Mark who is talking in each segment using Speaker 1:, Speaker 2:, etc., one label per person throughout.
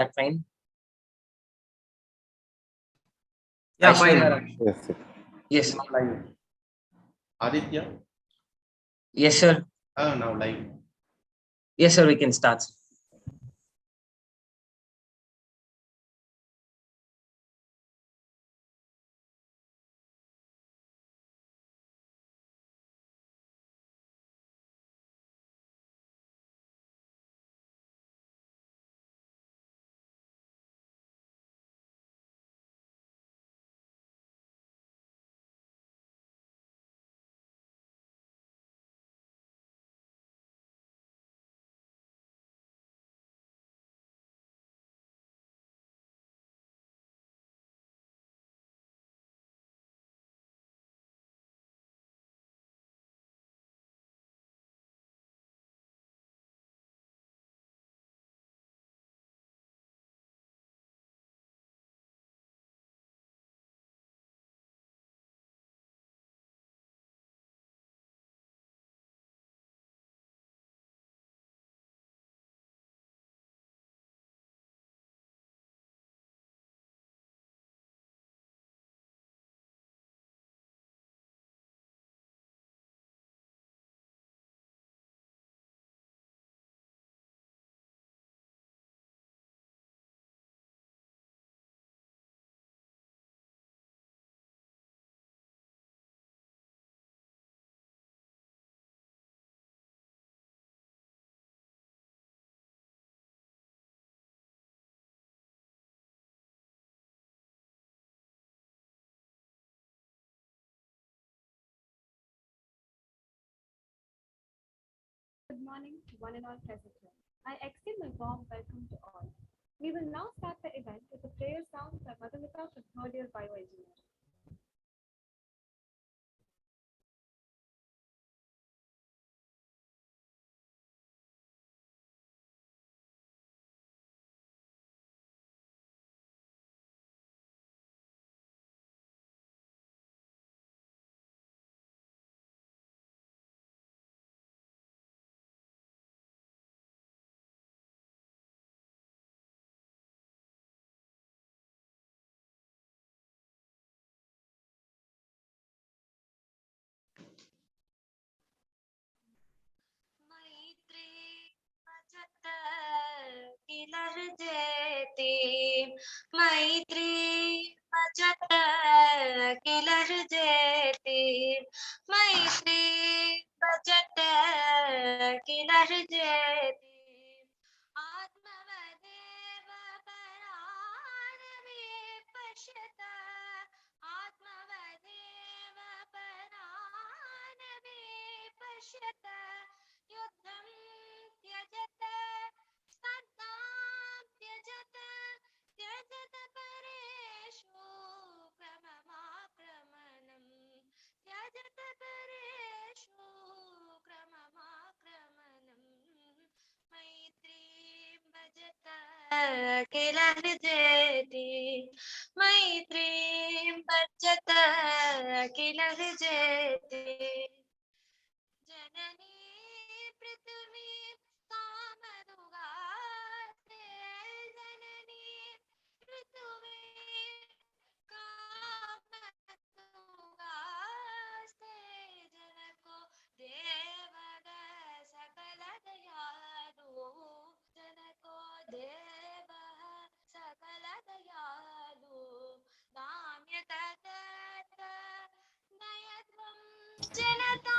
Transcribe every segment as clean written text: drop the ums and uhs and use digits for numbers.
Speaker 1: that fine?
Speaker 2: Yeah, fine.
Speaker 3: Yes.
Speaker 1: Yes.
Speaker 2: Now live. Aditya?
Speaker 1: Yes, sir.
Speaker 2: Now live.
Speaker 1: Yes, sir. We can start.
Speaker 4: Good morning, one and all present here. I extend my warm welcome to all. We will now start the event with a prayer sound by Madhumita from third year bioengineering.
Speaker 5: मैत्री बचत killer जेती मैत्री बचत killer जेती आत्मवदेव परान विपश्यत आत्मवदेव परान विपश्यत युद्धं त्यजत स्पर्धां त्यजत त्यजत परेषु क्रममाक्रमणम् त्यजत परेषु क्रममाक्रमणम् मैत्रीं भजत किल हृजेति मैत्रीं भजत किल हृजेति जननी पृथ्वी कामरुगास्ते जननी पृथ्वी कामरुगास्ते जनको देवग सकल दयालु जनको देव सकल दयालु दाम्यत नयत्वं जनता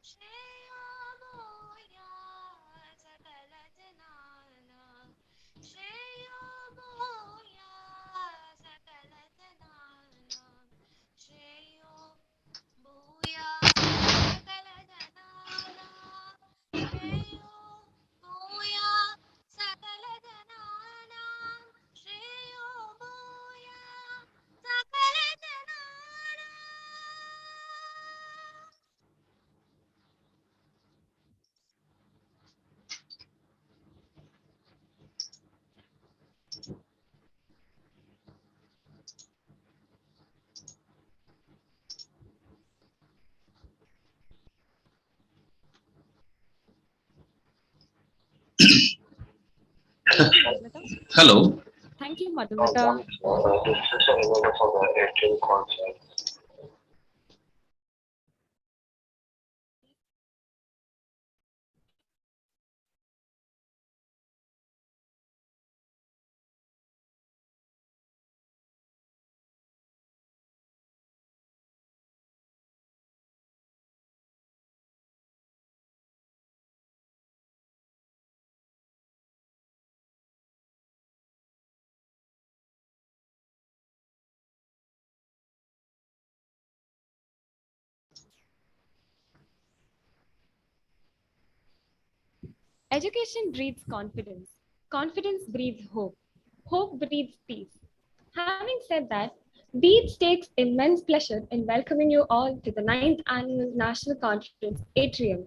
Speaker 5: श्रेयो भूयात् सकल जनानां श्रेयो भूयात् सकल जनानां श्रेयो भूयात् सकल जनानां श्रेयो भूयात् सकल जनानां श्रेयो भूयात् सकल जनानां
Speaker 3: Hello.
Speaker 4: Thank you, Madhumita.
Speaker 6: This is a reminder for the ATRIUM concept.
Speaker 4: Education breeds confidence. Confidence breeds hope. Hope breeds peace. Having said that, Beats takes immense pleasure in welcoming you all to the 9th Annual National Conference, ATRIUM,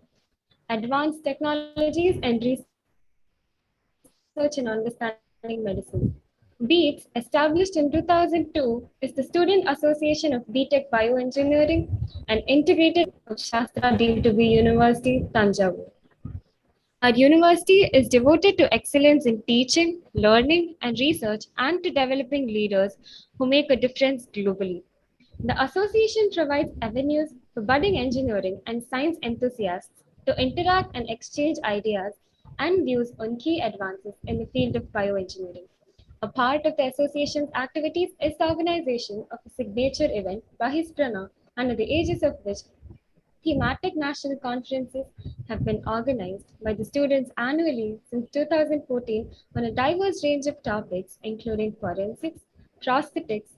Speaker 4: Advanced Technologies and Research in Understanding Medicine. Beats, established in 2002, is the Student Association of BTech Bioengineering and Integrated of Shastra deemed to be University, Tanjavur. Our university is devoted to excellence in teaching, learning, and research, and to developing leaders who make a difference globally. The association provides avenues for budding engineering and science enthusiasts to interact and exchange ideas and views on key advances in the field of bioengineering. A part of the association's activities is the organization of a signature event, Bahisprana, under the aegis of which thematic national conferences have been organized by the students annually since 2014 on a diverse range of topics, including forensics, prosthetics,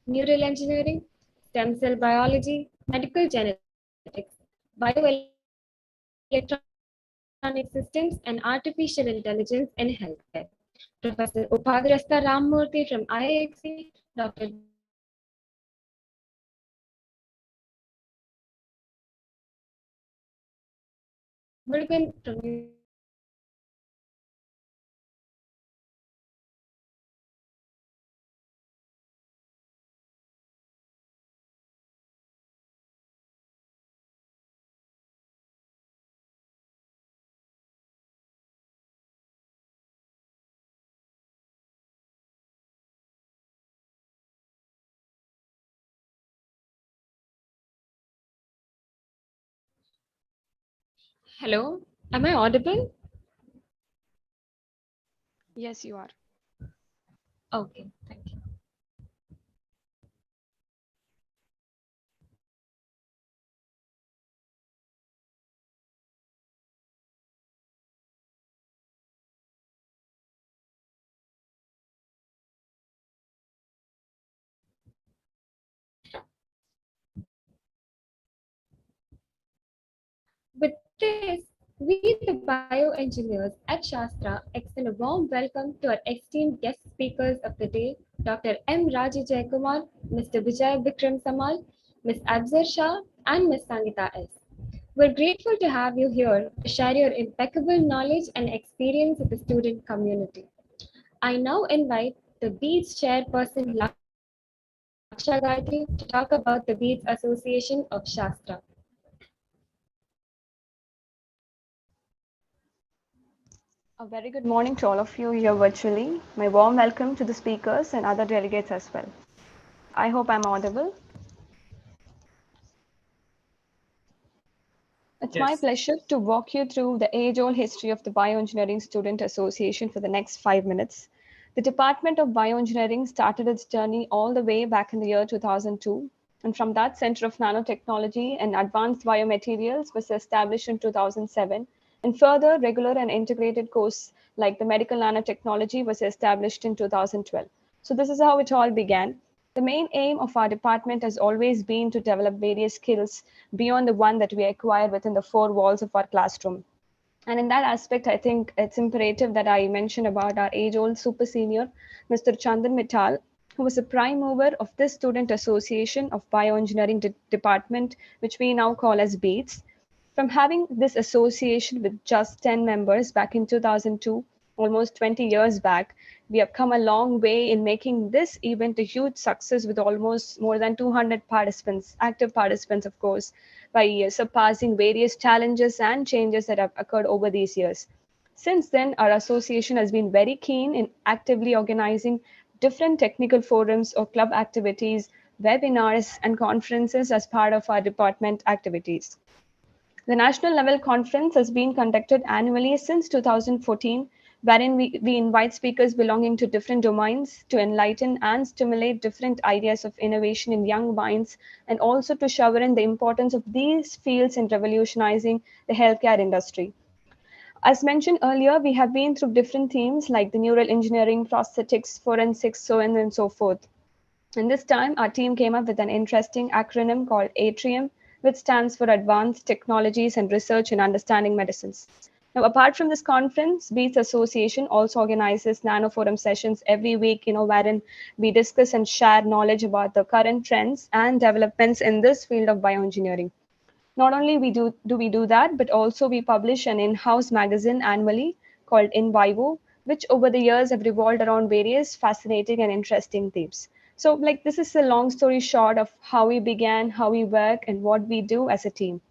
Speaker 4: neural engineering, stem cell biology, medical genetics, bioelectronic systems, and artificial intelligence in healthcare. Professor Upadhyasta Rammurthy from IIXC, Dr. Debulgan from University of Bangalore, Dr. Srinivas Rao from University of Hyderabad, Dr. Ramesh Chandra from University of Bangalore, Dr. Srinivas Rao from University of Hyderabad, Dr. Ramesh Chandra from University of Bangalore, and Dr. Srinivas Rao from University of Hyderabad are all present here today. Hello, am I audible?
Speaker 7: Yes, you are.
Speaker 4: Okay, thank you. With this, we the bioengineers at Shastra extend a warm welcome to our esteemed guest speakers of the day, Dr. M. Raji Jaikumar, Mr. Vijay Vikram Samal, Ms. Abzar Shah, and Ms. Sangita S. We're grateful to have you here to share your impeccable knowledge and experience with the student community. I now invite the BEADS chairperson Laksha Gayatri to talk about the BEADS Association of Shastra.
Speaker 7: A very good morning to all of you here virtually. My warm welcome to the speakers and other delegates as well. I hope I'm audible. It's my
Speaker 1: Yes.
Speaker 7: pleasure to walk you through the age-old history of the Bioengineering Student Association for the next 5 minutes. The Department of Bioengineering started its journey all the way back in the year 2002, and from that Center of Nanotechnology and Advanced Biomaterials was established in 2007, and further regular and integrated course like the Medical Nanotechnology was established in 2012. So this is how it all began. The main aim of our department has always been to develop various skills beyond the one that we acquire within the four walls of our classroom. And in that aspect, I think it's imperative that I mention about our age-old super senior, Mr. Chandan Mittal, who was a prime mover of this student association of bioengineering department, which we now call as BEATS. From having this association with just 10 members back in 2002, almost 20 years back, we have come a long way in making this event a huge success with almost more than 200 participants, active participants, of course, by surpassing various challenges and changes that have occurred over these years. Since then, our association has been very keen in actively organizing different technical forums or club activities, webinars, and conferences as part of our department activities. The national level conference has been conducted annually since 2014, wherein we invite speakers belonging to different domains to enlighten and stimulate different ideas of innovation in young minds, and also to shower in the importance of these fields in revolutionizing the healthcare industry. As mentioned earlier, we have been through different themes like the neural engineering, prosthetics, forensics, so on and so forth. And this time, our team came up with an interesting acronym called ATRIUM, which stands for Advanced Technologies and Research in Understanding Medicines. Now, apart from this conference, Beats Association also organizes nano forum sessions every week, wherein we discuss and share knowledge about the current trends and developments in this field of bioengineering. Not only do we do that, but also we publish an in-house magazine annually called In Vivo, which over the years have revolved around various fascinating and interesting themes. So, like, this is a long story short of how we began, how we work, and what we do as a team.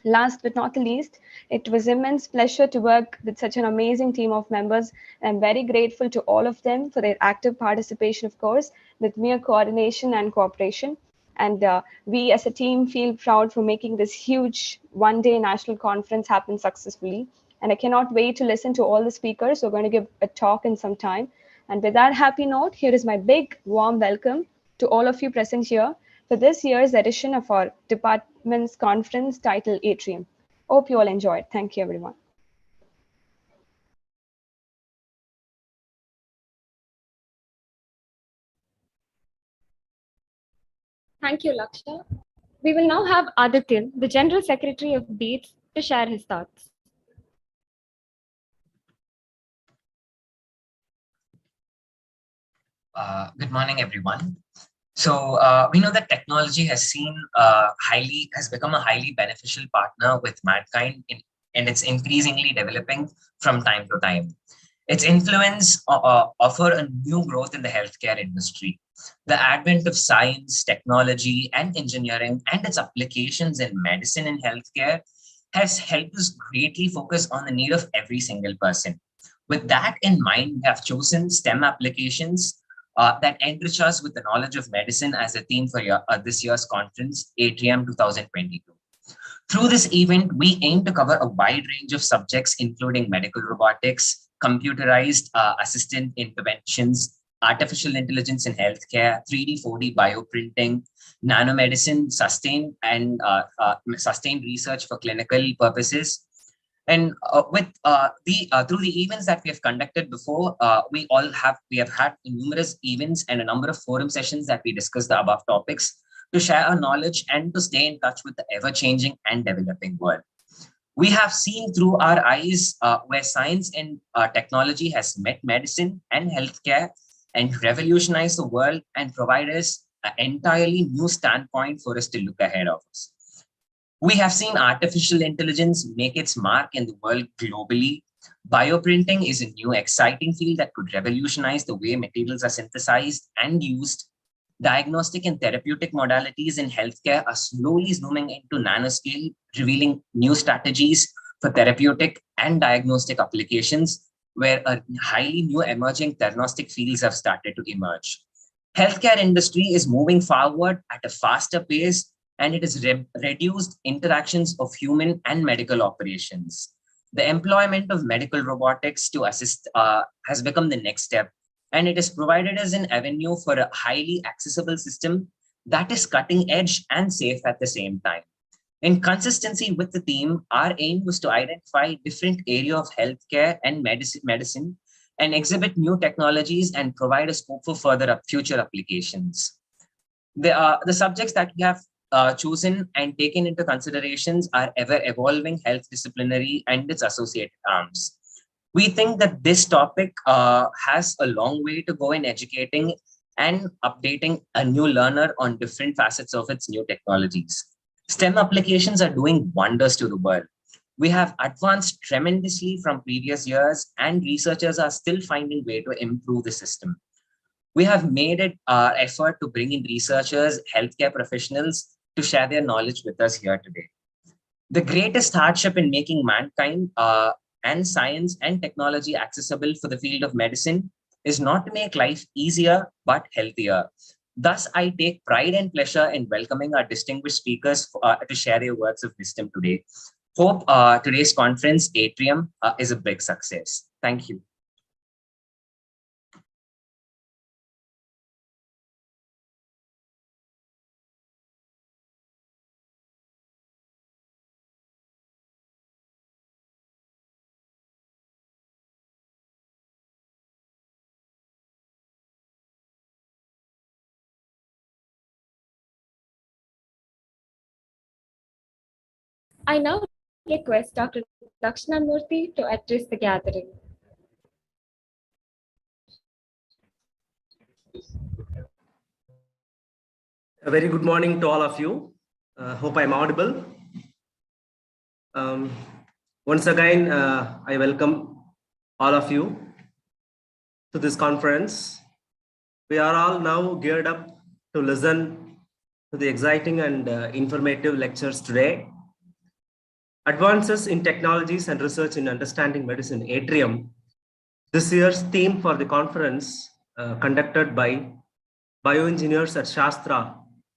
Speaker 7: Last but not the least, it was immense pleasure to work with such an amazing team of members. I'm very grateful to all of them for their active participation, of course, with mere coordination and cooperation. And we as a team feel proud for making this huge one-day national conference happen successfully. And I cannot wait to listen to all the speakers who are going to give a talk in some time. And with that happy note, here is my big warm welcome to all of you present here for this year's edition of our department's conference titled Atrium. Hope you all enjoyed. Thank you, everyone.
Speaker 4: Thank you, Laksha. We will now have Aditya, the General Secretary of Beats, to share his thoughts.
Speaker 1: Good morning, everyone. So we know that technology has become a highly beneficial partner with mankind, and it's increasingly developing from time to time. Its influence offer a new growth in the healthcare industry. The advent of science, technology, and engineering, and its applications in medicine and healthcare has helped us greatly focus on the need of every single person. With that in mind, we have chosen STEM applications that enrich us with the knowledge of medicine as a theme for this year's conference, ATRIUM 2022. Through this event, we aim to cover a wide range of subjects, including medical robotics, computerized assistant interventions, artificial intelligence in healthcare, 3D, 4D bioprinting, nanomedicine, sustained research for clinical purposes. And through the events that we have conducted before, we have had numerous events and a number of forum sessions that we discussed the above topics to share our knowledge and to stay in touch with the ever-changing and developing world. We have seen through our eyes where science and technology has met medicine and healthcare and revolutionized the world and provide us an entirely new standpoint for us to look ahead of us. We have seen artificial intelligence make its mark in the world globally. Bioprinting is a new exciting field that could revolutionize the way materials are synthesized and used. Diagnostic and therapeutic modalities in healthcare are slowly zooming into nanoscale, revealing new strategies for therapeutic and diagnostic applications, where a highly new emerging diagnostic fields have started to emerge. Healthcare industry is moving forward at a faster pace, and it has reduced interactions of human and medical operations. The employment of medical robotics to assist has become the next step, and it has provided us an avenue for a highly accessible system that is cutting edge and safe at the same time. In consistency with the theme, our aim was to identify different areas of healthcare and medicine and exhibit new technologies and provide a scope for further future applications. The subjects that we have chosen and taken into considerations are ever-evolving health disciplinary and its associated arms. We think that this topic has a long way to go in educating and updating a new learner on different facets of its new technologies. STEM applications are doing wonders to the world. We have advanced tremendously from previous years, and researchers are still finding ways to improve the system. We have made it our effort to bring in researchers, healthcare professionals to share their knowledge with us here today. The greatest hardship in making mankind and science and technology accessible for the field of medicine is not to make life easier, but healthier. Thus, I take pride and pleasure in welcoming our distinguished speakers to share their words of wisdom today. Hope today's conference, Atrium, is a big success. Thank you.
Speaker 4: I now request Dr. Dakshinamurthy to address the gathering.
Speaker 3: A very good morning to all of you. Hope I'm audible. Once again, I welcome all of you to this conference. We are all now geared up to listen to the exciting and informative lectures today. Advances in Technologies and Research in Understanding Medicine, ATRIUM. This year's theme for the conference conducted by bioengineers at Shastra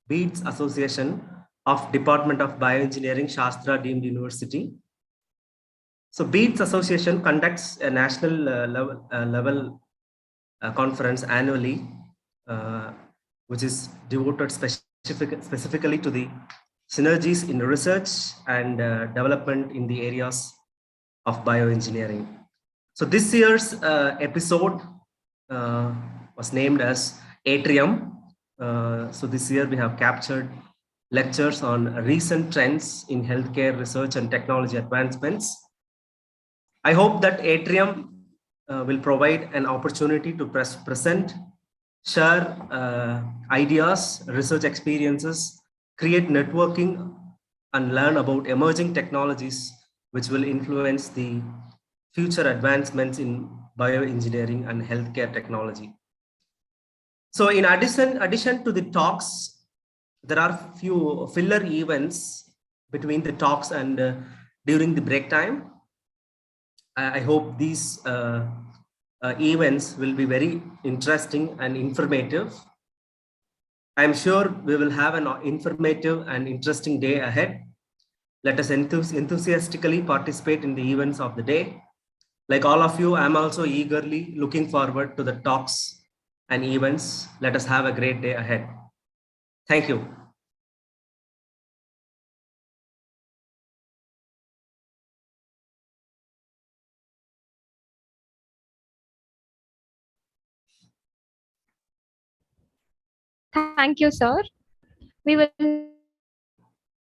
Speaker 3: Beads Association of Department of Bioengineering, Shastra Deemed University. So Beads Association conducts a national level conference annually, which is devoted specifically to the synergies in research and development in the areas of bioengineering. So this year's episode was named as Atrium. So this year we have captured lectures on recent trends in healthcare research and technology advancements. I hope that Atrium will provide an opportunity to present, share ideas, research experiences, create networking, and learn about emerging technologies which will influence the future advancements in bioengineering and healthcare technology. So in addition to the talks, there are few filler events between the talks and during the break time. I hope these events will be very interesting and informative. I'm sure we will have an informative and interesting day ahead. Let us enthusiastically participate in the events of the day. Like all of you, I'm also eagerly looking forward to the talks and events. Let us have a great day ahead. Thank you.
Speaker 4: Thank you, sir. We will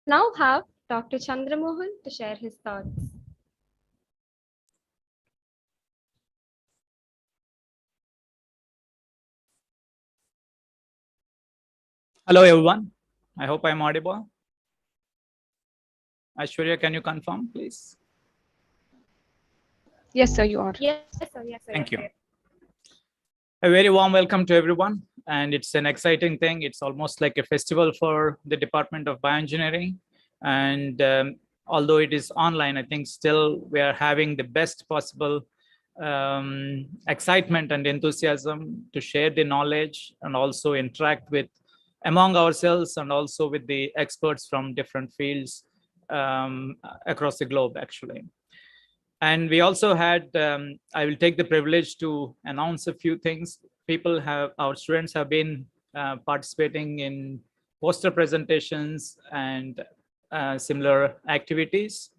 Speaker 4: now have Dr. Chandramohan to share his thoughts.
Speaker 8: Hello, everyone. I hope I'm audible. Aishwarya, can you confirm, please?
Speaker 7: Yes, sir, you are.
Speaker 4: Yes, sir. Yes, sir.
Speaker 8: Thank you. A very warm welcome to everyone. And it's an exciting thing. It's almost like a festival for the Department of Bioengineering. And although it is online, I think still we are having the best possible excitement and enthusiasm to share the knowledge and also interact with among ourselves and also with the experts from different fields across the globe, actually. And we also had, I will take the privilege to announce a few things. Our students have been participating in poster presentations and similar activities.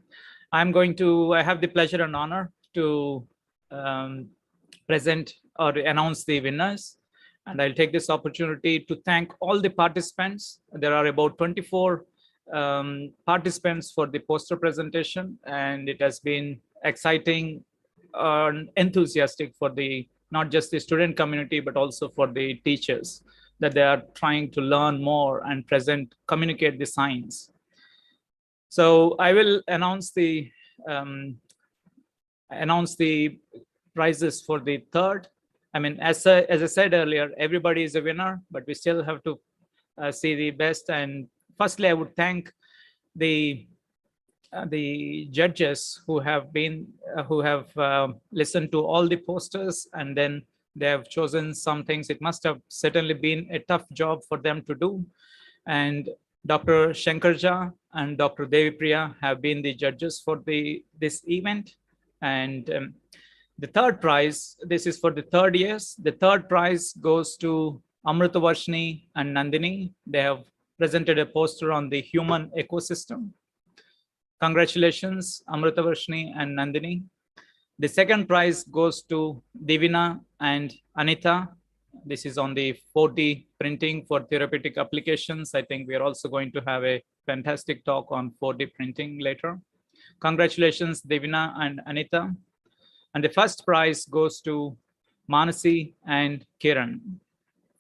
Speaker 8: I have the pleasure and honor to present or announce the winners. And I'll take this opportunity to thank all the participants. There are about 24 participants for the poster presentation, and it has been exciting and enthusiastic for not just the student community, but also for the teachers, that they are trying to learn more and communicate the science. So I will announce the prizes for the third. I mean, as I said earlier, everybody is a winner, but we still have to see the best. And firstly, I would thank the the judges who have been who have listened to all the posters, and then they have chosen some things. It must have certainly been a tough job for them to do. And Dr. Shankarja and Dr. Devipriya have been the judges for this event. And the third prize, this is for the third years. The third prize goes to Amritavarshini and Nandini. They have presented a poster on the human ecosystem. Congratulations, Amritavarshini and Nandini. The second prize goes to Divina and Anita. This is on the 4D printing for therapeutic applications. I think we are also going to have a fantastic talk on 4D printing later. Congratulations, Divina and Anita. And the first prize goes to Manasi and Kiran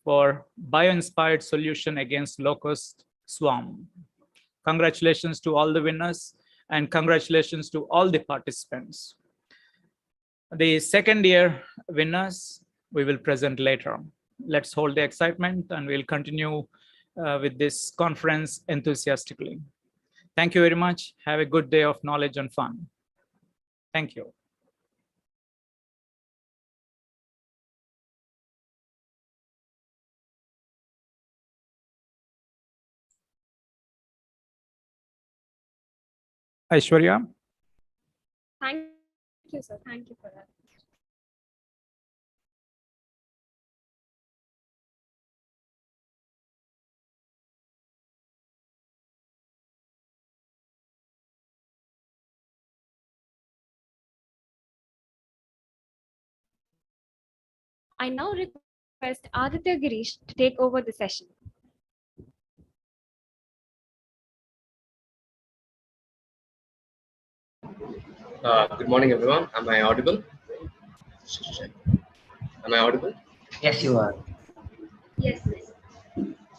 Speaker 8: for bio-inspired solution against locust swarm. Congratulations to all the winners, and congratulations to all the participants. The second year winners we will present later. Let's hold the excitement, and we'll continue with this conference enthusiastically. Thank you very much. Have a good day of knowledge and fun. Thank you. Aishwarya.
Speaker 4: Thank you, sir. Thank you for that. I now request Aditya Girish to take over the session.
Speaker 2: Good morning, everyone. Am I audible? Am I audible?
Speaker 1: Yes, you are.
Speaker 4: Yes.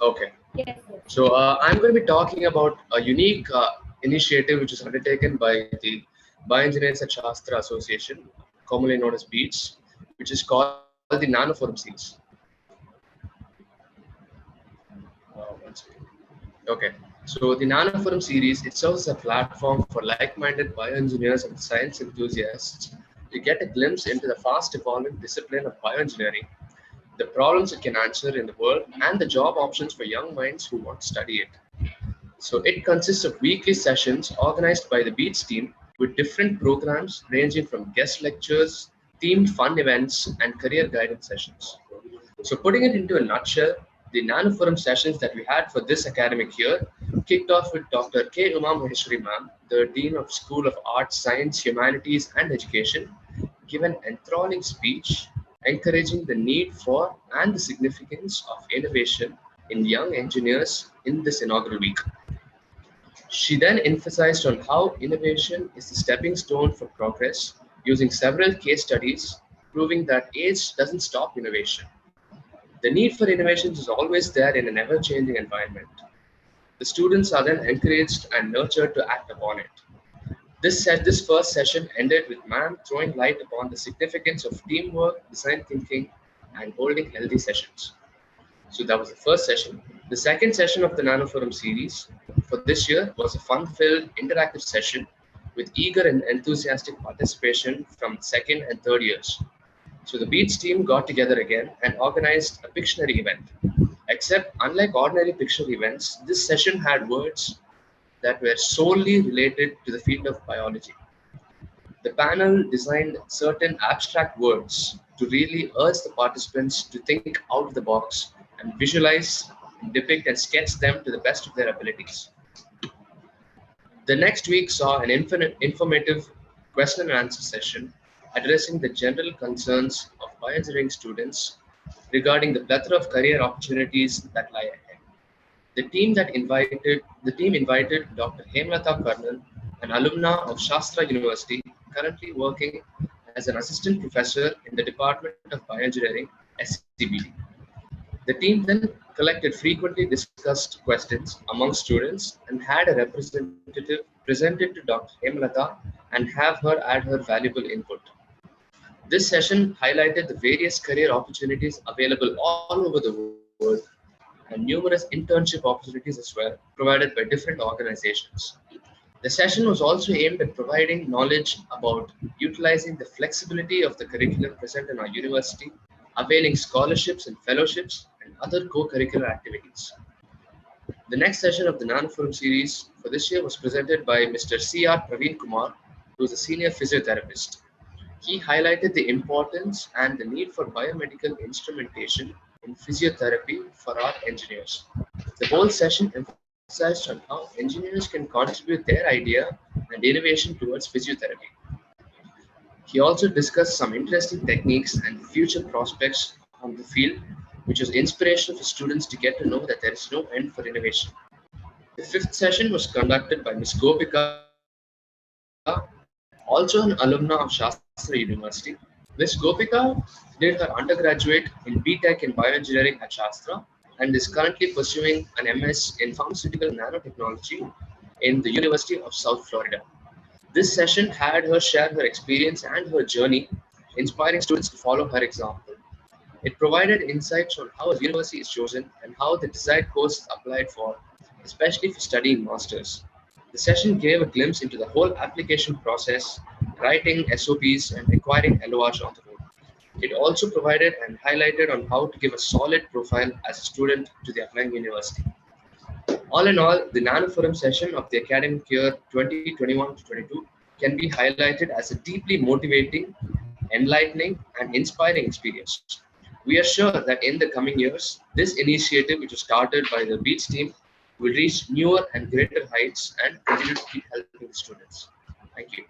Speaker 2: Okay.
Speaker 4: Yes.
Speaker 2: So I'm going to be talking about a unique initiative which is undertaken by the Bioengineers at Shastra Association, commonly known as BEATS, which is called the Nanoforum Series. One second. Okay. So the Nanoforum series, it serves as a platform for like-minded bioengineers and science enthusiasts to get a glimpse into the fast-evolving discipline of bioengineering, the problems it can answer in the world, and the job options for young minds who want to study it. So it consists of weekly sessions organized by the BEATS team with different programs ranging from guest lectures, themed fun events, and career guidance sessions. So putting it into a nutshell, the Nanoforum sessions that we had for this academic year kicked off with Dr. K. Uma Maheshwari ma'am, the Dean of School of Arts, Science, Humanities and Education, gave an enthralling speech encouraging the need for and the significance of innovation in young engineers in this inaugural week. She then emphasized on how innovation is the stepping stone for progress, using several case studies proving that age doesn't stop innovation. The need for innovations is always there in an ever-changing environment. The students are then encouraged and nurtured to act upon it. This first session ended with ma'am throwing light upon the significance of teamwork, design thinking, and holding healthy sessions. So that was the first session. The second session of the Nanoforum series for this year was a fun-filled interactive session with eager and enthusiastic participation from second and third years. So the BEATS team got together again and organized a Pictionary event. Except unlike ordinary Pictionary events, this session had words that were solely related to the field of biology. The panel designed certain abstract words to really urge the participants to think out of the box and visualize, depict, and sketch them to the best of their abilities. The next week saw an informative question and answer session addressing the general concerns of bioengineering students regarding the plethora of career opportunities that lie ahead. The team invited Dr. Hemlata Karnan, an alumna of Shastra University, currently working as an assistant professor in the Department of Bioengineering, SCBD. The team then collected frequently discussed questions among students and had a representative presented to Dr. Hemlata and have her add her valuable input. This session highlighted the various career opportunities available all over the world and numerous internship opportunities as well provided by different organizations. The session was also aimed at providing knowledge about utilizing the flexibility of the curriculum present in our university, availing scholarships and fellowships, and other co-curricular activities. The next session of the Nanoforum series for this year was presented by Mr. C.R. Praveen Kumar, who is a senior physiotherapist. He highlighted the importance and the need for biomedical instrumentation in physiotherapy for our engineers. The whole session emphasized on how engineers can contribute their idea and innovation towards physiotherapy. He also discussed some interesting techniques and future prospects on the field, which was inspirational for students to get to know that there is no end for innovation. The fifth session was conducted by Ms. Gopika, also an alumna of Shastra University. Ms. Gopika did her undergraduate in BTech in Bioengineering at Shastra and is currently pursuing an MS in Pharmaceutical Nanotechnology in the University of South Florida. This session had her share her experience and her journey, inspiring students to follow her example. It provided insights on how a university is chosen and how the desired course is applied for, especially for studying masters. The session gave a glimpse into the whole application process, writing SOPs and acquiring LORs on the road. It also provided and highlighted on how to give a solid profile as a student to the applying university. All in all, the Nanoforum session of the academic year 2021 to 22 can be highlighted as a deeply motivating, enlightening, and inspiring experience. We are sure that in the coming years, this initiative, which was started by the BEATS team, will reach newer and greater heights and continue to keep helping the students. Thank you.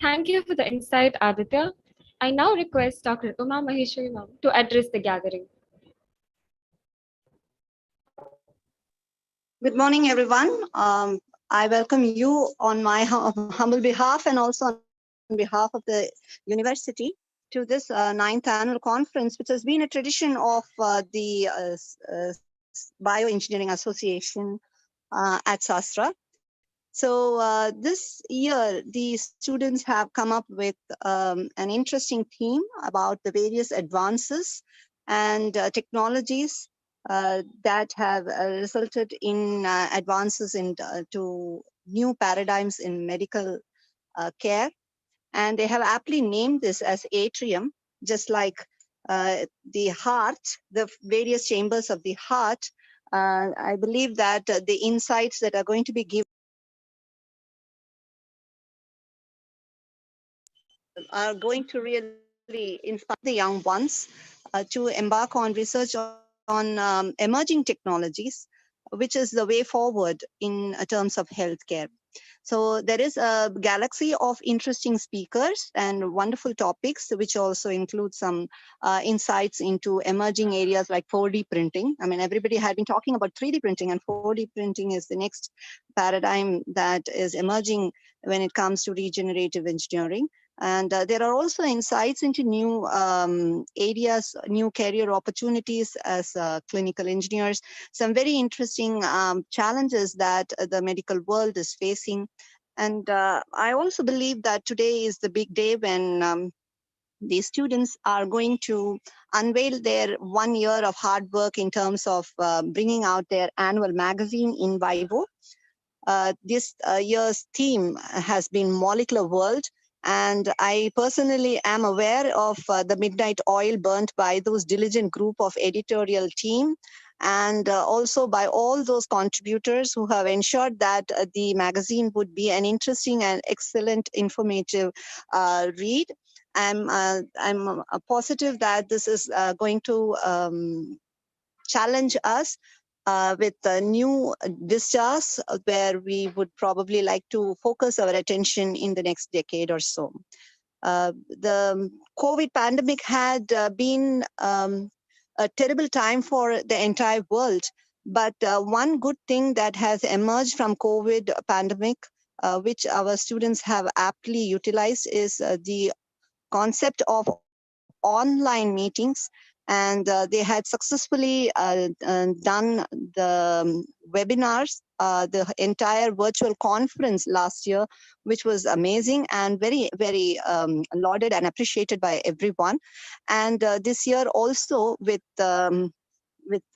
Speaker 4: Thank you for the insight, Aditya. I now request Dr. Uma Maheshwari ma'am to address the gathering.
Speaker 9: Good morning, everyone. I welcome you on my humble behalf and also on behalf of the university to this ninth annual conference, which has been a tradition of the Bioengineering Association at Sastra. So this year, the students have come up with an interesting theme about the various advances and technologies that have resulted in advances to new paradigms in medical care. And they have aptly named this as atrium, just like the heart, the various chambers of the heart. I believe that the insights that are going to be given are going to really inspire the young ones to embark on research on emerging technologies, which is the way forward in terms of healthcare. So there is a galaxy of interesting speakers and wonderful topics, which also include some insights into emerging areas like 4D printing. I mean, everybody had been talking about 3D printing, and 4D printing is the next paradigm that is emerging when it comes to regenerative engineering. And there are also insights into new areas, new career opportunities as clinical engineers, some very interesting challenges that the medical world is facing. And I also believe that today is the big day when the students are going to unveil their 1 year of hard work in terms of bringing out their annual magazine in Vivo. This year's theme has been Molecular World. And I personally am aware of the midnight oil burnt by those diligent group of editorial team, and also by all those contributors who have ensured that the magazine would be an interesting and excellent informative read. I'm positive that this is going to challenge us with new vistas where we would probably like to focus our attention in the next decade or so. The COVID pandemic had been a terrible time for the entire world, but one good thing that has emerged from COVID pandemic, which our students have aptly utilized, is the concept of online meetings, and they had successfully done the webinars, the entire virtual conference last year, which was amazing and very, very lauded and appreciated by everyone. And this year also, with the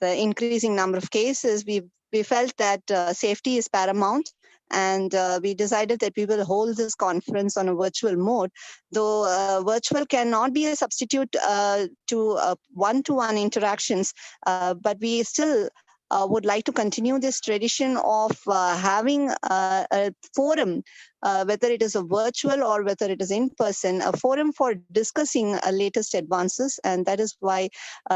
Speaker 9: increasing number of cases, we felt that safety is paramount, and we decided that we will hold this conference on a virtual mode. Though virtual cannot be a substitute to one-to-one interactions, but we still would like to continue this tradition of having a forum, whether it is a virtual or whether it is in person, a forum for discussing latest advances. And that is why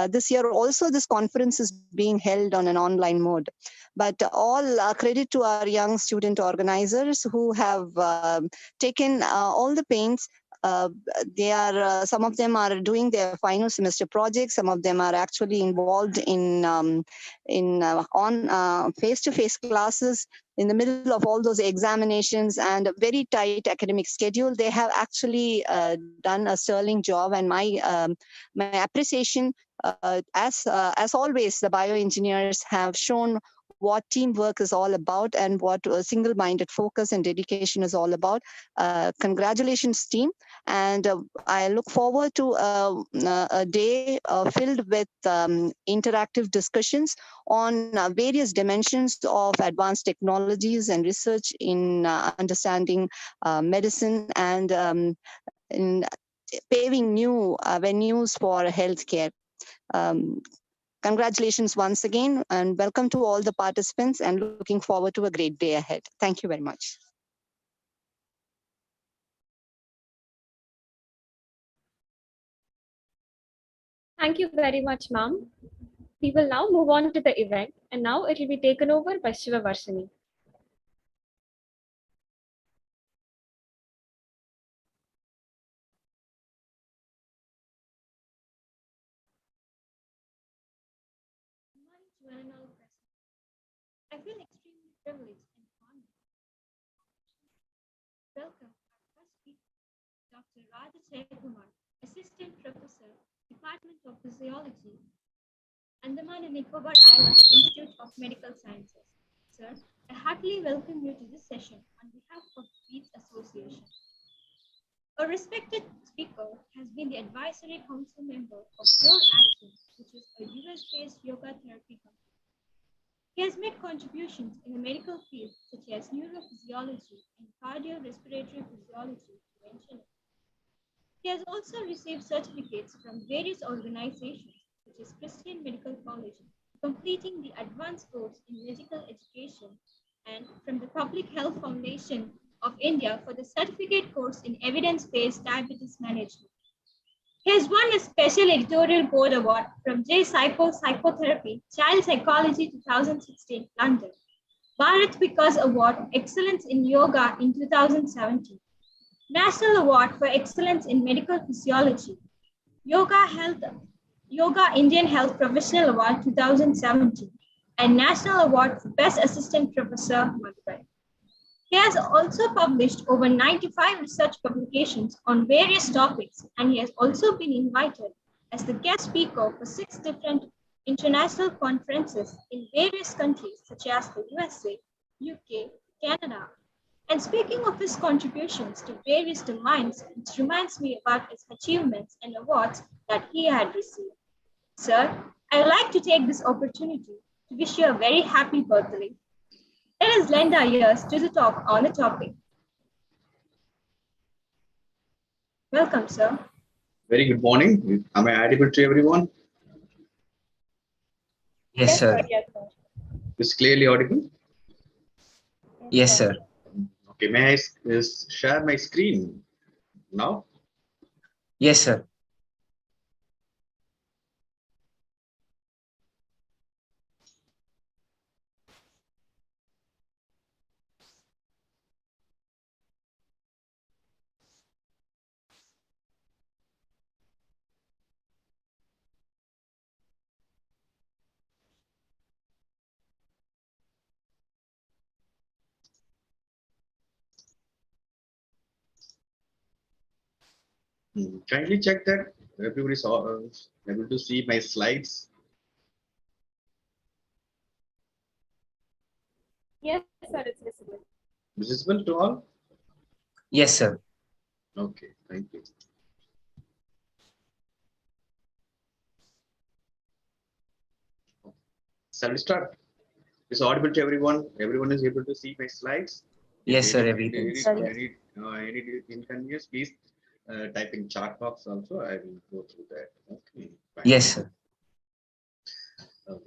Speaker 9: this year also this conference is being held on an online mode. But all credit to our young student organizers who have taken all the pains. They are some of them are doing their final semester projects. Some of them are actually involved in on face-to-face classes in the middle of all those examinations and a very tight academic schedule. They have actually done a sterling job, and my appreciation. As always, the bioengineers have shown what teamwork is all about and what single-minded focus and dedication is all about. Congratulations, team. And I look forward to a day filled with interactive discussions on various dimensions of advanced technologies and research in understanding medicine and in paving new venues for healthcare. Congratulations once again, and welcome to all the participants, and looking forward to a great day ahead. Thank you very much.
Speaker 4: Thank you very much, ma'am. We will now move on to the event, and now it will be taken over by Shiva Varshini.
Speaker 10: one and all present. I feel extremely privileged and honored. Welcome our first speaker, Dr. Radha Kumar, Assistant Professor, Department of Physiology, Andaman and Nicobar Islands Institute of Medical Sciences. Sir, I heartily welcome you to this session on behalf of the Beats Association. A respected speaker has been the advisory council member of Pure Action, which is a US-based yoga therapy company. He has made contributions in the medical field such as neurophysiology and cardiorespiratory physiology, to mention it. He has also received certificates from various organizations such as Christian Medical College, completing the advanced course in medical education, and from the Public Health Foundation of India for the certificate course in evidence-based diabetes management. He has won a Special Editorial Board Award from J. Psycho Psychotherapy, Child Psychology 2016, London, Bharat Vikas Award, Excellence in Yoga in 2017, National Award for Excellence in Medical Physiology, Yoga Indian Health Professional Award 2017, and National Award for Best Assistant Professor, Madurai. He has also published over 95 research publications on various topics, and he has also been invited as the guest speaker for 6 different international conferences in various countries such as the USA, UK, Canada. And speaking of his contributions to various domains, it reminds me about his achievements and awards that he had received. Sir, I would like to take this opportunity to wish you a very happy birthday. Let us lend our ears to the talk on the topic. Welcome, sir.
Speaker 11: Very good morning. Am I audible to everyone?
Speaker 1: Yes, sir.
Speaker 10: Yes, sir.
Speaker 11: Is clearly audible?
Speaker 1: Yes, sir.
Speaker 11: Okay, may I share my screen now?
Speaker 1: Yes, sir.
Speaker 11: Kindly check that everybody saw able to see my slides.
Speaker 10: Yes, sir, it's visible.
Speaker 11: Visible to all?
Speaker 1: Yes, sir.
Speaker 11: Okay, thank you. Shall we start? Is audible to everyone? Everyone is able to see my slides?
Speaker 1: Yes, sir. Everything.
Speaker 11: Any inconvenience, please type in chat box also. I will go through that. Okay. Fine.
Speaker 1: Yes, sir.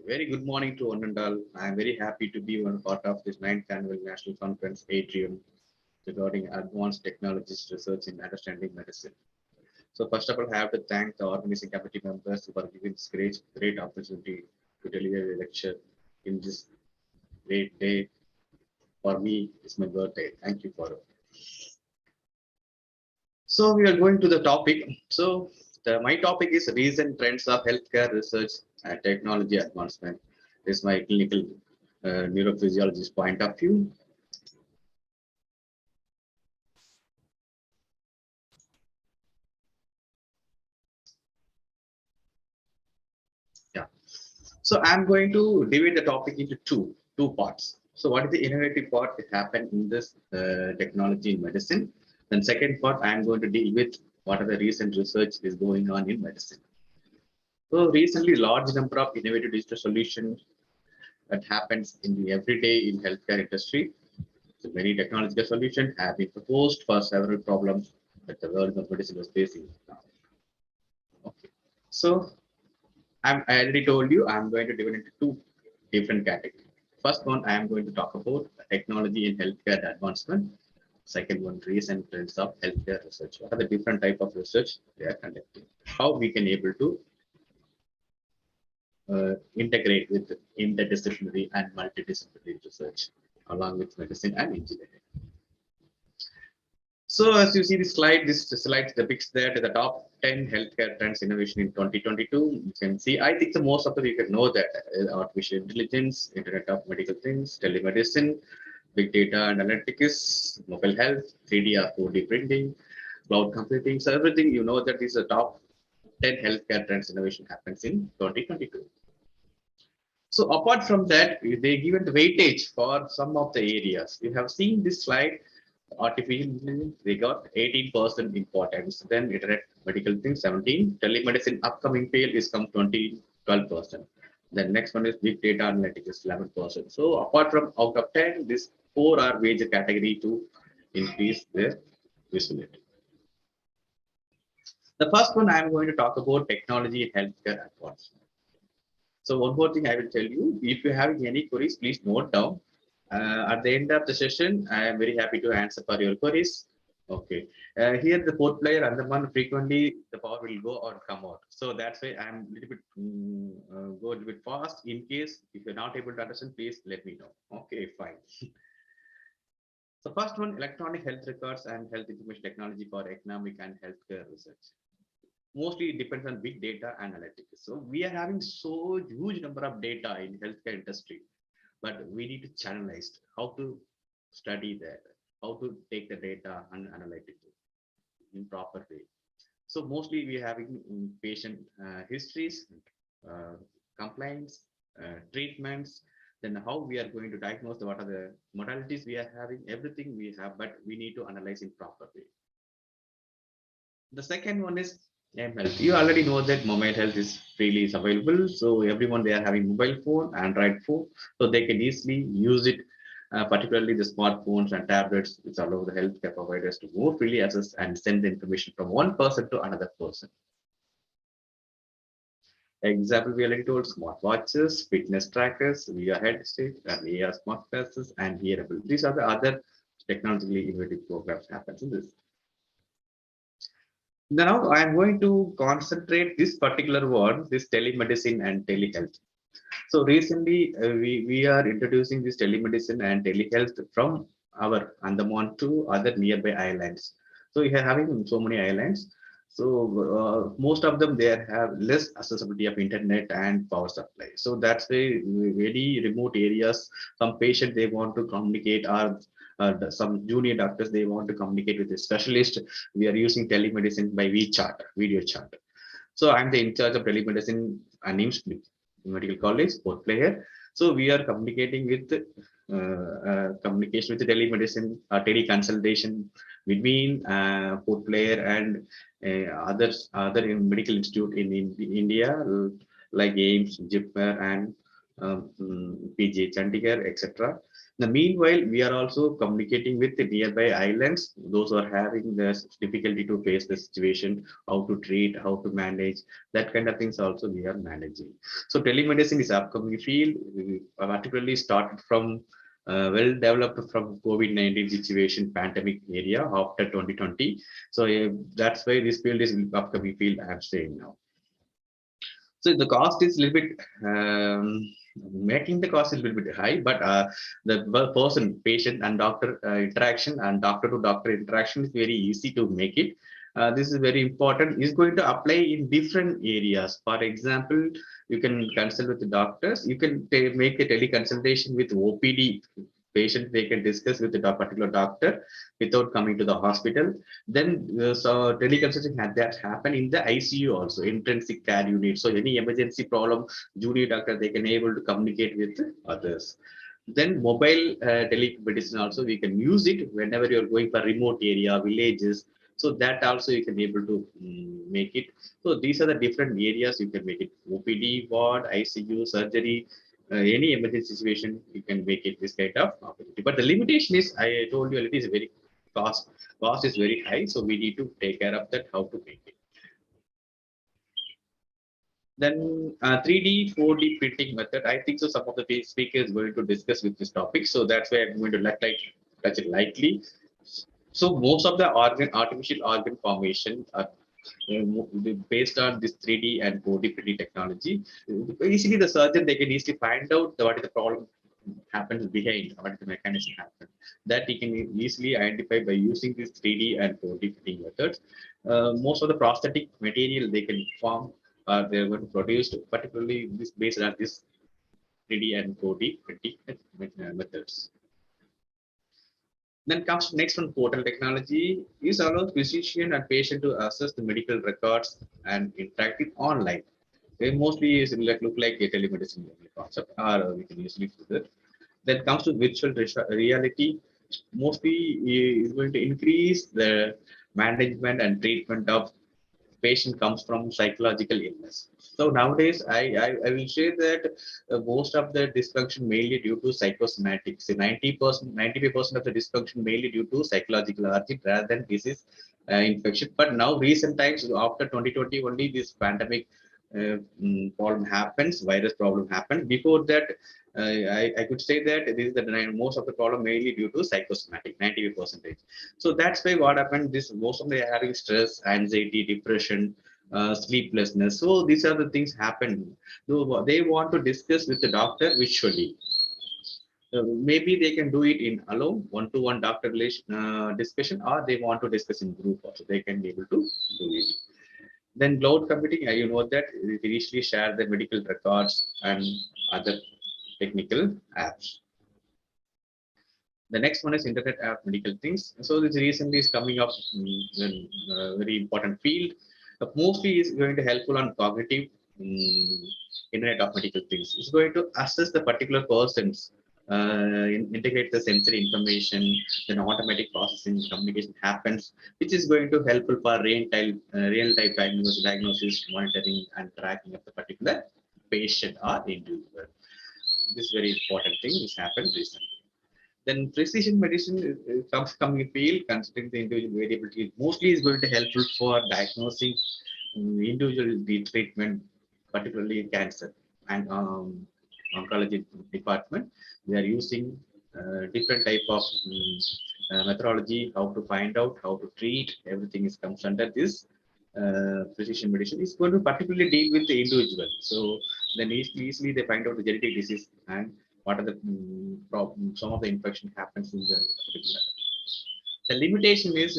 Speaker 11: Very good morning to one and all. I am very happy to be one part of this 9th annual national conference ATRIUM regarding advanced technologies research in understanding medicine. So first of all, I have to thank the organizing committee members for giving this great opportunity to deliver a lecture in this great day. For me, it's my birthday. Thank you for it. So we are going to the topic. So my topic is recent trends of healthcare research and technology advancement. This is my clinical neurophysiologist point of view. Yeah. So I'm going to divide the topic into two parts. So what is the innovative part that happened in this technology in medicine? Then second part, I'm going to deal with what are the recent research is going on in medicine. So recently, large number of innovative digital solutions that happens in the everyday in healthcare industry. So many technological solutions have been proposed for several problems that the world of medicine is facing now. Okay. So I already told you I'm going to divide into 2 different categories. First one, I am going to talk about technology in healthcare advancement. Second one, recent trends of healthcare research. What are the different type of research they are conducting? How we can able to integrate with interdisciplinary and multidisciplinary research along with medicine and engineering. So as you see this slide depicts there at the top 10 healthcare trends innovation in 2022. You can see, I think the most of them you can know that artificial intelligence, Internet of Medical Things, telemedicine, big data and analytics, mobile health, 3D or 4D printing, cloud computing. So everything you know that is the top 10 healthcare trends innovation happens in 2022. So apart from that, they given the weightage for some of the areas. You have seen this slide. Artificial intelligence, they got 18% importance. Then internet medical things 17. Telemedicine upcoming field is come 12%. The next one is big data analytics 11%. So apart from out of 10, these four are major category to increase their visibility. The first one I am going to talk about technology and healthcare advancement. So one more thing I will tell you, if you have any queries, please note down. At the end of the session, I am very happy to answer for your queries. Okay. Here the port player and the one frequently the power will go or come out. So that's why I'm a little bit go a little bit fast. In case if you're not able to understand, please let me know. Okay, fine. So first one, electronic health records and health information technology for economic and healthcare research. Mostly it depends on big data analytics. So we are having so huge number of data in healthcare industry, but we need to channelize how to study that, how to take the data and analyze it in proper way. So mostly we are having patient histories, complaints, treatments, then how we are going to diagnose, what are the modalities we are having, everything we have, but we need to analyze in proper way. The second one is health. You already know that mobile health is freely is available. So everyone they are having mobile phone, Android phone, so they can easily use it. Particularly the smartphones and tablets, which allow the healthcare providers to more freely access and send the information from one person to another person. Example, we already told smartwatches, fitness trackers, VR headset, and AR smart glasses, and hearable. These are the other technologically innovative programs happens in this. Now I am going to concentrate this particular one, this telemedicine and telehealth. So recently we are introducing this telemedicine and telehealth from our Andaman to other nearby islands. So we are having so many islands. So most of them they have less accessibility of internet and power supply. So that's why very remote areas, some patient they want to communicate or some junior doctors they want to communicate with a specialist. We are using telemedicine by WeChat, video chat. So I'm the in charge of telemedicine and IMSS Medical College, Port Player. So we are communicating with communication with the telemedicine, teleconsultation between Port Player and other medical institute in India like AIMS, JIPMER, and PG, Chandigarh, etc. The meanwhile, we are also communicating with the nearby islands, those who are having the difficulty to face the situation, how to treat, how to manage, that kind of things also we are managing. So telemedicine is upcoming field, particularly started from well developed from COVID-19 situation pandemic area after 2020. So that's why this field is upcoming field I'm saying now. So the cost is a little bit making the cost is a little bit high, but the person, patient and doctor interaction and doctor to doctor interaction is very easy to make it. This is very important. Is going to apply in different areas. For example, you can consult with the doctors. You can make a teleconsultation with OPD patient. They can discuss with the particular doctor without coming to the hospital. Then so teleconsultation had that happen in the ICU also, intensive care unit. So any emergency problem, junior doctor they can able to communicate with others. Then mobile telemedicine also we can use it whenever you're going for remote area, villages. So that also you can able to make it. So these are the different areas you can make it. OPD, ward, ICU, surgery, any emergency situation, you can make it this kind of opportunity. But the limitation is, I told you, it is very cost is very high. So we need to take care of that, how to make it. Then 3D, 4D printing method. I think so. Some of the speakers going to discuss with this topic. So that's why I'm going to touch it lightly. So most of the artificial organ formation are based on this 3D and 4D printing technology. Easily the surgeon they can easily find out what is the problem happens behind, what is the mechanism happen. That you can easily identify by using these 3D and 4D printing methods. Most of the prosthetic material they can form, they're going to produce, particularly this based on this 3D and 4D printing methods. Then comes next one, portal technology. This allows physician and patient to access the medical records and interact with online. They mostly is look like a telemedicine concept, or we can easily do that. Then comes to virtual reality. Mostly is going to increase the management and treatment of patient comes from psychological illness. So nowadays, I will say that most of the dysfunction mainly due to psychosomatic. So 90%, 95% of the dysfunction mainly due to psychological origin rather than disease infection. But now recent times, after 2020, only this pandemic problem happens, virus problem happened. Before that, I could say that this is the most of the problem mainly due to psychosomatic, 95%. So that's why what happened. This most of them are having stress, anxiety, depression, sleeplessness. So these are the things happen. So they want to discuss with the doctor visually. Maybe they can do it in alone, one-to-one doctor relation discussion, or they want to discuss in group also. They can be able to do it. Then cloud computing, you know that they easily share the medical records and other technical apps. The next one is Internet of Medical Things. So this recently is coming up in a very important field. Mostly is going to helpful on cognitive Internet of Medical Things. It's going to assess the particular person's integrate the sensory information, then automatic processing communication happens, which is going to helpful for real-time diagnosis, monitoring, and tracking of the particular patient or individual. This is very important thing. This happened recently. Then precision medicine comes coming field, considering the individual variability. Mostly is going to helpful for diagnosing individual treatment, particularly in cancer and oncology department. They are using different type of methodology, how to find out, how to treat. Everything is comes under this precision medicine. Is going to particularly deal with the individual. So then easily they find out the genetic disease and what are the problems, some of the infection happens in the particular. The limitation is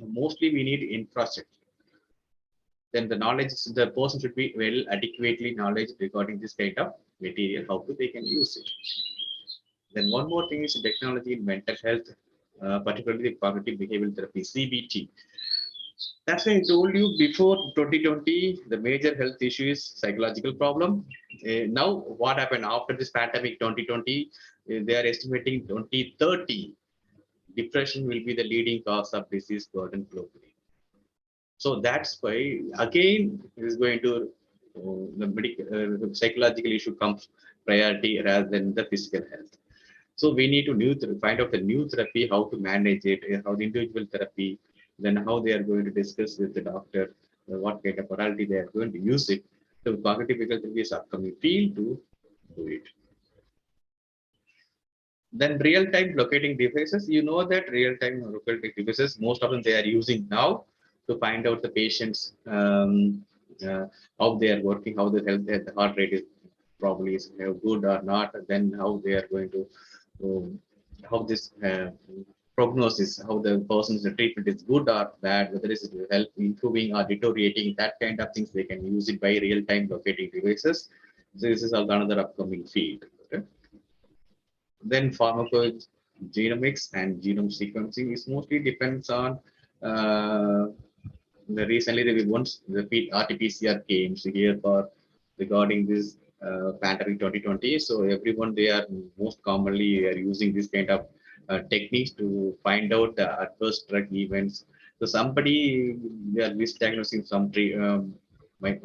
Speaker 11: mostly we need infrastructure. Then the knowledge, the person should be well adequately knowledge regarding this kind of material, how to they can use it. Then one more thing is technology in mental health, particularly cognitive behavioral therapy, CBT. That's why I told you before 2020, the major health issue is psychological problem. Now, what happened after this pandemic 2020? They are estimating 2030, depression will be the leading cause of disease burden globally. So that's why again it is going to the medical psychological issue comes priority rather than the physical health. So we need to find out the new therapy, how to manage it, how the individual therapy, then how they are going to discuss with the doctor, what kind of morality they are going to use it. So cognitive behavioral therapy is upcoming field to do it. Then real-time locating devices, you know that real-time locating devices, most of them they are using now to find out the patients, how they are working, how the heart rate is probably is good or not, then how they are going to, how this prognosis, how the person's treatment is good or bad, whether it will help improving or deteriorating, that kind of things they can use it by real-time locating devices. So this is another upcoming field. Okay? Then pharmacogenomics and genome sequencing is mostly depends on recently the RT-PCR came here for regarding this pandemic 2020. So everyone they are most commonly are using this kind of techniques to find out the adverse drug events. So somebody they are misdiagnosing some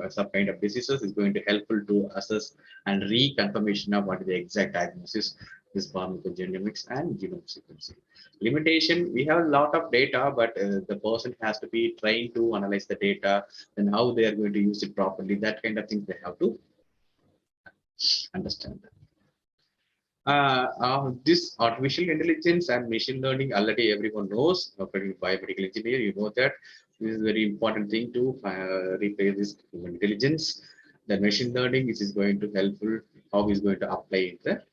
Speaker 11: some kind of diseases is going to helpful to assess and reconfirmation of what is the exact diagnosis. This pharmacogenomics and genome sequencing. Limitation, we have a lot of data, but the person has to be trained to analyze the data and how they are going to use it properly. That kind of things they have to understand. This artificial intelligence and machine learning already everyone knows. Biomedical engineer, you know that this is a very important thing to replace this human intelligence. The machine learning is going to helpful how is going to apply it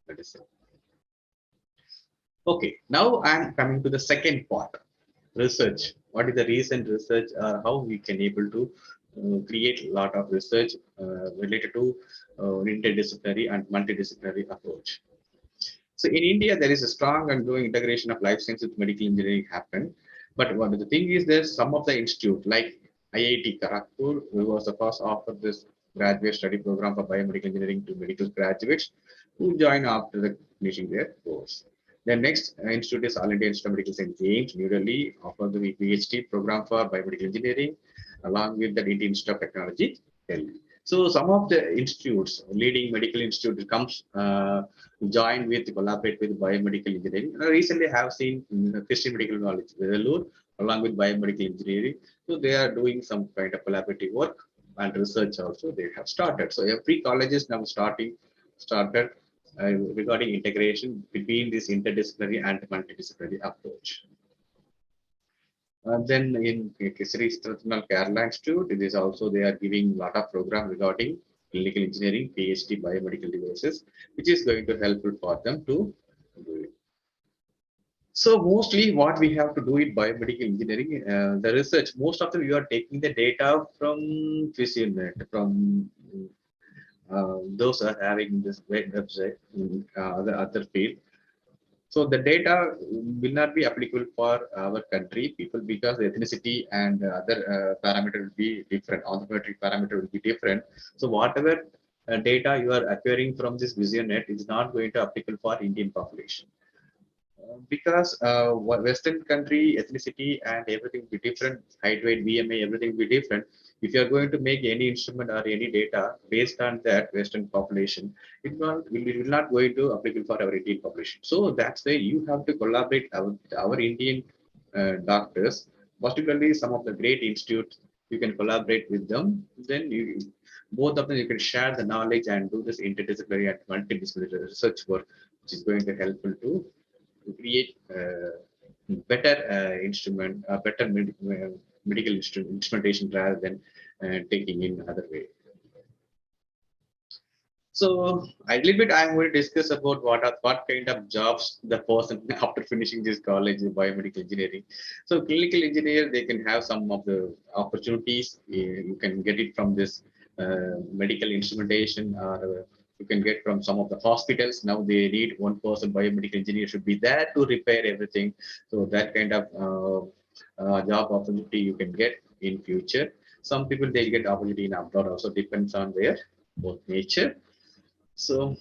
Speaker 11: medicine. Okay, now I'm coming to the second part, research. What is the recent research or how we can able to create a lot of research related to interdisciplinary and multidisciplinary approach. So in India, there is a strong and growing integration of life science with medical engineering happen. But one of the thing is there's some of the institute like IIT Kharagpur, who was the first offer this graduate study program for biomedical engineering to medical graduates who join after the finishing their course. The next institute is All India Institute of Medical Science, AIIMS, New Delhi, offer the PhD program for biomedical engineering, along with the Indian Institute of Technology, Delhi. So some of the institutes, leading medical institute comes join with, collaborate with biomedical engineering. And I recently have seen Christian Medical College, Vellore, along with biomedical engineering. So they are doing some kind of collaborative work and research also they have started. So every college is now started regarding integration between this interdisciplinary and multidisciplinary approach. Then in Kesari Strathanal Kerala Institute, it is also they are giving a lot of program regarding clinical engineering, PhD biomedical devices, which is going to helpful for them to do it. So mostly what we have to do in biomedical engineering, the research, most of them you are taking the data from PhysioNet, from those are having this website, the other field. So the data will not be applicable for our country people because the ethnicity and other parameter will be different. Anthropometric parameter will be different. So whatever data you are acquiring from this VisionNet is not going to applicable for Indian population. Because Western country ethnicity and everything will be different, height, weight, BMI, everything will be different. If you are going to make any instrument or any data based on that Western population, it will not going to applicable for our Indian population. So that's why you have to collaborate with our Indian doctors, particularly some of the great institutes. You can collaborate with them. Then both of them you can share the knowledge and do this interdisciplinary and multidisciplinary research work, which is going to helpful to create better better medical instrumentation rather than taking in other way. So a little bit I'm going to discuss about what kind of jobs the person after finishing this college in biomedical engineering. So clinical engineer, they can have some of the opportunities. You can get it from this medical instrumentation or you can get from some of the hospitals. Now they need one person biomedical engineer should be there to repair everything. So that kind of job opportunity you can get in future. Some people they get opportunity in abroad also depends on their both nature. So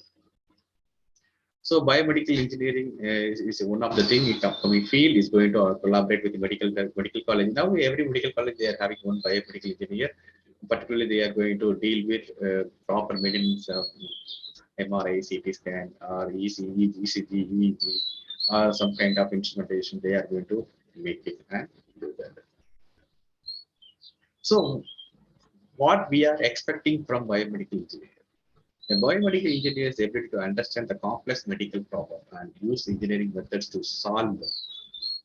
Speaker 11: biomedical engineering is one of the thing in upcoming field is going to collaborate with the medical college. Now every medical college they are having one biomedical engineer. Particularly they are going to deal with proper maintenance of MRI, CT scan, or ECG, ECG, EEG, or some kind of instrumentation. They are going to make it and do that. So what we are expecting from biomedical engineering. A biomedical engineer is able to understand the complex medical problem and use engineering methods to solve them.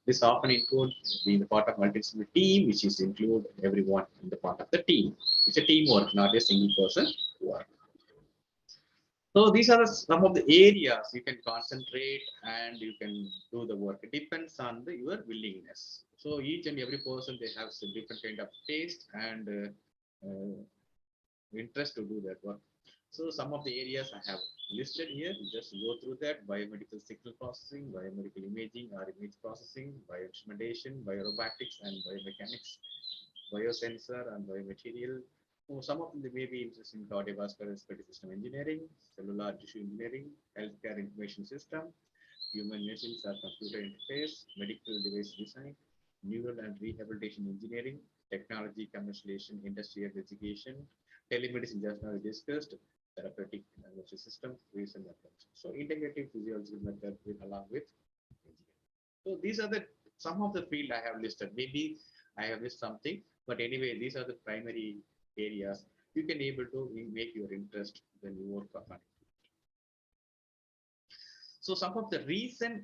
Speaker 11: This often includes being the part of multidisciplinary team, which is include everyone in the part of the team. It's a teamwork, not a single person work. So these are some of the areas you can concentrate and you can do the work. It depends on your willingness. So each and every person they have some different kind of taste and interest to do that work. So some of the areas I have listed here, just go through that: biomedical signal processing, biomedical imaging or image processing, bioinstrumentation, biorobotics and biomechanics, biosensor and biomaterial. So some of them may be interested in cardiovascular respiratory system engineering, cellular tissue engineering, healthcare information system, human machines or computer interface, medical device design, neural and rehabilitation engineering, technology commercialization, industrial education, telemedicine just now we discussed, therapeutic nervous system, reason methods. So integrative physiological method with along with engineering. So these are the some of the field I have listed. Maybe I have missed something, but anyway, these are the primary areas you can able to make your interest when you work on it. So some of the recent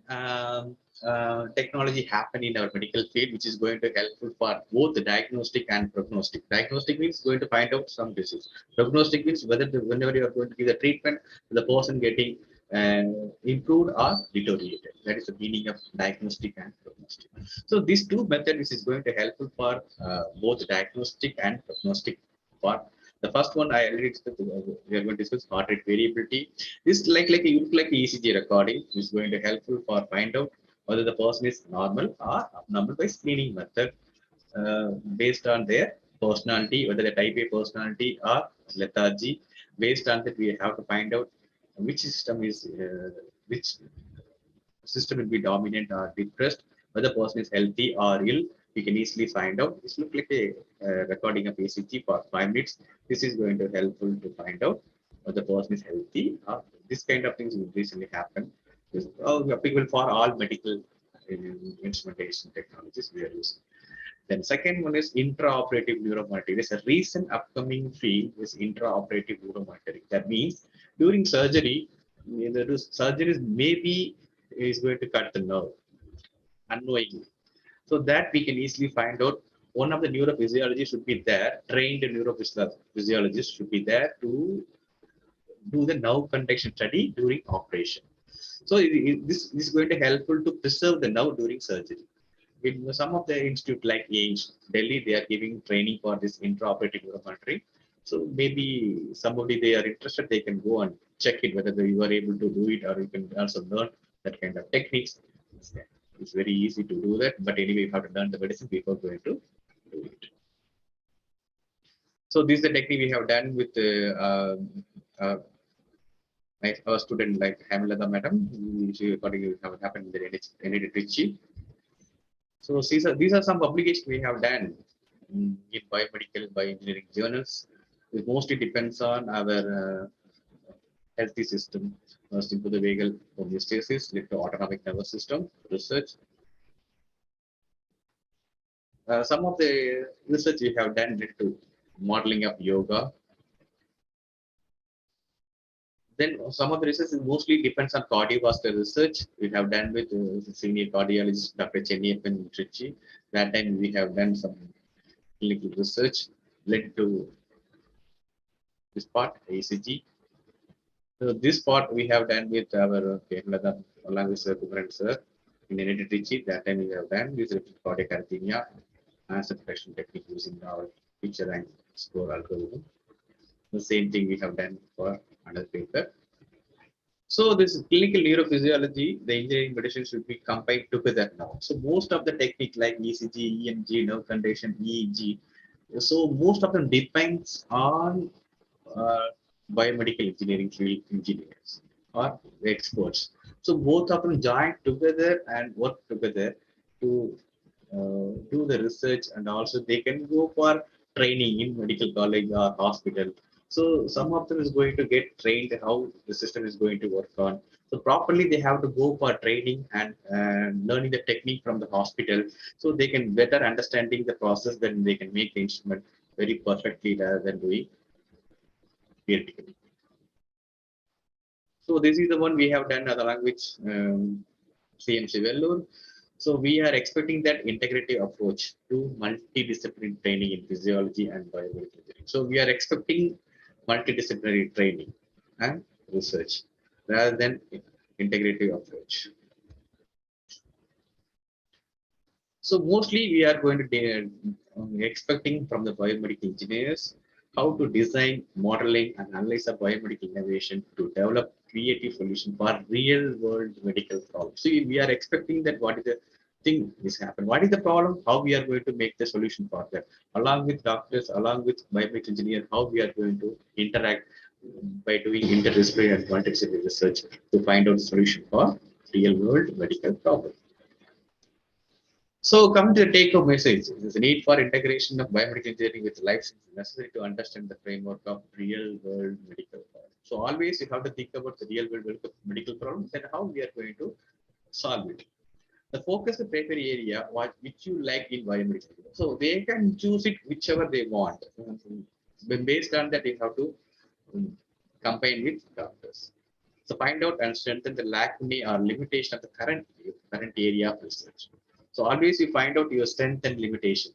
Speaker 11: technology happen in our medical field, which is going to helpful for both the diagnostic and prognostic. Diagnostic means going to find out some disease. Prognostic means whenever you are going to give the treatment, the person getting improved or deteriorated. That is the meaning of diagnostic and prognostic. So these two methods is going to helpful for both diagnostic and prognostic part. The first one I already discussed, we are going to discuss heart rate variability. This like you look like ECG recording is going to helpful for find out whether the person is normal or abnormal by screening method based on their personality, whether the type A personality or lethargy. Based on that, we have to find out which system will be dominant or depressed, whether the person is healthy or ill. We can easily find out. This looks like a recording of ECG for 5 minutes. This is going to helpful to find out whether the person is healthy. Or this kind of things will recently happen. This is applicable for all medical instrumentation technologies we are using. Then second one is intraoperative neuromonitoring. There's a recent upcoming field is intraoperative neuromonitoring. That means during surgery, the surgery maybe is going to cut the nerve unknowingly. So that we can easily find out. One of the neurophysiologists should be there, trained neurophysiologist should be there to do the nerve conduction study during operation. So this is going to helpful to preserve the nerve during surgery. With some of the institute like AIMS, Delhi, they are giving training for this intraoperative neuromonitoring. So maybe somebody they are interested, they can go and check it whether you are able to do it, or you can also learn that kind of techniques. It's very easy to do that, but anyway, you have to learn the medicine before going to do it. So this is the technique we have done with our student like Hamilada madam. She have happened in the NIT Trichy. So these are some publications we have done in biomedical, bioengineering journals. It mostly depends on our healthy system, sympathetic homeostasis, led to autonomic nervous system research. Some of the research we have done led to modeling of yoga. Then some of the research mostly depends on cardiovascular research. We have done with senior cardiologist Dr. Chennappan Trichy. That time we have done some clinical research led to this part, ECG. So this part we have done with our along with Kumaran sir in NIT Trichy. That time we have done with cardiac arrhythmia as a detection technique using our feature and score algorithm. The same thing we have done for another paper. So this clinical neurophysiology, the engineering medicine should be combined together now. So most of the technique like ECG, EMG, nerve conduction, EEG, so most of them depends on biomedical engineering field engineers or experts. So both of them join together and work together to do the research, and also they can go for training in medical college or hospital. So some of them is going to get trained how the system is going to work on. So properly they have to go for training and learning the technique from the hospital, so they can better understanding the process. Then they can make the instrument very perfectly rather than doing theoretically. So this is the one we have done along with CMC Vellore. So we are expecting that integrative approach to multidisciplinary training in physiology and biomedical engineering. So we are expecting multidisciplinary training and research rather than integrative approach. So mostly we are going to expecting from the biomedical engineers how to design, modeling, and analyze a biomedical innovation to develop creative solution for real world medical problems. So we are expecting that what is the thing is happen, what is the problem, how we are going to make the solution for that, along with doctors, along with biomedical engineer, how we are going to interact by doing interdisciplinary and multidisciplinary research to find out the solution for real world medical problem. So coming to the take-home message, there is a need for integration of biomedical engineering with life sciences necessary to understand the framework of real-world medical problems. So always you have to think about the real-world medical problems and how we are going to solve it. The focus the primary area which you like in biomedical. So they can choose it whichever they want. Based on that, you have to combine with doctors. So find out and strengthen the lacunae or limitation of the current area of research. So always you find out your strength and limitation.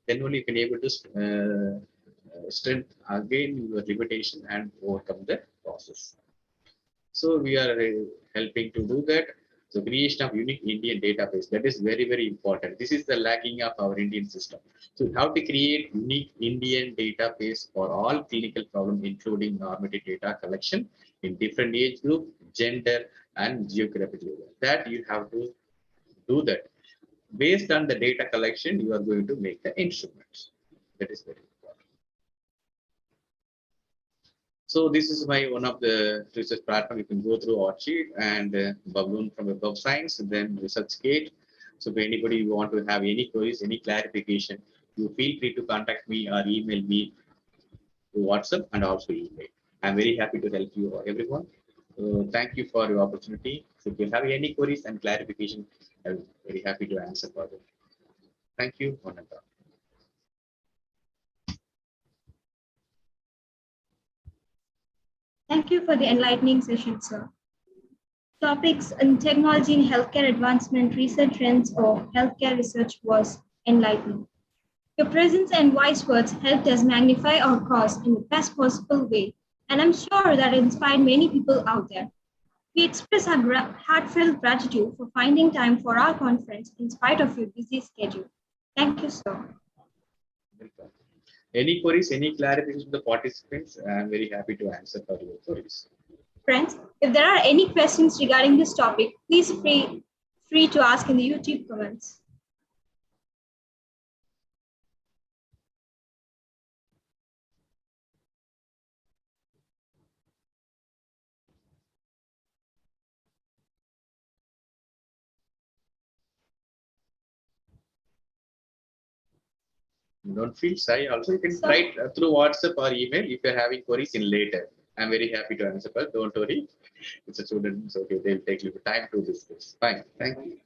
Speaker 11: Then only you can able to strength again your limitation and overcome the process. So we are helping to do that. So creation of unique Indian database, that is very, very important. This is the lacking of our Indian system. So how to create unique Indian database for all clinical problems, including normative data collection in different age group, gender, and geographical area. That you have to do that. Based on the data collection, you are going to make the instruments. That is very important. So this is my one of the research platform. You can go through Orchid and Balloon from Web of Science, and then ResearchGate. So if anybody you want to have any queries, any clarification, you feel free to contact me or email me to WhatsApp and also email. I'm very happy to help you everyone. Thank you for your opportunity. So if you have any queries and clarification, I'm very happy to answer for them. Thank you, Ananta.
Speaker 10: Thank you for the enlightening session, sir. Topics in technology in healthcare advancement, recent trends of healthcare research was enlightening. Your presence and wise words helped us magnify our cause in the best possible way, and I'm sure that inspired many people out there. We express our heartfelt gratitude for finding time for our conference in spite of your busy schedule. Thank you, sir.
Speaker 11: Welcome. Any queries, any clarifications to the participants? I'm very happy to answer for your queries.
Speaker 10: Friends, if there are any questions regarding this topic, please feel free to ask in the YouTube comments.
Speaker 11: Don't feel shy. Also, you can write through WhatsApp or email if you're having queries in later. I'm very happy to answer, but don't worry. It's a student, so okay, they'll take a little time to discuss. Fine. Thank you.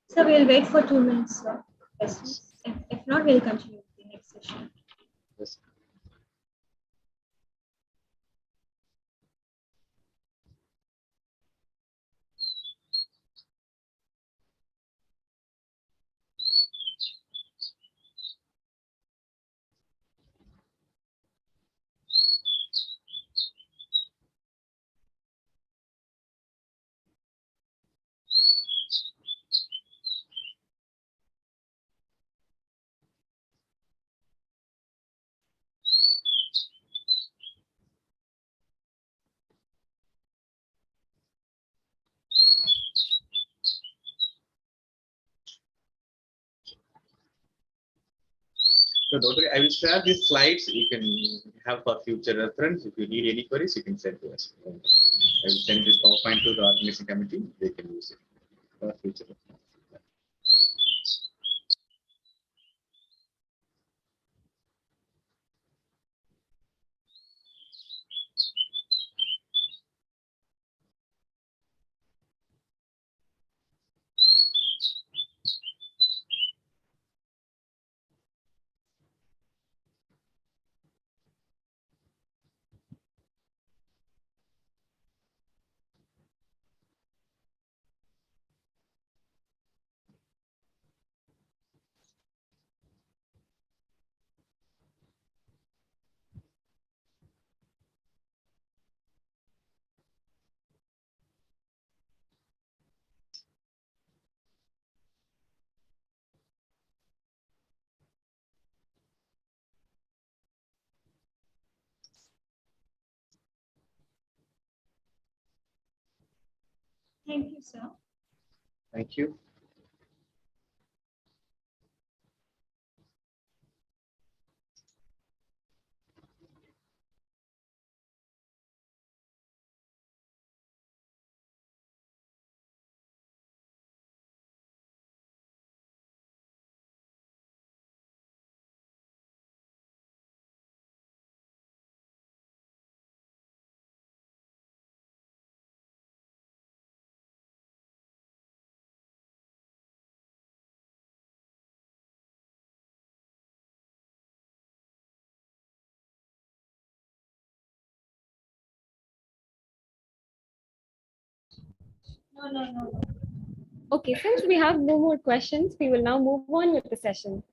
Speaker 10: So we'll wait for 2 minutes, sir. Questions. If not, we'll continue with the next session.
Speaker 11: Yes. So don't worry, I will share these slides. You can have for future reference. If you need any queries, you can send to us. I will send this PowerPoint to the organizing committee. They can use it for future reference.
Speaker 10: Thank you, sir.
Speaker 11: Thank you.
Speaker 10: No.
Speaker 4: Okay, since we have no more questions, we will now move on with the session.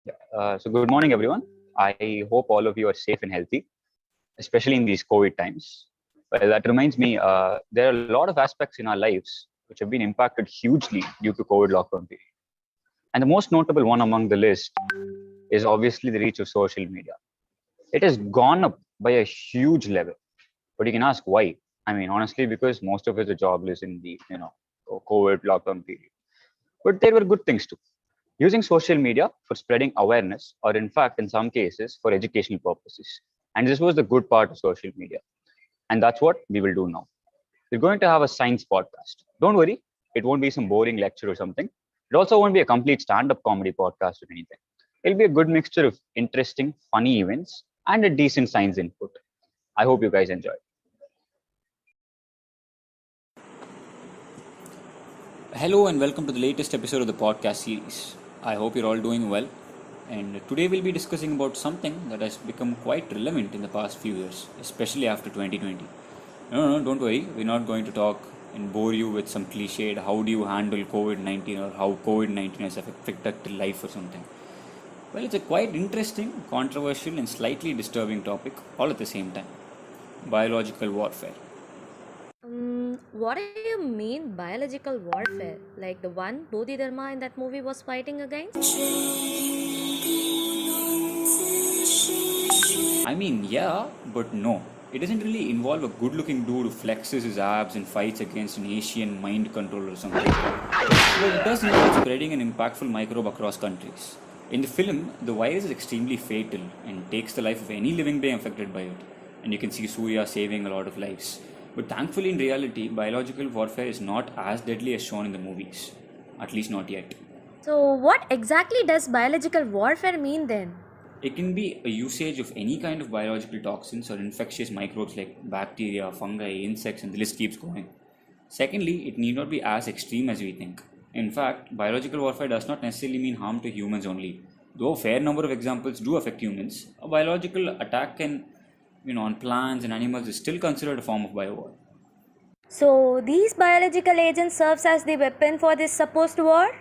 Speaker 12: So good morning, everyone. I hope all of you are safe and healthy, especially in these COVID times. Well, that reminds me, there are a lot of aspects in our lives which have been impacted hugely due to COVID lockdown period. And the most notable one among the list is obviously the reach of social media. It has gone up by a huge level. But you can ask why. I mean, honestly, because most of us are jobless in the COVID lockdown period. But there were good things too. Using social media for spreading awareness, or in fact, in some cases, for educational purposes. And this was the good part of social media. And that's what we will do now. We're going to have a science podcast. Don't worry, it won't be some boring lecture or something. It also won't be a complete stand-up comedy podcast or anything. It'll be a good mixture of interesting, funny events and a decent science input. I hope you guys enjoy.
Speaker 13: Hello and welcome to the latest episode of the podcast series. I hope you're all doing well. And today we'll be discussing about something that has become quite relevant in the past few years, especially after 2020. No, don't worry. We're not going to talk and bore you with some cliched how do you handle COVID-19 or how COVID-19 has affected life or something. Well, it's a quite interesting, controversial and slightly disturbing topic all at the same time. Biological warfare.
Speaker 14: What do you mean biological warfare? Like the one Bodhidharma in that movie was fighting against?
Speaker 13: I mean, yeah, but no. It doesn't really involve a good-looking dude who flexes his abs and fights against an Asian mind control or something. But it does involve spreading an impactful microbe across countries. In the film, the virus is extremely fatal and takes the life of any living being affected by it. And you can see Surya saving a lot of lives. But thankfully, in reality, biological warfare is not as deadly as shown in the movies. At least not yet.
Speaker 14: So, what exactly does biological warfare mean then?
Speaker 13: It can be a usage of any kind of biological toxins or infectious microbes like bacteria, fungi, insects, and the list keeps going. Secondly, it need not be as extreme as we think. In fact, biological warfare does not necessarily mean harm to humans only. Though a fair number of examples do affect humans, a biological attack can on plants and animals is still considered a form of biowar.
Speaker 14: So, these biological agents serves as the weapon for this supposed war?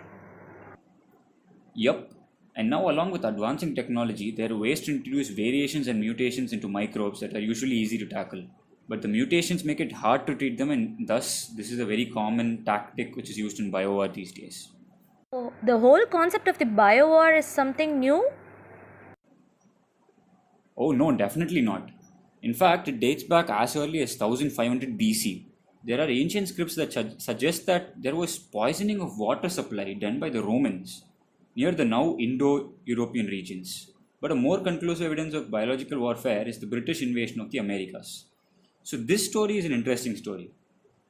Speaker 13: Yup. And now along with advancing technology, there are ways to introduce variations and mutations into microbes that are usually easy to tackle. But the mutations make it hard to treat them, and thus this is a very common tactic which is used in biowar these days.
Speaker 14: So, the whole concept of the biowar is something new?
Speaker 13: Oh no, definitely not. In fact, it dates back as early as 1500 BC. There are ancient scripts that suggest that there was poisoning of water supply done by the Romans near the now Indo-European regions. But a more conclusive evidence of biological warfare is the British invasion of the Americas. So this story is an interesting story.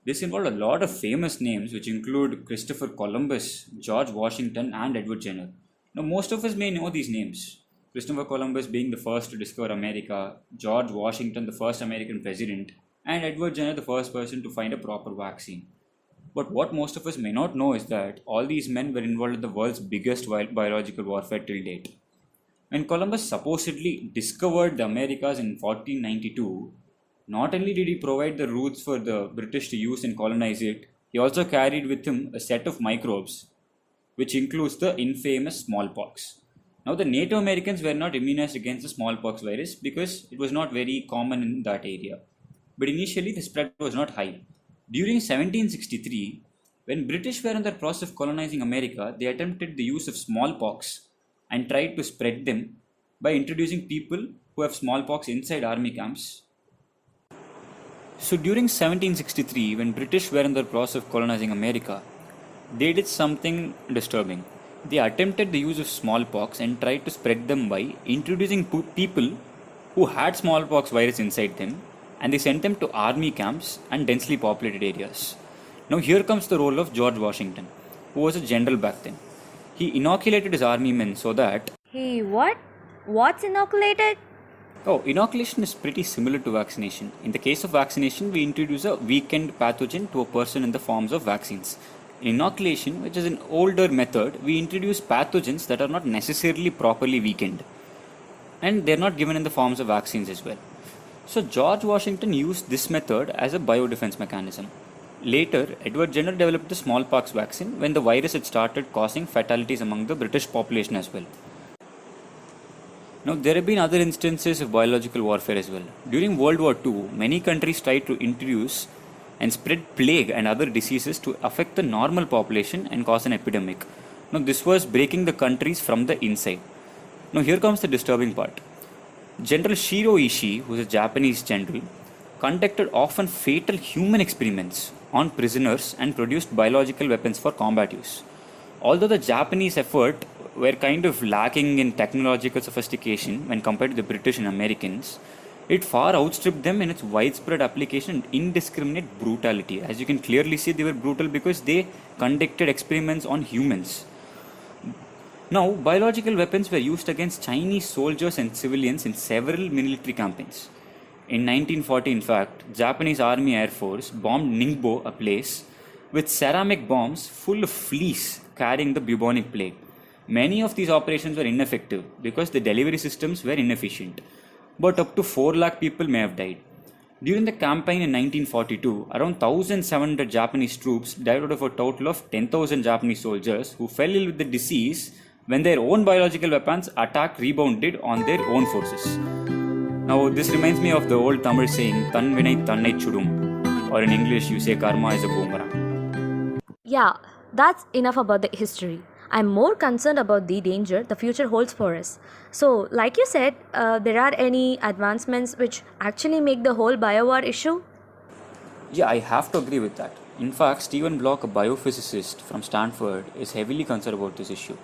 Speaker 13: This involved a lot of famous names which include Christopher Columbus, George Washington and Edward Jenner. Now most of us may know these names. Christopher Columbus being the first to discover America, George Washington the first American president, and Edward Jenner the first person to find a proper vaccine. But what most of us may not know is that all these men were involved in the world's biggest biological warfare till date. When Columbus supposedly discovered the Americas in 1492, not only did he provide the routes for the British to use and colonize it, he also carried with him a set of microbes, which includes the infamous smallpox. Now, the Native Americans were not immunized against the smallpox virus because it was not very common in that area. But initially, the spread was not high. During 1763, when British were in the process of colonizing America, they attempted the use of smallpox and tried to spread them by introducing people who have smallpox inside army camps. So during 1763, when British were in the process of colonizing America, they did something disturbing. They attempted the use of smallpox and tried to spread them by introducing people who had smallpox virus inside them, and they sent them to army camps and densely populated areas. Now here comes the role of George Washington, who was a general back then. He inoculated his army men so that...
Speaker 14: What? What's inoculated?
Speaker 13: Oh, inoculation is pretty similar to vaccination. In the case of vaccination, we introduce a weakened pathogen to a person in the forms of vaccines. In inoculation, which is an older method, we introduce pathogens that are not necessarily properly weakened. And they're not given in the forms of vaccines as well. So George Washington used this method as a biodefense mechanism. Later, Edward Jenner developed the smallpox vaccine when the virus had started causing fatalities among the British population as well. Now, there have been other instances of biological warfare as well. During World War II, many countries tried to introduce and spread plague and other diseases to affect the normal population and cause an epidemic. Now, this was breaking the countries from the inside. Now, here comes the disturbing part. General Shiro Ishii, who is a Japanese general, conducted often fatal human experiments on prisoners and produced biological weapons for combat use. Although the Japanese effort were kind of lacking in technological sophistication when compared to the British and Americans, it far outstripped them in its widespread application and indiscriminate brutality. As you can clearly see, they were brutal because they conducted experiments on humans. Now, biological weapons were used against Chinese soldiers and civilians in several military campaigns. In 1940, in fact, Japanese Army Air Force bombed Ningbo, a place, with ceramic bombs full of fleas carrying the bubonic plague. Many of these operations were ineffective because the delivery systems were inefficient, but up to 4 lakh people may have died. During the campaign in 1942, around 1,700 Japanese troops died out of a total of 10,000 Japanese soldiers who fell ill with the disease when their own biological weapons attack rebounded on their own forces. Now, this reminds me of the old Tamil saying, Tan Vinai Tannai Chudum, or in English, you say karma is a boomerang.
Speaker 14: Yeah, that's enough about the history. I'm more concerned about the danger the future holds for us. So, like you said, there are any advancements which actually make the whole biowar issue?
Speaker 13: Yeah, I have to agree with that. In fact, Stephen Block, a biophysicist from Stanford, is heavily concerned about this issue.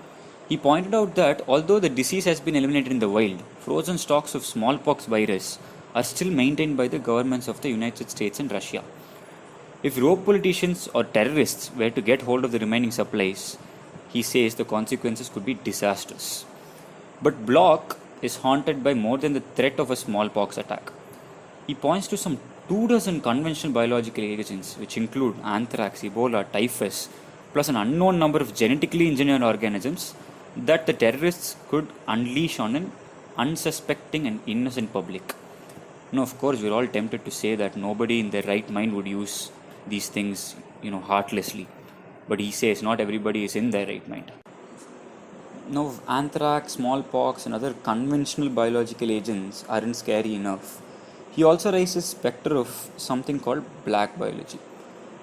Speaker 13: He pointed out that although the disease has been eliminated in the wild, frozen stocks of smallpox virus are still maintained by the governments of the United States and Russia. If rogue politicians or terrorists were to get hold of the remaining supplies, he says the consequences could be disastrous. But Block is haunted by more than the threat of a smallpox attack. He points to some 24 conventional biological agents, which include anthrax, Ebola, typhus, plus an unknown number of genetically engineered organisms that the terrorists could unleash on an unsuspecting and innocent public. Now, of course, we're all tempted to say that nobody in their right mind would use these things, heartlessly. But he says not everybody is in their right mind. Now, anthrax, smallpox, and other conventional biological agents aren't scary enough. He also raises specter of something called black biology,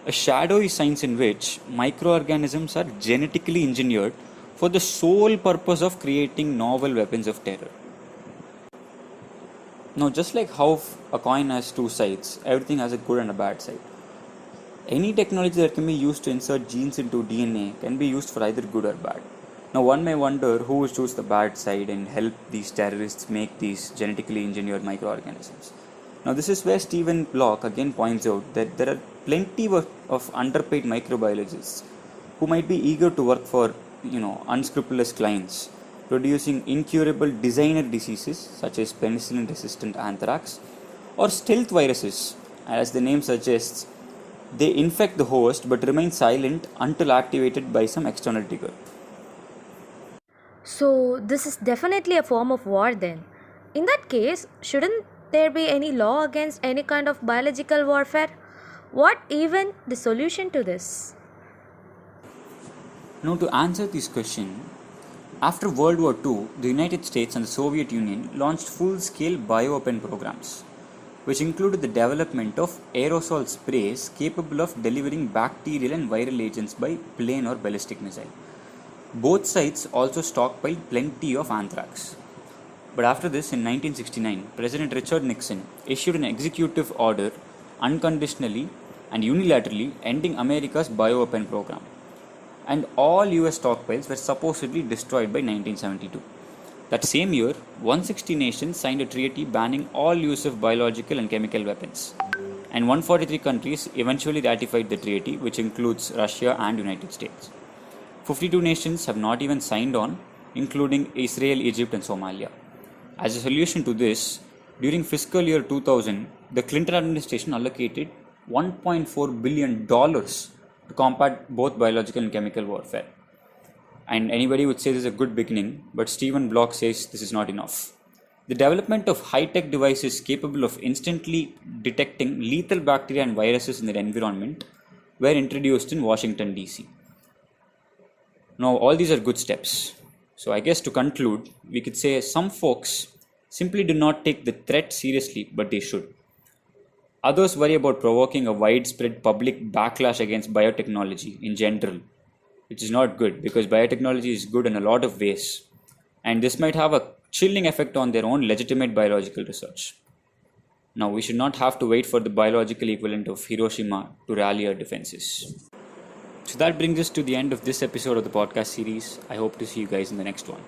Speaker 13: a shadowy science in which microorganisms are genetically engineered for the sole purpose of creating novel weapons of terror. Now, just like how a coin has two sides, everything has a good and a bad side. Any technology that can be used to insert genes into DNA can be used for either good or bad. Now, one may wonder who would choose the bad side and help these terrorists make these genetically engineered microorganisms. Now, this is where Stephen Block again points out that there are plenty of underpaid microbiologists who might be eager to work for unscrupulous clients, producing incurable designer diseases such as penicillin resistant anthrax or stealth viruses. As the name suggests, they infect the host but remain silent until activated by some external trigger.
Speaker 14: So, this is definitely a form of war then. In that case, shouldn't there be any law against any kind of biological warfare? What even the solution to this?
Speaker 13: Now, to answer this question, after World War II, the United States and the Soviet Union launched full-scale bioweapon programs, which included the development of aerosol sprays capable of delivering bacterial and viral agents by plane or ballistic missile. Both sides also stockpiled plenty of anthrax. But after this, in 1969, President Richard Nixon issued an executive order unconditionally and unilaterally ending America's bioweapon program. And all US stockpiles were supposedly destroyed by 1972. That same year, 160 nations signed a treaty banning all use of biological and chemical weapons. And 143 countries eventually ratified the treaty, which includes Russia and United States. 52 nations have not even signed on, including Israel, Egypt, and Somalia. As a solution to this, during fiscal year 2000, the Clinton administration allocated $1.4 billion to combat both biological and chemical warfare. And anybody would say this is a good beginning, but Stephen Block says this is not enough. The development of high-tech devices capable of instantly detecting lethal bacteria and viruses in their environment were introduced in Washington, D.C. Now, all these are good steps. So I guess to conclude, we could say some folks simply do not take the threat seriously, but they should. Others worry about provoking a widespread public backlash against biotechnology in general, which is not good because biotechnology is good in a lot of ways. And this might have a chilling effect on their own legitimate biological research. Now, we should not have to wait for the biological equivalent of Hiroshima to rally our defenses. So that brings us to the end of this episode of the podcast series. I hope to see you guys in the next one.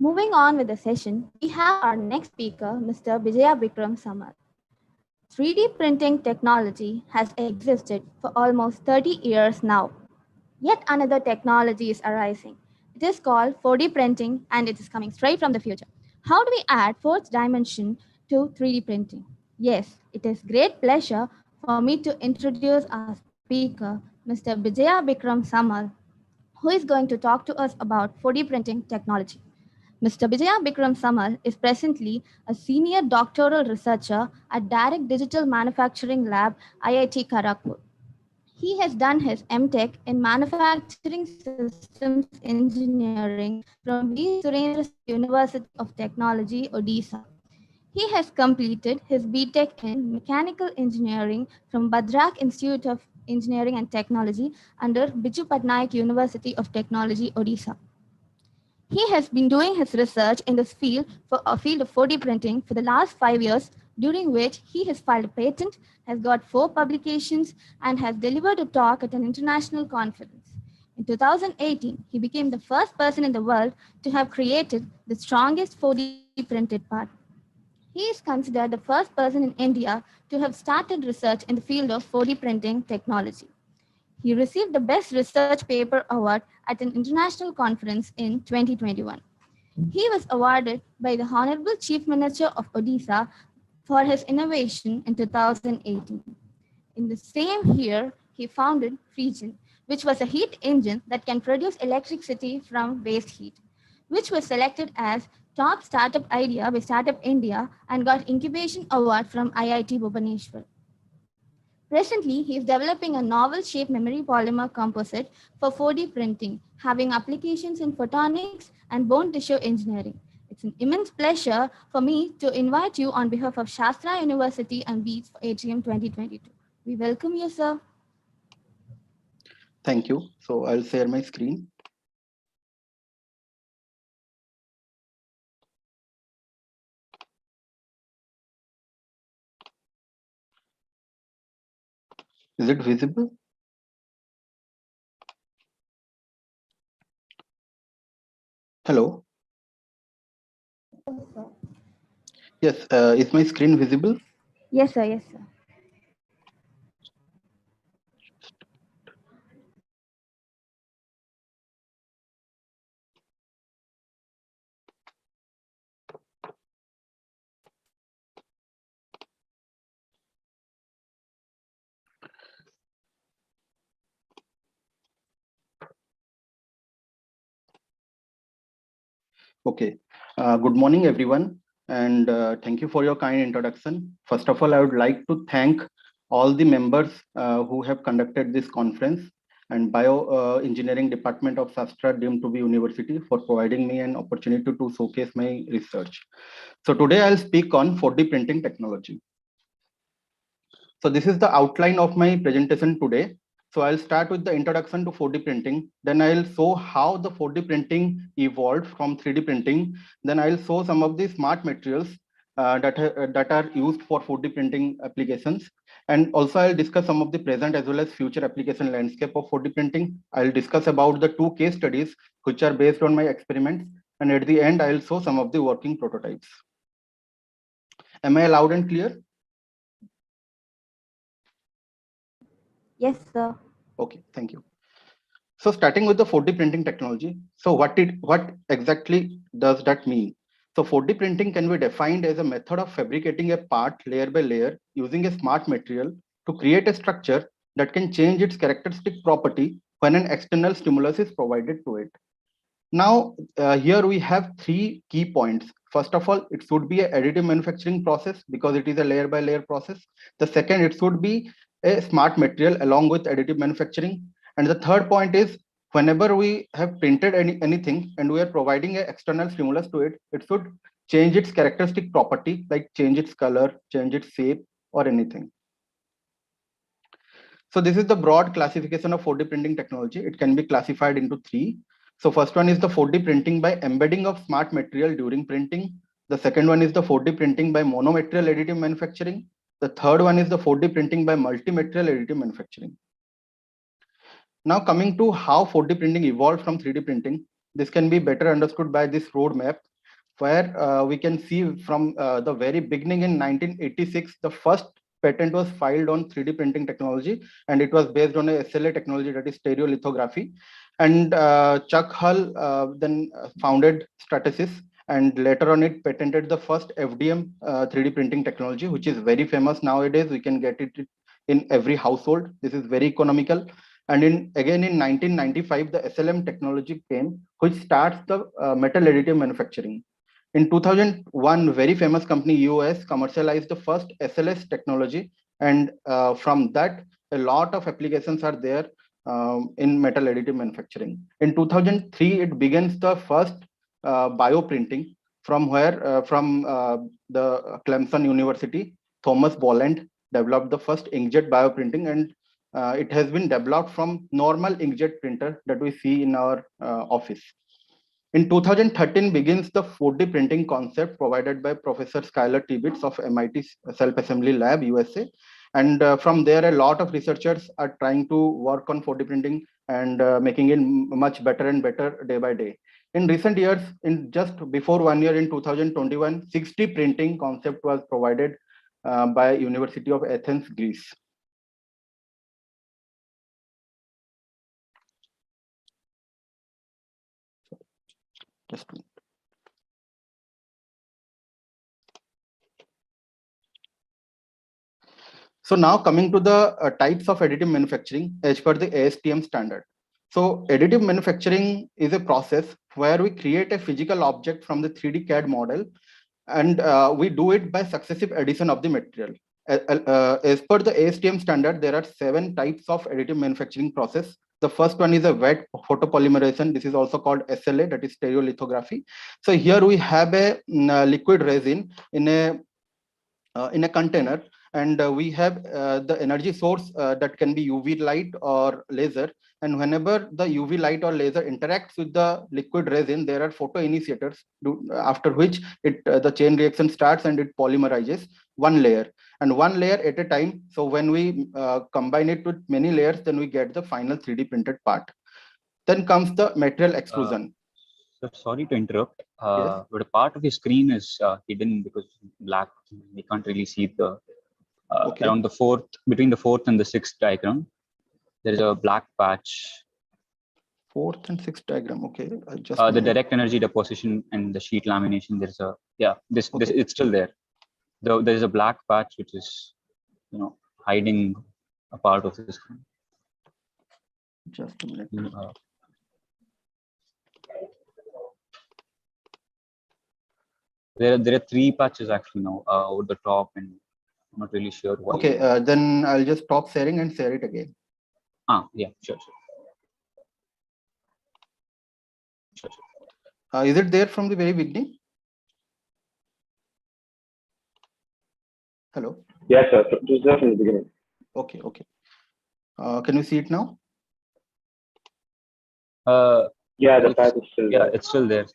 Speaker 15: Moving on with the session, we have our next speaker, Mr. Vijaya Bikram Samal. 3D printing technology has existed for almost 30 years now. Yet another technology is arising. It is called 4D printing and it is coming straight from the future. How do we add fourth dimension to 3D printing? Yes, it is great pleasure for me to introduce our speaker, Mr. Vijaya Bikram Samal, who is going to talk to us about 4D printing technology. Mr. Vijaya Bikram Samal is presently a senior doctoral researcher at Direct Digital Manufacturing Lab, IIT Kharagpur. He has done his MTech in Manufacturing Systems Engineering from V. Surendra Sai University of Technology, Odisha. He has completed his BTech in Mechanical Engineering from Badrak Institute of Engineering and Technology under Biju Patnaik University of Technology, Odisha. He has been doing his research in this field for a field of 4D printing for the last 5 years, during which he has filed a patent, has got 4 publications, and has delivered a talk at an international conference. In 2018, he became the first person in the world to have created the strongest 4D printed part. He is considered the first person in India to have started research in the field of 4D printing technology. He received the Best Research Paper Award at an international conference in 2021. He was awarded by the Honorable Chief Minister of Odisha for his innovation in 2018. In the same year, he founded Freegen, which was a heat engine that can produce electricity from waste heat, which was selected as top startup idea by Startup India and got incubation award from IIT Bhubaneswar. Presently, he is developing a novel shape memory polymer composite for 4D printing, having applications in photonics and bone tissue engineering. It's an immense pleasure for me to invite you on behalf of Shastra University and BEATS for ATRIUM 2022. We welcome you, sir.
Speaker 16: Thank you. So I'll share my screen. Is it visible? Hello. Yes. Is my screen visible?
Speaker 15: Yes, sir. Yes, sir.
Speaker 16: Okay. Good morning, everyone. And thank you for your kind introduction. First of all, I would like to thank all the members who have conducted this conference and Bioengineering Department of Shastra deemed to be University for providing me an opportunity to showcase my research. So today I'll speak on 4D printing technology. So this is the outline of my presentation today. So I'll start with the introduction to 4D printing. Then I'll show how the 4D printing evolved from 3D printing. Then I'll show some of the smart materials that are used for 4D printing applications. And also I'll discuss some of the present as well as future application landscape of 4D printing. I'll discuss about the 2 case studies which are based on my experiments. And at the end, I'll show some of the working prototypes. Am I loud and clear?
Speaker 15: Yes, sir.
Speaker 16: Okay, thank you. So starting with the 4D printing technology. So what exactly does that mean? So 4D printing can be defined as a method of fabricating a part layer by layer using a smart material to create a structure that can change its characteristic property when an external stimulus is provided to it. Now, here we have 3 key points. First of all, it should be an additive manufacturing process because it is a layer by layer process. The second, it should be a smart material along with additive manufacturing. And the third point is whenever we have printed anything and we are providing an external stimulus to it, it should change its characteristic property, like change its color, change its shape or anything. So this is the broad classification of 4D printing technology. It can be classified into 3. So first one is the 4D printing by embedding of smart material during printing. The second one is the 4D printing by monomaterial additive manufacturing. The third one is the 4D printing by multi-material additive manufacturing. Now coming to how 4D printing evolved from 3D printing, this can be better understood by this roadmap. where we can see from the very beginning in 1986, the first patent was filed on 3D printing technology, and it was based on a SLA technology, that is stereolithography. And Chuck Hull then founded Stratasys, and later on it patented the first FDM 3D printing technology, which is very famous nowadays. We can get it in every household. This is very economical. And again in 1995, the SLM technology came, which starts the metal additive manufacturing. In 2001, very famous company US commercialized the first SLS technology, and from that, a lot of applications are there in metal additive manufacturing. In 2003, it begins the first bioprinting, from the Clemson University. Thomas Bolland developed the first inkjet bioprinting, and it has been developed from normal inkjet printer that we see in our office. In 2013 begins the 4D printing concept provided by Professor Skylar Tibbets of MIT Self-Assembly Lab, USA. And from there, a lot of researchers are trying to work on 4D printing and making it much better and better day by day. In recent years, in just before 1 year in 2021, 6D printing concept was provided by University of Athens, Greece. Just a minute. So now coming to the types of additive manufacturing as per the ASTM standard. So additive manufacturing is a process where we create a physical object from the 3D CAD model, and we do it by successive addition of the material. As per the ASTM standard, there are 7 types of additive manufacturing process. The first one is a wet photopolymerization. This is also called SLA, that is stereolithography. So here we have a liquid resin in a container, and we have the energy source that can be UV light or laser. And whenever the UV light or laser interacts with the liquid resin, there are photoinitiators, after which the chain reaction starts and it polymerizes one layer at a time. So when we combine it with many layers, then we get the final 3D printed part. Then comes the material extrusion.
Speaker 12: So sorry to interrupt,
Speaker 16: Yes.
Speaker 12: but a part of your screen is hidden because black. We can't really see the
Speaker 16: Okay.
Speaker 12: around the between the 4th and the 6th diagram. There is a black patch.
Speaker 16: 4th and 6th diagram. Okay.
Speaker 12: The direct energy deposition and the sheet lamination. There's a this it's still there. Though there is a black patch which is hiding a part of the screen.
Speaker 16: Just a minute.
Speaker 12: There are 3 patches actually now over the top, and I'm not really sure why.
Speaker 16: Okay, then I'll just stop sharing and share it again.
Speaker 12: Yeah, sure.
Speaker 16: Is it there from the very beginning? Hello?
Speaker 6: Yes, sir. It was there from the beginning.
Speaker 16: Okay. Can you see it now?
Speaker 6: Yeah, the path is still there.
Speaker 12: It's still there.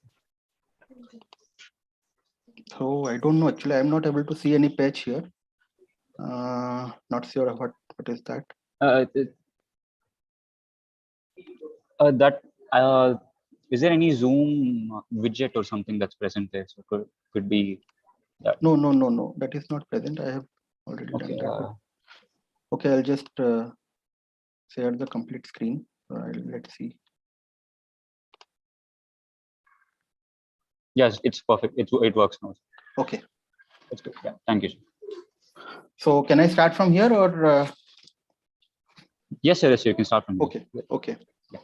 Speaker 16: So I don't know. Actually, I'm not able to see any patch here. Not sure what is that.
Speaker 12: Is there any zoom widget or something that's present there? So could be that.
Speaker 16: No. That is not present. I have already done that. Okay, I'll just share the complete screen. Let's see.
Speaker 12: Yes, it's perfect. It works now.
Speaker 16: Okay.
Speaker 12: That's good. Yeah, thank you.
Speaker 16: So can I start from here or?
Speaker 12: Yes, sir. Yes, you can start from here.
Speaker 16: Okay. Yeah.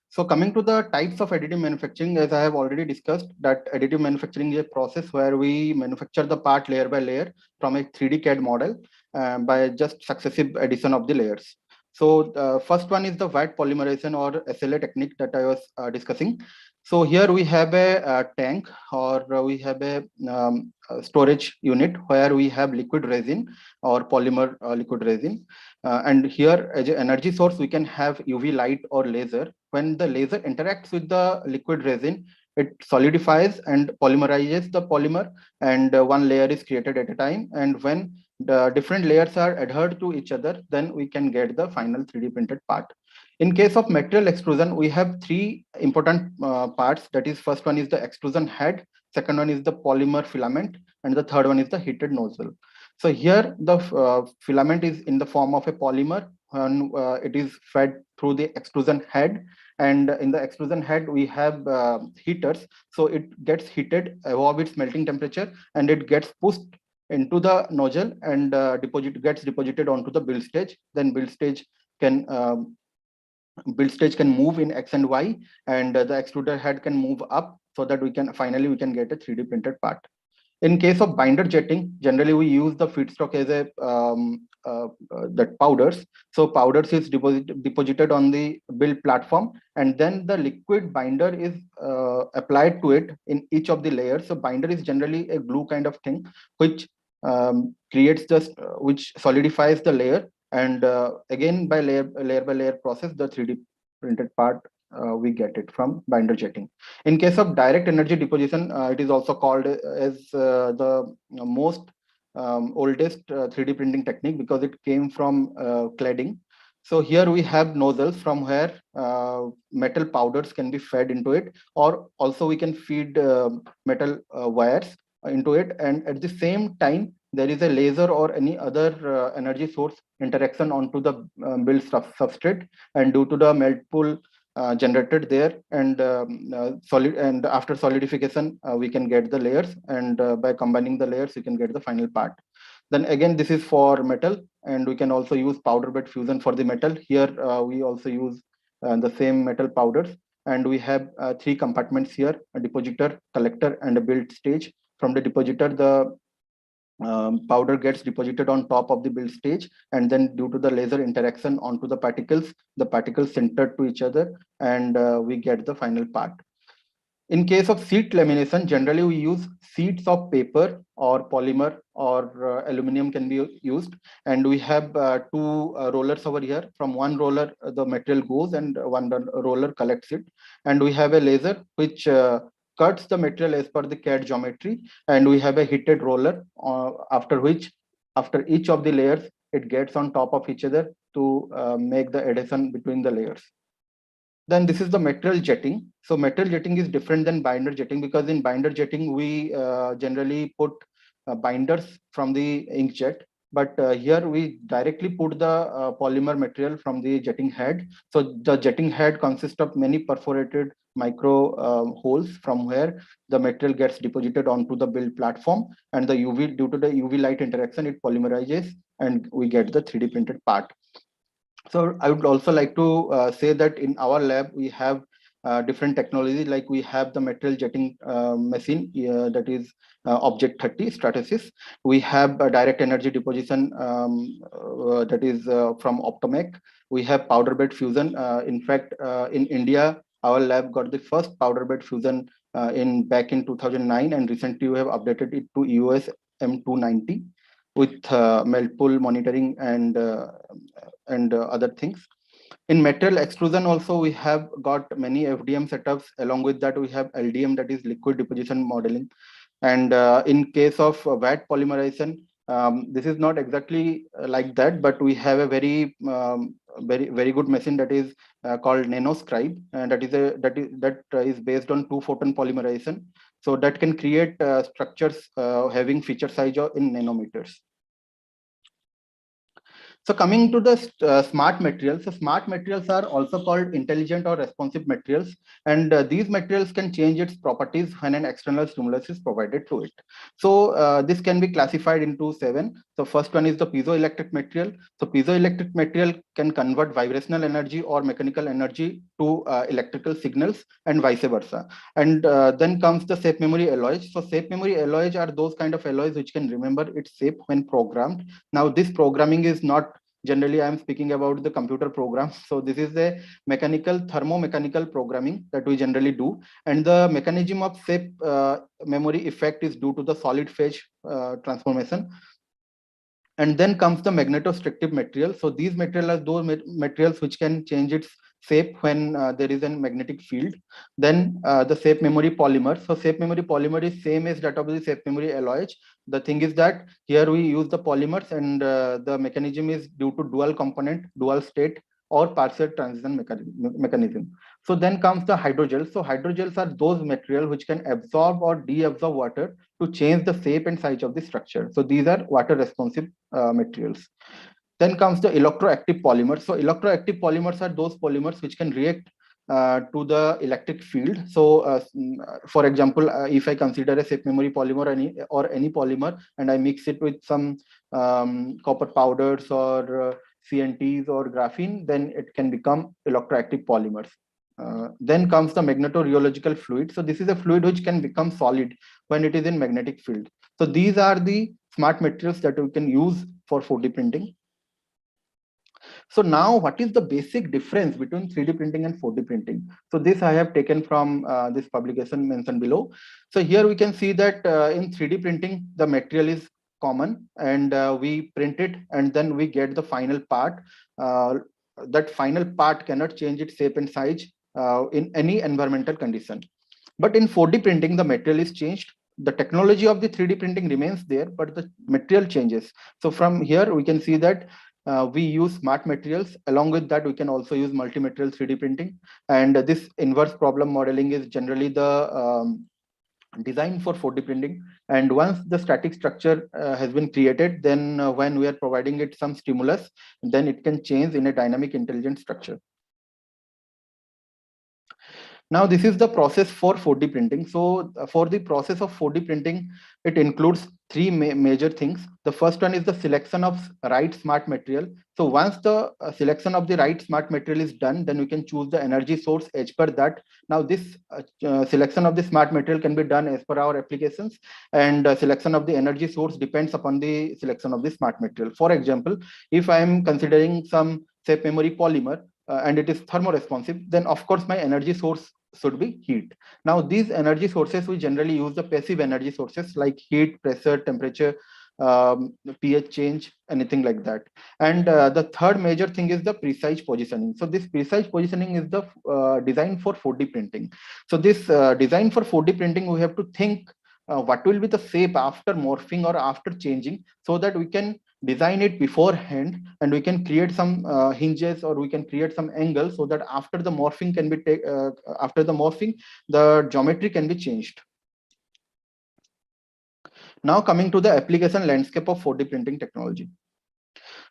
Speaker 16: So coming to the types of additive manufacturing, as I have already discussed, that additive manufacturing is a process where we manufacture the part layer by layer from a 3D CAD model by just successive addition of the layers. So first one is the wet polymerization or SLA technique that I was discussing. So here we have a tank, or we have a storage unit where we have liquid resin or polymer liquid resin. And here as an energy source, we can have UV light or laser. When the laser interacts with the liquid resin, it solidifies and polymerizes the polymer, and one layer is created at a time. And when the different layers are adhered to each other, then we can get the final 3D printed part. In case of material extrusion, we have 3 important parts. That is, first one is the extrusion head, second one is the polymer filament, and the third one is the heated nozzle. So here the filament is in the form of a polymer, and it is fed through the extrusion head, and in the extrusion head we have heaters, so it gets heated above its melting temperature, and it gets pushed into the nozzle and gets deposited onto the build stage. Then build stage can move in X and Y, and the extruder head can move up, so that we can get a 3D printed part. In case of binder jetting, generally we use the feedstock as a that powders. So powders is deposited on the build platform, and then the liquid binder is applied to it in each of the layers. So binder is generally a glue kind of thing, which creates just which solidifies the layer, and again by layer by layer process, the 3D printed part we get it from binder jetting. In case of direct energy deposition, it is also called as the most oldest 3D printing technique, because it came from cladding. So here we have nozzles from where metal powders can be fed into it, or also we can feed metal wires into it, and at the same time there is a laser or any other energy source interaction onto the build substrate, and due to the melt pool generated there, and solid, and after solidification we can get the layers, and by combining the layers you can get the final part. Then again, this is for metal, and we can also use powder bed fusion for the metal. Here we also use the same metal powders, and we have three compartments here: a depositor, collector, and a build stage. From the depositor, the powder gets deposited on top of the build stage, and then due to the laser interaction onto the particles sintered to each other, and we get the final part. In case of sheet lamination, generally we use sheets of paper or polymer or aluminum can be used, and we have two rollers over here. From one roller the material goes, and one roller collects it, and we have a laser which cuts the material as per the CAD geometry, and we have a heated roller, after each of the layers it gets on top of each other to make the adhesion between the layers. Then this is the material jetting. So material jetting is different than binder jetting, because in binder jetting we generally put binders from the inkjet, but here we directly put the polymer material from the jetting head. So the jetting head consists of many perforated micro holes from where the material gets deposited onto the build platform, and the UV, due to the UV light interaction, it polymerizes, and we get the 3D printed part. So I would also like to say that in our lab we have different technologies, like we have the material jetting machine, that is Object 30 Stratasys. We have a direct energy deposition, that is from Optomec. We have powder bed fusion. In fact, in India, our lab got the first powder bed fusion back in 2009, and recently we have updated it to EOS M290 with melt pool monitoring and other things. In metal extrusion also we have got many FDM setups. Along with that we have LDM, that is liquid deposition modeling. And in case of VAT polymerization, this is not exactly like that, but we have a very very good machine that is called nanoscribe, and that is based on 2-photon polymerization, so that can create structures having feature size in nanometers. So coming to the smart materials, so smart materials are also called intelligent or responsive materials, and these materials can change its properties when an external stimulus is provided to it. So this can be classified into 7. So first one is the piezoelectric material. So piezoelectric material can convert vibrational energy or mechanical energy to electrical signals, and vice versa. And then comes the shape memory alloys. So shape memory alloys are those kind of alloys which can remember its shape when programmed. Now this programming is not generally, I am speaking about the computer program. So this is the thermomechanical programming that we generally do. And the mechanism of shape memory effect is due to the solid phase transformation. And then comes the magnetostrictive material. So these materials are those materials which can change its shape when there is a magnetic field. Then the shape memory polymer. So shape memory polymer is same as that of the shape memory alloys. The thing is that here we use the polymers, and the mechanism is due to dual component, dual state or partial transition mechanism. So then comes the hydrogels. So hydrogels are those materials which can absorb or deabsorb water to change the shape and size of the structure. So these are water responsive materials. Then comes the electroactive polymers. So electroactive polymers are those polymers which can react to the electric field. So for example, if I consider a safe memory polymer or any polymer, and I mix it with some copper powders or CNTs or graphene, then it can become electroactive polymers. Then comes the magnetorheological fluid. So this is a fluid which can become solid when it is in magnetic field. So these are the smart materials that we can use for 4D printing. So now what is the basic difference between 3D printing and 4D printing? So this I have taken from this publication mentioned below. So here we can see that in 3D printing, the material is common and we print it and then we get the final part. That final part cannot change its shape and size in any environmental condition. But in 4D printing, the material is changed. The technology of the 3D printing remains there, but the material changes. So from here, we can see that we use smart materials. Along with that, we can also use multi-material 3D printing. And this inverse problem modeling is generally the design for 4D printing. And once the static structure has been created, then when we are providing it some stimulus, then it can change in a dynamic intelligent structure. Now, this is the process for 4D printing. So for the process of 4D printing, it includes three major things. The first one is the selection of right smart material. So once the selection of the right smart material is done, then we can choose the energy source as per that. Now this selection of the smart material can be done as per our applications, and selection of the energy source depends upon the selection of the smart material. For example, if I am considering some safe memory polymer, and it is thermoresponsive, then of course my energy source should be heat. Now these energy sources, we generally use the passive energy sources like heat, pressure, temperature, pH change, anything like that. And the third major thing is the precise positioning. So this precise positioning is the design for 4D printing. So this design for 4D printing, we have to think what will be the shape after morphing or after changing, so that we can design it beforehand and we can create some hinges or we can create some angles, so that after the morphing can be after the morphing, the geometry can be changed. Now coming to the application landscape of 4D printing technology.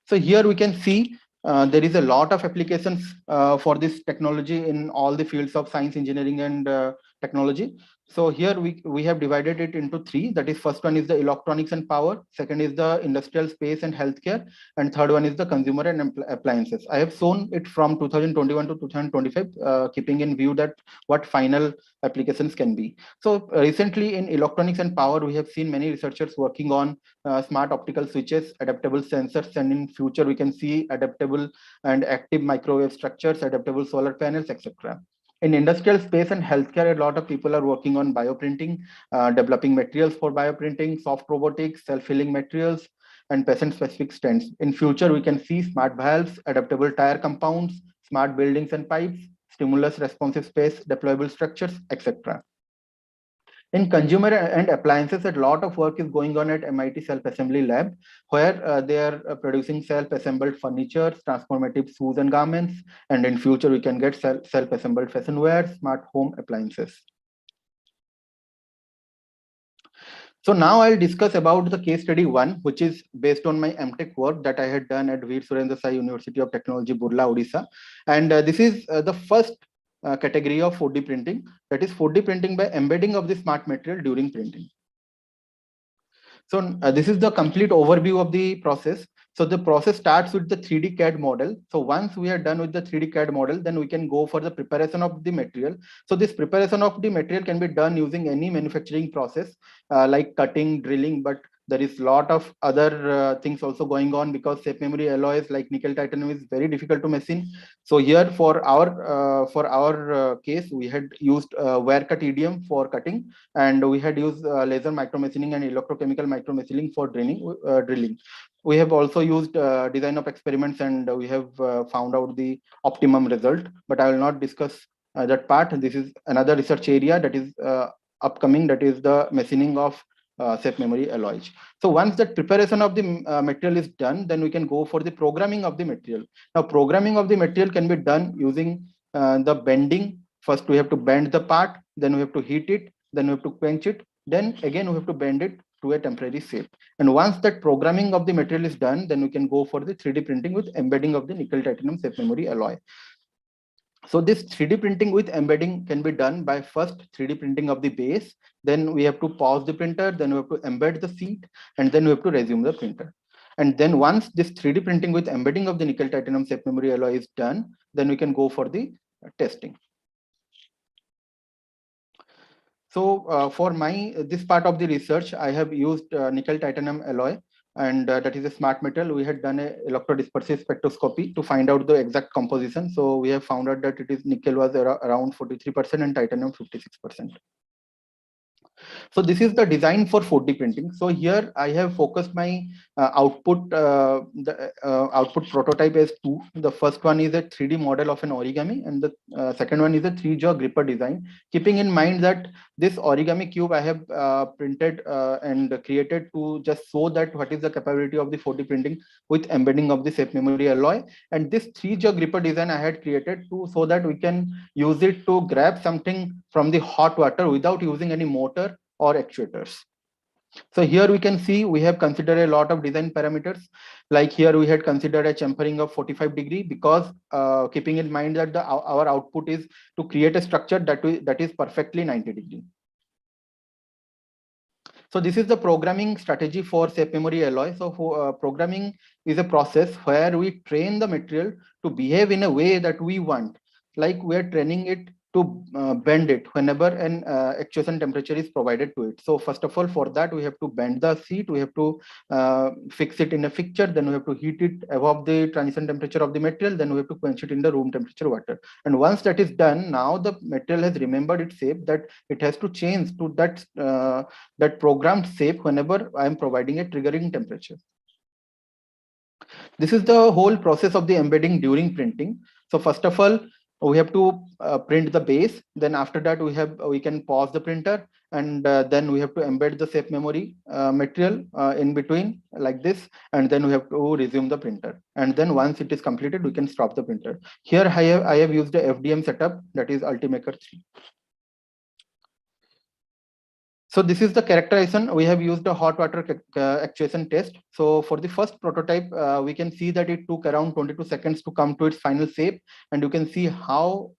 Speaker 16: So here we can see there is a lot of applications for this technology in all the fields of science, engineering, and technology. So here we have divided it into three. That is, first one is the electronics and power, second is the industrial space and healthcare, and third one is the consumer and appliances. I have shown it from 2021 to 2025, keeping in view that what final applications can be. So recently in electronics and power, we have seen many researchers working on smart optical switches, adaptable sensors, and in future we can see adaptable and active microwave structures, adaptable solar panels, etc. In industrial space and healthcare, a lot of people are working on bioprinting, developing materials for bioprinting, soft robotics, self-healing materials, and patient-specific stents. In future, we can see smart valves, adaptable tire compounds, smart buildings and pipes, stimulus responsive space, deployable structures, etc. In consumer and appliances, a lot of work is going on at MIT Self-Assembly Lab, where they are producing self-assembled furniture, transformative shoes and garments, and in future we can get self-assembled fashionware, smart home appliances. So now I'll discuss about the case study 1, which is based on my MTech work that I had done at Veer Surendra Sai University of Technology, Burla, Odisha. And this is the first category of 4D printing, that is 4D printing by embedding of the smart material during printing. So this is the complete overview of the process. So the process starts with the 3D CAD model. So once we are done with the 3D CAD model, then we can go for the preparation of the material. So this preparation of the material can be done using any manufacturing process like cutting, drilling, but there is a lot of other things also going on, because safe memory alloys like nickel titanium is very difficult to machine. So here for our case, we had used wire cut EDM for cutting, and we had used laser micromachining and electrochemical micromachining for drilling. We have also used design of experiments, and we have found out the optimum result, but I will not discuss that part. This is another research area that is upcoming, that is the machining of safe memory alloys. So once that preparation of the material is done, then we can go for the programming of the material. Now, programming of the material can be done using the bending. First, we have to bend the part, then we have to heat it, then we have to quench it, then again we have to bend it to a temporary shape. And once that programming of the material is done, then we can go for the 3D printing with embedding of the nickel titanium safe memory alloy. So this 3D printing with embedding can be done by first 3D printing of the base, then we have to pause the printer, then we have to embed the sheet, and then we have to resume the printer. And then once this 3D printing with embedding of the nickel titanium safe memory alloy is done, then we can go for the testing. So for this part of the research, I have used nickel titanium alloy, and that is a smart metal. We had done a electrodispersive spectroscopy to find out the exact composition. So we have found out that it is nickel was around 43% and titanium 56%. So this is the design for 4D printing. So here I have focused my output prototype as two. The first one is a 3D model of an origami, and the second one is a 3-jaw gripper design. Keeping in mind that this origami cube I have printed and created to just show that what is the capability of the 4D printing with embedding of the safe memory alloy. And this 3-jaw gripper design I had created to so that we can use it to grab something from the hot water without using any motor or actuators. So here we can see we have considered a lot of design parameters. Like here we had considered a chamfering of 45 degree because keeping in mind that our output is to create a structure that is perfectly 90 degree. So this is the programming strategy for safe memory alloy. So programming is a process where we train the material to behave in a way that we want. Like we are training it to bend it whenever an actuation temperature is provided to it. So first of all, for that we have to bend the sheet, we have to fix it in a fixture, then we have to heat it above the transition temperature of the material, then we have to quench it in the room temperature water. And once that is done, now the material has remembered its shape, that it has to change to that programmed shape whenever I am providing a triggering temperature. This is the whole process of the embedding during printing. So first of all, we have to print the base. Then after that, we can pause the printer, and then we have to embed the safe memory material in between like this, and then we have to resume the printer. And then once it is completed, we can stop the printer. Here I have used a FDM setup, that is Ultimaker 3. So this is the characterization. We have used a hot water actuation test. So for the first prototype, we can see that it took around 22 seconds to come to its final shape. And you can see how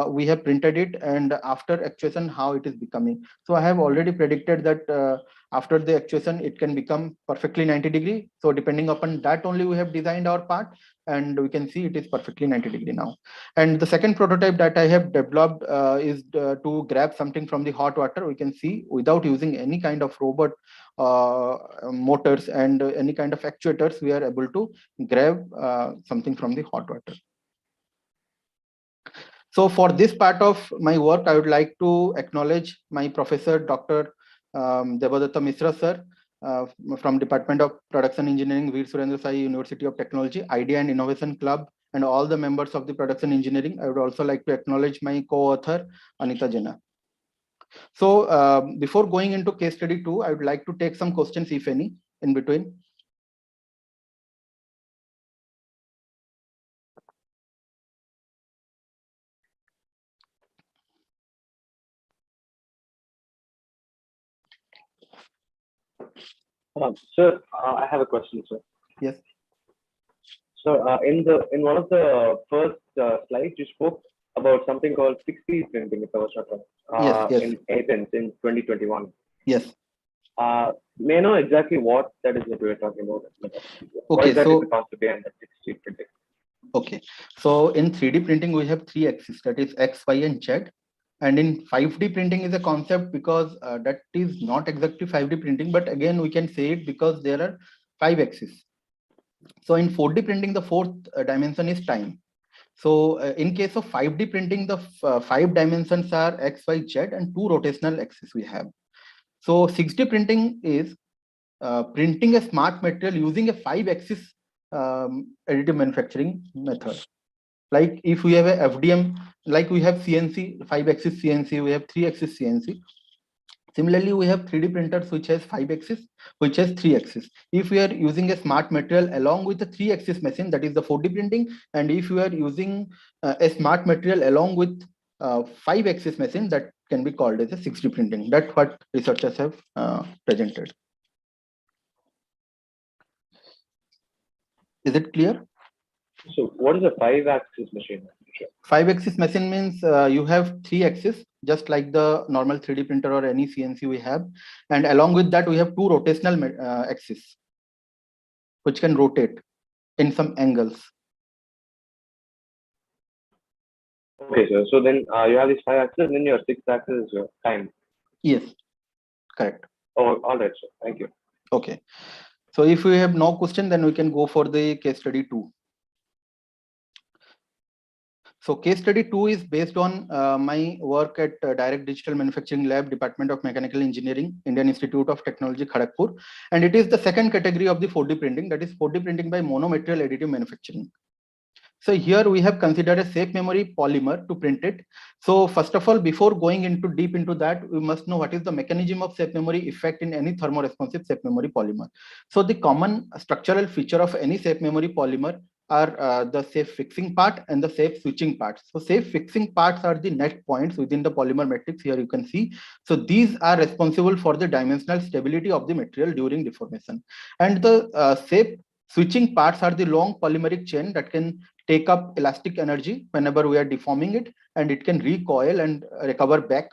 Speaker 16: we have printed it, and after actuation, how it is becoming. So I have already predicted that after the actuation, it can become perfectly 90 degree. So depending upon that only we have designed our part, and we can see it is perfectly 90 degree now. And the second prototype that I have developed is to grab something from the hot water. We can see without using any kind of robot motors and any kind of actuators, we are able to grab something from the hot water. So for this part of my work, I would like to acknowledge my professor, Dr. Devadatta Misra sir, from Department of Production Engineering, Veer Surendra Sai University of Technology, Idea and Innovation Club, and all the members of the production engineering. I would also like to acknowledge my co-author, Anita Jena. So before going into case study 2, I would like to take some questions, if any, in between.
Speaker 17: Sir, I have a question, sir.
Speaker 16: Yes.
Speaker 17: So in one of the first slides, you spoke about something called 6D printing, if I was not wrong,
Speaker 16: Yes.
Speaker 17: in Athens in 2021.
Speaker 16: Yes.
Speaker 17: May I know exactly what that is that we are talking about? What
Speaker 16: Okay,
Speaker 17: exactly
Speaker 16: so
Speaker 17: is the concept behind that 6D printing?
Speaker 16: Okay, so in 3D printing, we have 3 axes, that is X, Y, and Z. And in 5D printing is a concept because that is not exactly 5D printing, but again, we can say it because there are 5 axes. So in 4D printing, the fourth dimension is time. So in case of 5D printing, the 5 dimensions are X, Y, Z, and 2 rotational axes we have. So 6D printing is printing a smart material using a 5-axis additive manufacturing method. Like if we have a FDM, like we have CNC, 5-axis CNC, we have 3-axis CNC. Similarly, we have 3D printers which has 5 axis, which has 3 axis. If we are using a smart material along with a 3 axis machine, that is the 4D printing. And if you are using a smart material along with 5 axis machine, that can be called as a 6D printing. That's what researchers have presented. Is it clear?
Speaker 17: So what is a 5-axis machine?
Speaker 16: 5-axis machine means you have 3 axis, just like the normal 3D printer or any CNC we have. And along with that, we have 2 rotational axis, which can rotate in some angles.
Speaker 17: Okay, sir. So then you have these 5 axes, and then your 6 axis is your time.
Speaker 16: Yes, correct.
Speaker 17: Oh, all right, sir. Thank you.
Speaker 16: Okay. So if we have no question, then we can go for the case study 2. So case study 2 is based on my work at Direct Digital Manufacturing Lab, Department of Mechanical Engineering, Indian Institute of Technology, Kharagpur. And it is the second category of the 4D printing, that is 4D printing by monomaterial additive manufacturing. So here we have considered a safe memory polymer to print it. So first of all, before going into deep into that, we must know what is the mechanism of safe memory effect in any thermoresponsive safe memory polymer. So the common structural feature of any safe memory polymer are the safe fixing part and the safe switching parts. So safe fixing parts are the net points within the polymer matrix. Here you can see. So these are responsible for the dimensional stability of the material during deformation. And the safe switching parts are the long polymeric chain that can take up elastic energy whenever we are deforming it, and it can recoil and recover back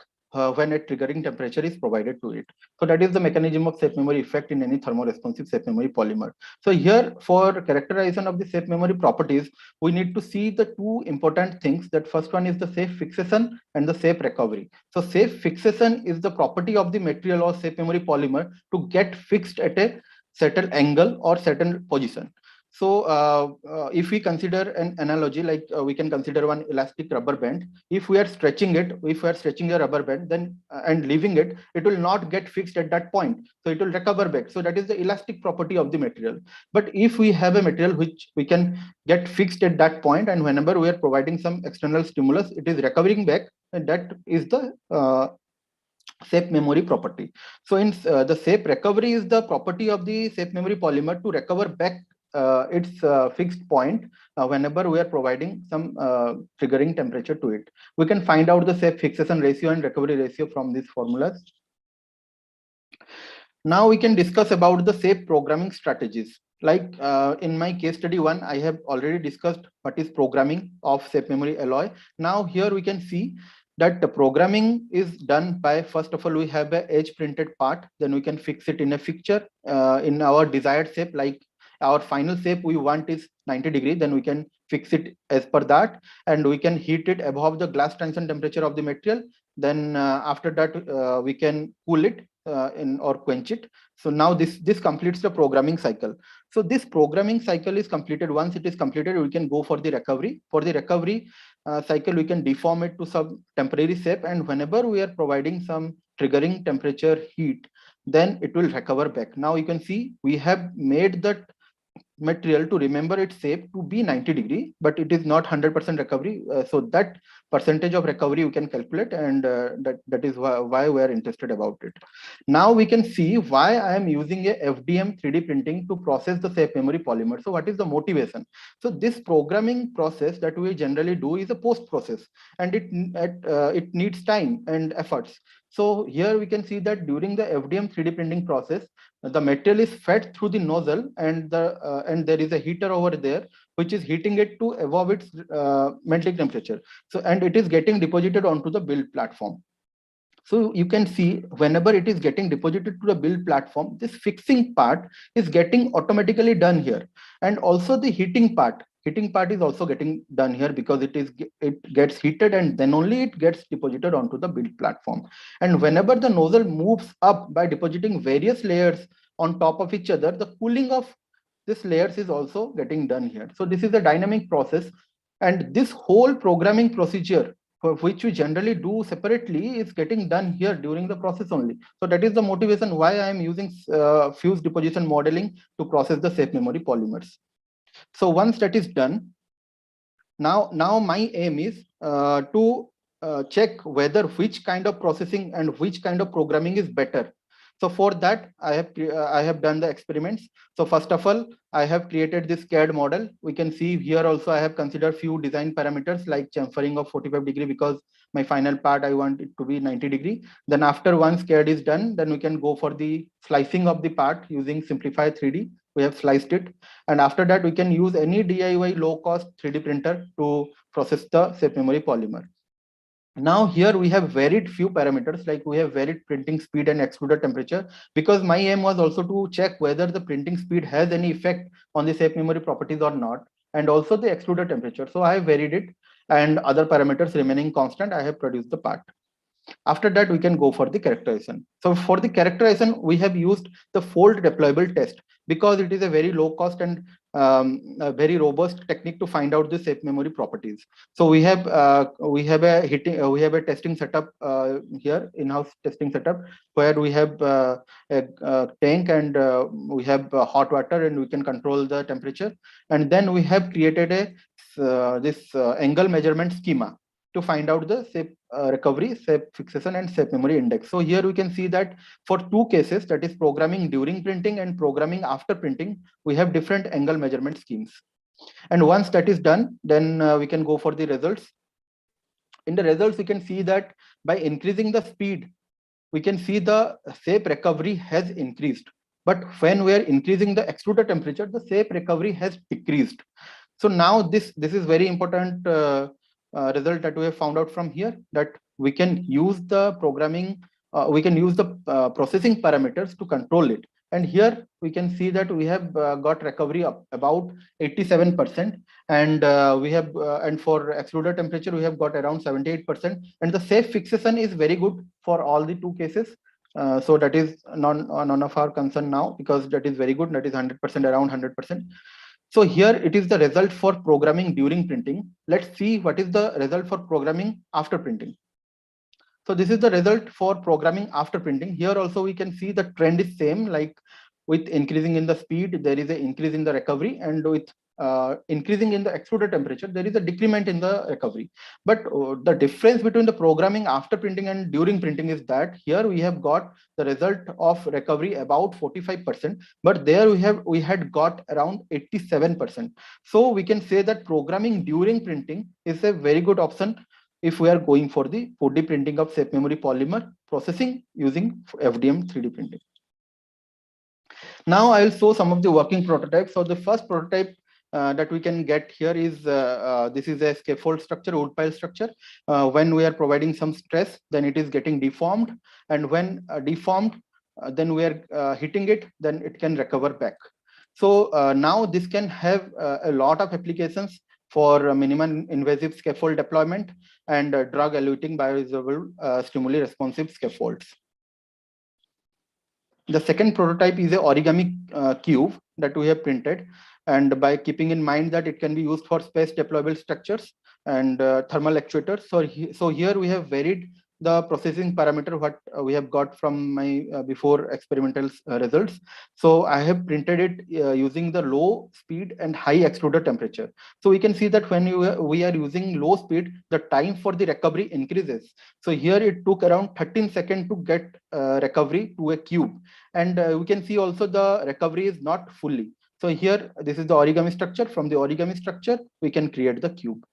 Speaker 16: when a triggering temperature is provided to it. So that is the mechanism of safe memory effect in any thermoresponsive safe memory polymer. So here, for characterization of the safe memory properties, we need to see the two important things. That first one is the safe fixation and the safe recovery. So safe fixation is the property of the material or safe memory polymer to get fixed at a certain angle or certain position. So if we consider an analogy, like we can consider one elastic rubber band. If we are stretching it, if we are stretching a rubber band, then and leaving it, it will not get fixed at that point. So it will recover back. So that is the elastic property of the material. But if we have a material which we can get fixed at that point, and whenever we are providing some external stimulus, it is recovering back, and that is the safe memory property. So in the safe recovery is the property of the safe memory polymer to recover back its fixed point whenever we are providing some triggering temperature to it. We can find out the safe fixation ratio and recovery ratio from these formulas. Now we can discuss about the safe programming strategies. Like in my case study 1, I have already discussed what is programming of safe memory alloy. Now here we can see that the programming is done by, first of all, we have a edge printed part, then we can fix it in a fixture in our desired shape. Like our final shape we want is 90 degrees, then we can fix it as per that, and we can heat it above the glass transition temperature of the material. Then after that we can cool it or quench it. So now this completes the programming cycle. So this programming cycle is completed. Once it is completed, we can go for the recovery. For the recovery cycle, we can deform it to some temporary shape, and whenever we are providing some triggering temperature heat, then it will recover back. Now you can see we have made that material to remember its shape to be 90 degree, but it is not 100% recovery. So that percentage of recovery you can calculate, and that is why we are interested about it. Now we can see why I am using a FDM 3D printing to process the safe memory polymer. So what is the motivation? So this programming process that we generally do is a post process, and it needs time and efforts. So here we can see that during the FDM 3D printing process, the material is fed through the nozzle, and there is a heater over there which is heating it to above its melting temperature. So and it is getting deposited onto the build platform. So you can see whenever it is getting deposited to the build platform, this fixing part is getting automatically done here, and also the heating part is also getting done here, because it gets heated and then only it gets deposited onto the build platform. And whenever the nozzle moves up by depositing various layers on top of each other, the cooling of this layers is also getting done here. So this is a dynamic process, and this whole programming procedure, for which we generally do separately, is getting done here during the process only. So that is the motivation why I am using fused deposition modeling to process the safe memory polymers. So once that is done, now my aim is to check whether which kind of processing and which kind of programming is better. So for that, I have done the experiments. So first of all, I have created this CAD model. We can see here also I have considered few design parameters like chamfering of 45 degree, because my final part I want it to be 90 degree. Then after once CAD is done, then we can go for the slicing of the part using Simplify 3D. We have sliced it. And after that, we can use any DIY low cost 3D printer to process the safe memory polymer. Now here we have varied few parameters, like we have varied printing speed and extruder temperature, because my aim was also to check whether the printing speed has any effect on the safe memory properties or not, and also the extruder temperature. So I have varied it, and other parameters remaining constant, I have produced the part. After that, we can go for the characterization. So for the characterization, we have used the fold deployable test, because it is a very low cost and a very robust technique to find out the safe memory properties. So we have a testing setup here, in-house testing setup, where we have a tank, and we have hot water, and we can control the temperature. And then we have created this angle measurement schema to find out the safe recovery, safe fixation, and safe memory index. So here we can see that for two cases, that is programming during printing and programming after printing, we have different angle measurement schemes. And once that is done, then we can go for the results. In the results, we can see that by increasing the speed, we can see the safe recovery has increased. But when we are increasing the extruder temperature, the safe recovery has decreased. So now this is very important result that we have found out from here, that we can use the programming, we can use the processing parameters to control it. And here we can see that we have got recovery up about 87%, and we have and for extruder temperature we have got around 78%, and the safe fixation is very good for all the two cases. So that is none of our concern now, because that is very good. That is 100%, around 100%. So here it is the result for programming during printing. Let's see what is the result for programming after printing. So this is the result for programming after printing. Here also we can see the trend is same, like with increasing in the speed, there is an increase in the recovery, and with increasing in the extruder temperature, there is a decrement in the recovery. But the difference between the programming after printing and during printing is that here we have got the result of recovery about 45%, but there we had got around 87%. So we can say that programming during printing is a very good option if we are going for the 4D printing of safe memory polymer processing using FDM 3D printing. Now I will show some of the working prototypes. So the first prototype that we can get here is this is a scaffold structure, wood pile structure. When we are providing some stress, then it is getting deformed, and when deformed, then we are hitting it, then it can recover back. So now this can have a lot of applications for minimum invasive scaffold deployment and drug-eluting bioresorbable stimuli responsive scaffolds. The second prototype is a origami cube that we have printed, and by keeping in mind that it can be used for space deployable structures and thermal actuators. So here we have varied the processing parameter what we have got from my before experimental results. So I have printed it using the low speed and high extruder temperature. So we can see that when we are using low speed, the time for the recovery increases. So here it took around 13 seconds to get recovery to a cube, and we can see also the recovery is not fully. So here this is the origami structure. From the origami structure we can create the cube.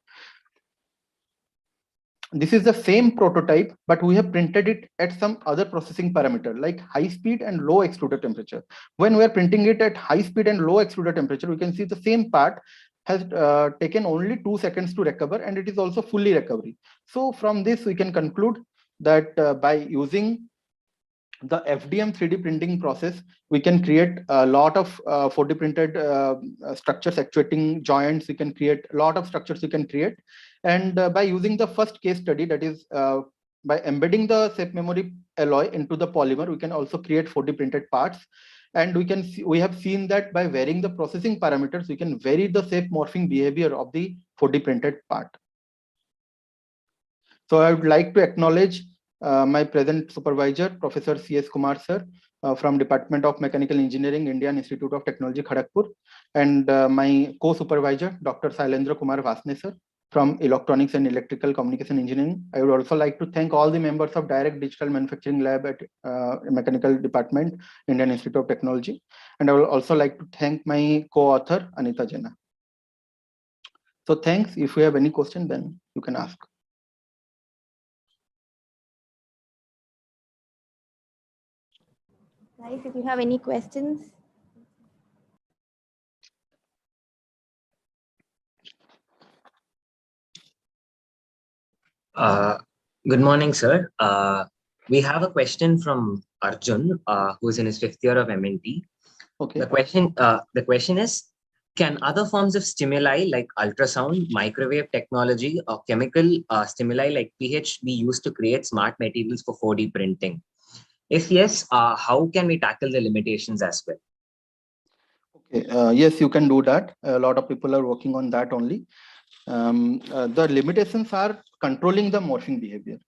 Speaker 16: This is the same prototype, but we have printed it at some other processing parameter like high speed and low extruder temperature. When we are printing it at high speed and low extruder temperature, we can see the same part has taken only 2 seconds to recover, and it is also fully recovery. So from this we can conclude that by using the FDM 3D printing process, we can create a lot of 4D printed structures, actuating joints. We can create a lot of structures we can create. And by using the first case study, that is by embedding the safe memory alloy into the polymer, we can also create 4D printed parts. And we have seen that by varying the processing parameters, we can vary the safe morphing behavior of the 4D printed part. So I would like to acknowledge my present supervisor, Professor C.S. Kumar sir, from Department of Mechanical Engineering, Indian Institute of Technology, Kharagpur, and my co-supervisor, Dr. Sailendra Kumar Vasne sir, from Electronics and Electrical Communication Engineering. I would also like to thank all the members of Direct Digital Manufacturing Lab at Mechanical Department, Indian Institute of Technology. And I would also like to thank my co-author, Anita Jena. So thanks. If you have any question, then you can ask.
Speaker 15: Guys, if you have any questions.
Speaker 1: Good morning, sir. We have a question from Arjun, who is in his 5th year of MNT.
Speaker 16: Okay.
Speaker 1: The question is, can other forms of stimuli like ultrasound, microwave technology, or chemical stimuli like pH be used to create smart materials for 4D printing? If yes, how can we tackle the limitations as well?
Speaker 16: Okay. Yes, you can do that. A lot of people are working on that only. The limitations are controlling the morphing behavior.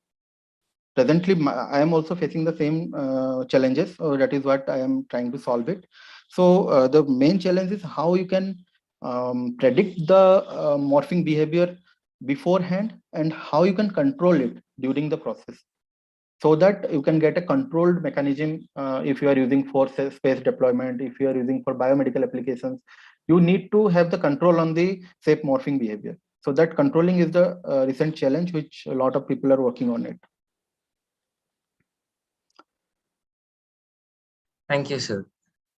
Speaker 16: Presently, I am also facing the same challenges. So that is what I am trying to solve it. So the main challenge is how you can predict the morphing behavior beforehand and how you can control it during the process, so that you can get a controlled mechanism. If you are using for space deployment, if you are using for biomedical applications, you need to have the control on the safe morphing behavior. So that controlling is the recent challenge which a lot of people are working on it.
Speaker 1: Thank you, sir.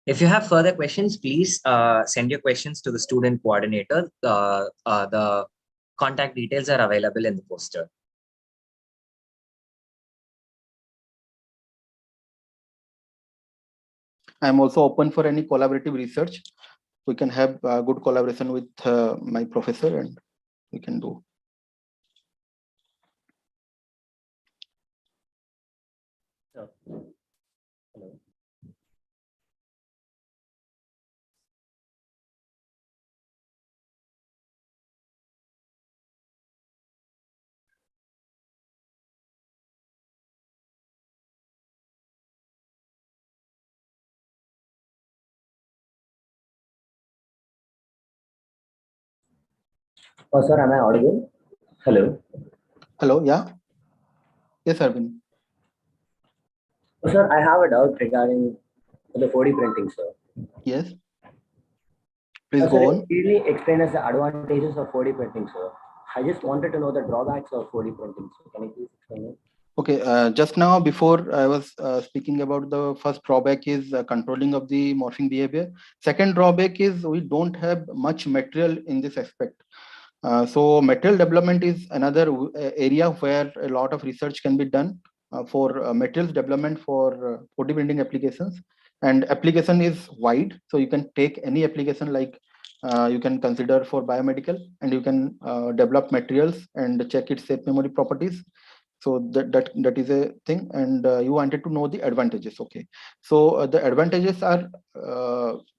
Speaker 1: If you have further questions, please send your questions to the student coordinator. The contact details are available in the poster.
Speaker 16: I'm also open for any collaborative research. We can have good collaboration with my professor and we can do.
Speaker 1: Hello.
Speaker 18: Oh, sir, am I audible? Hello.
Speaker 16: Hello, yeah. Yes, Arvind.
Speaker 18: Oh, sir, I have a doubt regarding the 4D printing, sir.
Speaker 16: Yes. Please
Speaker 18: Sir,
Speaker 16: go on.
Speaker 18: clearly explain us the advantages of 4D printing, sir. I just wanted to know the drawbacks of 4D printing. So can you please explain it?
Speaker 16: Okay, just now before I was speaking about the first drawback is controlling of the morphing behavior. Second drawback is we don't have much material in this aspect. So material development is another area where a lot of research can be done for materials development for 4D printing applications. And application is wide, so you can take any application like you can consider for biomedical, and you can develop materials and check its safe memory properties. So that is a thing. And you wanted to know the advantages. Okay, so the advantages are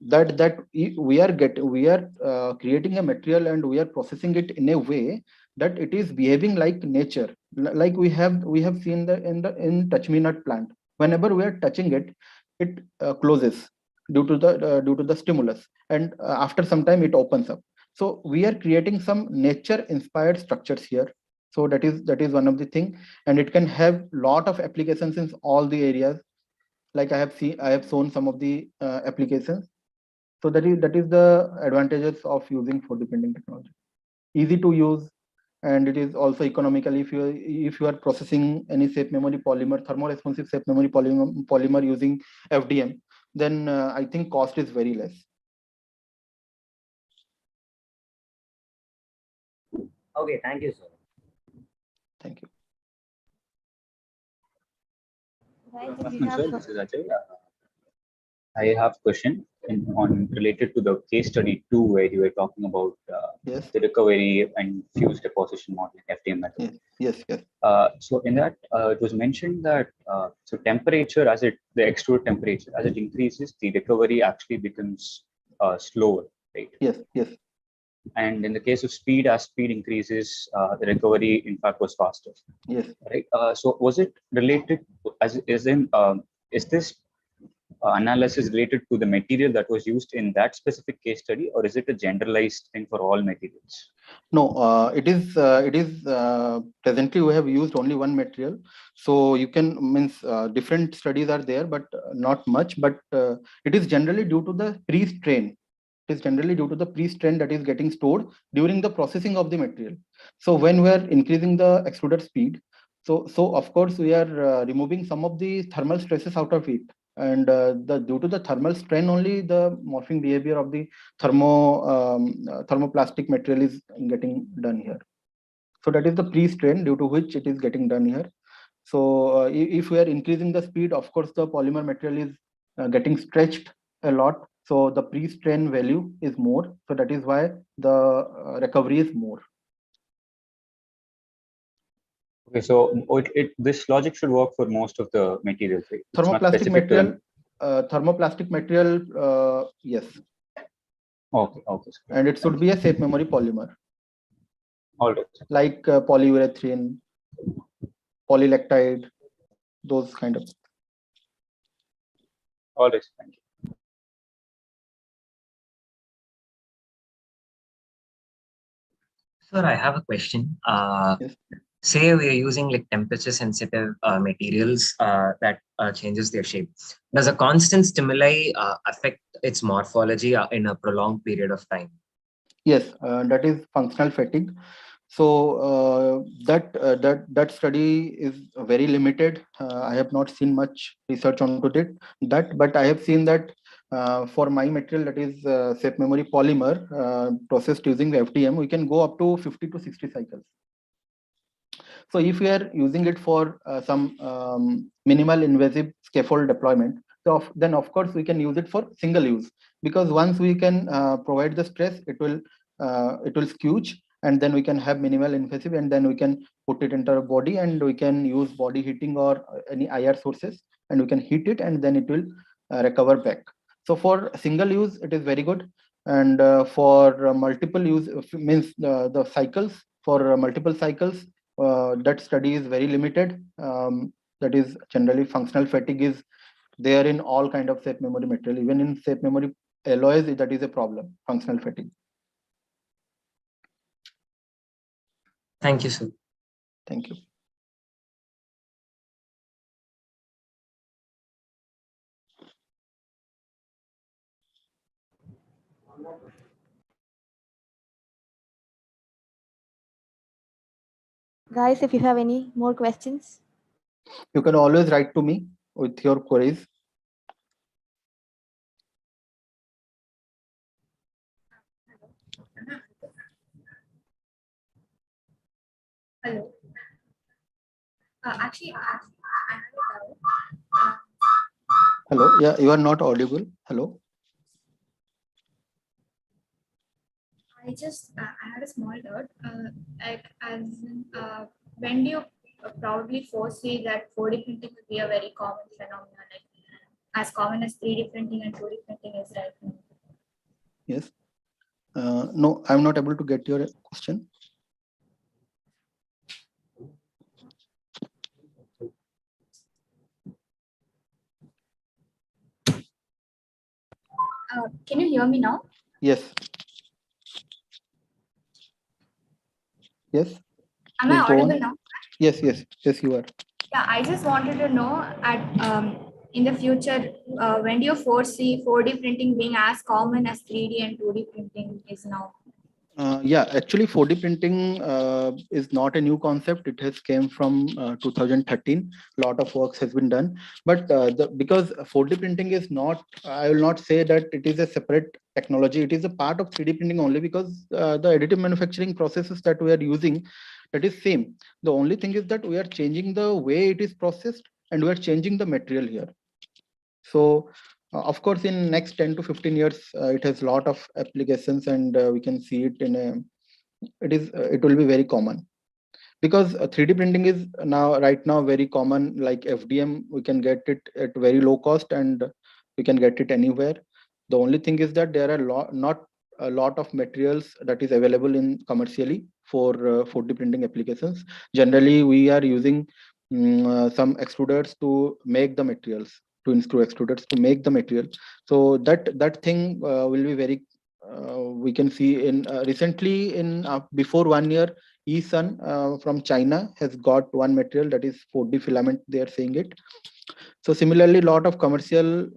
Speaker 16: that we are creating a material and we are processing it in a way that it is behaving like nature. Like we have seen in touch me not plant. Whenever we are touching it, it closes due to the stimulus, and after some time it opens up. So we are creating some nature inspired structures here. So that is one of the thing, and it can have lot of applications in all the areas. Like I have shown some of the applications. So that is the advantages of using 4D printing technology. Easy to use, and it is also economical. If you are processing any safe memory polymer, thermoresponsive safe memory polymer using FDM, then I think cost is very less.
Speaker 18: Okay, thank you, sir.
Speaker 16: Thank you.
Speaker 12: Sir, this is Ajay. I have a question on related to the case study 2, where you were talking about
Speaker 16: Yes.
Speaker 12: the recovery and fuse deposition model, FDM method.
Speaker 16: Yes.
Speaker 12: So in that, it was mentioned that so temperature, the extrude temperature, as it increases, the recovery actually becomes slower, right?
Speaker 16: Yes.
Speaker 12: And in the case of speed, as speed increases, the recovery in fact was faster.
Speaker 16: Yes.
Speaker 12: Right. So was it related is this analysis related to the material that was used in that specific case study, or is it a generalized thing for all materials?
Speaker 16: No, it is presently we have used only one material, so you can means different studies are there, but not much. But it is generally due to the pre-strain. It is generally due to the pre-strain that is getting stored during the processing of the material. So when we are increasing the extruder speed, so of course we are removing some of the thermal stresses out of it, and due to the thermal strain only the morphing behavior of the thermoplastic material is getting done here. So that is the pre-strain due to which it is getting done here. So if we are increasing the speed, of course the polymer material is getting stretched a lot. So the pre-strain value is more. So that is why the recovery is more.
Speaker 12: Okay, so this logic should work for most of the materials, right? It's not
Speaker 16: Thermoplastic
Speaker 12: specific to
Speaker 16: material, yes.
Speaker 12: Okay, okay.
Speaker 16: And it should be a safe memory polymer.
Speaker 12: All right.
Speaker 16: Like polyurethane, polylactide, those kind of.
Speaker 12: All right, thank you.
Speaker 1: Sir, I have a question.
Speaker 16: Yes.
Speaker 1: Say we are using like temperature sensitive materials that changes their shape. Does a constant stimuli affect its morphology in a prolonged period of time?
Speaker 16: Yes, that is functional fatigue. So that study is very limited. I have not seen much research onto that, but I have seen that for my material, that is safe memory polymer processed using FDM, we can go up to 50 to 60 cycles. So if we are using it for some minimal invasive scaffold deployment, so then of course we can use it for single use, because once we can provide the stress, it will skewch, and then we can have minimal invasive, and then we can put it into our body, and we can use body heating or any IR sources, and we can heat it, and then it will recover back. So for single use, it is very good, and for multiple use means the cycles for multiple cycles. That study is very limited. That is generally functional fatigue is there in all kind of safe memory material. Even in safe memory alloys, that is a problem, functional fatigue.
Speaker 1: Thank you, sir.
Speaker 16: Thank you.
Speaker 15: Guys, if you have any more questions.
Speaker 16: You can always write to me with your queries.
Speaker 10: Hello. Actually, I have a doubt.
Speaker 16: Hello. Yeah, you are not audible. Hello.
Speaker 10: I had a small doubt. Like, as in, when do you probably foresee that 4D printing will be a very common phenomenon, like as common as 3D printing and 2D printing is right now?
Speaker 16: Yes. No, I'm not able to get your question.
Speaker 10: Can you hear me now?
Speaker 16: Yes. Yes.
Speaker 10: Am I audible now?
Speaker 16: Yes, yes, yes, you are.
Speaker 10: Yeah, I just wanted to know in the future, when do you foresee 4D printing being as common as 3D and 2D printing is now?
Speaker 16: Yeah, actually 4D printing is not a new concept. It has came from 2013. A lot of works has been done, but because 4D printing is not, I will not say that it is a separate technology. It is a part of 3D printing only because the additive manufacturing processes that we are using, that is same. The only thing is that we are changing the way it is processed, and we are changing the material here. So of course, in next 10 to 15 years, it has a lot of applications, and we can see it in a, it will be very common, because 3D printing is right now very common. Like FDM, we can get it at very low cost, and we can get it anywhere. The only thing is that there are not a lot of materials that is available in commercially for 4D printing applications. Generally, we are using some extruders to make the materials. twin screw extruders to make the material. So that thing will be very we can see in recently in before 1 year, eSun from China has got one material that is 4D filament. They are saying it. So similarly, a lot of commercial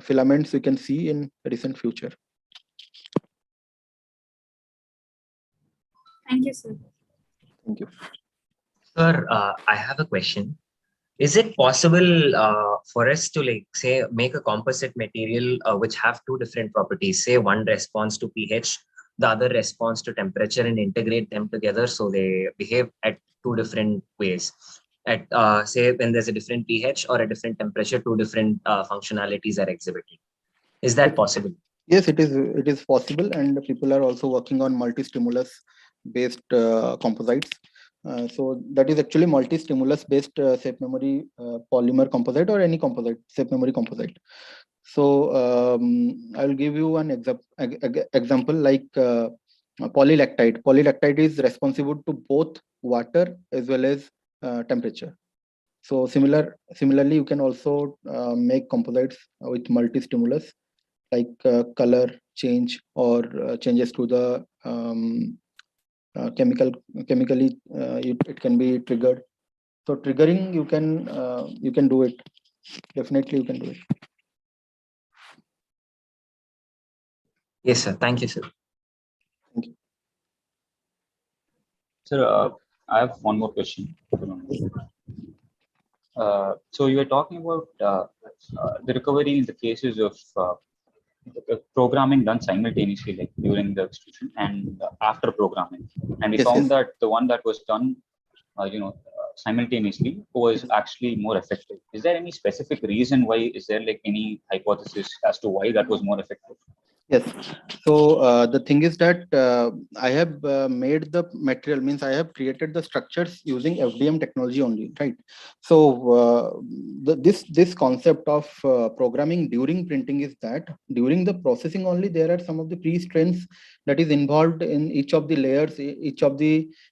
Speaker 16: filaments we can see in recent future.
Speaker 10: Thank you, sir.
Speaker 16: Thank you.
Speaker 1: Sir, I have a question. Is it possible for us to like say make a composite material which have two different properties, say one responds to pH, the other responds to temperature, and integrate them together so they behave at two different ways? At say when there's a different pH or a different temperature, two different functionalities are exhibited. Is that possible?
Speaker 16: Yes, it is. It is possible, and people are also working on multi-stimulus based composites. So that is actually multi-stimulus based shape memory polymer composite or any composite shape memory composite. So I'll give you one example like polylactide. Polylactide is responsible to both water as well as temperature. So similarly, you can also make composites with multi-stimulus like color change or changes to the chemically it can be triggered. So triggering you can do it. Definitely you can do it.
Speaker 1: Yes, sir. Thank you, sir.
Speaker 16: Thank you.
Speaker 12: Sir, I have one more question. So you were talking about the recovery in the cases of programming done simultaneously, like during the execution and after programming. And we found that the one that was done, simultaneously was actually more effective. Is there any specific reason why? Is there like any hypothesis as to why that was more effective?
Speaker 16: Yes. So the thing is that I have made the material, means I have created the structures using FDM technology only, right? So this concept of programming during printing is that during the processing only, there are some of the pre-strains that is involved in each of the layers,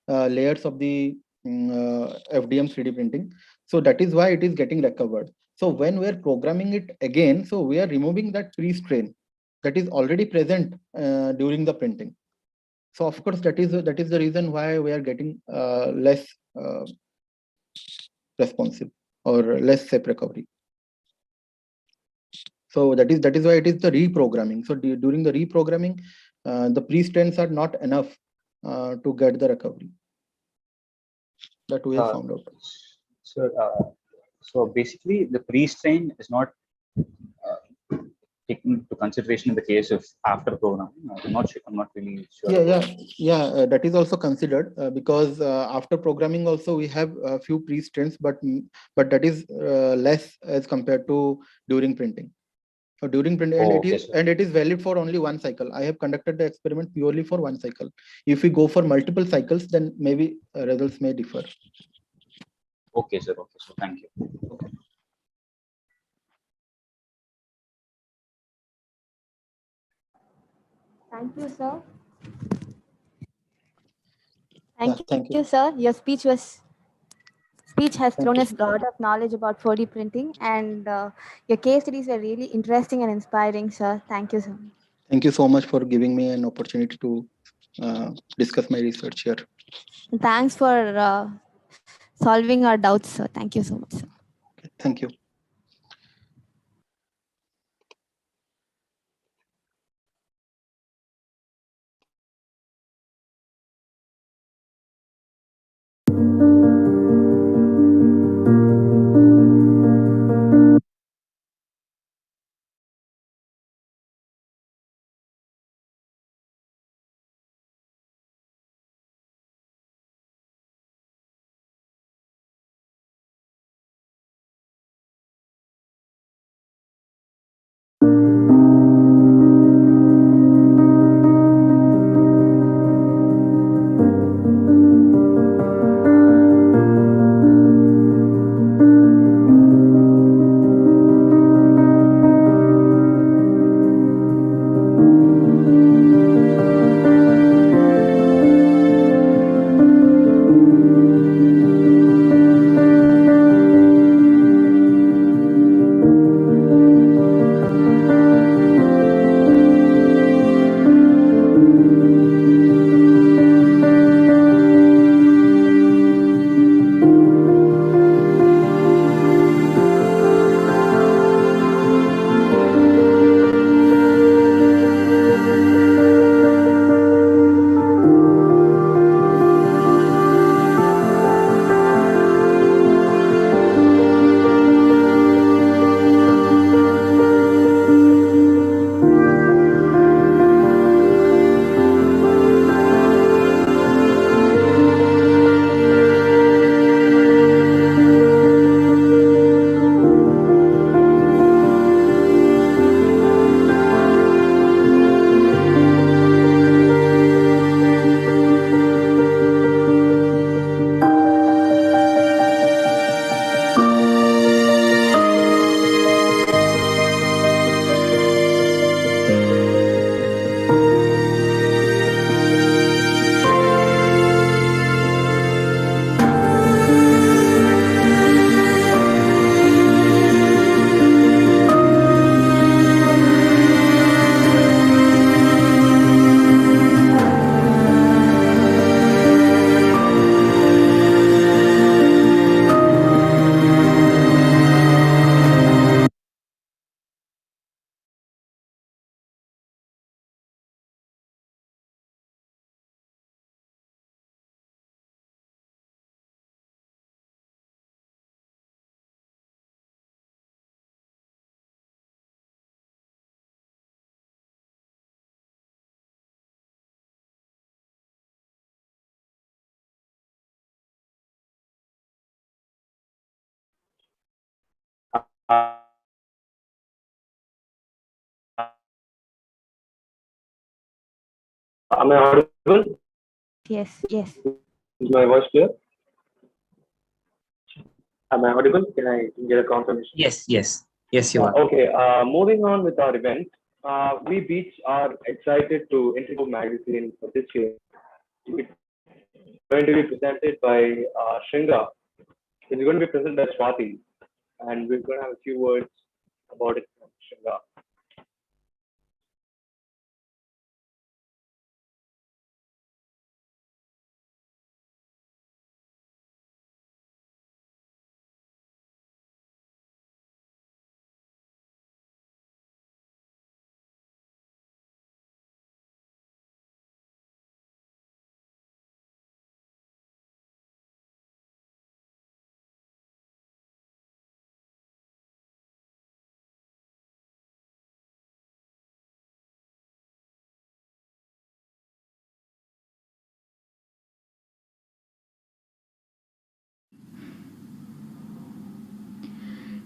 Speaker 16: layers of the FDM 3D printing. So that is why it is getting recovered. So when we are programming it again, so we are removing that pre-strain that is already present during the printing. So of course that is the reason why we are getting less responsive or less safe recovery. So that is why it is the reprogramming. So during the reprogramming, the pre-strains are not enough to get the recovery. That we have found out.
Speaker 12: So basically, the pre-strain is not taken into consideration in the case of after programming. I'm not really sure.
Speaker 16: Yeah. That is also considered because after programming also we have a few pre-strains, but that is less as compared to during printing. So during printing, and it is valid for only one cycle. I have conducted the experiment purely for one cycle. If we go for multiple cycles, then maybe results may differ.
Speaker 12: Okay, sir. Okay, so thank you.
Speaker 16: Okay.
Speaker 15: Thank you, sir.
Speaker 16: Thank you.
Speaker 15: Sir. Your speech has thrown us a lot of knowledge about 4D printing, and your case studies were really interesting and inspiring, sir. Thank you, sir.
Speaker 16: Thank you so much for giving me an opportunity to discuss my research here.
Speaker 15: Thanks for solving our doubts, sir. Thank you so much, sir.
Speaker 16: Okay, thank you.
Speaker 17: Am I audible?
Speaker 15: Yes, yes.
Speaker 17: Is my voice clear? Am I audible? Can I get a confirmation?
Speaker 1: Yes, yes, yes, you are.
Speaker 17: Okay, moving on with our event. We Beach are excited to introduce magazine for this year. It's going to be presented by Shringa. It's going to be presented by Swati, and we're going to have a few words about it from Shringa.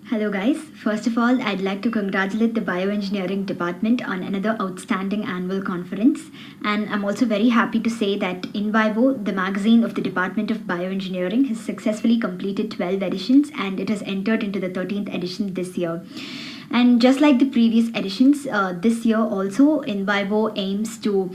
Speaker 19: Hello guys, first of all I'd like to congratulate the bioengineering department on another outstanding annual conference, and I'm also very happy to say that In Vivo, the magazine of the Department of Bioengineering, has successfully completed 12 editions and it has entered into the 13th edition this year. And just like the previous editions, this year also In Vivo aims to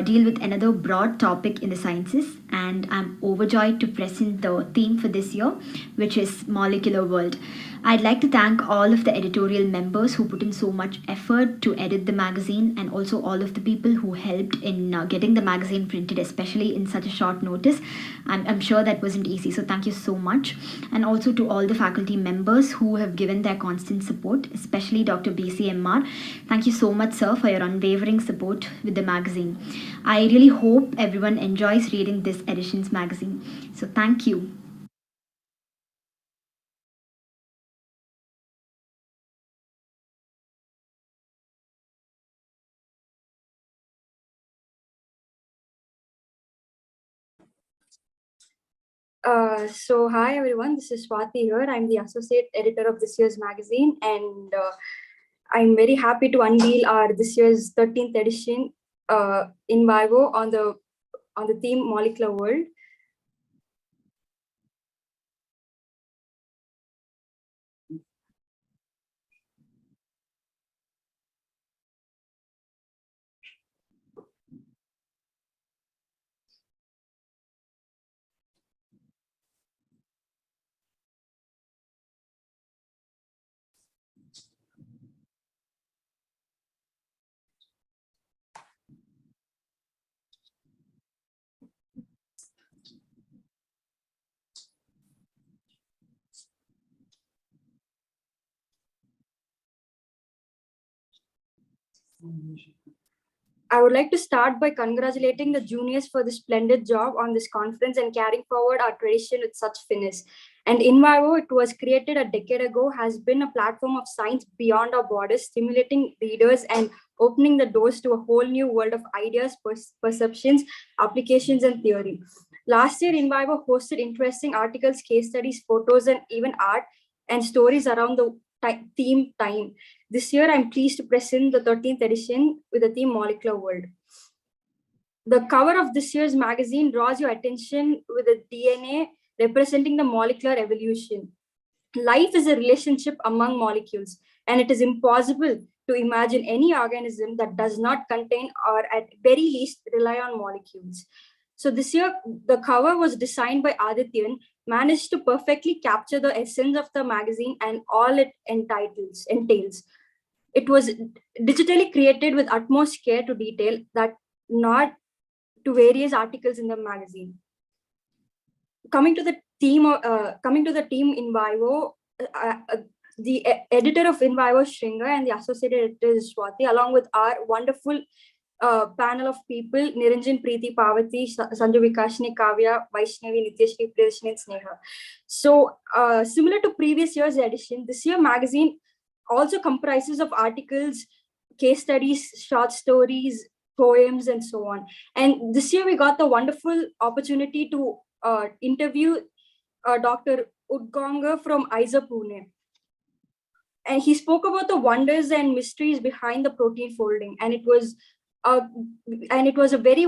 Speaker 19: deal with another broad topic in the sciences, and I'm overjoyed to present the theme for this year, which is Molecular World. I'd like to thank all of the editorial members who put in so much effort to edit the magazine, and also all of the people who helped in getting the magazine printed, especially in such a short notice. I'm sure that wasn't easy, so thank you so much. And also to all the faculty members who have given their constant support, especially Dr. BCMR. Thank you so much, sir, for your unwavering support with the magazine. I really hope everyone enjoys reading this edition's magazine. So thank you.
Speaker 20: So hi everyone, this is Swati here. I'm the associate editor of this year's magazine, and I'm very happy to unveil our this year's 13th edition In Vivo on the theme Molecular World. I would like to start by congratulating the juniors for the splendid job on this conference and carrying forward our tradition with such finesse. And In Vivo, it was created a decade ago, has been a platform of science beyond our borders, stimulating readers and opening the doors to a whole new world of ideas, perceptions, applications, and theory. Last year, In Vivo hosted interesting articles, case studies, photos, and even art and stories around the theme time. This year, I'm pleased to present the 13th edition with the theme Molecular World. The cover of this year's magazine draws your attention with the DNA representing the molecular evolution. Life is a relationship among molecules, and it is impossible to imagine any organism that does not contain or at very least rely on molecules. So this year, the cover was designed by Adityan, managed to perfectly capture the essence of the magazine and all it entails. It was digitally created with utmost care to detail that not to various articles in the magazine. Coming to the team In Vivo, the editor of In Vivo, Shringa, and the associate editor is Swati, along with our wonderful panel of people, Niranjan, Preeti, Pavati, Sanju, Vikashini, Kavya, Vaishnavi, Nityashri, Priyashni, and Sneha. So similar to previous year's edition, this year magazine also comprises of articles, case studies, short stories, poems, and so on. And this year we got the wonderful opportunity to interview Dr. Udgonga from ISA Pune. and he spoke about the wonders and mysteries behind the protein folding, and it was a very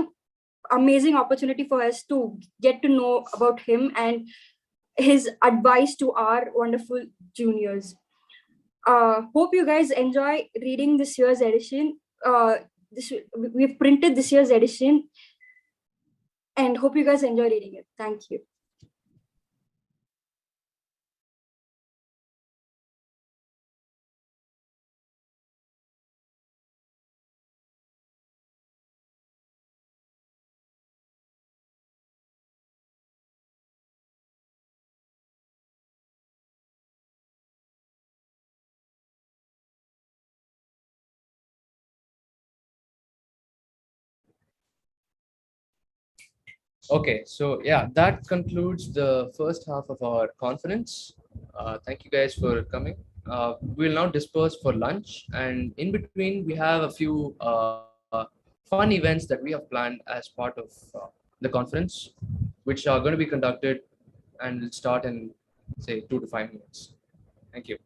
Speaker 20: amazing opportunity for us to get to know about him and his advice to our wonderful juniors. Hope you guys enjoy reading this year's edition. We've printed this year's edition, and hope you guys enjoy reading it. Thank you.
Speaker 2: Okay, so yeah, that concludes the first half of our conference. Thank you guys for coming. We'll now disperse for lunch, and in between, we have a few fun events that we have planned as part of the conference, which are going to be conducted and will start in, say, 2 to 5 minutes. Thank you.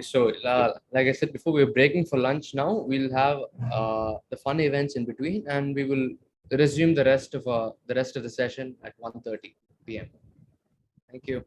Speaker 2: So, like I said before, we're breaking for lunch now. We'll have the fun events in between, and we will resume the rest of the session at 1:30 p.m. Thank you.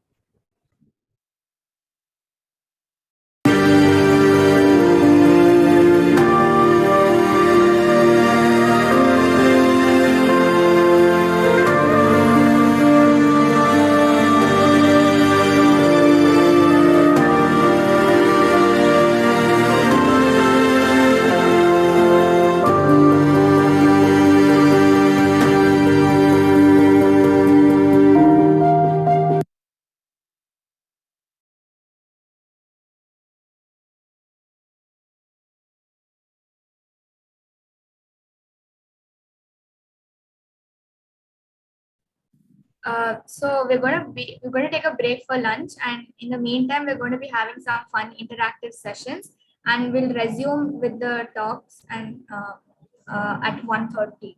Speaker 15: So we're going to take a break for lunch, and in the meantime, we're going to be having some fun interactive sessions, and we'll resume with the talks and at 1:30.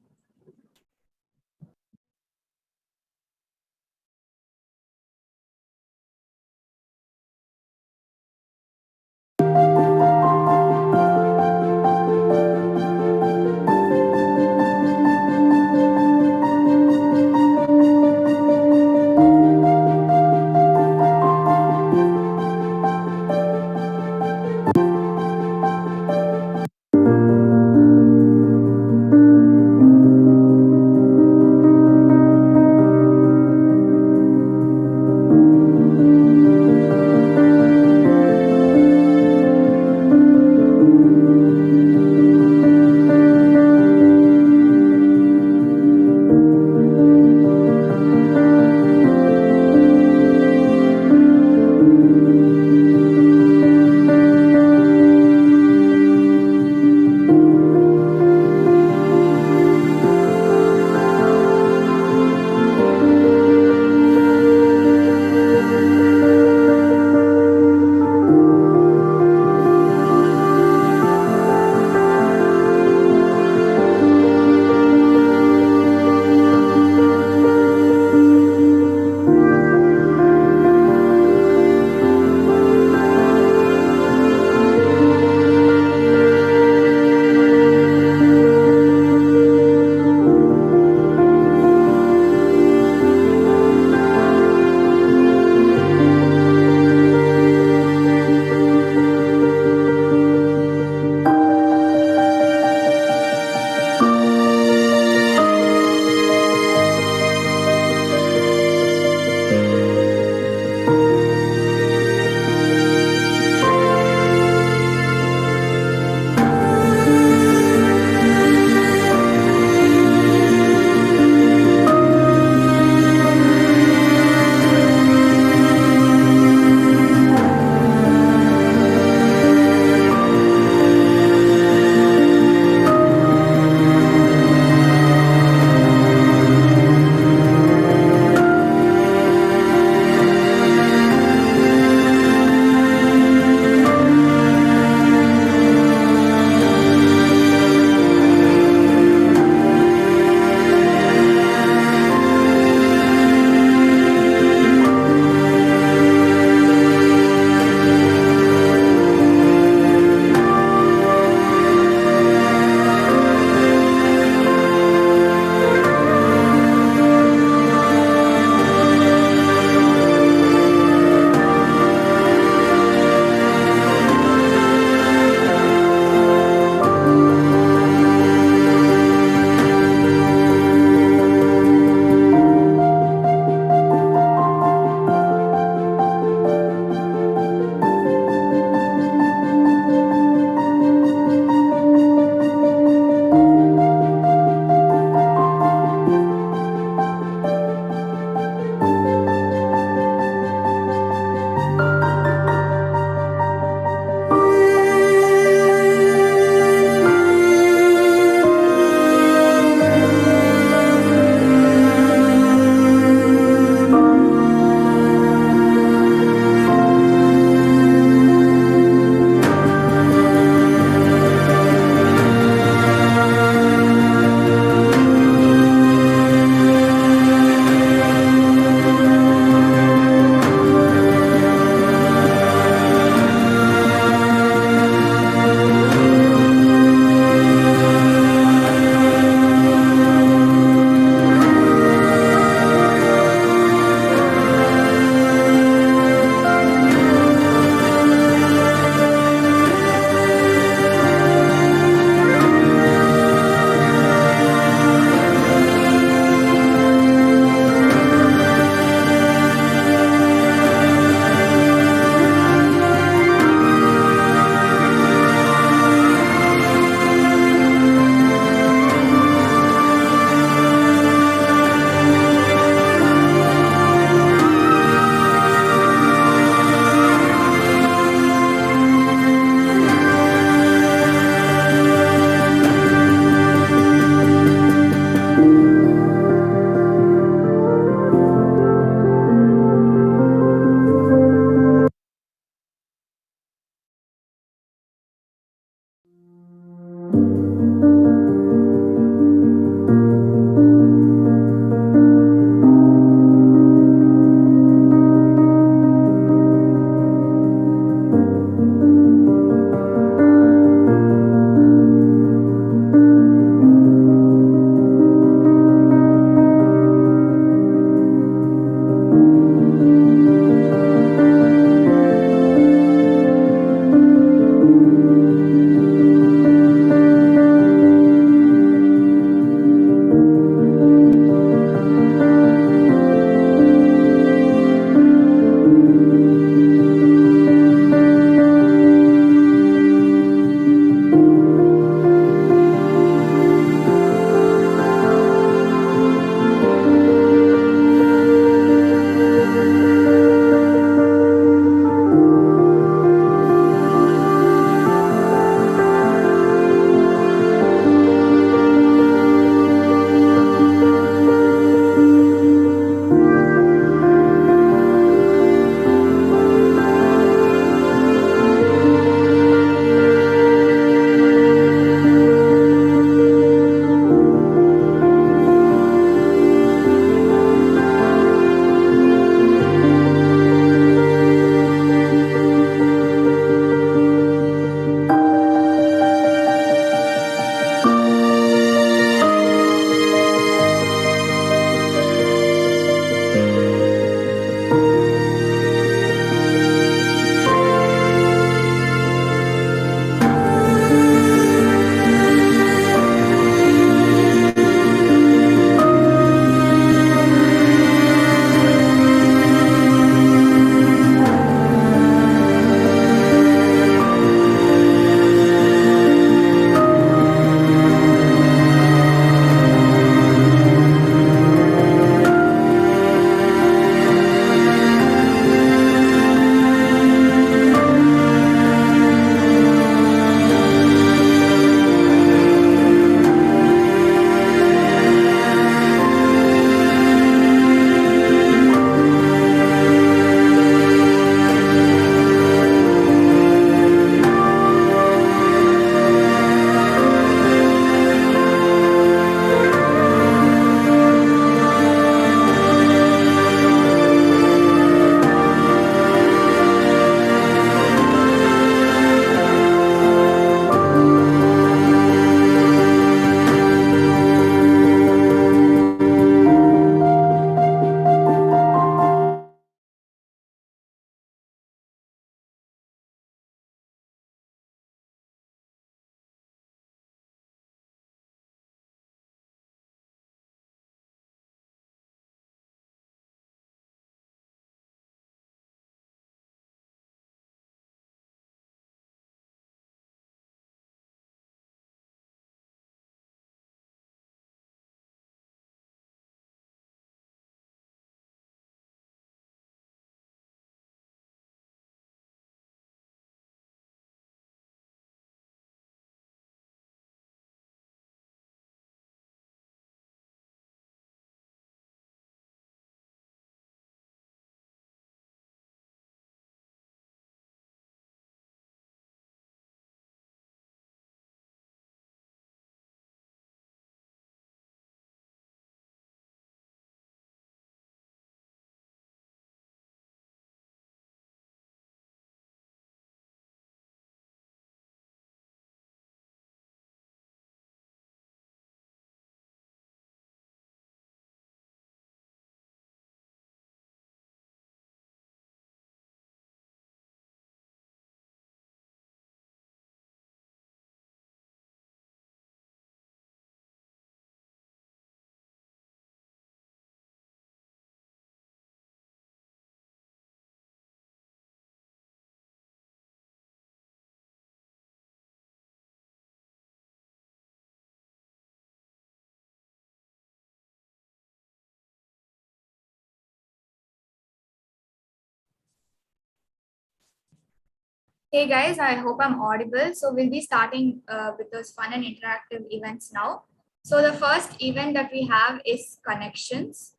Speaker 21: Hey guys, I hope I'm audible. So we'll be starting with those fun and interactive events now. So the first event that we have is connections.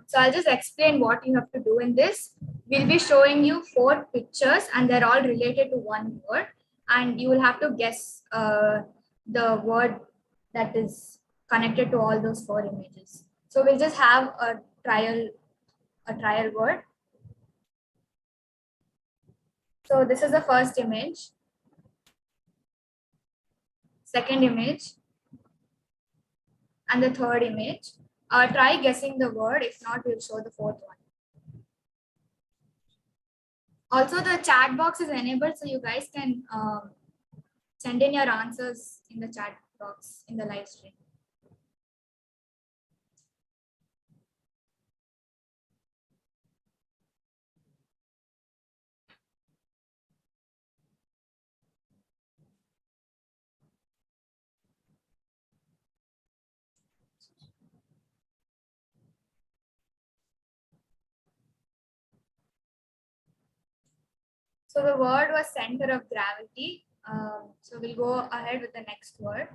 Speaker 21: So I'll just explain what you have to do in this. We'll be showing you 4 pictures and they're all related to one word. And you will have to guess the word that is connected to all those 4 images. So we'll just have a trial word. So this is the first image, second image, and the third image. Try guessing the word. If not, we'll show the 4th one. Also, the chat box is enabled, so you guys can send in your answers in the chat box in the live stream. So the word was center of gravity. So we'll go ahead with the next word.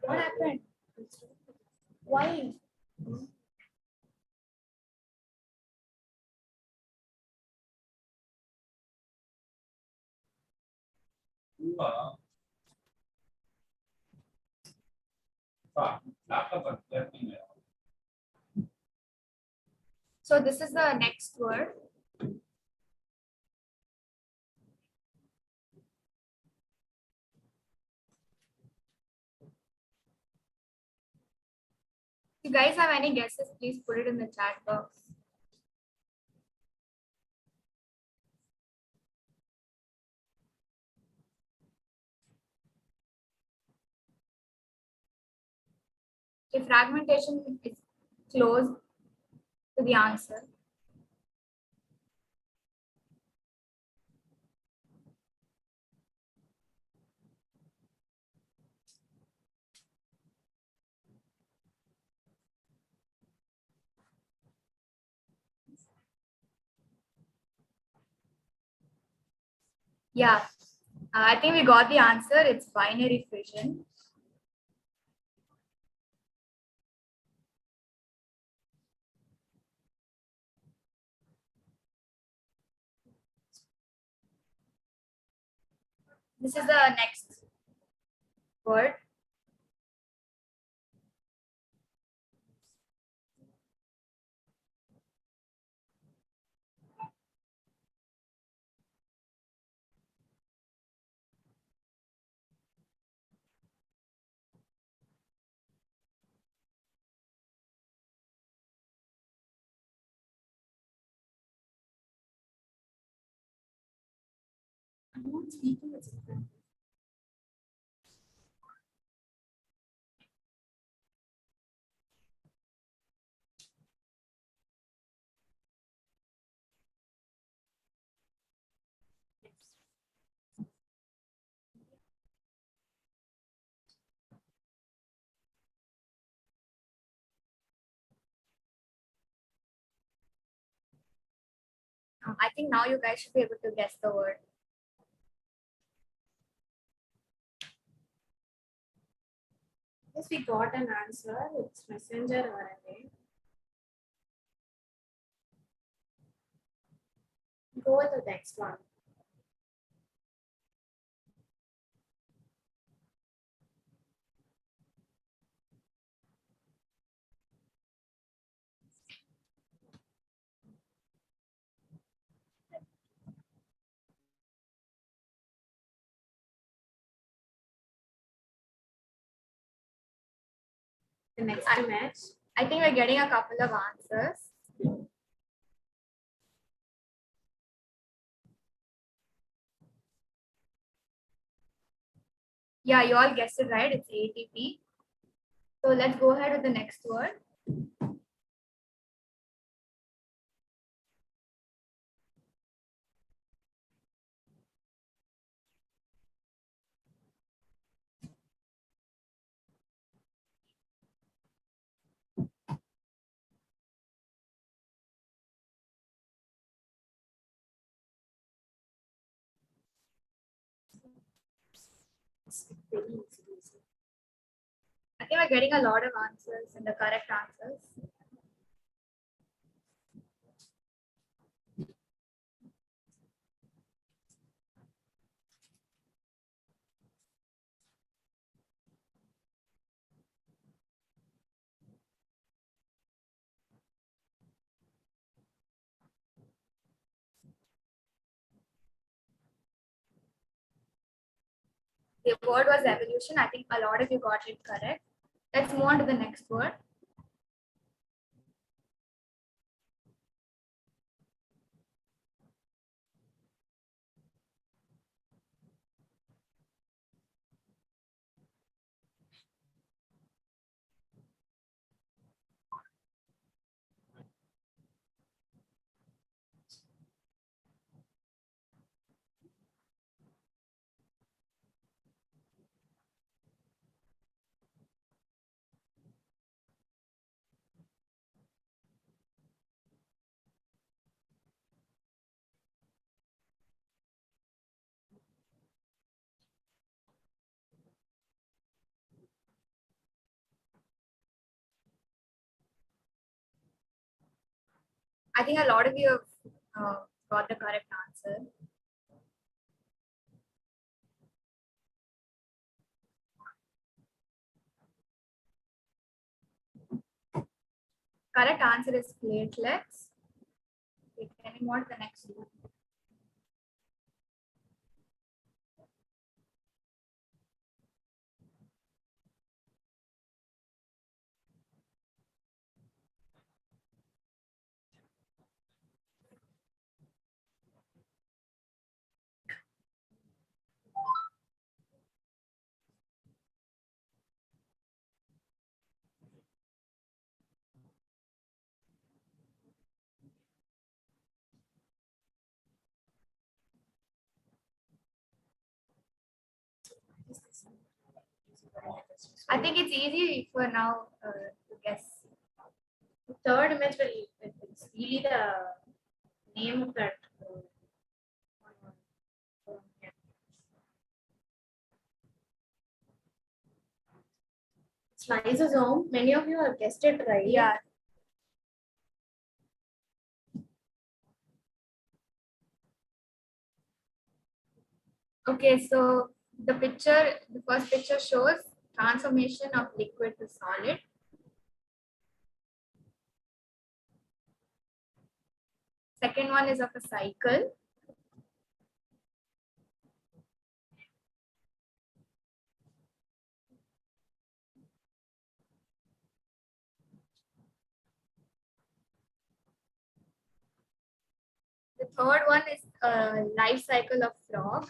Speaker 21: What happened? Why? So this is the next word. If you guys have any guesses, please put it in the chat box. If fragmentation is close to the answer. Yeah, I think we got the answer. It's binary fission. This is the next word. I'm not speaking. I think now you guys should be able to guess the word. Yes, we got an answer. It's messenger RNA. Go with the next one. The next image. I think we're getting a couple of answers. Yeah, you all guessed it right. It's ATP. So let's go ahead with the next word. I think we're getting a lot of answers and the correct answers. The word was evolution. I think a lot of you got it correct. Let's move on to the next word. I think a lot of you have got the correct answer. Correct answer is platelets. Okay, can we move on to the next one? I think it's easy for now to guess.
Speaker 10: The third image will it's really the name of that. It's lysosome. Many of you have guessed it right.
Speaker 21: Yeah. Okay, so the first picture shows transformation of liquid to solid. Second one is of a cycle. The third one is a life cycle of frog.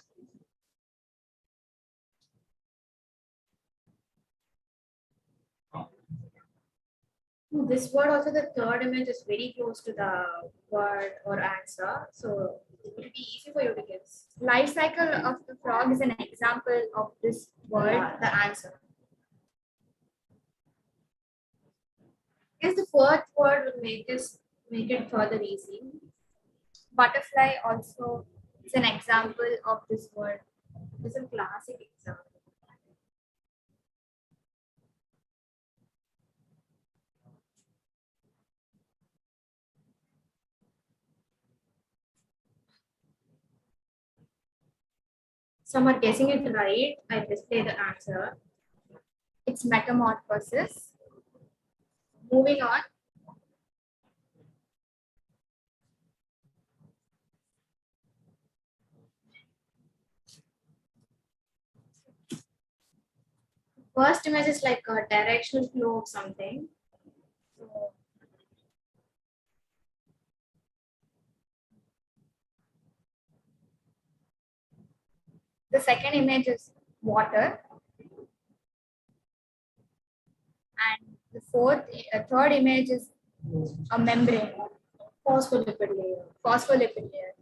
Speaker 10: This word also, the third image is very close to the word or answer. So it will be easy for you to guess.
Speaker 21: Life cycle of the frog is an example of this word, the answer.
Speaker 10: Guess the fourth word will make it further easy.
Speaker 21: Butterfly also is an example of this word.
Speaker 10: It's a classic example. Some are guessing it right. I display the answer.
Speaker 21: It's metamorphosis. Moving on.
Speaker 10: First image is like a directional flow of something. So
Speaker 21: The second image is water. And the third image is a membrane. Phospholipid layer. Phospholipid layer.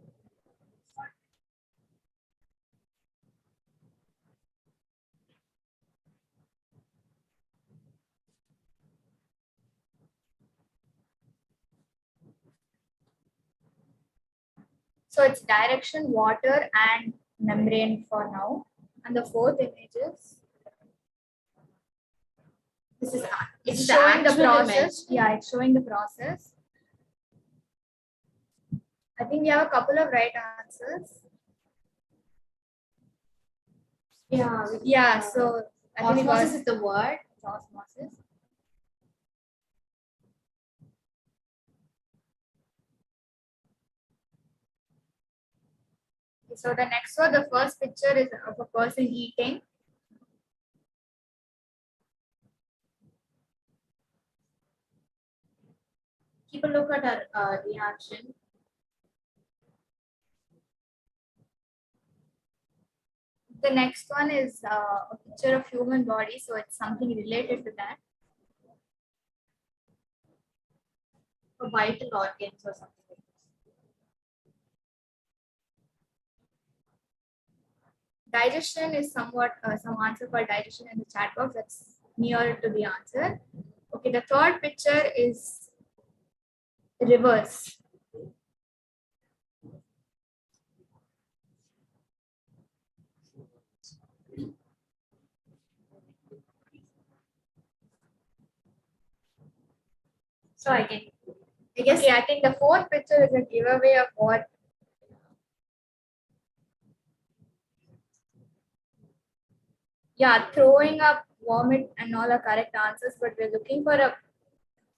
Speaker 21: So it's direction, water, and membrane for now. And the fourth image is this is it's showing the process. Yeah, it's showing the process. I think we have a couple of right answers. Yeah. Yeah. So I think osmosis is the word. It's osmosis. So the next one, the first picture is of a person eating. Keep a look at our reaction. The next one is a picture of human body, so it's something related to that. For vital organs or something like this. Digestion is somewhat some answer for digestion in the chat box. That's nearer to the answer. Okay, the third picture is rivers. So I guess okay, I think the fourth picture is a giveaway of what. Yeah, throwing up, vomit, and all are correct answers, but we're looking for a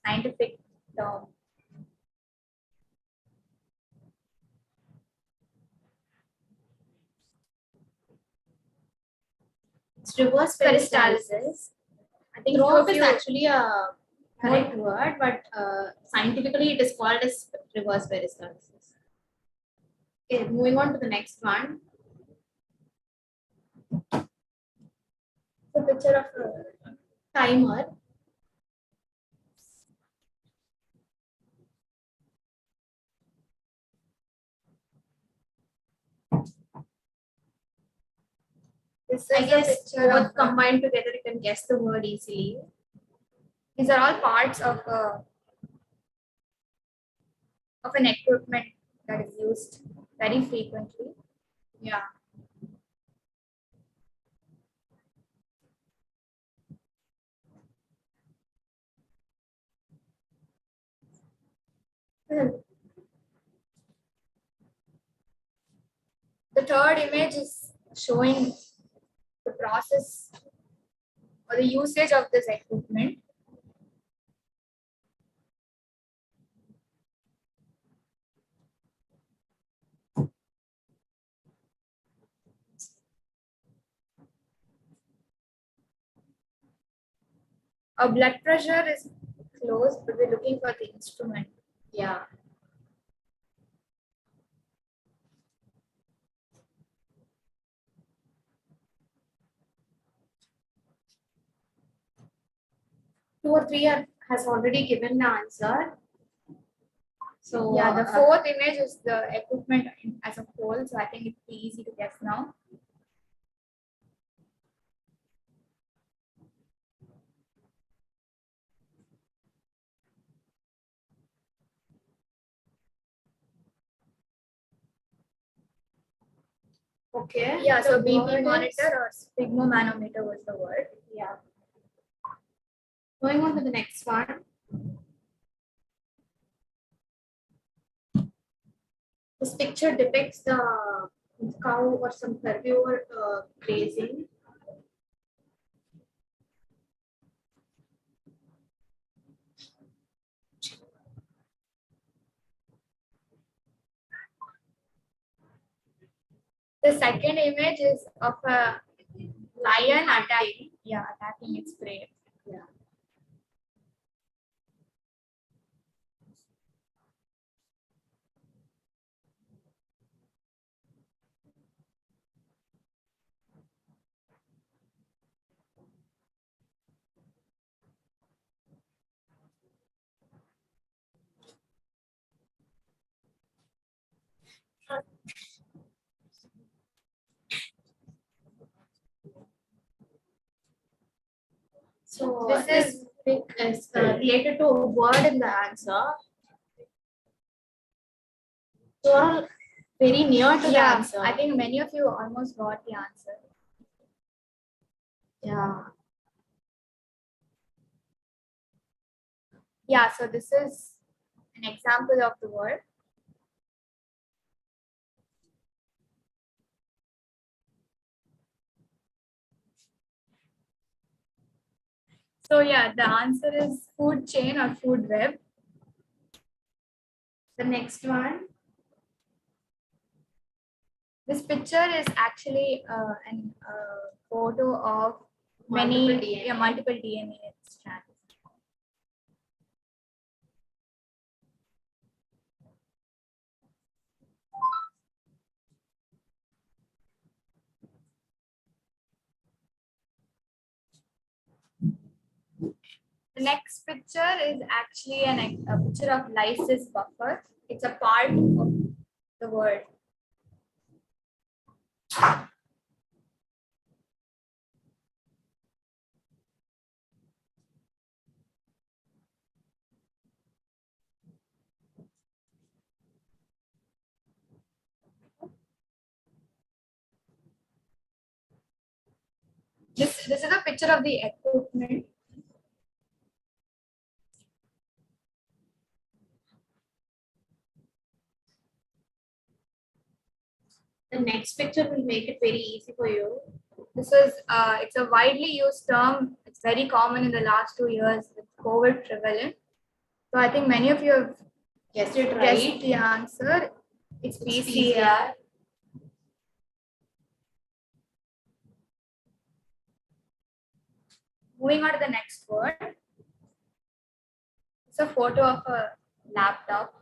Speaker 21: scientific term. It's reverse peristalsis. I think throw up is actually a correct word, but scientifically it is called as reverse peristalsis. Okay, moving on to the next one. The picture of a timer. This I guess both combined together, you can guess the word easily. These are all parts of an equipment that is used very frequently. Yeah. The third image is showing the process or the usage of this equipment. Our blood pressure is close, but we're looking for the instrument. Yeah. Two or three has already given the answer. So yeah, the fourth image is the equipment as a whole. So I think it's easy to guess now. Okay. Yeah, so BP monitor or sphygmomanometer was the word. Yeah. Going on to the next one. This picture depicts the cow or some herbivore grazing. The second image is of a lion attacking. Yeah, attacking its prey. Yeah.
Speaker 5: So this pick is related to a word in the answer. You are very near to the answer.
Speaker 21: I think many of you almost got the answer.
Speaker 5: Yeah.
Speaker 21: Yeah, so this is an example of the word. So yeah, the answer is food chain or food web. The next one. This picture is actually a photo of multiple DNA strands. The next picture is actually a picture of lysis buffer. It's a part of the word. This is a picture of the equipment.
Speaker 5: The next picture will make it very easy for you.
Speaker 21: This is it's a widely used term. It's very common in the last 2 years with COVID prevalent. So I think many of you have
Speaker 5: guessed it right.
Speaker 21: Guessed the answer. It's
Speaker 5: It's
Speaker 21: PCR. Moving on to the next word. It's a photo of a laptop.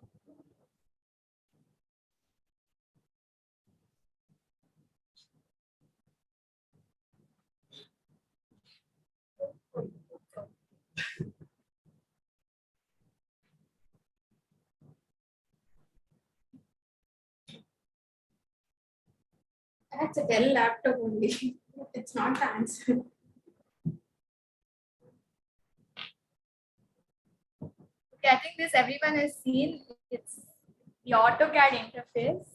Speaker 5: That's a Dell laptop only. It's not the answer.
Speaker 21: Okay, I think this everyone has seen. It's the AutoCAD interface.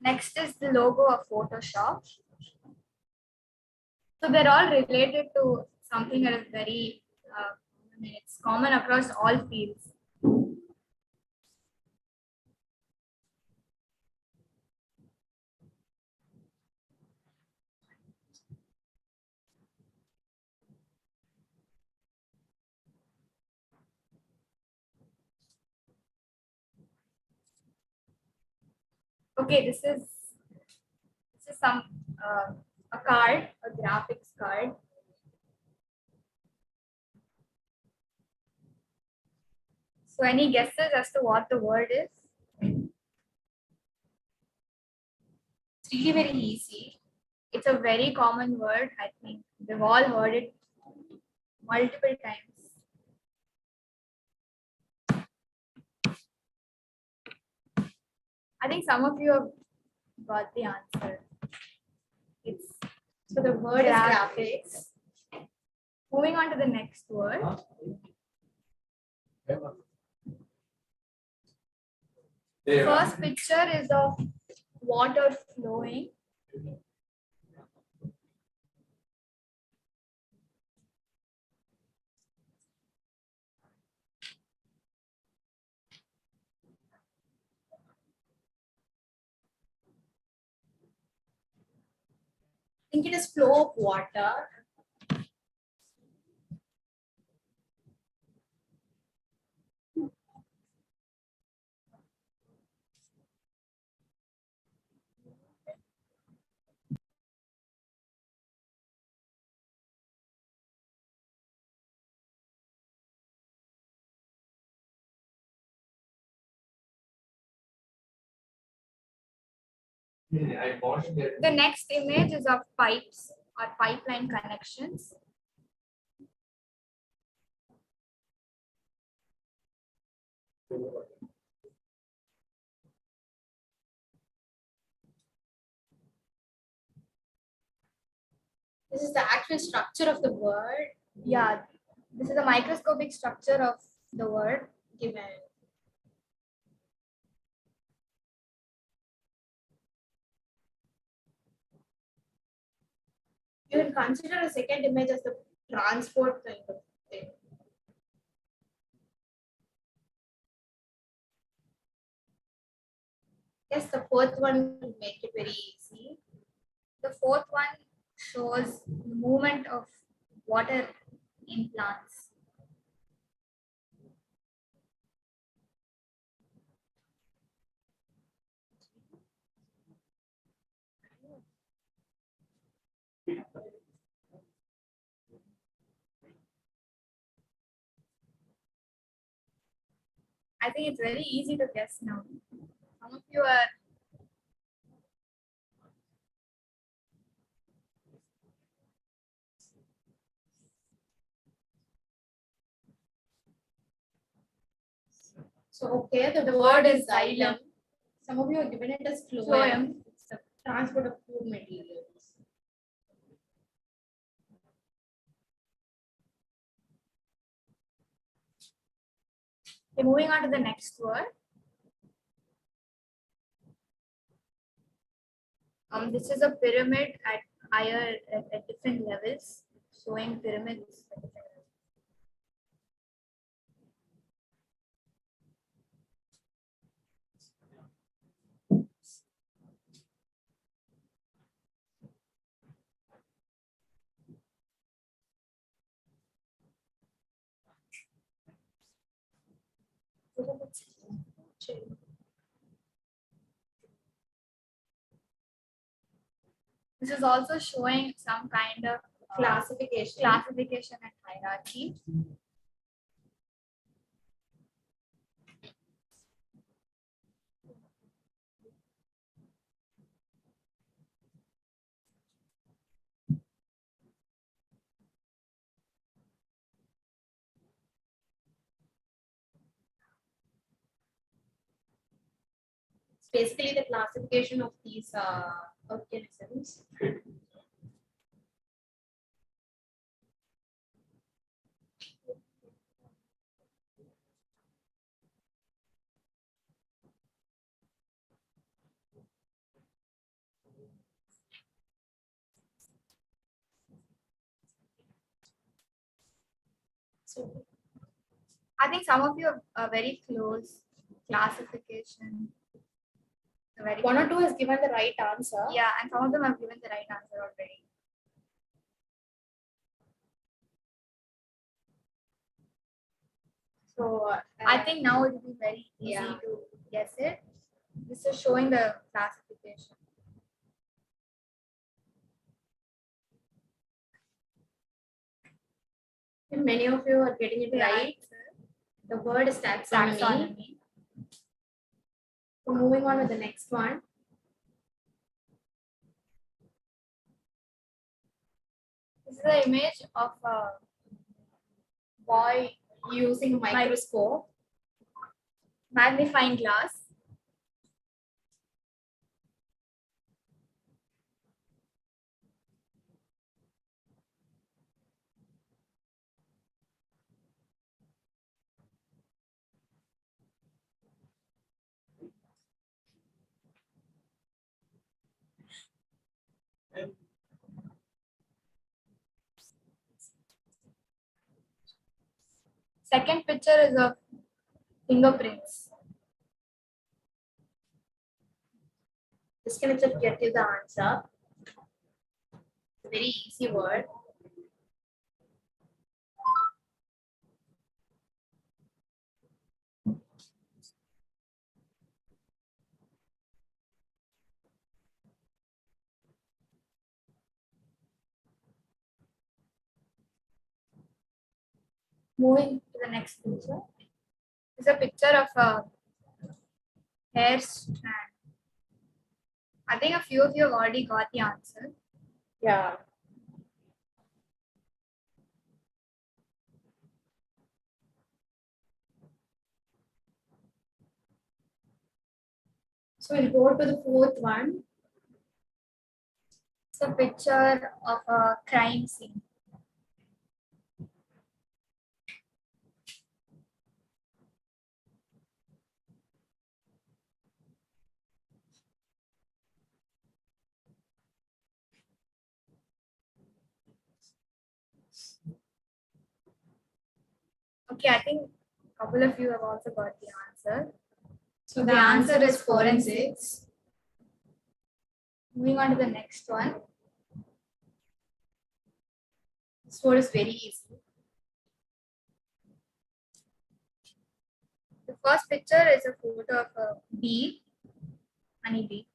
Speaker 21: Next is the logo of Photoshop. So they're all related to something that is very, it's common across all fields. Okay, this is some a card, a graphics card. So any guesses as to what the word is?
Speaker 5: It's really very easy.
Speaker 21: It's a very common word. I think we've all heard it multiple times. I think some of you have got the answer. It's
Speaker 5: So the word is graphics.
Speaker 21: Moving on to the next word. The first picture is of water flowing.
Speaker 5: I think it is flow of water.
Speaker 21: The next image is of pipes or pipeline connections.
Speaker 5: This is the actual structure of the word.
Speaker 21: Yeah, this is a microscopic structure of the word given.
Speaker 5: You can consider the second image as the transport kind of thing. Yes, the fourth one will make it very easy.
Speaker 21: The fourth one shows the movement of water in plants. I think it's very easy to guess now. Some of you are
Speaker 5: So, okay, the word is xylem. Some of you have given it as phloem. It's the transport of food materials.
Speaker 21: Okay, moving on to the next word. This is a pyramid at higher at different levels, showing pyramids at different levels. This is also showing some kind of classification and hierarchy.
Speaker 5: It's basically the classification of these organisms.
Speaker 21: So I think some of you are very close. Classification.
Speaker 5: One or two has given the right answer.
Speaker 21: Yeah, and some of them have given the right answer already. So I think now it will be very easy to guess it. This is showing the classification.
Speaker 5: And many of you are getting it right. The word is taxonomy. So moving on with the next one.
Speaker 21: This is the image of a boy
Speaker 5: using a microscope,
Speaker 21: magnifying glass. Second picture is of fingerprints.
Speaker 5: This can itself get you the answer. It's a very easy word.
Speaker 21: Moving to the next picture. It's a picture of a hair strand. I think a few of you have already got the answer.
Speaker 5: Yeah. So we'll go to the fourth one.
Speaker 21: It's a picture of a crime scene. Okay, I think a couple of you have also got the answer. So the answer is forensics. Moving on to the next one. This one is very easy. The first picture is a photo of a bee, honey bee.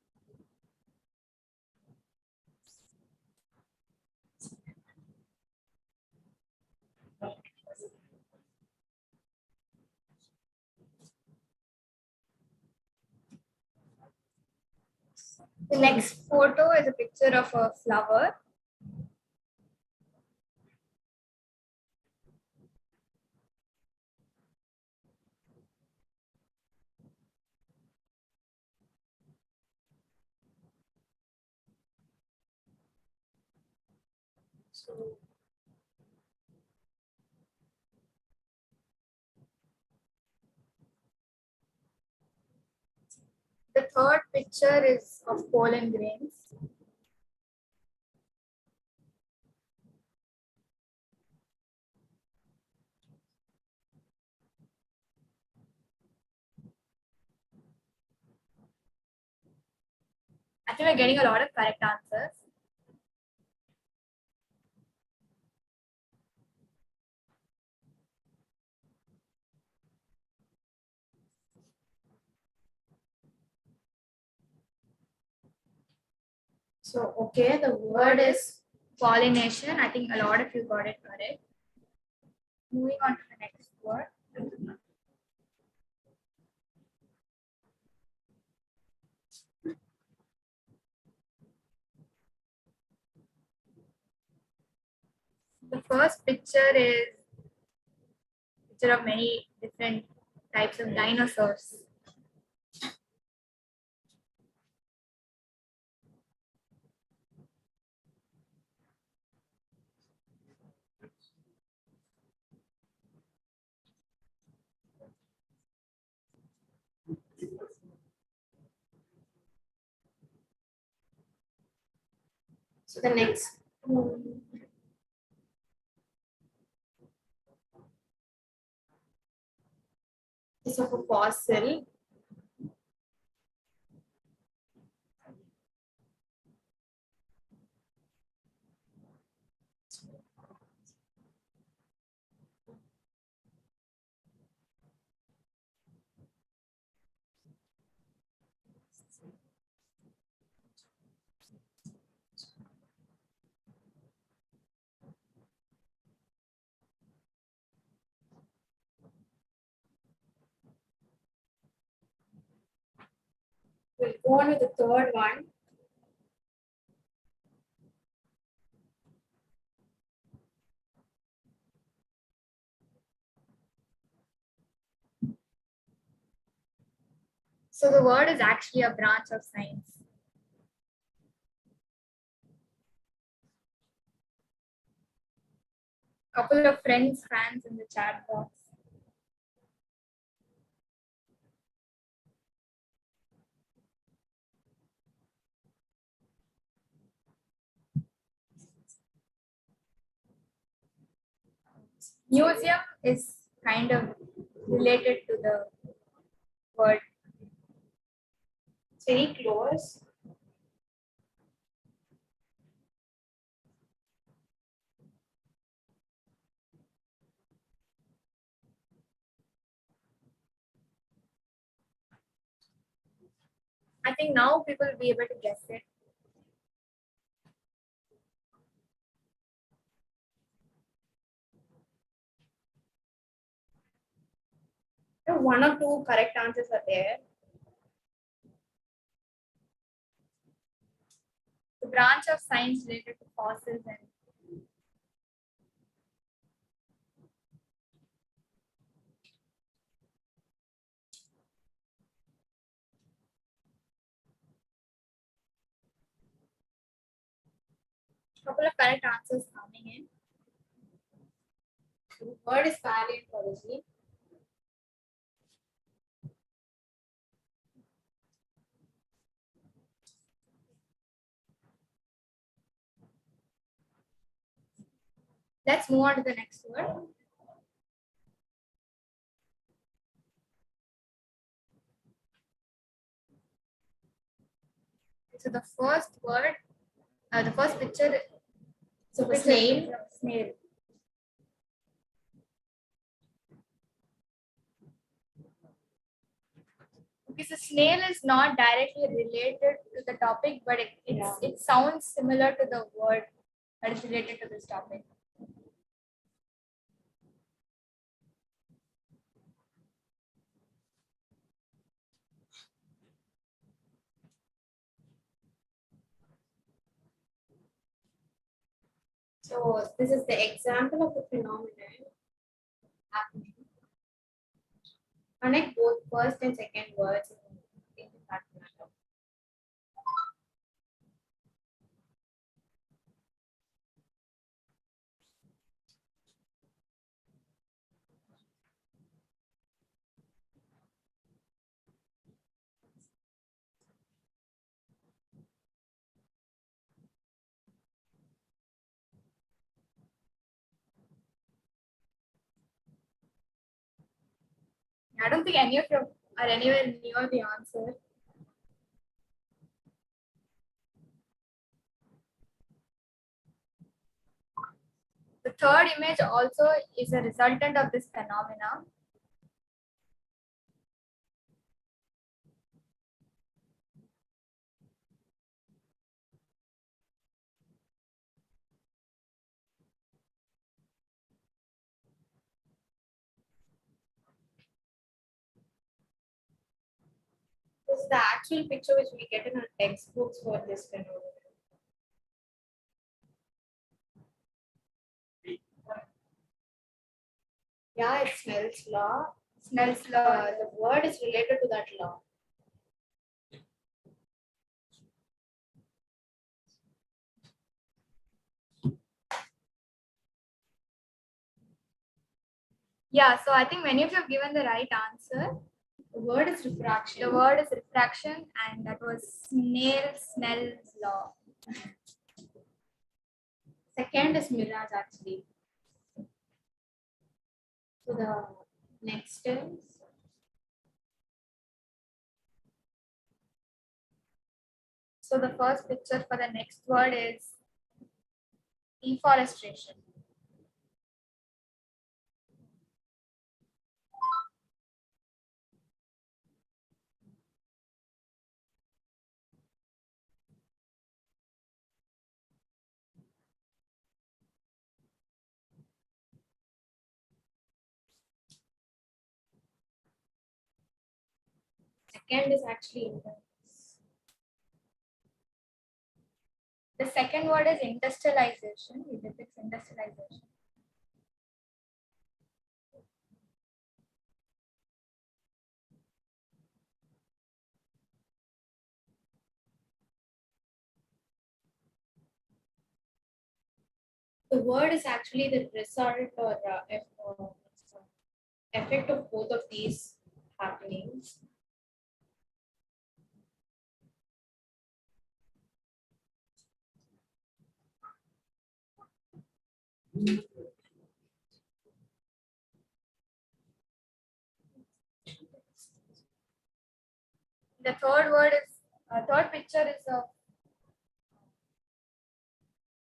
Speaker 21: The next photo is a picture of a flower. So the third picture is of pollen grains. I think we're getting a lot of correct answers. So, okay, the word is pollination. I think a lot of you got it correct. Moving on to the next word. The first picture is a picture of many different types of dinosaurs. So the next is of a fossil. We'll go on with the third one. So the word is actually a branch of science. Couple of friends, fans in the chat box. Museum is kind of related to the word. It's very close. I think now people will be able to guess it. One or two correct answers are there. branch of science related to fossils and couple of correct answers coming in. The word is paleontology. Let's move on to the next word. So the first word, the first picture. So the snail. Snail. Okay, so snail is not directly related to the topic, but it sounds similar to the word that is related to this topic. So this is the example of the phenomenon happening. Connect both first and second words in that manner. I don't think any of you are anywhere near the answer. The third image also is a resultant of this phenomena. This is the actual picture which we get in our textbooks for this phenomenon. Yeah, it's Snell's law. Snell's law, the word is related to that law. Yeah, so I think many of you have given the right answer. The word is refraction. The word is refraction, and that was Snell's law. Second is mirage, actually. So the next is so the first picture for the next word is deforestation. Second is actually intense. The second word is industrialization. We did this industrialization. The word is actually the result or effect of both of these happenings. The third word is third picture is of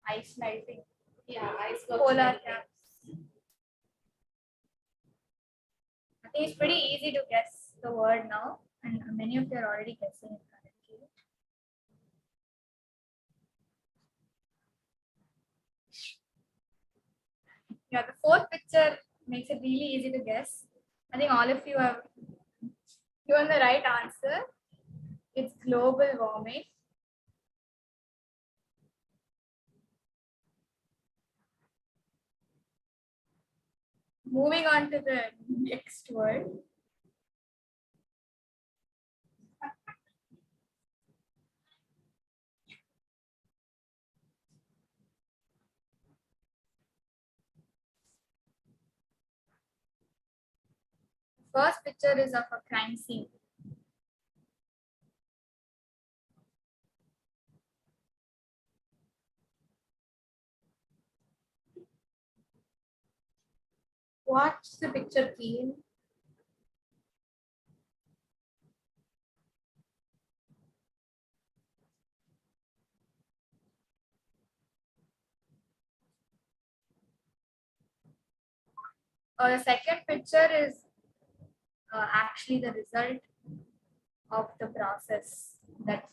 Speaker 21: ice melting. Yeah, ice polar caps. I think it's pretty easy to guess the word now, and many of you are already guessing it correctly. Yeah, the fourth picture makes it really easy to guess. I think all of you have given the right answer. It's global warming. Moving on to the next word. First picture is of a crime scene. What's the picture key? The second picture is actually the result of the process that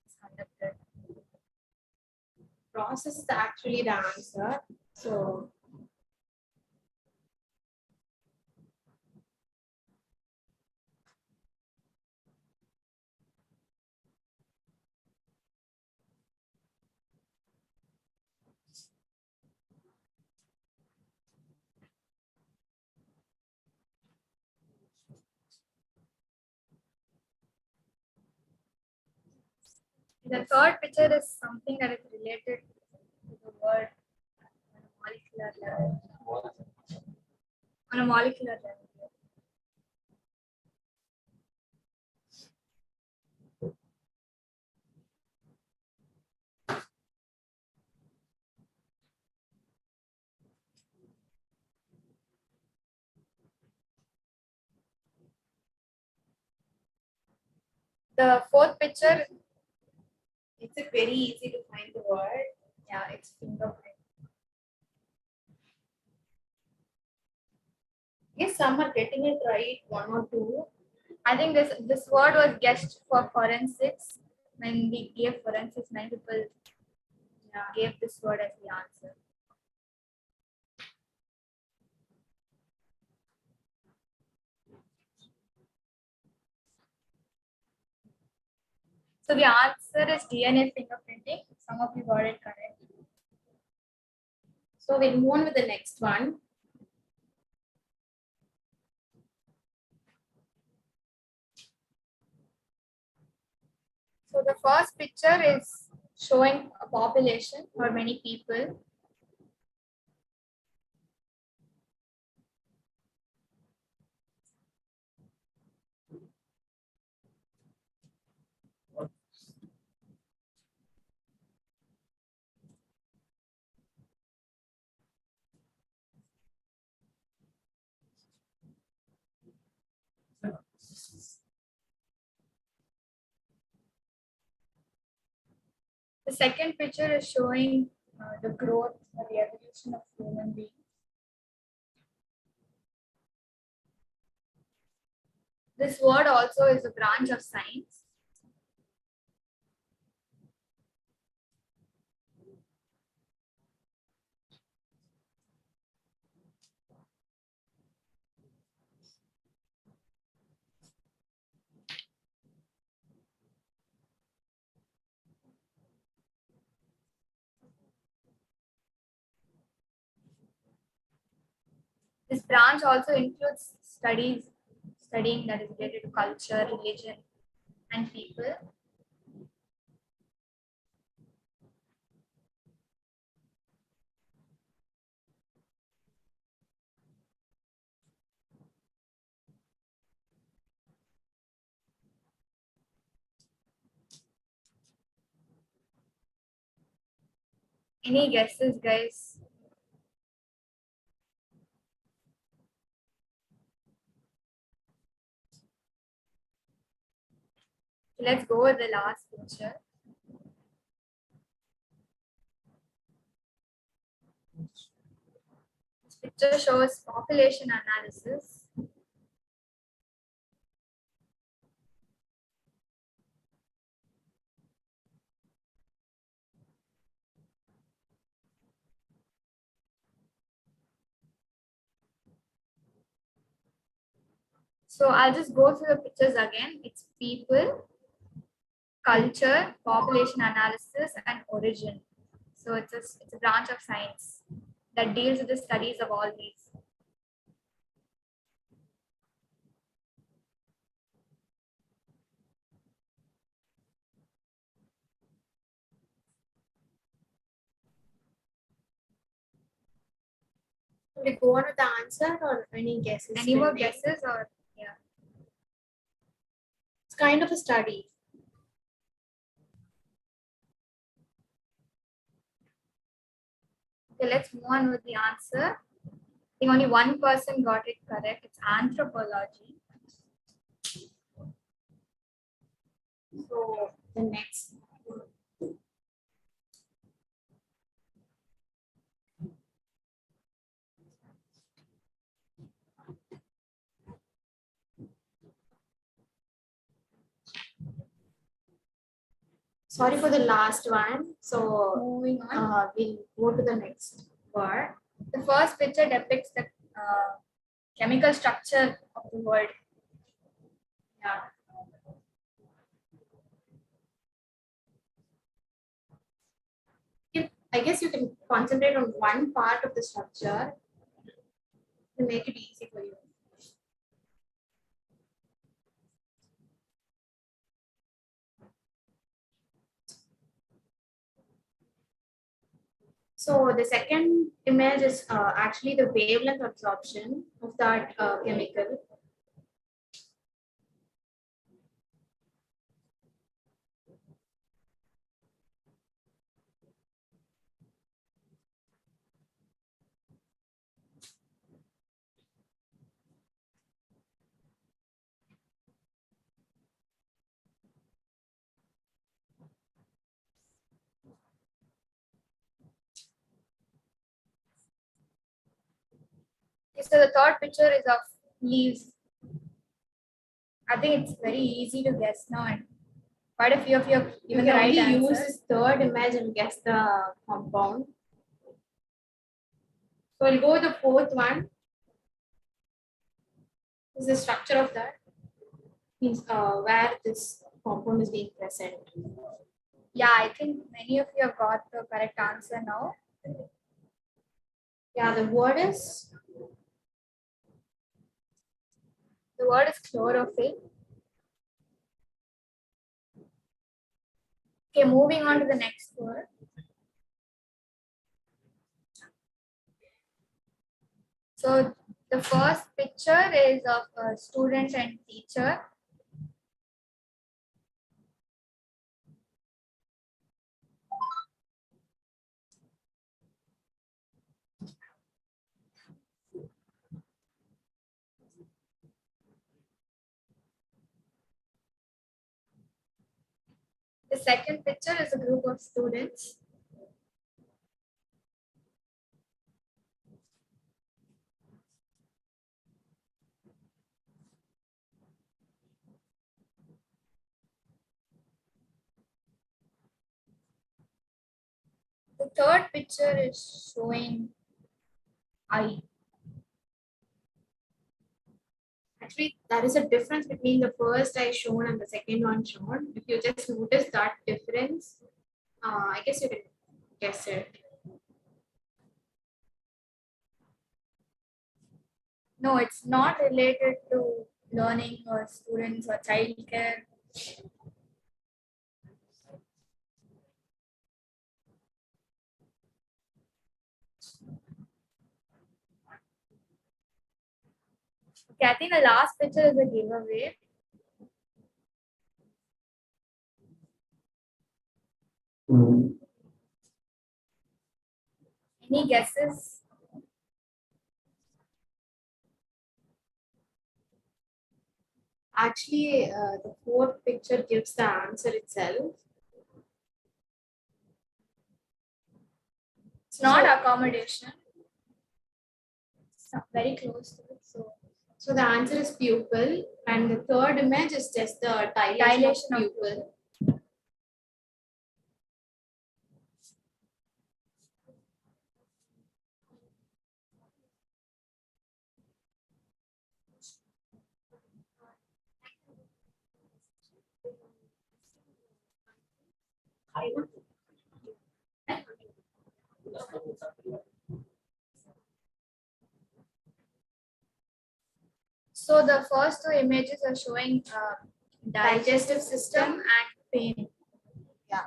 Speaker 21: is conducted.
Speaker 5: Process is actually the answer. So
Speaker 21: the third picture is something that is related to the word on a molecular level. On a molecular level. The fourth picture, it's very easy to find the word. Yeah, it's fingerprint. Yes, some are getting it right, one or two. I think this word was guessed for forensics. When we gave forensics, many people gave this word as the answer. So the answer is DNA fingerprinting. Some of you got it correct.
Speaker 5: so we'll move on with the next one.
Speaker 21: So the first picture is showing a population or many people. The second picture is showing the growth or the evolution of human beings. This word also is a branch of science. This branch also includes studying that is related to culture, religion, and people. Any guesses, guys? Let's go with the last picture. This picture shows population analysis. So I'll just go through the pictures again. It's people, culture, population analysis, and origin. So it's a branch of science that deals with the studies of all these.
Speaker 5: Should we go on with the answer or any guesses?
Speaker 21: Any more guesses or yeah?
Speaker 5: It's kind of a study.
Speaker 21: Okay, let's move on with the answer. I think only one person got it correct. It's anthropology.
Speaker 5: So the next. Sorry for the last one. So
Speaker 21: moving on,
Speaker 5: we'll go to the next word.
Speaker 21: The first picture depicts the chemical structure of the world.
Speaker 5: Yeah. I guess you can concentrate on one part of the structure to make it easy for you. So the second image is actually the wavelength absorption of that chemical.
Speaker 21: Okay, so the third picture is of leaves. I think it's very easy to guess now, and quite a few of you have given the right
Speaker 5: only use
Speaker 21: answer.
Speaker 5: this third image and guess the compound. So we'll go with the fourth one. This is the structure of that. Means where this compound is being present.
Speaker 21: Yeah, I think many of you have got the correct answer now.
Speaker 5: Yeah, the word is
Speaker 21: chlorophyll. Okay, moving on to the next word. So the first picture is of a student and teacher. The second picture is a group of students. The third picture is showing eye.
Speaker 5: actually there is a difference between the first eye shown and the second one shown. If you just notice that difference, I guess you can guess it.
Speaker 21: No, it's not related to learning or students or childcare. Okay, I think the last picture is a giveaway. Any guesses?
Speaker 5: Actually, the fourth picture gives the answer itself.
Speaker 21: It's not accommodation. It's not very close to it.
Speaker 5: So the answer is pupil, and the third image is just the dilation of pupil.
Speaker 21: So the first two images are showing digestive system and pain.
Speaker 5: Yeah.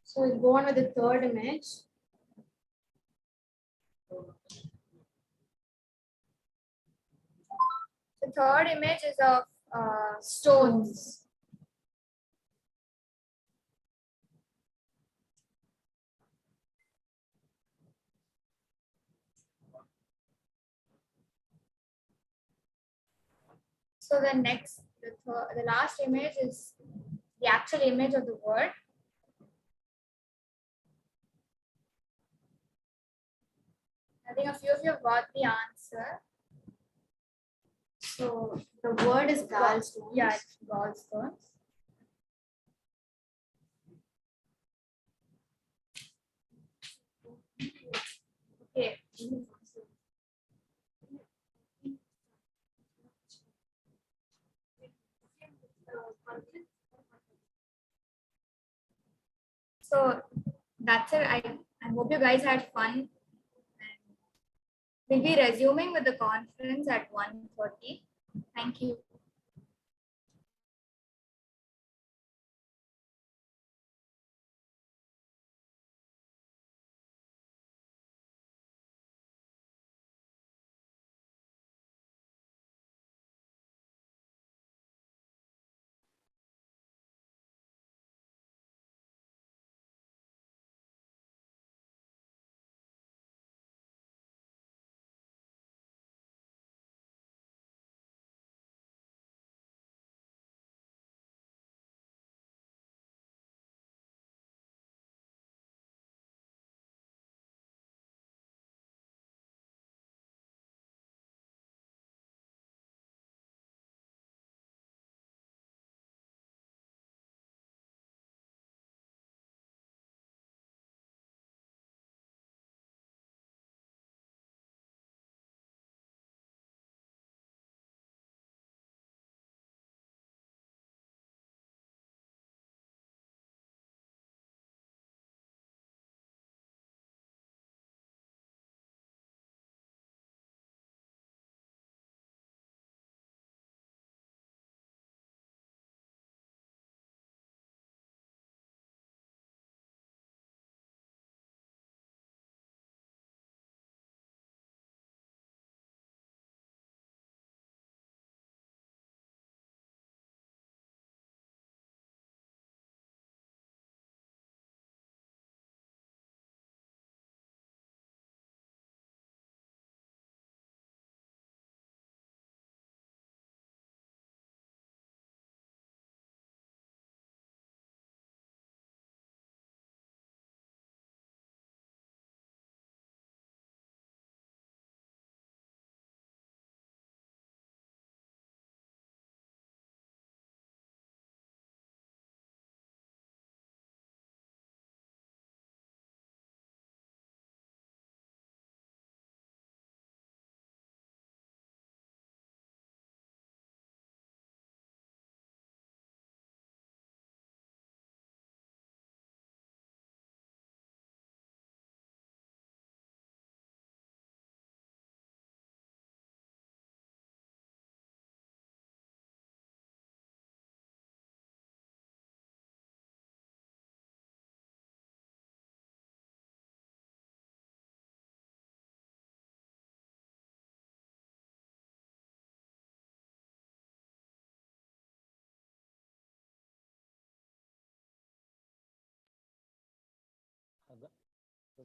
Speaker 5: So we'll go on with the third image.
Speaker 21: The third image is of stones. So the last image is the actual image of the word. I think a few of you have got the answer.
Speaker 5: So the word is gallstones.
Speaker 21: Yeah, it's gallstones. Okay. So that's it. I hope you guys had fun. We'll be resuming with the conference at 1:30. Thank you.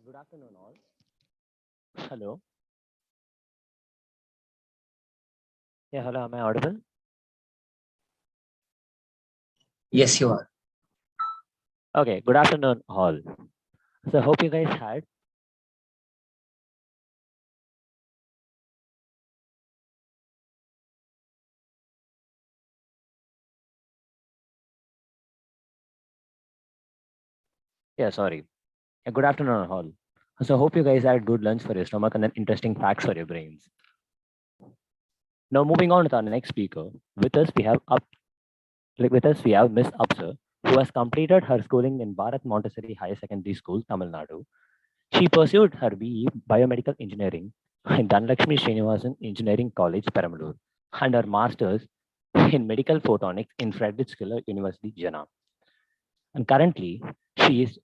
Speaker 3: Good afternoon, all. Hello. Yeah, hello. Am I audible?
Speaker 1: Yes, you are.
Speaker 3: Okay. Good afternoon, all. So, I hope you guys had. Yeah, sorry. Yeah, good afternoon, all. So, I hope you guys had good lunch for your stomach and then interesting facts for your brains. Now, moving on with our next speaker. With us, we have Miss Upsar, who has completed her schooling in Bharat Montessori Higher Secondary School, Tamil Nadu. She pursued her BE Biomedical Engineering in Dhanlakshmi Srinivasan Engineering College, Perambalur, and her Masters in Medical Photonics in Friedrich Schiller University, Jena. And currently, she is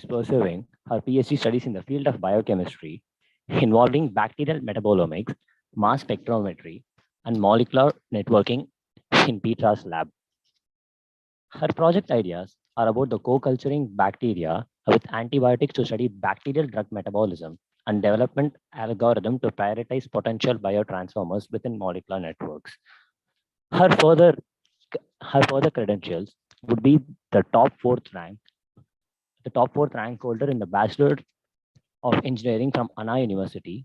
Speaker 3: pursuing her PhD studies in the field of biochemistry involving bacterial metabolomics, mass spectrometry, and molecular networking in Petra's lab. Her project ideas are about the co-culturing bacteria with antibiotics to study bacterial drug metabolism and development algorithm to prioritize potential biotransformers within molecular networks. Her further credentials would be the top fourth rank holder in the Bachelor of Engineering from Anna University,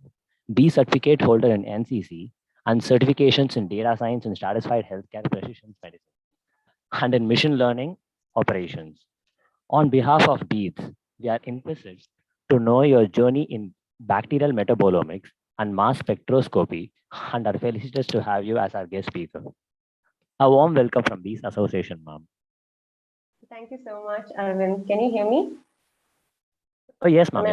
Speaker 3: B certificate holder in NCC, and certifications in data science and stratified healthcare precision medicine, and in machine learning operations. On behalf of Beats, we are interested to know your journey in bacterial metabolomics and mass spectroscopy, and are felicitous to have you as our guest speaker. A warm welcome from Beats Association, ma'am.
Speaker 7: Thank you so much, Arvind. Can you hear me?
Speaker 3: Oh, yes, ma'am.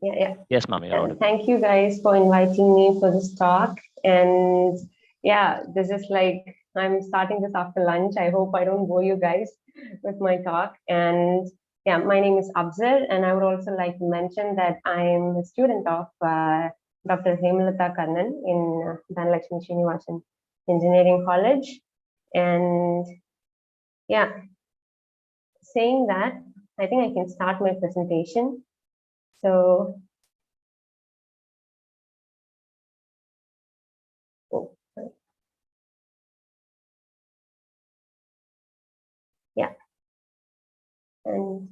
Speaker 7: Yeah.
Speaker 3: Yes, ma'am. You're audible.
Speaker 7: Thank you guys for inviting me for this talk. And yeah, this is like, I'm starting this after lunch. I hope I don't bore you guys with my talk. And yeah, my name is Abzar, and I would also like to mention that I'm a student of Dr. Hemalata Kannan in Dhanalakshmi Srinivasan Engineering College. And yeah, saying that, I think I can start my presentation. So, yeah, and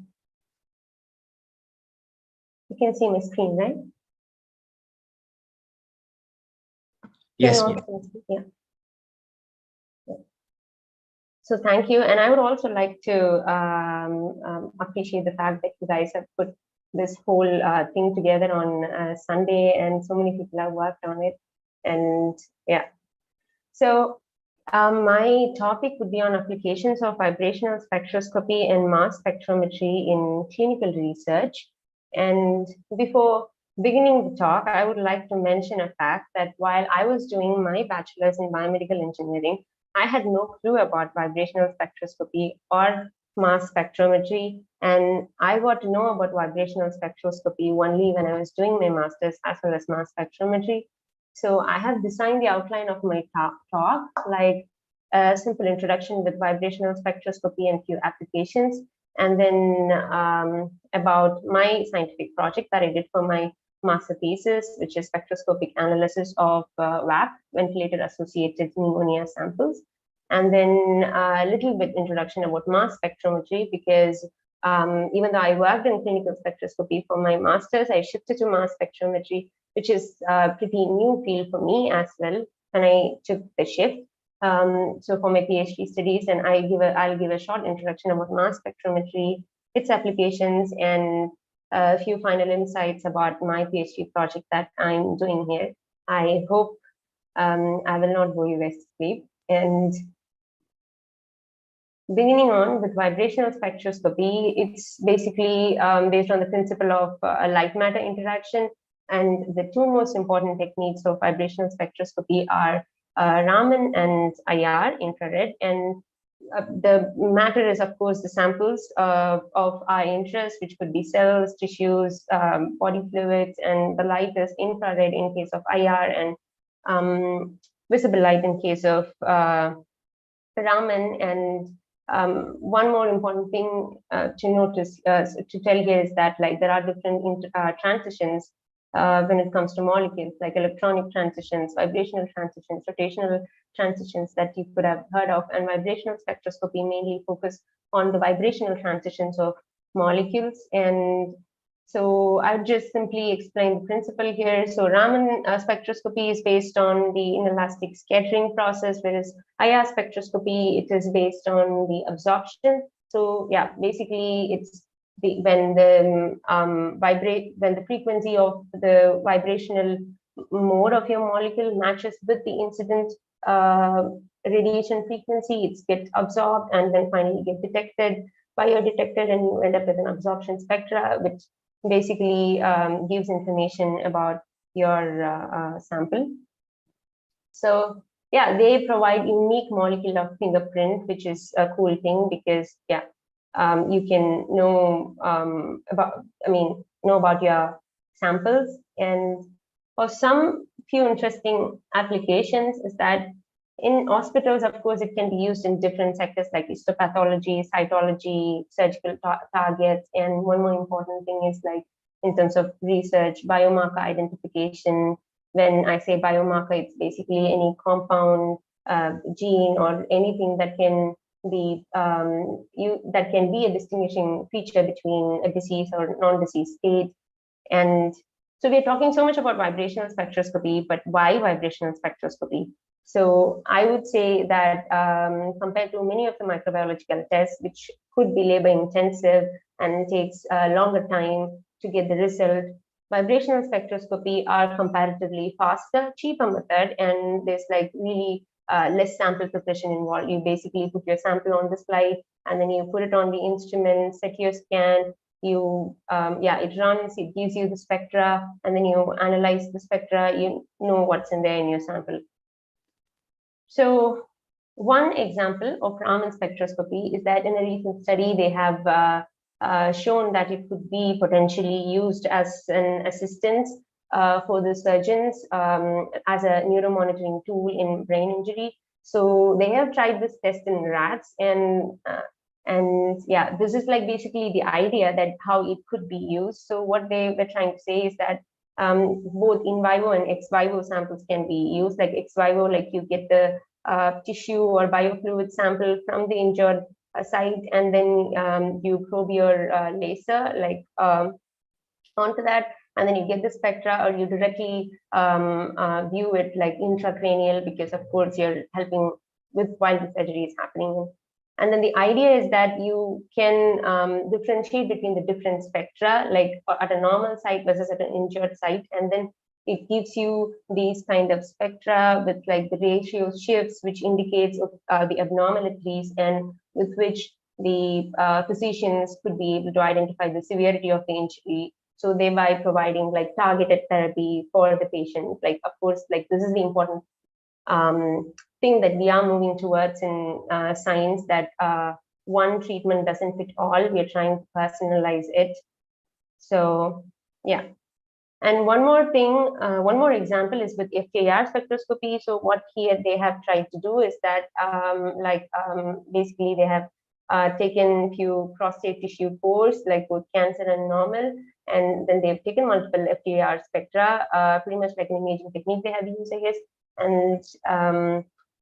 Speaker 7: you can see my screen, right?
Speaker 1: Yes.
Speaker 7: Yeah. So thank you, and I would also like to appreciate the fact that you guys have put this whole thing together on Sunday, and so many people have worked on it. And yeah, so my topic would be on applications of vibrational spectroscopy and mass spectrometry in clinical research. And before beginning the talk, I would like to mention a fact that while I was doing my bachelor's in biomedical engineering, I had no clue about vibrational spectroscopy or mass spectrometry. And I got to know about vibrational spectroscopy only when I was doing my master's as well as mass spectrometry. So I have designed the outline of my talk, like a simple introduction with vibrational spectroscopy and few applications, and then about my scientific project that I did for my master thesis, which is spectroscopic analysis of VAP, ventilator associated pneumonia samples. And then a little bit introduction about mass spectrometry, because even though I worked in clinical spectroscopy for my master's, I shifted to mass spectrometry, which is a pretty new field for me as well, and I took the shift. So for my PhD studies, and I'll give a short introduction about mass spectrometry, its applications, and a few final insights about my PhD project that I'm doing here. I hope I will not bore you guys to sleep. And beginning on with vibrational spectroscopy, it's basically based on the principle of a light matter interaction. And the two most important techniques of vibrational spectroscopy are Raman and IR, infrared. And the matter is, of course, the samples of our interest, which could be cells, tissues, body fluids, and the light is infrared in case of IR, and visible light in case of Raman. And one more important thing to notice, to tell here, is that like there are different transitions when it comes to molecules, like electronic transitions, vibrational transitions, rotational transitions that you could have heard of. And vibrational spectroscopy mainly focus on the vibrational transitions of molecules. And so I'll just simply explain the principle here. So Raman spectroscopy is based on the inelastic scattering process, whereas IR spectroscopy, it is based on the absorption. So yeah, basically it's when the frequency of the vibrational mode of your molecule matches with the incident radiation frequency, it gets absorbed and then finally get detected by your detector, and you end up with an absorption spectra, which basically gives information about your sample. So yeah, they provide unique molecular fingerprint, which is a cool thing, because yeah, you can know about your samples. And of some few interesting applications is that in hospitals, of course, it can be used in different sectors like histopathology, cytology, surgical targets. And one more important thing is like in terms of research, biomarker identification. When I say biomarker, it's basically any compound, gene, or anything that can be that can be a distinguishing feature between a disease or non-disease state. And so we're talking so much about vibrational spectroscopy, but why vibrational spectroscopy? So I would say that compared to many of the microbiological tests, which could be labor intensive and takes a longer time to get the result, vibrational spectroscopy are comparatively faster, cheaper method, and there's like really less sample preparation involved. You basically put your sample on the slide and then you put it on the instrument, set your scan, you it runs, it gives you the spectra, and then you analyze the spectra, you know what's in there in your sample. So one example of Raman spectroscopy is that in a recent study, they have shown that it could be potentially used as an assistance for the surgeons as a neuromonitoring tool in brain injury. So they have tried this test in rats, and yeah, this is like basically the idea that how it could be used. So what they were trying to say is that both in vivo and ex vivo samples can be used. Like ex vivo, like you get the tissue or biofluid sample from the injured site, and then you probe your laser like onto that, and then you get the spectra, or you directly view it like intracranial, because of course you're helping with while the surgery is happening. And then the idea is that you can differentiate between the different spectra, like at a normal site versus at an injured site, and then it gives you these kind of spectra with like the ratio shifts, which indicates the abnormalities, and with which the physicians could be able to identify the severity of the injury. So thereby providing like targeted therapy for the patient. Like, of course, like this is the important thing that we are moving towards in science, that one treatment doesn't fit all. We are trying to personalize it. So yeah. And one more thing, one more example is with FTIR spectroscopy. So what here they have tried to do is that basically they have taken few prostate tissue pores, like both cancer and normal, and then they've taken multiple FTIR spectra, pretty much like an imaging technique they have used, I guess. And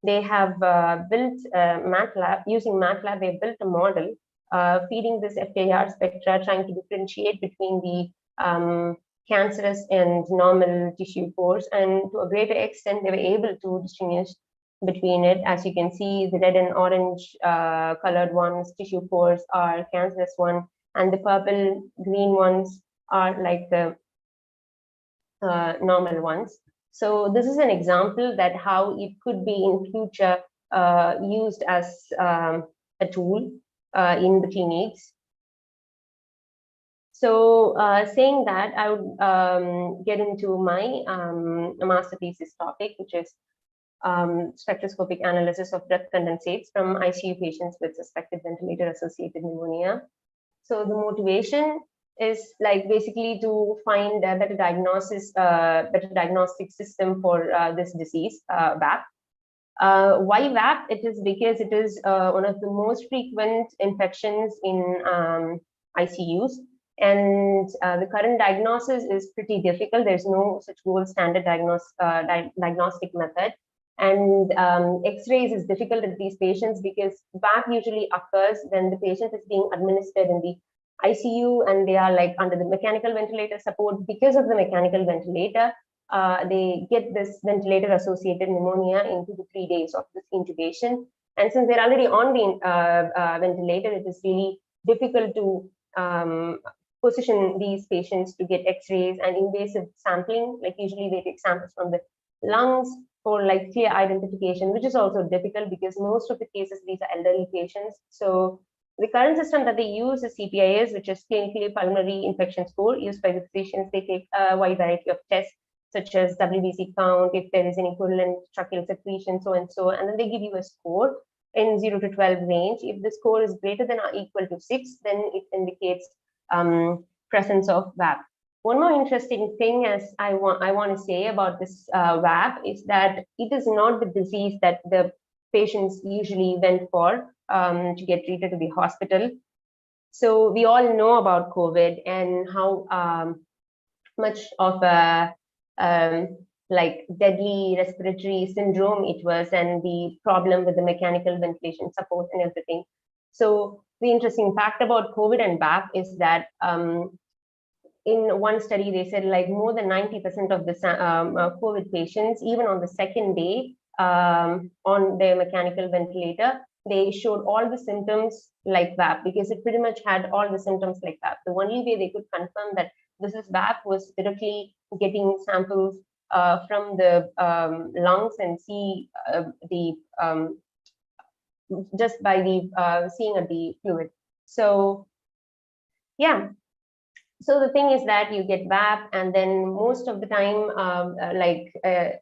Speaker 7: they have built MATLAB, using MATLAB, they built a model feeding this FTIR spectra, trying to differentiate between the cancerous and normal tissue pores, and to a greater extent they were able to distinguish between it. As you can see, the red and orange colored ones, tissue pores, are cancerous one, and the purple green ones are like the normal ones. So this is an example that how it could be in future used as a tool in the clinics. So saying that, I would get into my master thesis topic, which is spectroscopic analysis of breath condensates from ICU patients with suspected ventilator-associated pneumonia. So the motivation is like basically to find a better diagnostic system for this disease, VAP. Why VAP? It is because it is one of the most frequent infections in ICUs. And the current diagnosis is pretty difficult. There's no such gold standard diagnostic method. And X-rays is difficult in these patients because VAP usually occurs when the patient is being administered in the ICU and they are like under the mechanical ventilator support. Because of the mechanical ventilator, they get this ventilator-associated pneumonia into the 3 days of this intubation. And since they're already on the ventilator, it is really difficult to position these patients to get X-rays and invasive sampling. Like usually they take samples from the lungs for like clear identification, which is also difficult because most of the cases, these are elderly patients. So the current system that they use is CPIS, which is clinically pulmonary infection score, used by the physicians. They take a wide variety of tests, such as WBC count, if there is an equivalent tracheal secretion, so and so, and then they give you a score in 0 to 12 range. If the score is greater than or equal to 6, then it indicates presence of VAP. one more interesting thing as I want to say about this VAP is that it is not the disease that the patients usually went for to get treated to the hospital. So we all know about COVID and how much of a like deadly respiratory syndrome it was, and the problem with the mechanical ventilation support and everything. So the interesting fact about COVID and VAP is that in one study, they said like more than 90% of the COVID patients, even on the second day on their mechanical ventilator, they showed all the symptoms like VAP, because it pretty much had all the symptoms like VAP. The only way they could confirm that this is VAP was directly getting samples from the lungs and see just by the seeing of the fluid. So yeah. So the thing is that you get VAP, and then most of the time,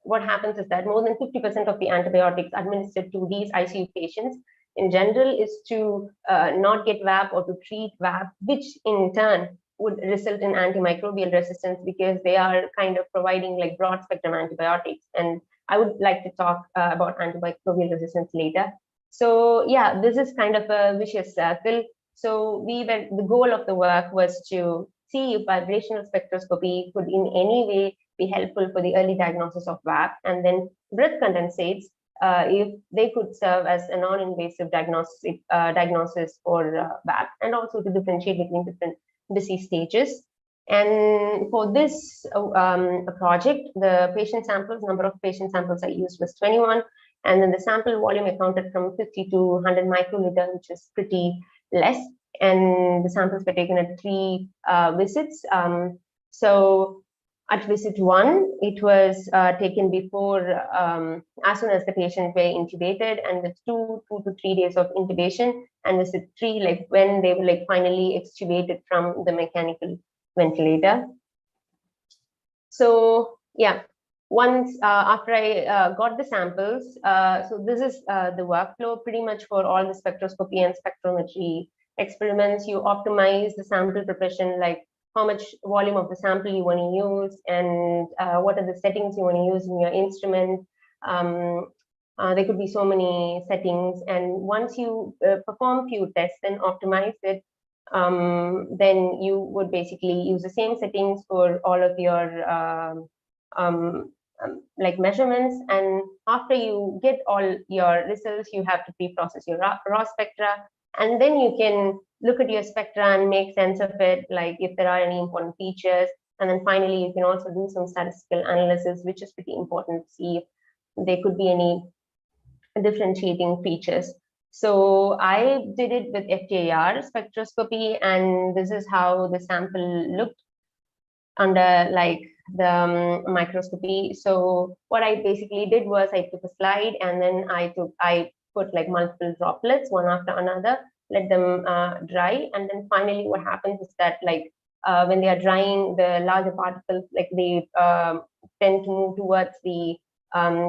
Speaker 7: what happens is that more than 50% of the antibiotics administered to these ICU patients in general is to not get VAP or to treat VAP, which in turn would result in antimicrobial resistance, because they are kind of providing like broad spectrum antibiotics. And I would like to talk about antimicrobial resistance later. So yeah, this is kind of a vicious circle. So the goal of the work was to see if vibrational spectroscopy could in any way be helpful for the early diagnosis of VAP, and then breath condensates, if they could serve as a non-invasive diagnosis for VAP, and also to differentiate between different disease stages. And for this project, the number of patient samples I used was 21, and then the sample volume accounted from 50 to 100 microliter, which is pretty less. And the samples were taken at 3 visits. So at visit 1, it was taken before, as soon as the patient were intubated, and with 2 to 3 days of intubation, and visit 3, like when they were like finally extubated from the mechanical ventilator. So yeah, once after I got the samples, so this is the workflow pretty much for all the spectroscopy and spectrometry experiments. You optimize the sample preparation, like how much volume of the sample you want to use, and what are the settings you want to use in your instrument. There could be so many settings, and once you perform few tests and optimize it, then you would basically use the same settings for all of your like measurements. And after you get all your results, you have to pre-process your raw spectra, and then you can look at your spectra and make sense of it, like if there are any important features. And then finally, you can also do some statistical analysis, which is pretty important to see if there could be any differentiating features. So I did it with FTIR spectroscopy, and this is how the sample looked under like the microscopy. So what I basically did was I took a slide, and then I put like multiple droplets one after another, let them dry, and then finally what happens is that like when they are drying, the larger particles, like they tend to move towards the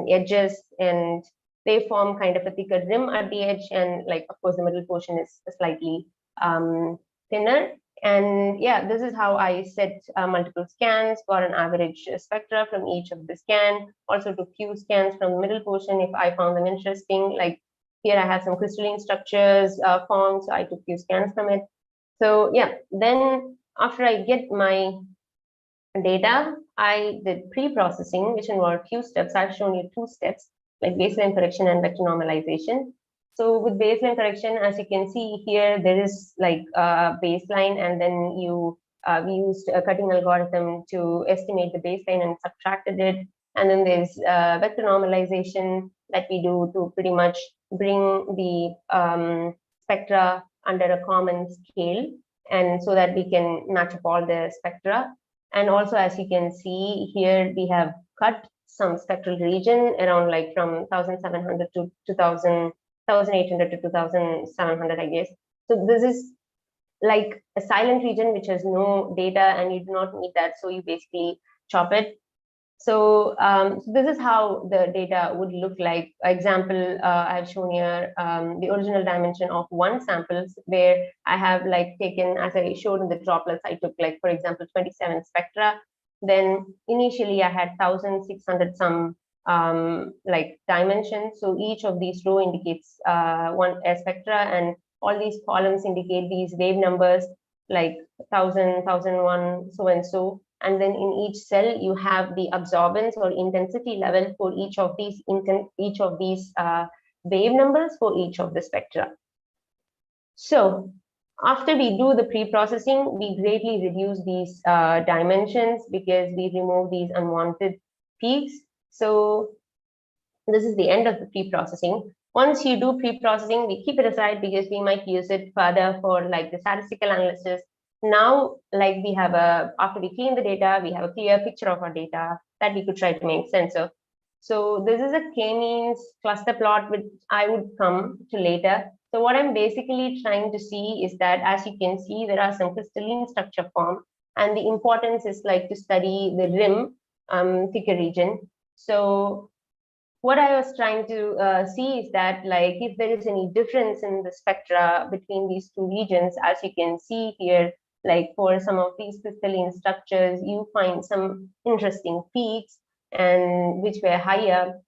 Speaker 7: edges, and they form kind of a thicker rim at the edge, and like of course the middle portion is slightly thinner. And yeah, this is how I set multiple scans, got an average spectra from each of the scan, also took few scans from the middle portion if I found them interesting. Like here I have some crystalline structures formed, so I took few scans from it. So yeah, then after I get my data, I did pre-processing, which involved few steps. I've shown you 2 steps, like baseline correction and vector normalization. So with baseline correction, as you can see here, there is like a baseline, and then we used a cutting algorithm to estimate the baseline and subtracted it. And then there's vector normalization that we do to pretty much bring the spectra under a common scale, and so that we can match up all the spectra. And also, as you can see here, we have cut some spectral region around like from 1700 to 1800 to 2700, I guess. So this is like a silent region which has no data, and you do not need that. So you basically chop it. So this is how the data would look like. Example, I've shown here the original dimension of one sample, where I have like taken, as I showed in the droplets, I took like, for example, 27 spectra. Then initially I had 1,600 some like dimensions. So each of these row indicates one spectra, and all these columns indicate these wave numbers, like 1,000, 1,001, so and so. And then in each cell, you have the absorbance or intensity level for each of these wave numbers for each of the spectra. So after we do the pre-processing, we greatly reduce these dimensions because we remove these unwanted peaks. So this is the end of the pre-processing. Once you do pre-processing, we keep it aside because we might use it further for like the statistical analysis. Now, like we have after we clean the data, we have a clear picture of our data that we could try to make sense of. So this is a k-means cluster plot, which I would come to later. So what I'm basically trying to see is that, as you can see, there are some crystalline structure formed, and the importance is like to study the rim thicker region. So what I was trying to see is that, like, if there is any difference in the spectra between these two regions, as you can see here, like for some of these crystalline structures, you find some interesting peaks and which were higher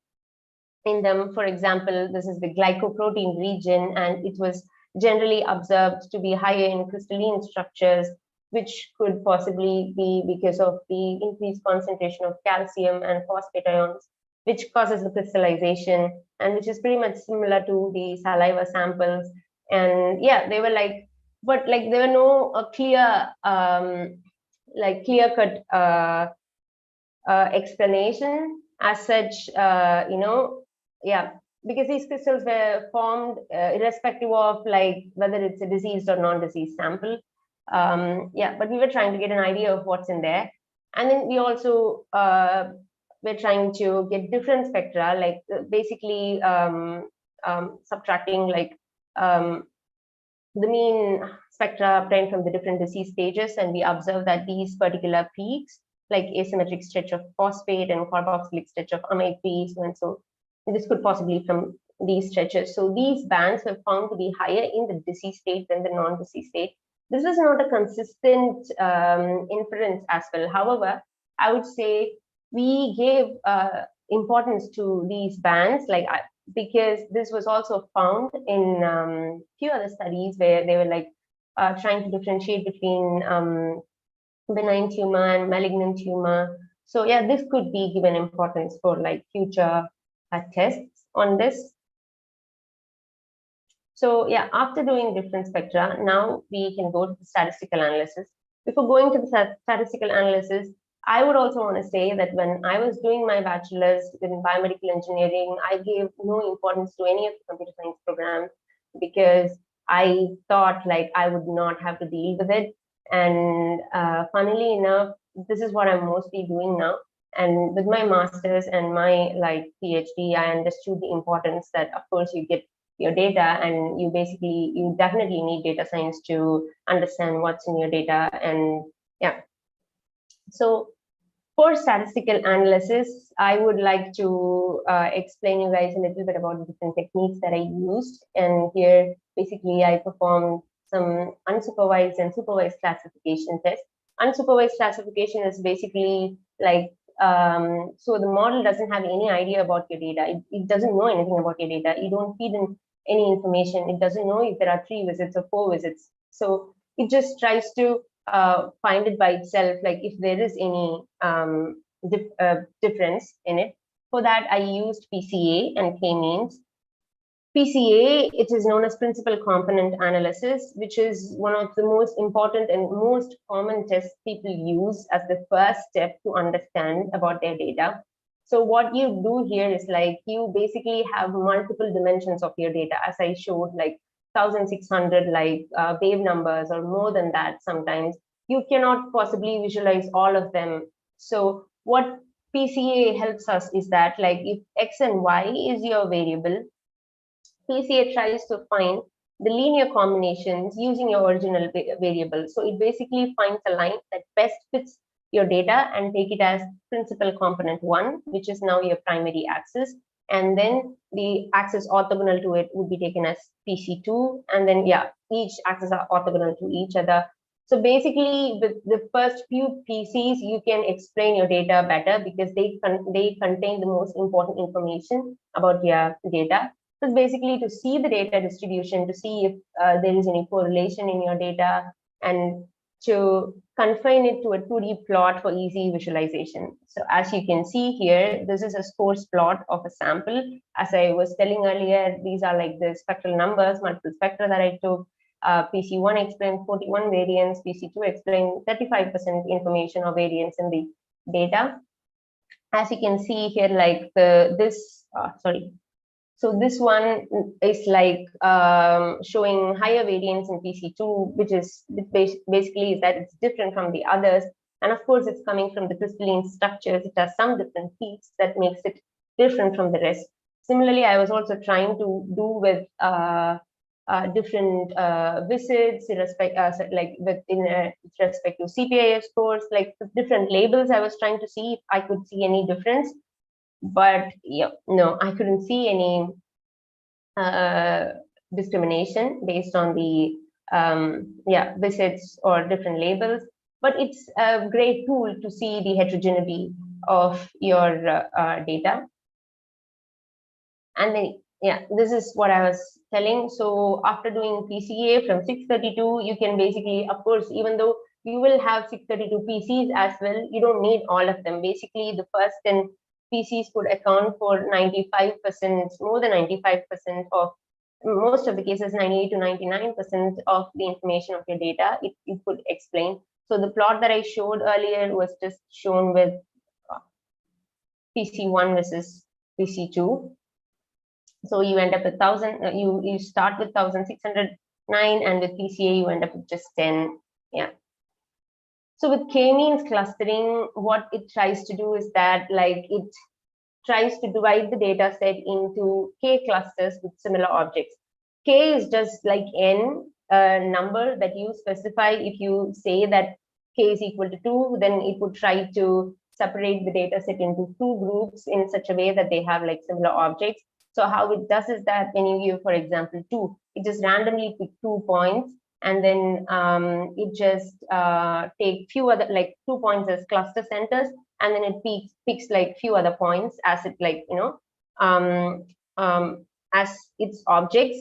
Speaker 7: in them. For example, this is the glycoprotein region, and it was generally observed to be higher in crystalline structures, which could possibly be because of the increased concentration of calcium and phosphate ions, which causes the crystallization, and which is pretty much similar to the saliva samples. And yeah, they were like, but like there were no clear cut explanation as such, yeah, because these crystals were formed irrespective of like whether it's a diseased or non-diseased sample. Yeah, but we were trying to get an idea of what's in there. And then we also we're trying to get different spectra, like basically subtracting like the mean spectra obtained from the different disease stages, and we observe that these particular peaks, like asymmetric stretch of phosphate and carboxylic stretch of amide trees, and so this could possibly from these stretches. So these bands were found to be higher in the disease state than the non-disease state. This is not a consistent inference as well. However, I would say we gave importance to these bands, like because this was also found in few other studies where they were like trying to differentiate between benign tumor and malignant tumor. So yeah, this could be given importance for like future tests on this. So yeah, after doing different spectra, now we can go to the statistical analysis. Before going to the statistical analysis, I would also want to say that when I was doing my bachelor's in biomedical engineering, I gave no importance to any of the computer science programs because I thought like I would not have to deal with it. And funnily enough, this is what I'm mostly doing now. And with my master's and my like PhD, I understood the importance that, of course, you get your data, and you definitely need data science to understand what's in your data. And yeah, so for statistical analysis, I would like to explain you guys a little bit about the different techniques that I used. And here, basically, I performed some unsupervised and supervised classification tests. Unsupervised classification is basically like, so the model doesn't have any idea about your data. It doesn't know anything about your data. You don't feed in any information. It doesn't know if there are 3 visits or 4 visits. So it just tries to find it by itself, like if there is any difference in it. For that, I used PCA and k-means. PCA, it is known as principal component analysis, which is one of the most important and most common tests people use as the first step to understand about their data. So what you do here is like you basically have multiple dimensions of your data, as I showed, like 1,600 like wave numbers or more than that. Sometimes you cannot possibly visualize all of them. So what PCA helps us is that, like, if X and Y is your variable, PCA tries to find the linear combinations using your original variable. So it basically finds a line that best fits your data and take it as principal component 1, which is now your primary axis. And then the axis orthogonal to it would be taken as PC2. And then, yeah, each axis are orthogonal to each other. So basically, with the first few PCs, you can explain your data better because they contain the most important information about your data. So it's basically to see the data distribution, to see if there is any correlation in your data, and to confine it to a 2D plot for easy visualization. So as you can see here, this is a scores plot of a sample. As I was telling earlier, these are like the spectral numbers, multiple spectra that I took. PC1 explained 41 variants, PC2 explained 35% information or variance in the data. As you can see here, like so this one is like showing higher variance in PC2, which basically is that it's different from the others. And of course, it's coming from the crystalline structures. It has some different peaks that makes it different from the rest. Similarly, I was also trying to do with different visits, like in respect to CPIS scores, like different labels. I was trying to see if I could see any difference. But yeah, no, I couldn't see any discrimination based on the visits or different labels. But it's a great tool to see the heterogeneity of your data. And then, yeah, this is what I was telling. So after doing PCA from 632, you can basically, of course, even though you will have 632 PCs as well, you don't need all of them. Basically, the first 10 PCs could account for 95%, more than 95% of most of the cases, 98 to 99% of the information of your data, it could explain. So the plot that I showed earlier was just shown with PC1 versus PC2. So you end up with 1,000, you start with 1,609, and with PCA, you end up with just 10. Yeah. So with k-means clustering, what it tries to do is that, like, it tries to divide the data set into k clusters with similar objects. K is just like n, number that you specify. If you say that k is equal to 2, then it would try to separate the data set into 2 groups in such a way that they have like similar objects. So how it does is that when you give, for example, 2, it just randomly pick 2 points, and then it just take few other, like 2 points as cluster centers, and then it picks like few other points as it, like, you know, as its objects.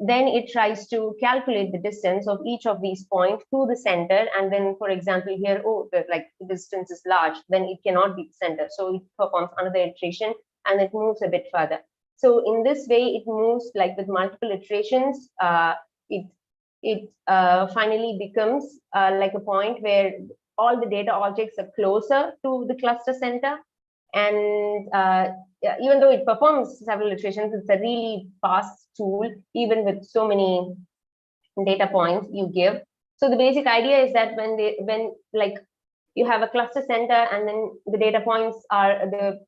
Speaker 7: Then it tries to calculate the distance of each of these points to the center. And then, for example, here, the distance is large, then it cannot be the center. So it performs another iteration and it moves a bit further. So in this way, it moves like with multiple iterations. It finally becomes like a point where all the data objects are closer to the cluster center. And even though it performs several iterations, it's a really fast tool, even with so many data points you give. So the basic idea is that when like you have a cluster center and then the data points are the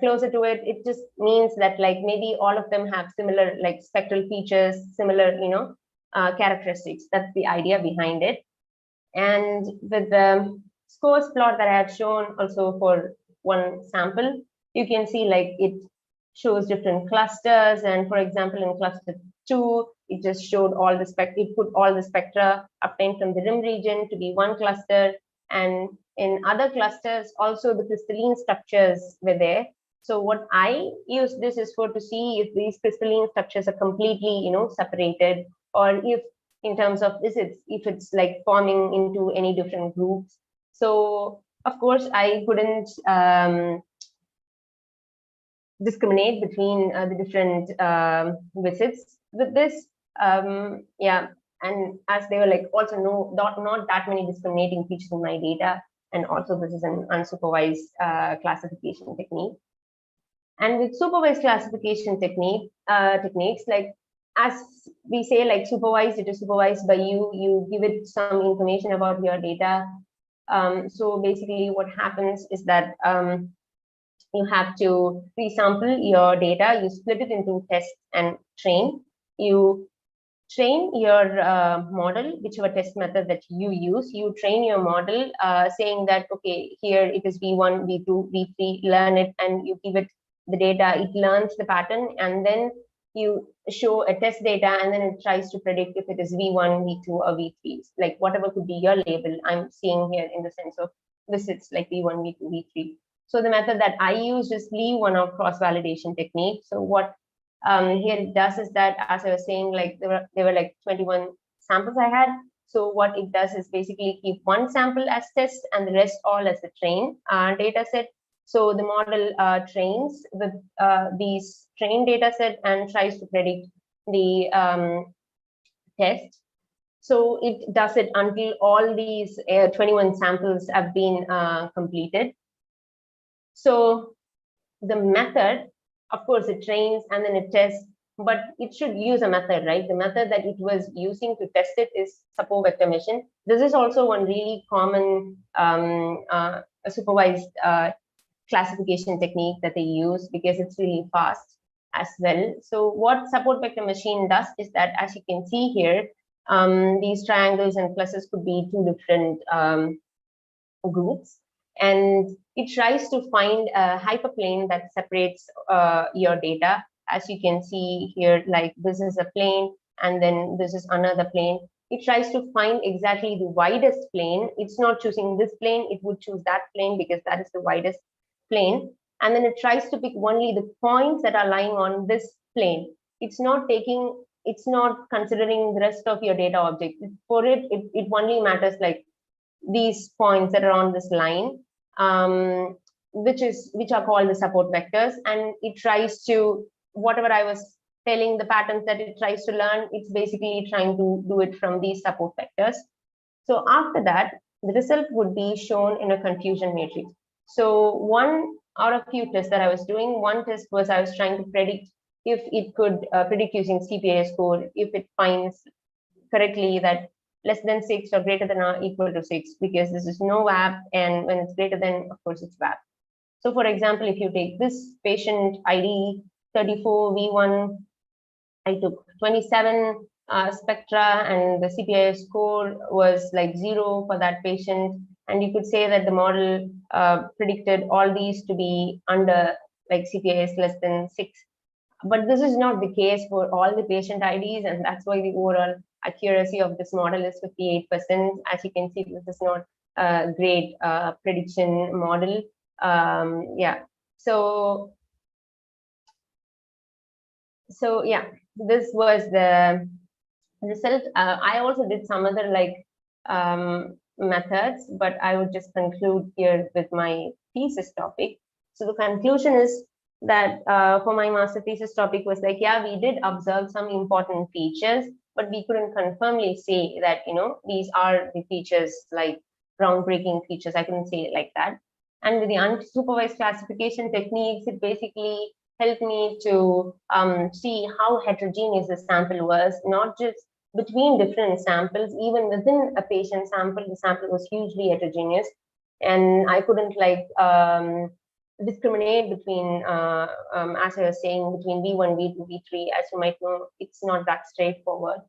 Speaker 7: closer to it, it just means that like maybe all of them have similar like spectral features, similar, you know, characteristics. That's the idea behind it. And with the scores plot that I had shown also for one sample, you can see like it shows different clusters. And for example, in cluster 2, it just showed all the it put all the spectra obtained from the rim region to be one cluster. And in other clusters, also the crystalline structures were there. So what I use this is for to see if these crystalline structures are completely, you know, separated, or if in terms of visits, if it's like forming into any different groups. So of course, I couldn't discriminate between the different visits with this. Yeah, and as they were like also not that many discriminating features in my data, and also this is an unsupervised classification technique. And with supervised classification techniques, like as we say, like supervised, it is supervised by you. You give it some information about your data. So basically, what happens is that you have to resample your data. You split it into test and train. You train your model, whichever test method that you use, you train your model saying that, okay, here it is V1, V2, V3, learn it, and you give it the data, it learns the pattern, and then you show a test data, and then it tries to predict if it is V1, V2, or V3, like whatever could be your label. I'm seeing here in the sense of visits like V1, V2, V3. So the method that I used is leave one of cross-validation technique. So what here it does is that, as I was saying, like there were like 21 samples I had. So what it does is basically keep one sample as test and the rest all as the train data set. So the model trains with these trained data set and tries to predict the test. So it does it until all these 21 samples have been completed. So the method, of course, it trains and then it tests, but it should use a method, right? The method that it was using to test it is support vector mission. This is also one really common supervised classification technique that they use because it's really fast as well. So what support vector machine does is that, as you can see here, these triangles and pluses could be two different groups, and it tries to find a hyperplane that separates your data. As you can see here, like this is a plane and then this is another plane. It tries to find exactly the widest plane. It's not choosing this plane, it would choose that plane because that is the widest plane. And then it tries to pick only the points that are lying on this plane. It's not considering the rest of your data object. For it only matters like these points that are on this line, which are called the support vectors, and it tries to, whatever I was telling, the patterns that it tries to learn, it's basically trying to do it from these support vectors. So after that, the result would be shown in a confusion matrix. So one out of few tests that I was doing, one test was I was trying to predict if it could predict using CPA score, if it finds correctly that less than 6 or greater than or equal to 6, because this is no WAP, and when it's greater than, of course, it's WAP. So for example, if you take this patient ID 34 V1, I took 27 spectra, and the CPI score was like 0 for that patient. And you could say that the model predicted all these to be under, like CPI is less than 6. But this is not the case for all the patient IDs, and that's why the overall accuracy of this model is 58%. As you can see, this is not a great prediction model. Yeah, so yeah, this was the result. I also did some other like methods, but I would just conclude here with my thesis topic. So the conclusion is that for my master thesis topic was like, yeah, we did observe some important features, but we couldn't confirmly say that, you know, these are the features, like groundbreaking features. I couldn't say it like that. And with the unsupervised classification techniques, it basically helped me to see how heterogeneous the sample was, not just between different samples, even within a patient sample, the sample was hugely heterogeneous. And I couldn't like discriminate between, as I was saying, between V1, V2, V3. As you might know, it's not that straightforward.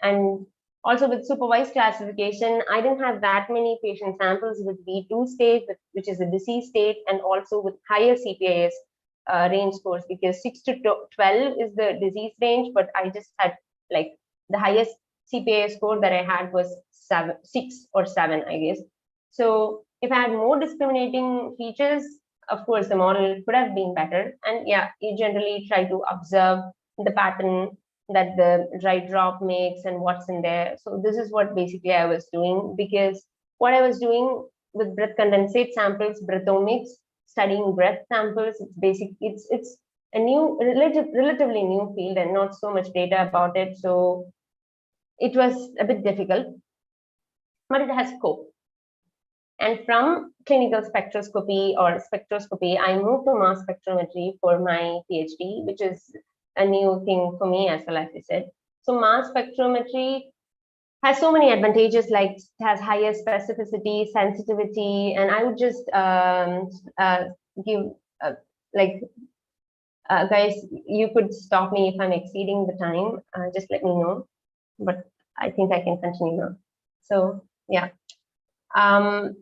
Speaker 7: And also with supervised classification, I didn't have that many patient samples with V2 state, which is a disease state, and also with higher CPIS range scores, because 6 to 12 is the disease range, but I just had like the highest CPIS score that I had was 6 or 7, I guess. So if I had more discriminating features, of course, the model could have been better. And yeah, you generally try to observe the pattern that the dry drop makes and what's in there. So this is what basically I was doing, because what I was doing with breath condensate samples, breathomics, studying breath samples, it's a new, relatively new field and not so much data about it. So it was a bit difficult, but it has scope. And from clinical spectroscopy or spectroscopy, I moved to mass spectrometry for my PhD, which is a new thing for me as well, as I said. So mass spectrometry has so many advantages, like it has higher specificity, sensitivity, and I would just give guys, you could stop me if I'm exceeding the time. Just let me know. but I think I can continue now. So yeah,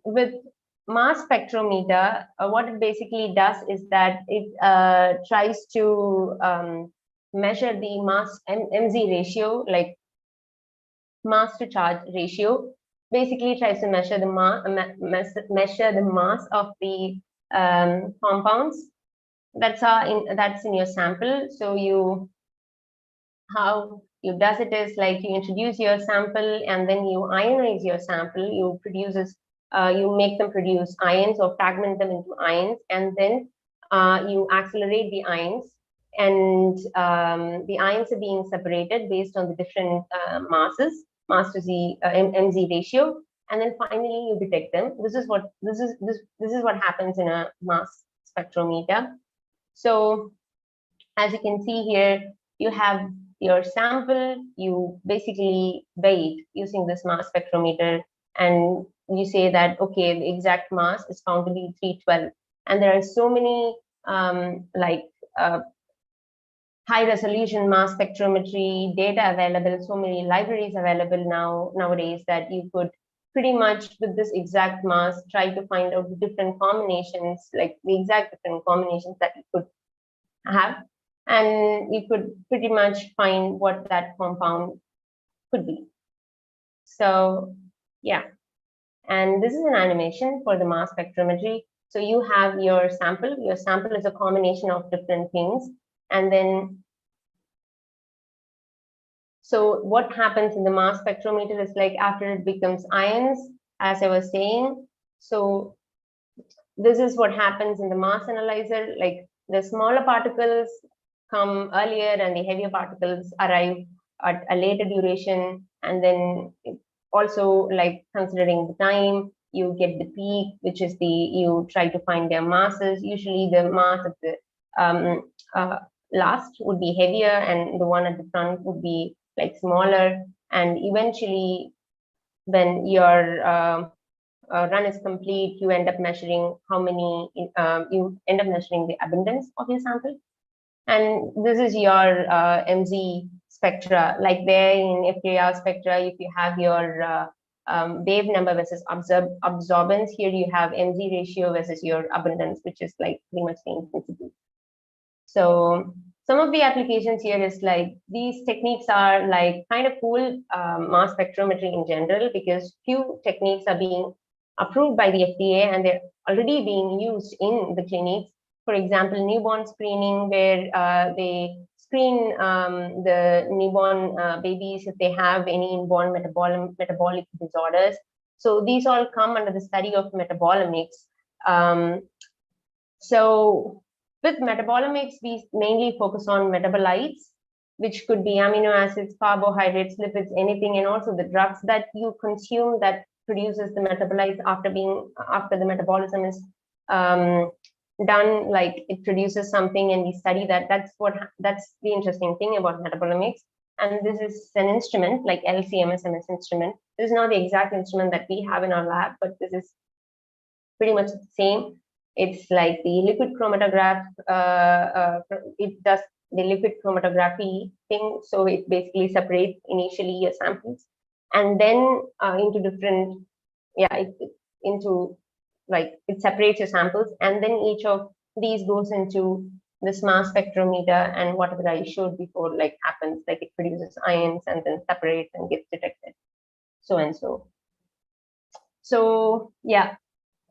Speaker 7: with mass spectrometer, what it basically does is that it tries to measure the mass MZ ratio, like mass to charge ratio. Basically tries to measure the mass of the compounds that's in your sample. So how you does it is like you introduce your sample and then you ionize your sample. You make them produce ions or fragment them into ions, and then you accelerate the ions, and the ions are being separated based on the different masses, mass to Z MZ ratio, and then finally you detect them. This is what happens in a mass spectrometer. So as you can see here, you have your sample, you basically weigh using this mass spectrometer, and you say that, okay, the exact mass is found to be 312. And there are so many high resolution mass spectrometry data available, so many libraries available nowadays that you could pretty much with this exact mass try to find out the different combinations, like the exact different combinations that you could have, and you could pretty much find what that compound could be. So yeah, and this is an animation for the mass spectrometry. So you have your sample is a combination of different things, and then so what happens in the mass spectrometer is like after it becomes ions, as I was saying. So this is what happens in the mass analyzer, like the smaller particles come earlier and the heavier particles arrive at a later duration. And then also like considering the time, you get the peak, which is you try to find their masses. Usually the mass of the last would be heavier and the one at the front would be like smaller. And eventually when your run is complete, you end up measuring how many, you end up measuring the abundance of your sample. And this is your MZ spectra, like there in FTIR spectra, if you have your wave number versus absorbance, here you have MZ ratio versus your abundance, which is like pretty much the intensity. So some of the applications here is like these techniques are like kind of cool mass spectrometry in general, because few techniques are being approved by the FDA and they're already being used in the clinics. For example, newborn screening, where they screen the newborn babies if they have any inborn metabolic disorders. So these all come under the study of metabolomics. So with metabolomics, we mainly focus on metabolites, which could be amino acids, carbohydrates, lipids, anything, and also the drugs that you consume that produces the metabolites after the metabolism is done, like it produces something, and we study that. That's the interesting thing about metabolomics. And this is an instrument like LC-MS instrument. This is not the exact instrument that we have in our lab, but this is pretty much the same. It's like the liquid chromatograph. It does the liquid chromatography thing. So it basically separates initially your samples, and then into different, it separates your samples, and then each of these goes into this mass spectrometer, and whatever I showed before like happens, like it produces ions and then separates and gets detected, so and so. So yeah.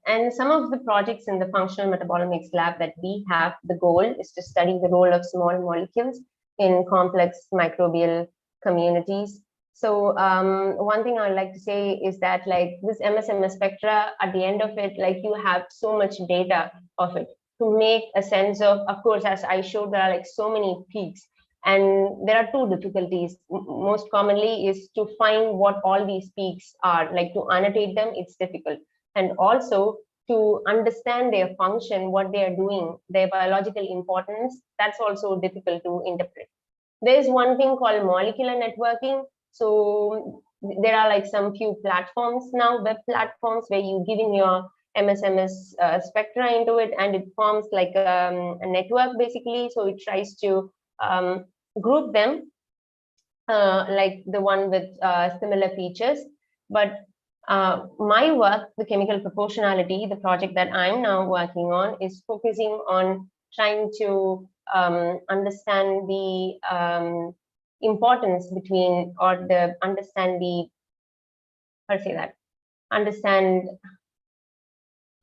Speaker 7: And some of the projects in the functional metabolomics lab that we have, the goal is to study the role of small molecules in complex microbial communities. So one thing I would like to say is that like this MS spectra, at the end of it, like you have so much data of it to make a sense of course, as I showed, there are like so many peaks. And there are two difficulties. Most commonly is to find what all these peaks are, like to annotate them, it's difficult. And also to understand their function, what they are doing, their biological importance, that's also difficult to interpret. There's one thing called molecular networking. So there are like some few platforms now, web platforms, where you give in your MS spectra into it, and it forms like a network basically. So it tries to group them like the one with similar features. But my work, the chemical proportionality, the project that I'm now working on, is focusing on trying to understand the importance between, or the understand the, how to say that, understand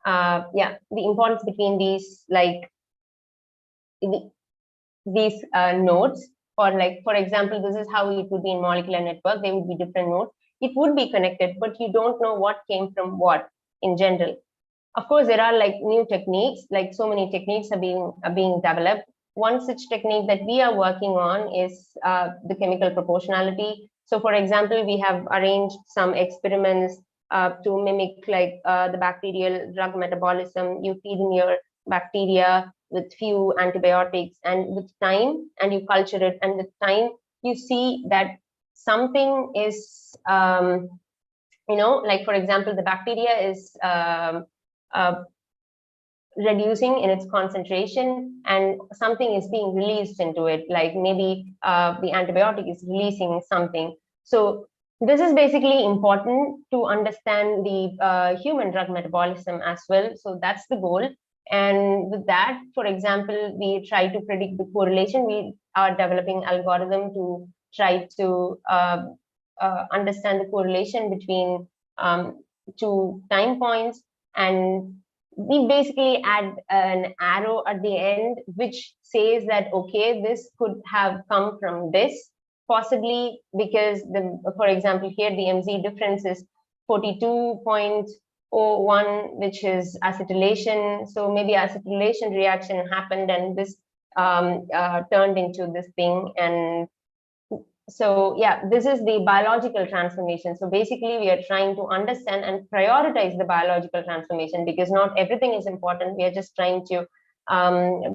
Speaker 7: the importance between these, like these nodes. Or like, for example, this is how it would be in molecular network. There would be different nodes. It would be connected, but you don't know what came from what in general. Of course, there are like new techniques, like so many techniques are being developed. One such technique that we are working on is the chemical proportionality. So for example, we have arranged some experiments to mimic like the bacterial drug metabolism. You feed in your bacteria with few antibiotics, and with time, and you culture it, and with time you see that something is like for example, the bacteria is reducing in its concentration, and something is being released into it, like maybe the antibiotic is releasing something. So this is basically important to understand the human drug metabolism as well. So that's the goal. And with that, for example, we try to predict the correlation. We are developing algorithm to try to understand the correlation between two time points, and we basically add an arrow at the end which says that, okay, this could have come from this, possibly because for example, here the MZ difference is 42.01, which is acetylation. So maybe acetylation reaction happened, and this turned into this thing. And so yeah, this is the biological transformation. So basically we are trying to understand and prioritize the biological transformation, because not everything is important. We are just trying to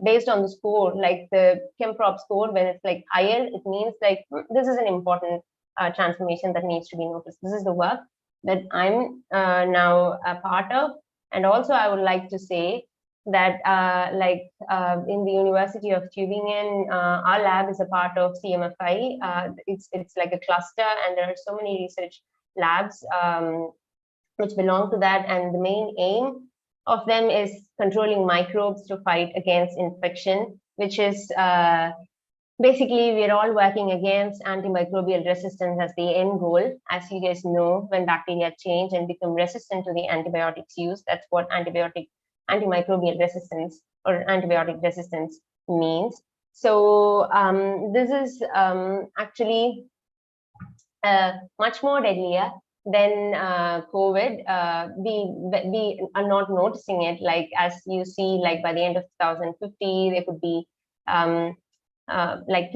Speaker 7: based on the score, like the ChemProp score, when it's like higher, it means like this is an important transformation that needs to be noticed. This is the work that I'm now a part of. And also I would like to say that in the University of Tübingen, our lab is a part of CMFI. It's like a cluster, and there are so many research labs which belong to that. And the main aim of them is controlling microbes to fight against infection, which is basically we're all working against antimicrobial resistance as the end goal. As you guys know, when bacteria change and become resistant to the antibiotics used, that's what antimicrobial resistance or antibiotic resistance means. So this is actually much more deadlier than COVID. We are not noticing it, like as you see, like by the end of 2050, there could be like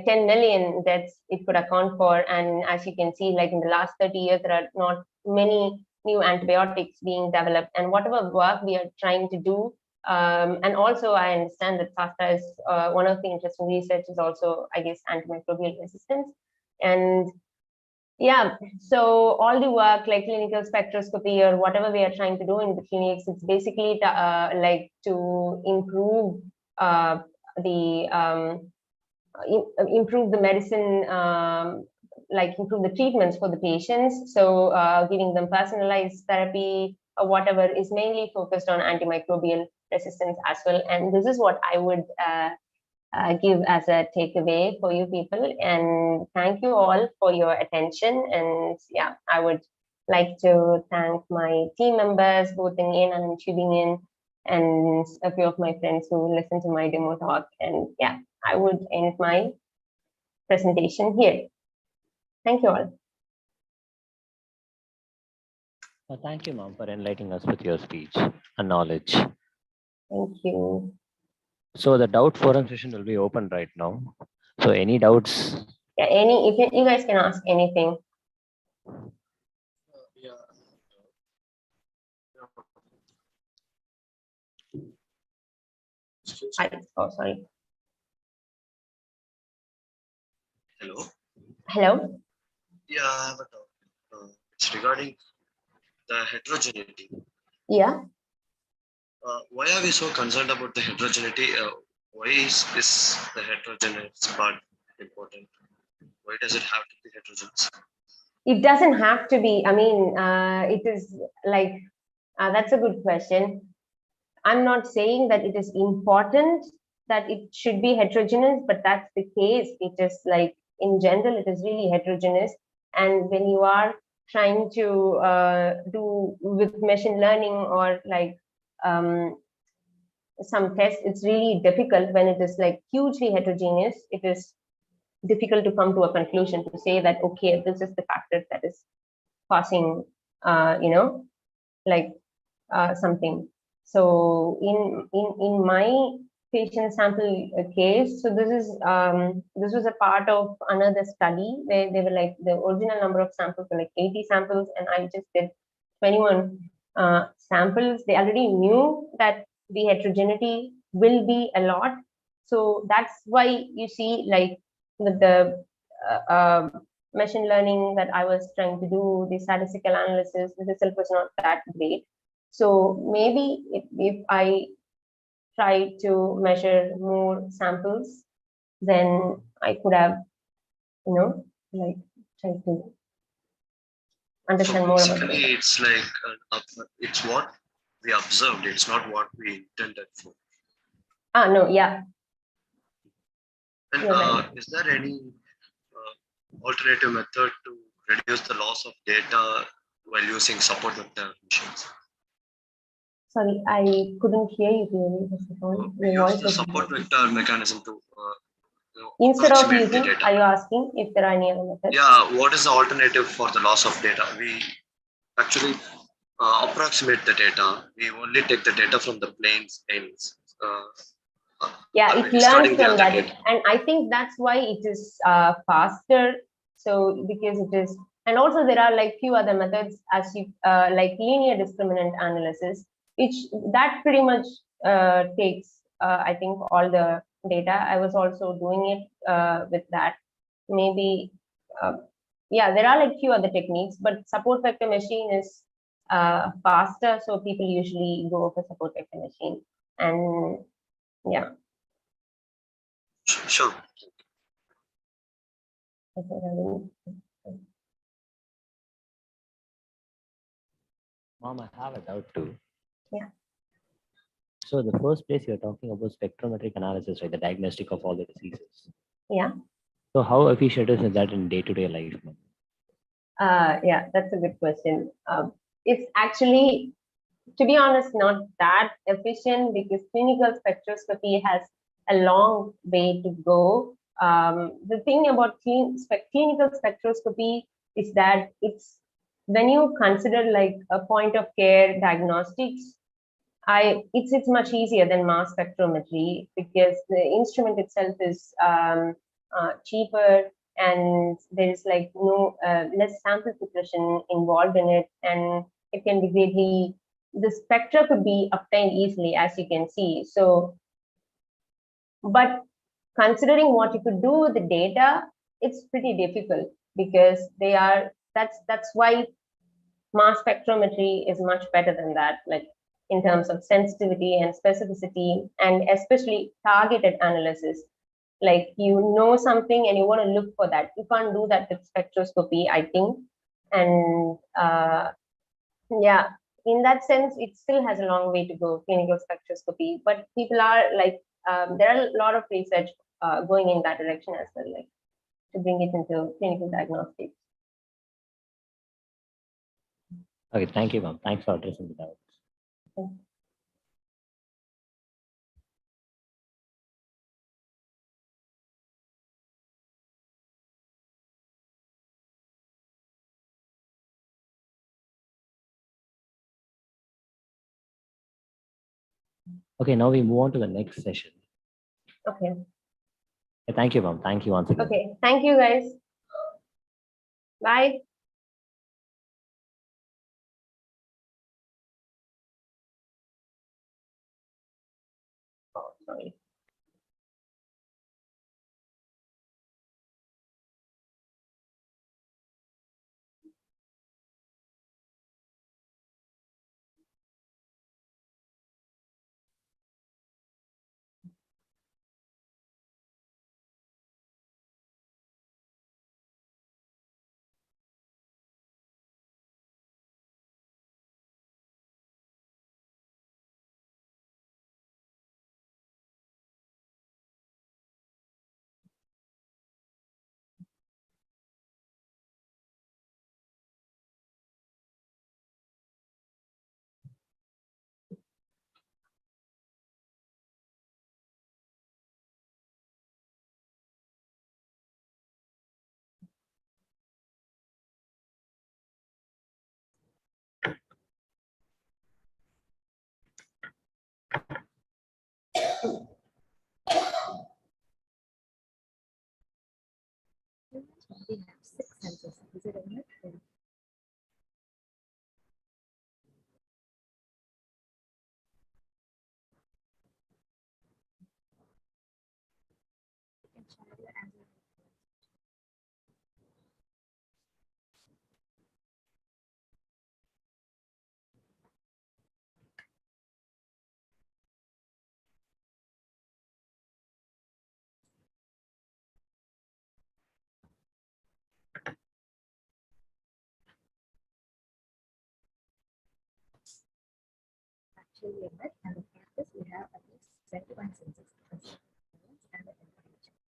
Speaker 7: 10 million deaths it could account for. And as you can see, like in the last 30 years, there are not many new antibiotics being developed. And whatever work we are trying to do, and also I understand that SASTA is one of the interesting research is also, I guess, antimicrobial resistance. And yeah, so all the work like clinical spectroscopy or whatever we are trying to do in the clinics, it's basically like to improve improve the medicine, like improve the treatments for the patients. So giving them personalized therapy or whatever is mainly focused on antimicrobial resistance as well. And this is what I would give as a takeaway for you people. And thank you all for your attention. And yeah, I would like to thank my team members, both in Yen and in Tübingen, and a few of my friends who listened to my demo talk. And yeah, I would end my presentation here. Thank you all.
Speaker 3: Well, thank you, ma'am, for enlightening us with your speech and knowledge.
Speaker 7: Thank you.
Speaker 3: So the doubt forum session will be open right now. So any doubts?
Speaker 7: Yeah, if you guys can ask anything. Oh, sorry.
Speaker 6: Hello.
Speaker 7: Hello.
Speaker 6: Yeah, I have a doubt. It's regarding the heterogeneity.
Speaker 7: Yeah.
Speaker 6: Why are we so concerned about the heterogeneity? Why is the heterogeneous part important? Why does it have to be heterogeneous?
Speaker 7: It doesn't have to be. I mean, it is like, that's a good question. I'm not saying that it is important that it should be heterogeneous, but that's the case. It is like, in general, it is really heterogeneous. And when you are trying to do with machine learning or like some tests, it's really difficult when it is like hugely heterogeneous. It is difficult to come to a conclusion to say that, okay, this is the factor that is causing, like something. So in my patient sample case, so this was a part of another study where they were like, the original number of samples were like 80 samples, and I just did 21 samples. They already knew that the heterogeneity will be a lot, so that's why you see like the machine learning that I was trying to do, the statistical analysis, the result was not that great. So maybe if I try to measure more samples, then I could have, like tried to understand more about
Speaker 6: Basically,
Speaker 7: it.
Speaker 6: it's like it's what we observed. It's not what we intended for.
Speaker 7: No, yeah.
Speaker 6: And
Speaker 7: Right.
Speaker 6: is there any alternative method to reduce the loss of data while using support vector machines?
Speaker 7: Sorry, I couldn't hear you clearly. First of all,
Speaker 6: We
Speaker 7: your
Speaker 6: use
Speaker 7: voice
Speaker 6: the
Speaker 7: was
Speaker 6: support vector mechanism to
Speaker 7: instead of
Speaker 6: approximate the
Speaker 7: using.
Speaker 6: data.
Speaker 7: Are you asking if there are any other methods?
Speaker 6: Yeah, what is the alternative for the loss of data? We actually approximate the data. We only take the data from the planes ends.
Speaker 7: Yeah, it learns from that, and I think that's why it is faster. So because it is, and also there are like few other methods as you like linear discriminant analysis, which that pretty much takes I think all the data. I was also doing it with that. Maybe yeah, there are like few other techniques, but support vector machine is faster, so people usually go for support vector machine. And yeah.
Speaker 6: Sure.
Speaker 3: Mom, I have a doubt too.
Speaker 7: Yeah.
Speaker 3: So the first place you're talking about spectrometric analysis, right? The diagnostic of all the diseases.
Speaker 7: Yeah.
Speaker 3: So how efficient is that in day-to-day life?
Speaker 7: Yeah, that's a good question. It's actually, to be honest, not that efficient because clinical spectroscopy has a long way to go. The thing about clinical spectroscopy is that it's when you consider like a point of care diagnostics, it's much easier than mass spectrometry because the instrument itself is cheaper, and there is like no less sample preparation involved in it, and it can be greatly, the spectra could be obtained easily, as you can see. So, but considering what you could do with the data, it's pretty difficult because that's why mass spectrometry is much better than that, like in terms of sensitivity and specificity, and especially targeted analysis. Like you know something and you want to look for that. You can't do that with spectroscopy, I think. And yeah, in that sense, it still has a long way to go, clinical spectroscopy. But people are like, there are a lot of research going in that direction as well, like to bring it into clinical diagnostics.
Speaker 3: Okay, thank you, ma'am. Thanks for addressing the doubts.
Speaker 7: Okay.
Speaker 3: Okay, now we move on to the next session.
Speaker 7: Okay.
Speaker 3: Thank you, ma'am. Thank you once again.
Speaker 7: Okay. Thank you, guys. Bye. Oh, sorry.
Speaker 8: Humans only have 6 senses. Is it a myth? You can share your answer. Actually, a myth, and in practice, we have at least 21 senses and the temperature.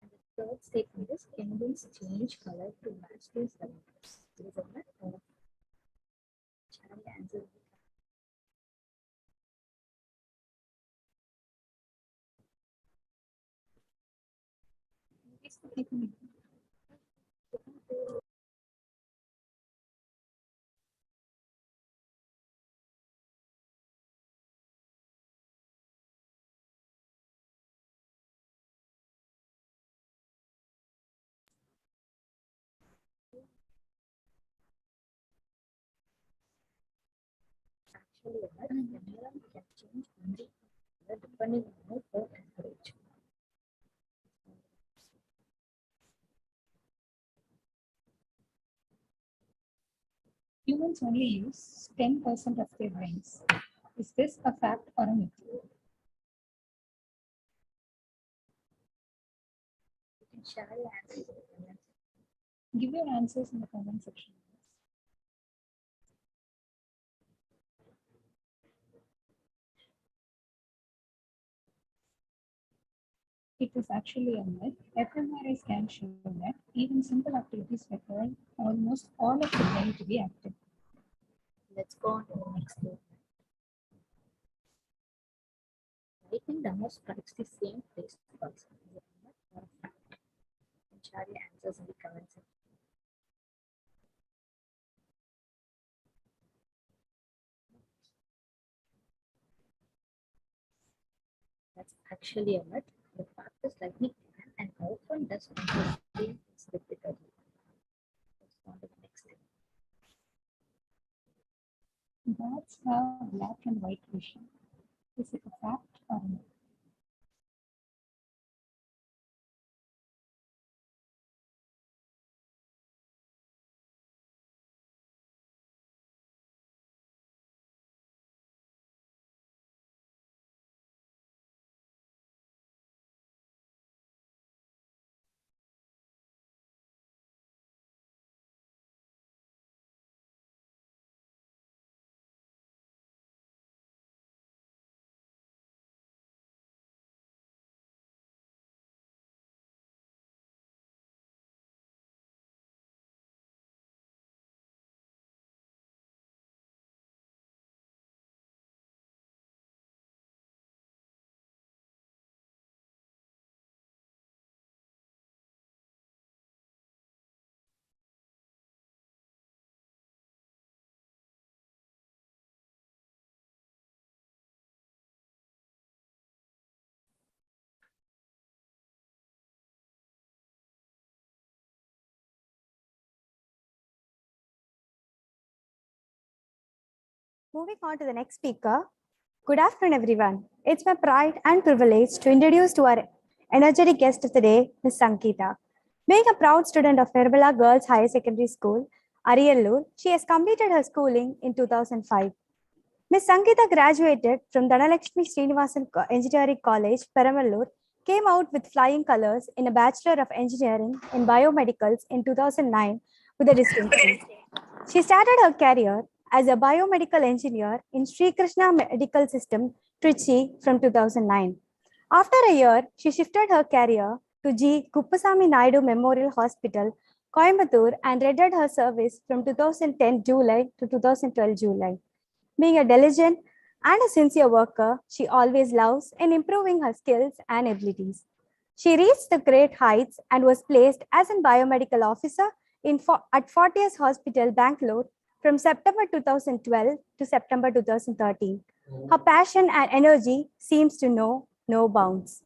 Speaker 8: And the third statement is engines change color to match their surroundings. It is a myth or shall I answer? Actually, a myth, the neuron can change only color depending on mood or temperature.
Speaker 22: Humans only use 10% of their brains. Is this a fact or a myth?
Speaker 8: You can share your answers in the comments.
Speaker 22: Give your answers in the comment section. It is actually a myth. fMRI scans show that even simple activities require almost all of the brain to be active.
Speaker 8: Let's go on to the next statement. Lightning never strikes the same place twice. Is it a myth or a fact? You can share your answers in the comments section. That's actually a myth. The fact is lightning can and often does not the same place repeatedly. Let's go on to the next statement.
Speaker 22: Bats have black and white vision. Is it a fact or a myth?
Speaker 9: Moving on to the next speaker. Good afternoon, everyone. It's my pride and privilege to introduce to our energetic guest of the day, Ms. Sankita. Being a proud student of Verbala Girls Higher Secondary School, Ariyallur, she has completed her schooling in 2005. Ms. Sankita graduated from Dhanalakshmi Srinivasan Engineering College, Peramallur, came out with flying colors in a Bachelor of Engineering in Biomedicals in 2009 with a distinction. She started her career as a biomedical engineer in Sri Krishna Medical System, Trichy from 2009. After a year, she shifted her career to G. Kuppasamy Naidu Memorial Hospital, Coimbatore, and rendered her service from 2010 July to 2012 July. Being a diligent and a sincere worker, she always loves in improving her skills and abilities. She reached the great heights and was placed as a biomedical officer at Fortius Hospital, Bangalore from September 2012 to September 2013. Her passion and energy seems to know no bounds.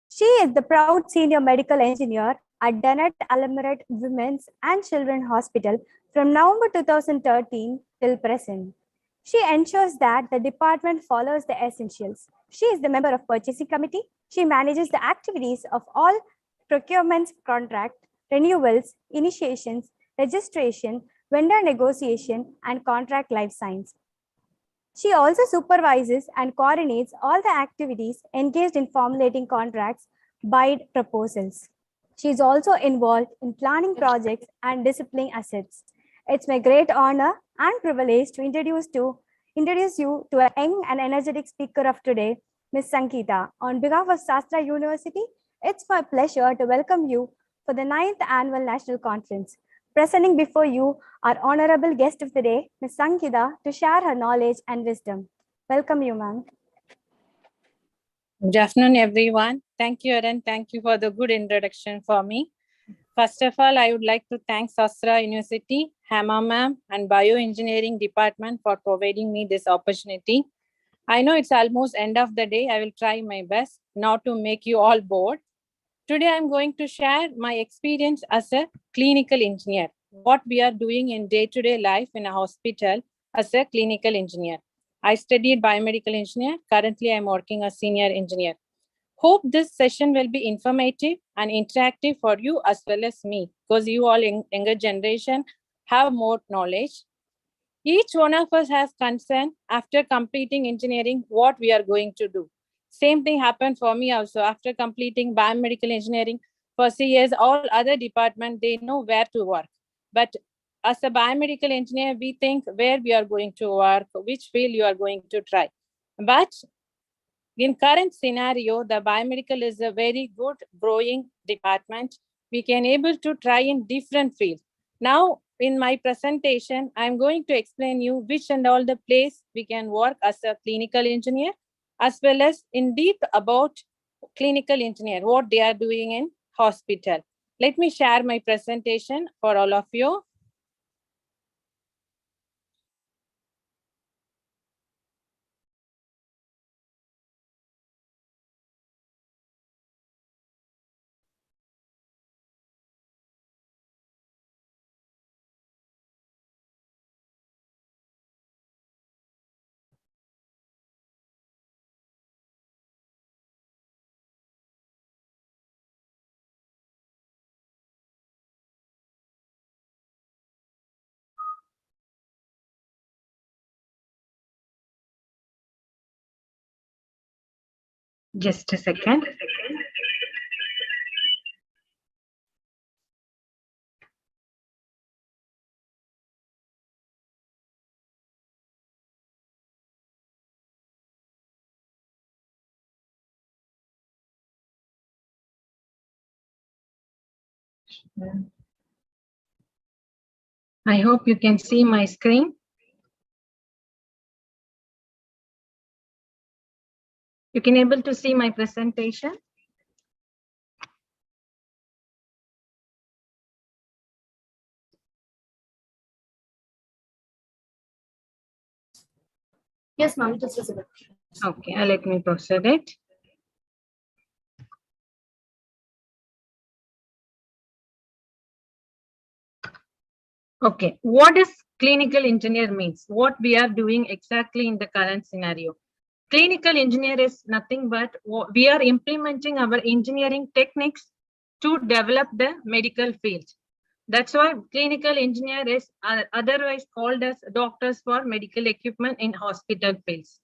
Speaker 9: She is the proud senior medical engineer at Dennett Alamirate Women's and Children's Hospital from November 2013 till present. She ensures that the department follows the essentials. She is the member of purchasing committee. She manages the activities of all procurements, contract, renewals, initiations, registration, vendor negotiation, and contract life science. She also supervises and coordinates all the activities engaged in formulating contracts, bid proposals. She is also involved in planning projects and disciplining assets. It's my great honor and privilege to introduce you to a young and energetic speaker of today, Ms. Sankita. On behalf of Shastra University, it's my pleasure to welcome you for the 9th Annual National Conference. Presenting before you our honorable guest of the day, Ms. Sankita, to share her knowledge and wisdom. Welcome you, ma'am.
Speaker 11: Good afternoon, everyone. Thank you, Aaron. Thank you for the good introduction for me. First of all, I would like to thank Shastra University, Hema ma'am, and Bioengineering Department for providing me this opportunity. I know it's almost end of the day. I will try my best not to make you all bored. Today, I'm going to share my experience as a clinical engineer, what we are doing in day-to-day life in a hospital as a clinical engineer. I studied biomedical engineer. Currently, I'm working as senior engineer. Hope this session will be informative and interactive for you as well as me, because you all younger generation have more knowledge. Each one of us has concern after completing engineering, what we are going to do. Same thing happened for me also. After completing biomedical engineering, for CS, all other departments, they know where to work. But as a biomedical engineer, we think where we are going to work, which field you are going to try. But in current scenario, the biomedical is a very good growing department. We can able to try in different fields. Now, in my presentation, I'm going to explain you which and all the place we can work as a clinical engineer, as well as in deep about clinical engineer, what they are doing in hospital. Let me share my presentation for all of you. Just a second. I hope you can see my screen. You can able to see my presentation.
Speaker 21: Yes, ma'am, it is visible.
Speaker 11: Okay, let me proceed it. Okay, what is clinical engineer means, what we are doing exactly in the current scenario. Clinical engineer is nothing but we are implementing our engineering techniques to develop the medical field. That's why clinical engineer is otherwise called as doctors for medical equipment in hospital fields.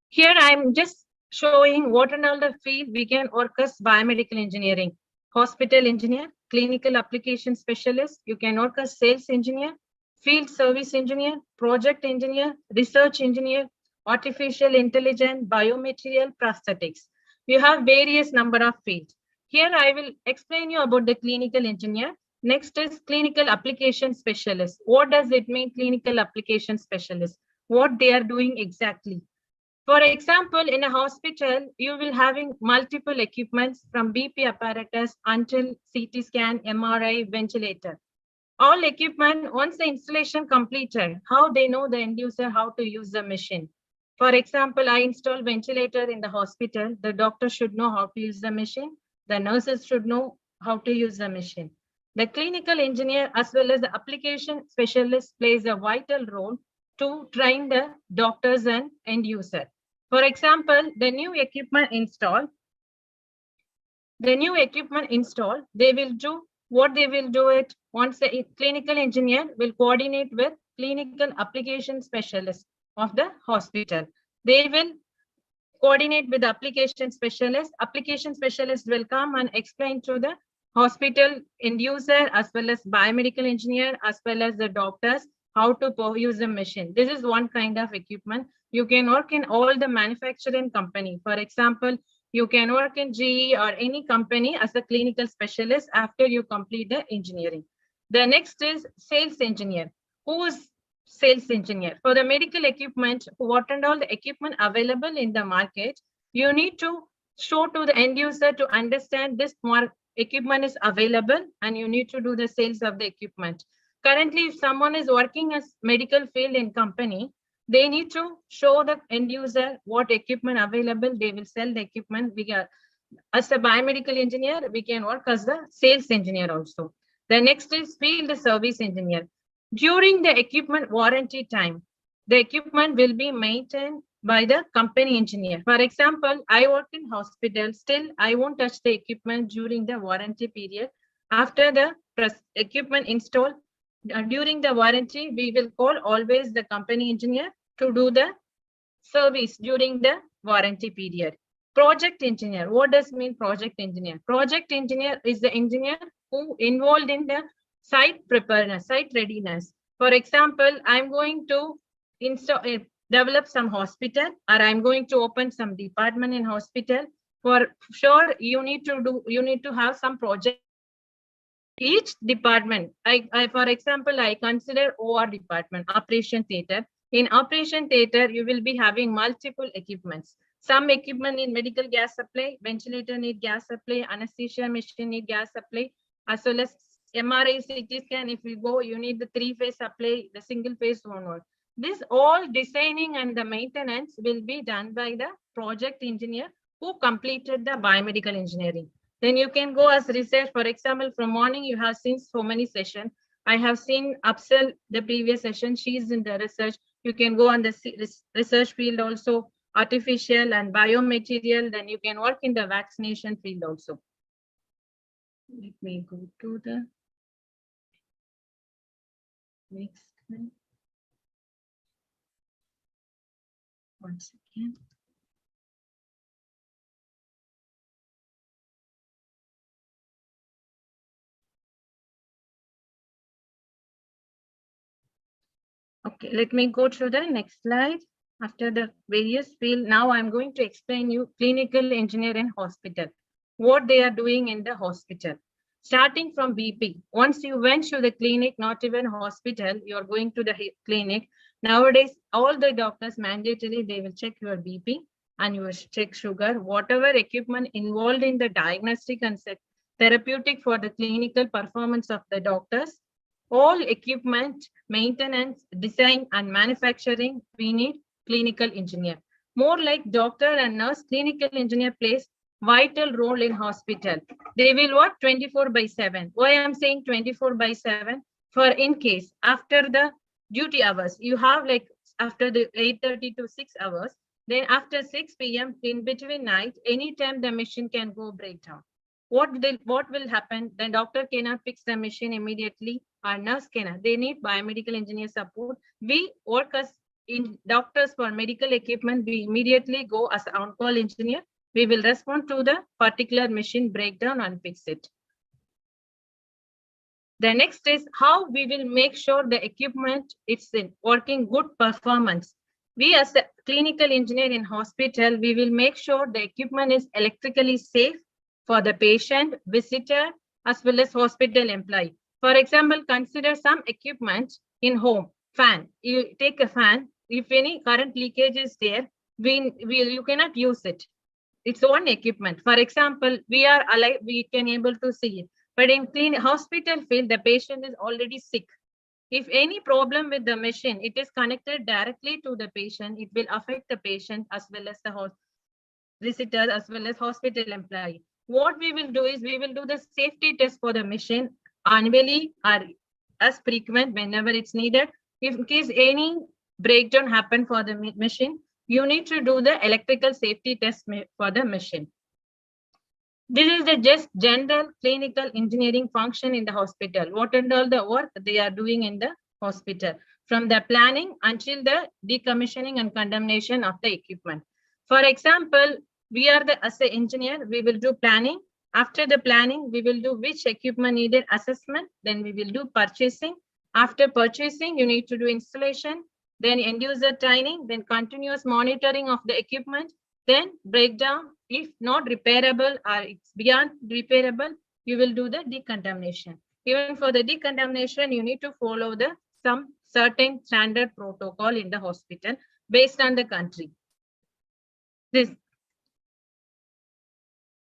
Speaker 11: Here I'm just showing what and all the field we can work as biomedical engineering. Hospital engineer, clinical application specialist, you can work as sales engineer, field service engineer, project engineer, research engineer, artificial intelligence, biomaterial, prosthetics. You have various number of fields. Here I will explain you about the clinical engineer. Next is clinical application specialist. What does it mean, clinical application specialist? What they are doing exactly? For example, in a hospital, you will having multiple equipments from BP apparatus until CT scan, MRI, ventilator. All equipment, once the installation completed, how they know the end user how to use the machine. For example, I install ventilator in the hospital. The doctor should know how to use the machine. The nurses should know how to use the machine. The clinical engineer as well as the application specialist plays a vital role to train the doctors and end user. For example, the new equipment installed, they will do what they will do it once the clinical engineer will coordinate with clinical application specialist of the hospital. They will coordinate with the application specialist. Application specialist will come and explain to the hospital end user as well as biomedical engineer as well as the doctors how to use the machine. This is one kind of equipment. You can work in all the manufacturing company. For example, you can work in GE or any company as a clinical specialist after you complete the engineering. The next is sales engineer. Who is sales engineer? For the medical equipment, what and all the equipment available in the market, you need to show to the end user to understand this equipment is available and you need to do the sales of the equipment. Currently, if someone is working as medical field in company, they need to show the end user what equipment available. They will sell the equipment. As a biomedical engineer, we can work as the sales engineer also. The next is field service engineer. During the equipment warranty time, the equipment will be maintained by the company engineer. For example, I work in hospital, still I won't touch the equipment during the warranty period. After the equipment installed, during the warranty, we will call always the company engineer to do the service during the warranty period. Project engineer, what does mean project engineer? Project engineer is the engineer who involved in the site preparedness, site readiness. For example, I'm going to develop some hospital or I'm going to open some department in hospital. For sure, you need to have some project. Each department, for example, I consider OR department, operation theater. In operation theater, you will be having multiple equipments. Some equipment in medical gas supply, ventilator need gas supply, anesthesia machine need gas supply, as well as MRI, CT scan. If you go, you need the 3-phase supply, the single phase won't work. This all designing and the maintenance will be done by the project engineer who completed the biomedical engineering. Then you can go as research. For example, from morning you have seen so many sessions. I have seen Upsal the previous session. She is in the research. You can go on the research field also, artificial and biomaterial. Then you can work in the vaccination field also. Let me go to the next one. One second. Okay, let me go to the next slide. After the various field, now I'm going to explain you clinical engineer in hospital, what they are doing in the hospital. Starting from BP, once you went to the clinic, not even hospital, you're going to the clinic. Nowadays, all the doctors mandatory, they will check your BP and you will check sugar, whatever equipment involved in the diagnostic and therapeutic for the clinical performance of the doctors. All equipment, maintenance, design, and manufacturing, we need clinical engineer. More like doctor and nurse, clinical engineer plays vital role in hospital. They will work 24/7. Why I'm saying 24/7? For in case after the duty hours. You have like after the 8:30 to 6 hours, then after 6 p.m. in between night, anytime the machine can go breakdown. What will happen? The doctor cannot fix the machine immediately, or nurse cannot. They need biomedical engineer support. We work as in doctors for medical equipment. We immediately go as on-call engineer. We will respond to the particular machine breakdown and fix it. The next is how we will make sure the equipment is in working good performance. We as a clinical engineer in hospital, we will make sure the equipment is electrically safe for the patient, visitor, as well as hospital employee. For example, consider some equipment in home, fan. You take a fan, if any current leakage is there, you cannot use it. It's one equipment. For example, we are alive, we can able to see it. But in hospital field, the patient is already sick. If any problem with the machine, it is connected directly to the patient, it will affect the patient as well as the visitor as well as hospital employee. What we will do is we will do the safety test for the machine annually or as frequent whenever it's needed. If in case any breakdown happen for the machine, you need to do the electrical safety test for the machine. This is the just general clinical engineering function in the hospital. What and all the work they are doing in the hospital, from the planning until the decommissioning and condemnation of the equipment. For example, we are as an engineer, we will do planning. After the planning, we will do which equipment needed assessment. Then we will do purchasing. After purchasing, you need to do installation, then end user training, then continuous monitoring of the equipment, then breakdown. If not repairable or it's beyond repairable, you will do the decontamination. Even for the decontamination, you need to follow some certain standard protocol in the hospital based on the country.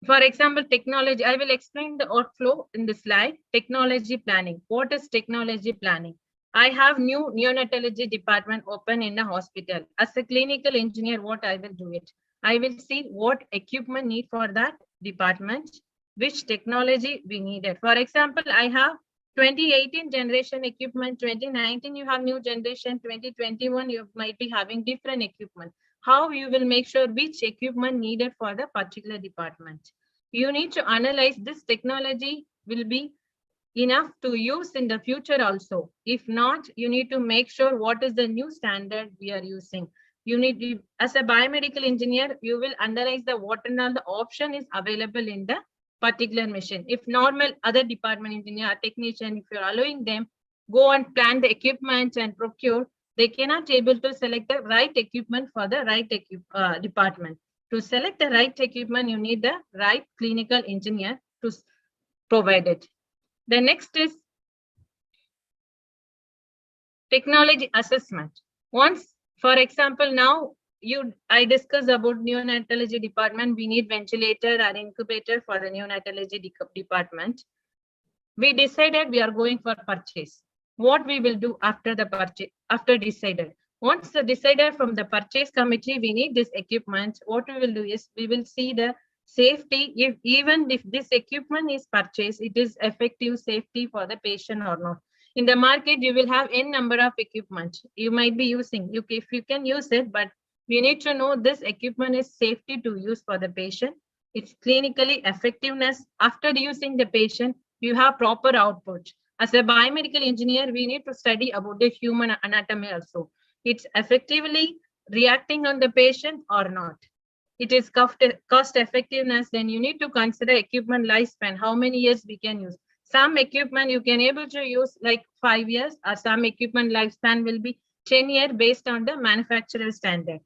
Speaker 11: For example, technology, I will explain the workflow in this slide. Technology planning. What is technology planning? I have new neonatology department open in the hospital. As a clinical engineer, what I will do it? I will see what equipment need for that department, which technology we needed. For example, I have 2018 generation equipment, 2019 you have new generation, 2021 you might be having different equipment. How you will make sure which equipment needed for the particular department? You need to analyze this technology will be enough to use in the future also. If not, you need to make sure what is the new standard we are using. You need to, as a biomedical engineer, you will analyze what and all the option is available in the particular machine. If normal other department engineer or technician, if you're allowing them, go and plan the equipment and procure, they cannot able to select the right equipment for the right department. To select the right equipment, you need the right clinical engineer to provide it. The next is technology assessment. Once, for example, now I discussed about neonatology department. We need ventilator or incubator for the neonatology department. We decided we are going for purchase. What we will do after the purchase, after decided. Once the decided from the purchase committee, we need this equipment. What we will do is we will see the safety. Even if this equipment is purchased, it is effective safety for the patient or not. In the market, you will have n number of equipment you might be using. If you can use it, but we need to know this equipment is safety to use for the patient. It's clinically effectiveness. After using the patient, you have proper output. As a biomedical engineer, we need to study about the human anatomy also. It's effectively reacting on the patient or not. It is cost effectiveness. Then you need to consider equipment lifespan, how many years we can use. Some equipment you can able to use like 5 years, or some equipment lifespan will be 10 years based on the manufacturer standard.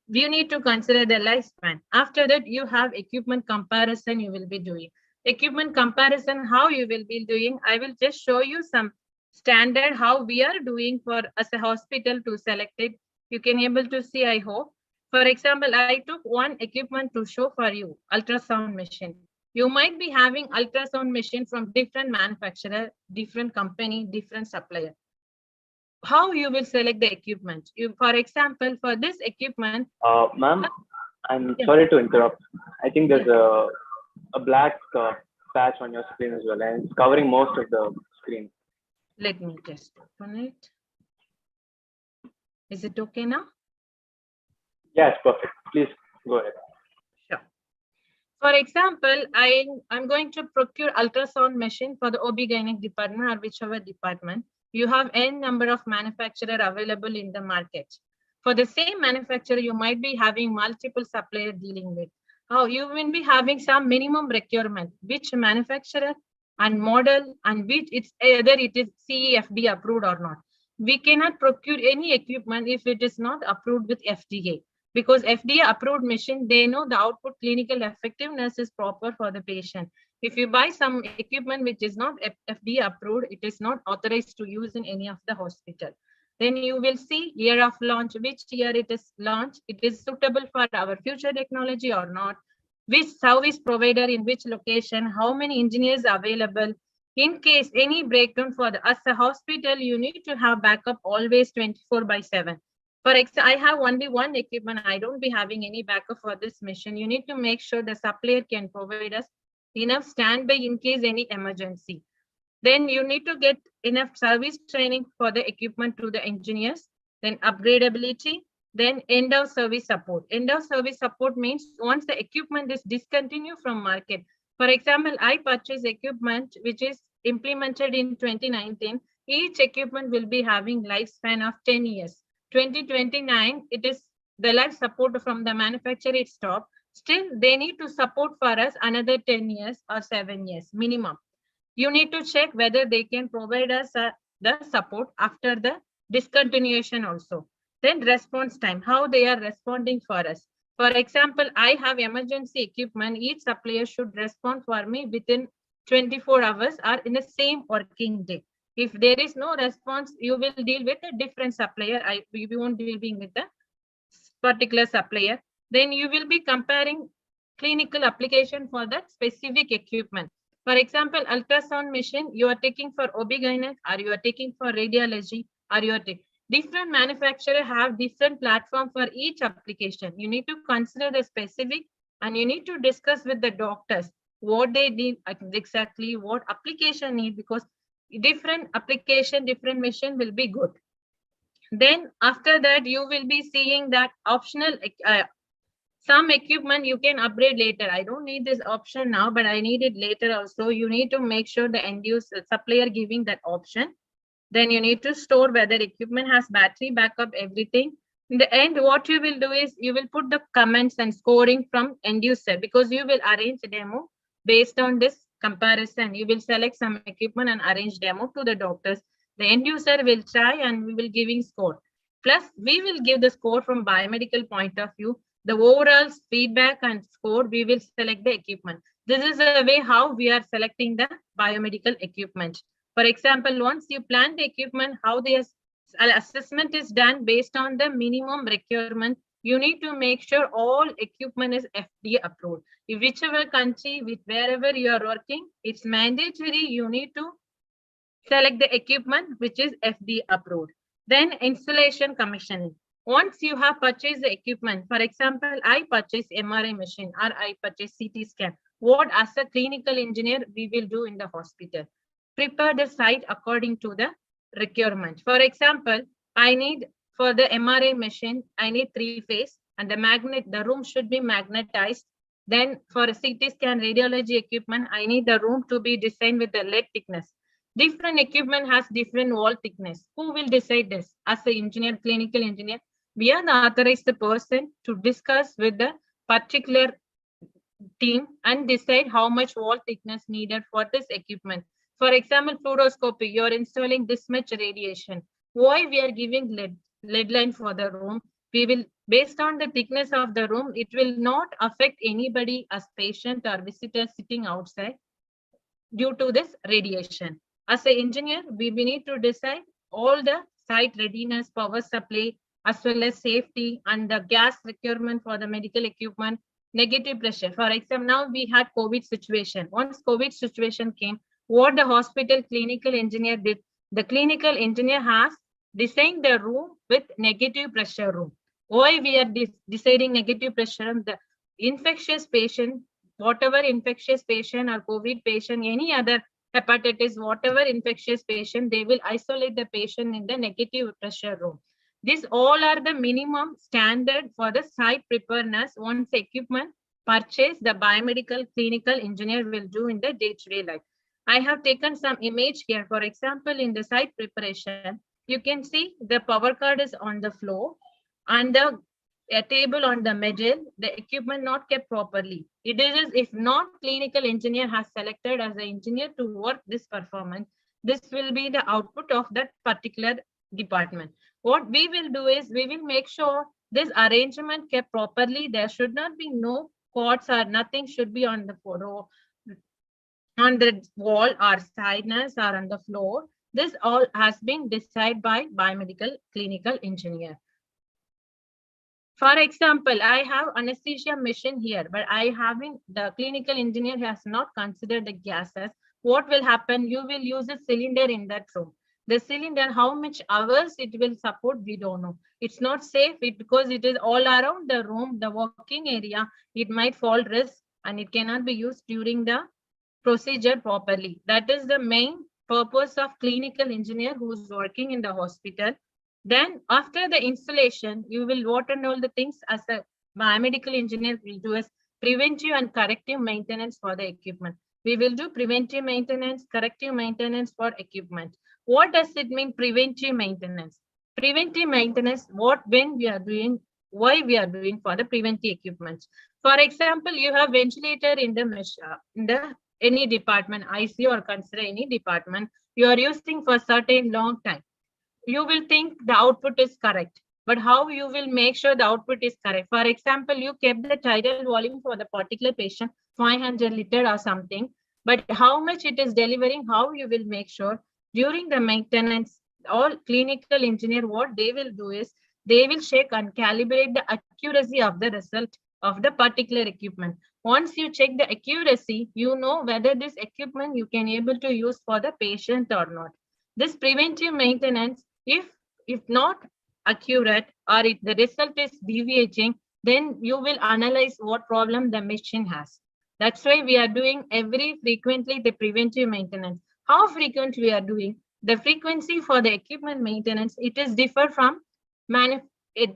Speaker 11: You need to consider the lifespan. After that, you have equipment comparison you will be doing. Equipment comparison, how you will be doing, I will just show you some standard how we are doing for as a hospital to select it. You can able to see, I hope. For example, I took one equipment to show for you, ultrasound machine. You might be having ultrasound machine from different manufacturer, different company, different supplier. How you will select the equipment? For example, for this equipment.
Speaker 17: Ma'am, I'm sorry to interrupt. I think there's a black patch on your screen as well, and it's covering most of the screen.
Speaker 11: Let me just open it. Is it okay now?
Speaker 17: Yes, perfect. Please go ahead.
Speaker 11: Sure. For example, I'm going to procure ultrasound machine for the OB-GYN department or whichever department. You have n number of manufacturer available in the market. For the same manufacturer, you might be having multiple suppliers dealing with. How you will be having some minimum requirement, which manufacturer and model and which it's either it is CEFD approved or not. We cannot procure any equipment if it is not approved with FDA. Because FDA approved machine, they know the output clinical effectiveness is proper for the patient. If you buy some equipment which is not FDA approved, it is not authorized to use in any of the hospital. Then you will see year of launch, which year it is launched, it is suitable for our future technology or not, which service provider in which location, how many engineers available. In case any breakdown for the as a hospital, you need to have backup always 24/7. For example, I have only one equipment. I don't be having any backup for this mission. You need to make sure the supplier can provide us enough standby in case any emergency. Then you need to get enough service training for the equipment to the engineers, then upgradability, then end of service support. End of service support means once the equipment is discontinued from market. For example, I purchase equipment which is implemented in 2019. Each equipment will be having lifespan of 10 years. 2029, it is the life support from the manufacturer, it stopped. Still, they need to support for us another 10 years or 7 years minimum. You need to check whether they can provide us the support after the discontinuation also. Then response time, how they are responding for us. For example, I have emergency equipment. Each supplier should respond for me within 24 hours or in the same working day. If there is no response, you will deal with a different supplier. We won't deal with the particular supplier. Then you will be comparing clinical application for that specific equipment. For example, ultrasound machine, you are taking for OB-GYN, or you are taking for radiology, or you are taking. Different manufacturers have different platform for each application. You need to consider the specific and you need to discuss with the doctors what they need exactly, what application need, because different application, different machine will be good. Then after that, you will be seeing that optional some equipment you can upgrade later. I don't need this option now, but I need it later also. You need to make sure the end user supplier giving that option. Then you need to store whether equipment has battery backup, everything. In the end, what you will do is you will put the comments and scoring from end user, because you will arrange a demo based on this comparison. You will select some equipment and arrange demo to the doctors. The end user will try and we will giving score. Plus, we will give the score from biomedical point of view. The overall feedback and score, we will select the equipment. This is the way how we are selecting the biomedical equipment. For example, once you plan the equipment, how the assessment is done based on the minimum requirement. You need to make sure all equipment is FDA approved. In whichever country, with wherever you are working, it's mandatory. You need to select the equipment which is FDA approved. Then installation commissioning. Once you have purchased the equipment, for example, I purchase MRI machine or I purchase CT scan. What as a clinical engineer we will do in the hospital? Prepare the site according to the requirement. For example, I need for the MRI machine, I need 3-phase and the room should be magnetized. Then for a CT scan radiology equipment, I need the room to be designed with the lead thickness. Different equipment has different wall thickness. Who will decide this? As an engineer, clinical engineer, we are the authorized person to discuss with the particular team and decide how much wall thickness needed for this equipment. For example, fluoroscopy, you're installing this much radiation. Why we are giving lead line for the room? We will, based on the thickness of the room, it will not affect anybody as patient or visitor sitting outside due to this radiation. As an engineer, we need to decide all the site readiness, power supply, as well as safety and the gas requirement for the medical equipment, negative pressure. For example, now we had COVID situation. Once COVID situation came, what the hospital clinical engineer did, the clinical engineer has designed the room with negative pressure room. Why we are deciding negative pressure? The infectious patient, whatever infectious patient or COVID patient, any other hepatitis, whatever infectious patient, they will isolate the patient in the negative pressure room. These all are the minimum standard for the site preparedness. Once equipment purchase, the biomedical clinical engineer will do in the day-to-day life. I have taken some image here. For example, in the site preparation, you can see the power cord is on the floor and the a table on the middle, the equipment not kept properly. It is if not clinical engineer has selected as an engineer to work this performance, this will be the output of that particular department. What we will do is we will make sure this arrangement kept properly. There should not be no cords or nothing should be on the photo, on the wall or siders or on the floor. This all has been decided by biomedical clinical engineer. For example, I have anesthesia machine here, but the clinical engineer has not considered the gases. What will happen? You will use a cylinder in that room. The cylinder, how much hours it will support, we don't know. It's not safe because it is all around the room, the working area. It might fall risk and it cannot be used during the procedure properly. That is the main purpose of clinical engineer who's working in the hospital. Then after the installation, you will what and all the things as a biomedical engineer will do is preventive and corrective maintenance for the equipment. We will do preventive maintenance, corrective maintenance for equipment. What does it mean, preventive maintenance? Preventive maintenance, when we are doing, why we are doing for the preventive equipment. For example, you have ventilator in the any department, ICU or consider any department, you are using for certain long time. You will think the output is correct, but how you will make sure the output is correct? For example, you kept the tidal volume for the particular patient 500 liter or something, but how much it is delivering, how you will make sure during the maintenance, all clinical engineer, what they will do is they will check and calibrate the accuracy of the result of the particular equipment. Once you check the accuracy, you know whether this equipment you can able to use for the patient or not. This preventive maintenance, if not accurate or if the result is deviating, then you will analyze what problem the machine has. That's why we are doing frequently the preventive maintenance. How frequent we are doing? The frequency for the equipment maintenance, it is different from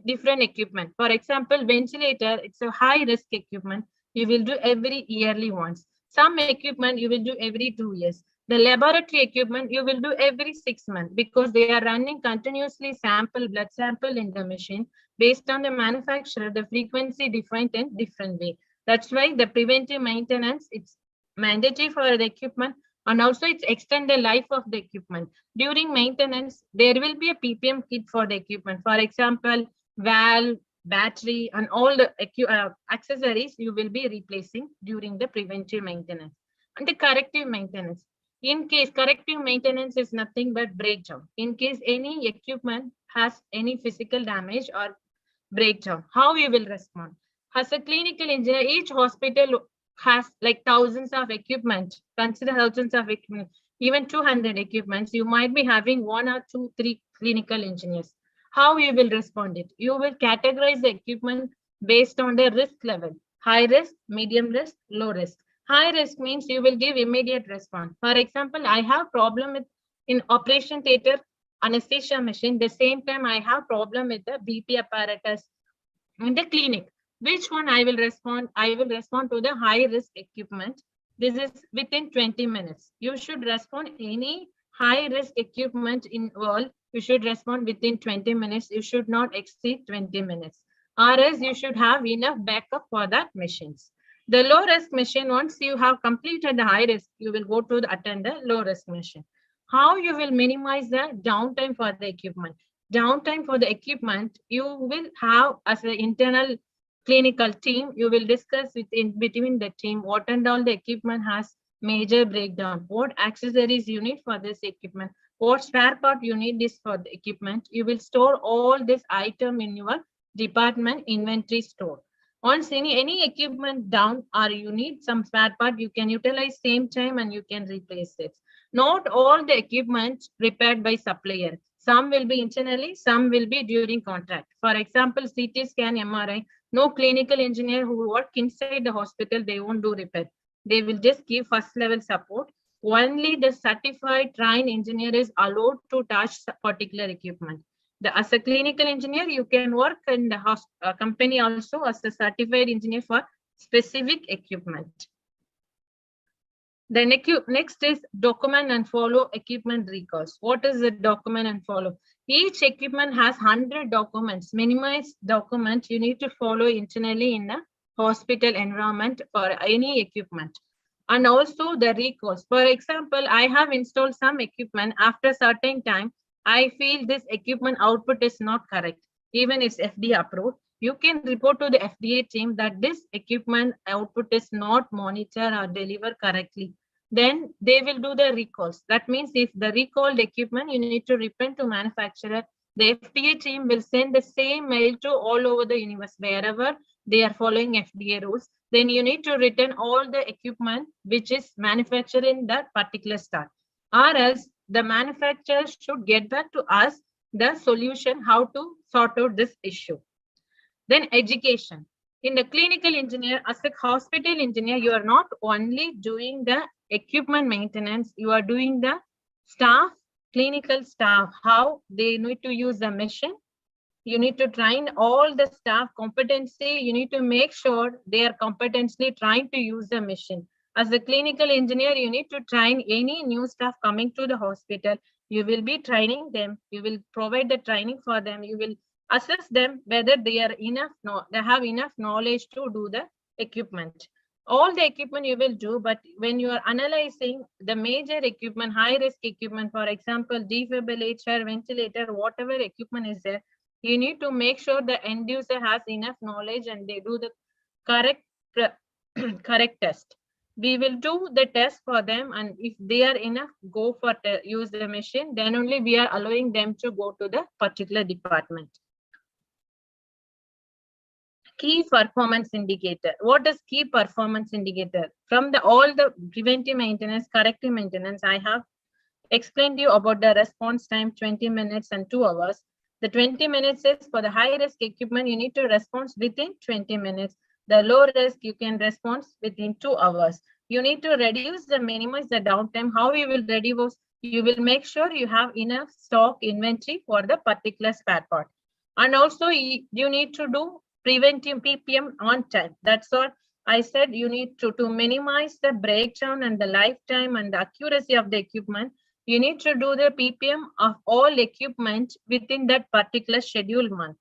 Speaker 11: different equipment. For example, ventilator, it's a high risk equipment. You will do every yearly once. Some equipment you will do every 2 years. The laboratory equipment you will do every 6 months because they are running continuously blood sample in the machine. Based on the manufacturer, the frequency defined in different way. That's why the preventive maintenance, it's mandatory for the equipment, and also it's extend the life of the equipment. During maintenance, there will be a PPM kit for the equipment. For example, valve, battery, and all the accessories you will be replacing during the preventive maintenance. And the corrective maintenance. In case corrective maintenance is nothing but breakdown. In case any equipment has any physical damage or breakdown, how you will respond? As a clinical engineer, each hospital has like thousands of equipment. Consider thousands of equipment, even 200 equipments. You might be having 1 or 2, 3 clinical engineers. How you will respond it? You will categorize the equipment based on the risk level: high risk, medium risk, low risk. High risk means you will give immediate response. For example, I have problem with in operation theater anesthesia machine. The same time I have problem with the BP apparatus in the clinic. Which one I will respond? I will respond to the high risk equipment. This is within 20 minutes. You should respond any high risk equipment in world. You should respond within 20 minutes. You should not exceed 20 minutes. Or else you should have enough backup for that machines. The low risk machine, once you have completed the high risk, you will go to attend the low risk machine. How you will minimize the downtime for the equipment? Downtime for the equipment, you will have as an internal clinical team, you will discuss between the team what and all the equipment has major breakdown, what accessories you need for this equipment, what spare part you need this for the equipment. You will store all this item in your department inventory store. Once any equipment down or you need some spare part, you can utilize same time and you can replace it. Not all the equipment repaired by supplier. Some will be internally, some will be during contract. For example, CT scan, MRI, no clinical engineer who work inside the hospital, they won't do repair. They will just give first level support. Only the certified trained engineer is allowed to touch particular equipment. As a clinical engineer, you can work in the company also as a certified engineer for specific equipment. The next is document and follow equipment recalls. What is the document and follow? Each equipment has 100 documents, minimized documents you need to follow internally in a hospital environment for any equipment. And also the recalls. For example, I have installed some equipment. After a certain time, I feel this equipment output is not correct, even if it's FDA approved. You can report to the FDA team that this equipment output is not monitored or delivered correctly. Then they will do the recalls. That means if the recalled equipment, you need to return to manufacturer. The FDA team will send the same mail to all over the universe, wherever they are following FDA rules. Then you need to return all the equipment which is manufactured in that particular start. Or else the manufacturer should get back to us the solution how to sort out this issue. Then education. In the clinical engineer, as a hospital engineer, you are not only doing the equipment maintenance, you are doing the staff, clinical staff, how they need to use the machine. You need to train all the staff competency. You need to make sure they are competently trying to use the machine. As a clinical engineer, you need to train any new staff coming to the hospital. You will be training them. You will provide the training for them. You will assess them whether they are they have enough knowledge to do the equipment. All the equipment you will do, but when you are analyzing the major equipment, high risk equipment, for example, defibrillator, ventilator, whatever equipment is there, you need to make sure the end user has enough knowledge and they do the correct test. We will do the test for them, and if they are enough, go for use the machine, then only we are allowing them to go to the particular department. Key performance indicator. What is key performance indicator? From all the preventive maintenance, corrective maintenance, I have explained to you about the response time 20 minutes and 2 hours. The 20 minutes is for the high risk equipment, you need to respond within 20 minutes. The low risk, you can respond within 2 hours. You need to reduce the minimize the downtime. How you will reduce? You will make sure you have enough stock inventory for the particular spare part. And also you need to do preventive PPM on time. That's what I said. You need to minimize the breakdown and the lifetime and the accuracy of the equipment. You need to do the PPM of all equipment within that particular scheduled month.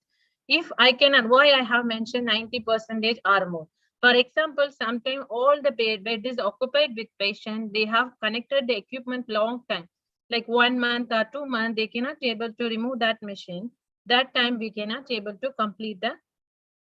Speaker 11: If I can, and why I have mentioned 90% or more. For example, sometimes all the bed is occupied with patient. They have connected the equipment long time, like 1 month or 2 months. They cannot be able to remove that machine. That time we cannot be able to complete the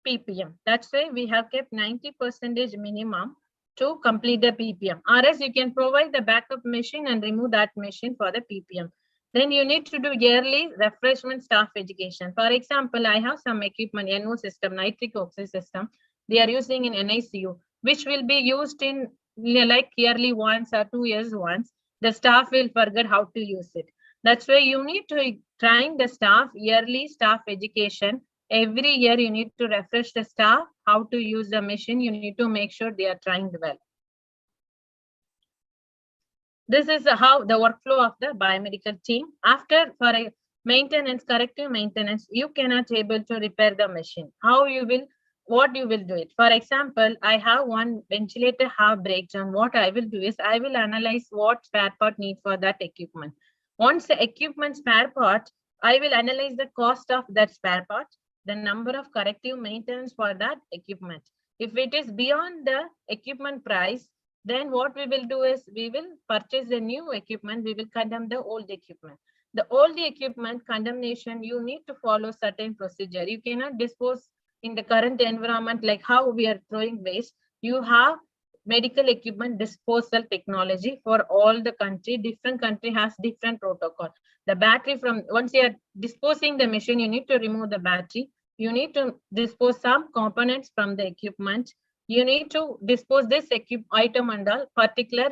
Speaker 11: PPM. That's why we have kept 90% minimum to complete the PPM. Or else you can provide the backup machine and remove that machine for the PPM. Then you need to do yearly refreshment staff education. For example, I have some equipment, NO system, nitric oxide system. They are using in NICU, which will be used in like yearly once or 2 years once. The staff will forget how to use it. That's why you need to train the staff, yearly staff education. Every year you need to refresh the staff how to use the machine. You need to make sure they are trained well. This is how the workflow of the biomedical team. After for a maintenance, corrective maintenance, you cannot able to repair the machine. What you will do it? For example, I have one ventilator have breakdown. What I will do is I will analyze what spare part need for that equipment. Once the equipment spare part, I will analyze the cost of that spare part, the number of corrective maintenance for that equipment. If it is beyond the equipment price, then what we will do is we will purchase the new equipment. We will condemn the old equipment. The old equipment condemnation, you need to follow certain procedure. You cannot dispose in the current environment like how we are throwing waste. You have medical equipment disposal technology for all the country. Different country has different protocol. The battery from once you are disposing the machine, you need to remove the battery. You need to dispose some components from the equipment. You need to dispose this item under particular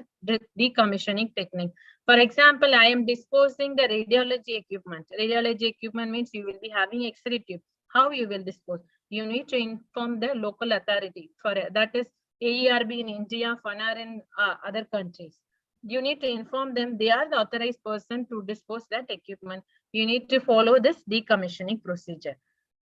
Speaker 11: decommissioning technique. For example, I am disposing the radiology equipment. Radiology equipment means you will be having X-ray tube. How you will dispose? You need to inform the local authority. For that is AERB in India, FANAR in other countries. You need to inform them they are the authorized person to dispose that equipment. you need to follow this decommissioning procedure.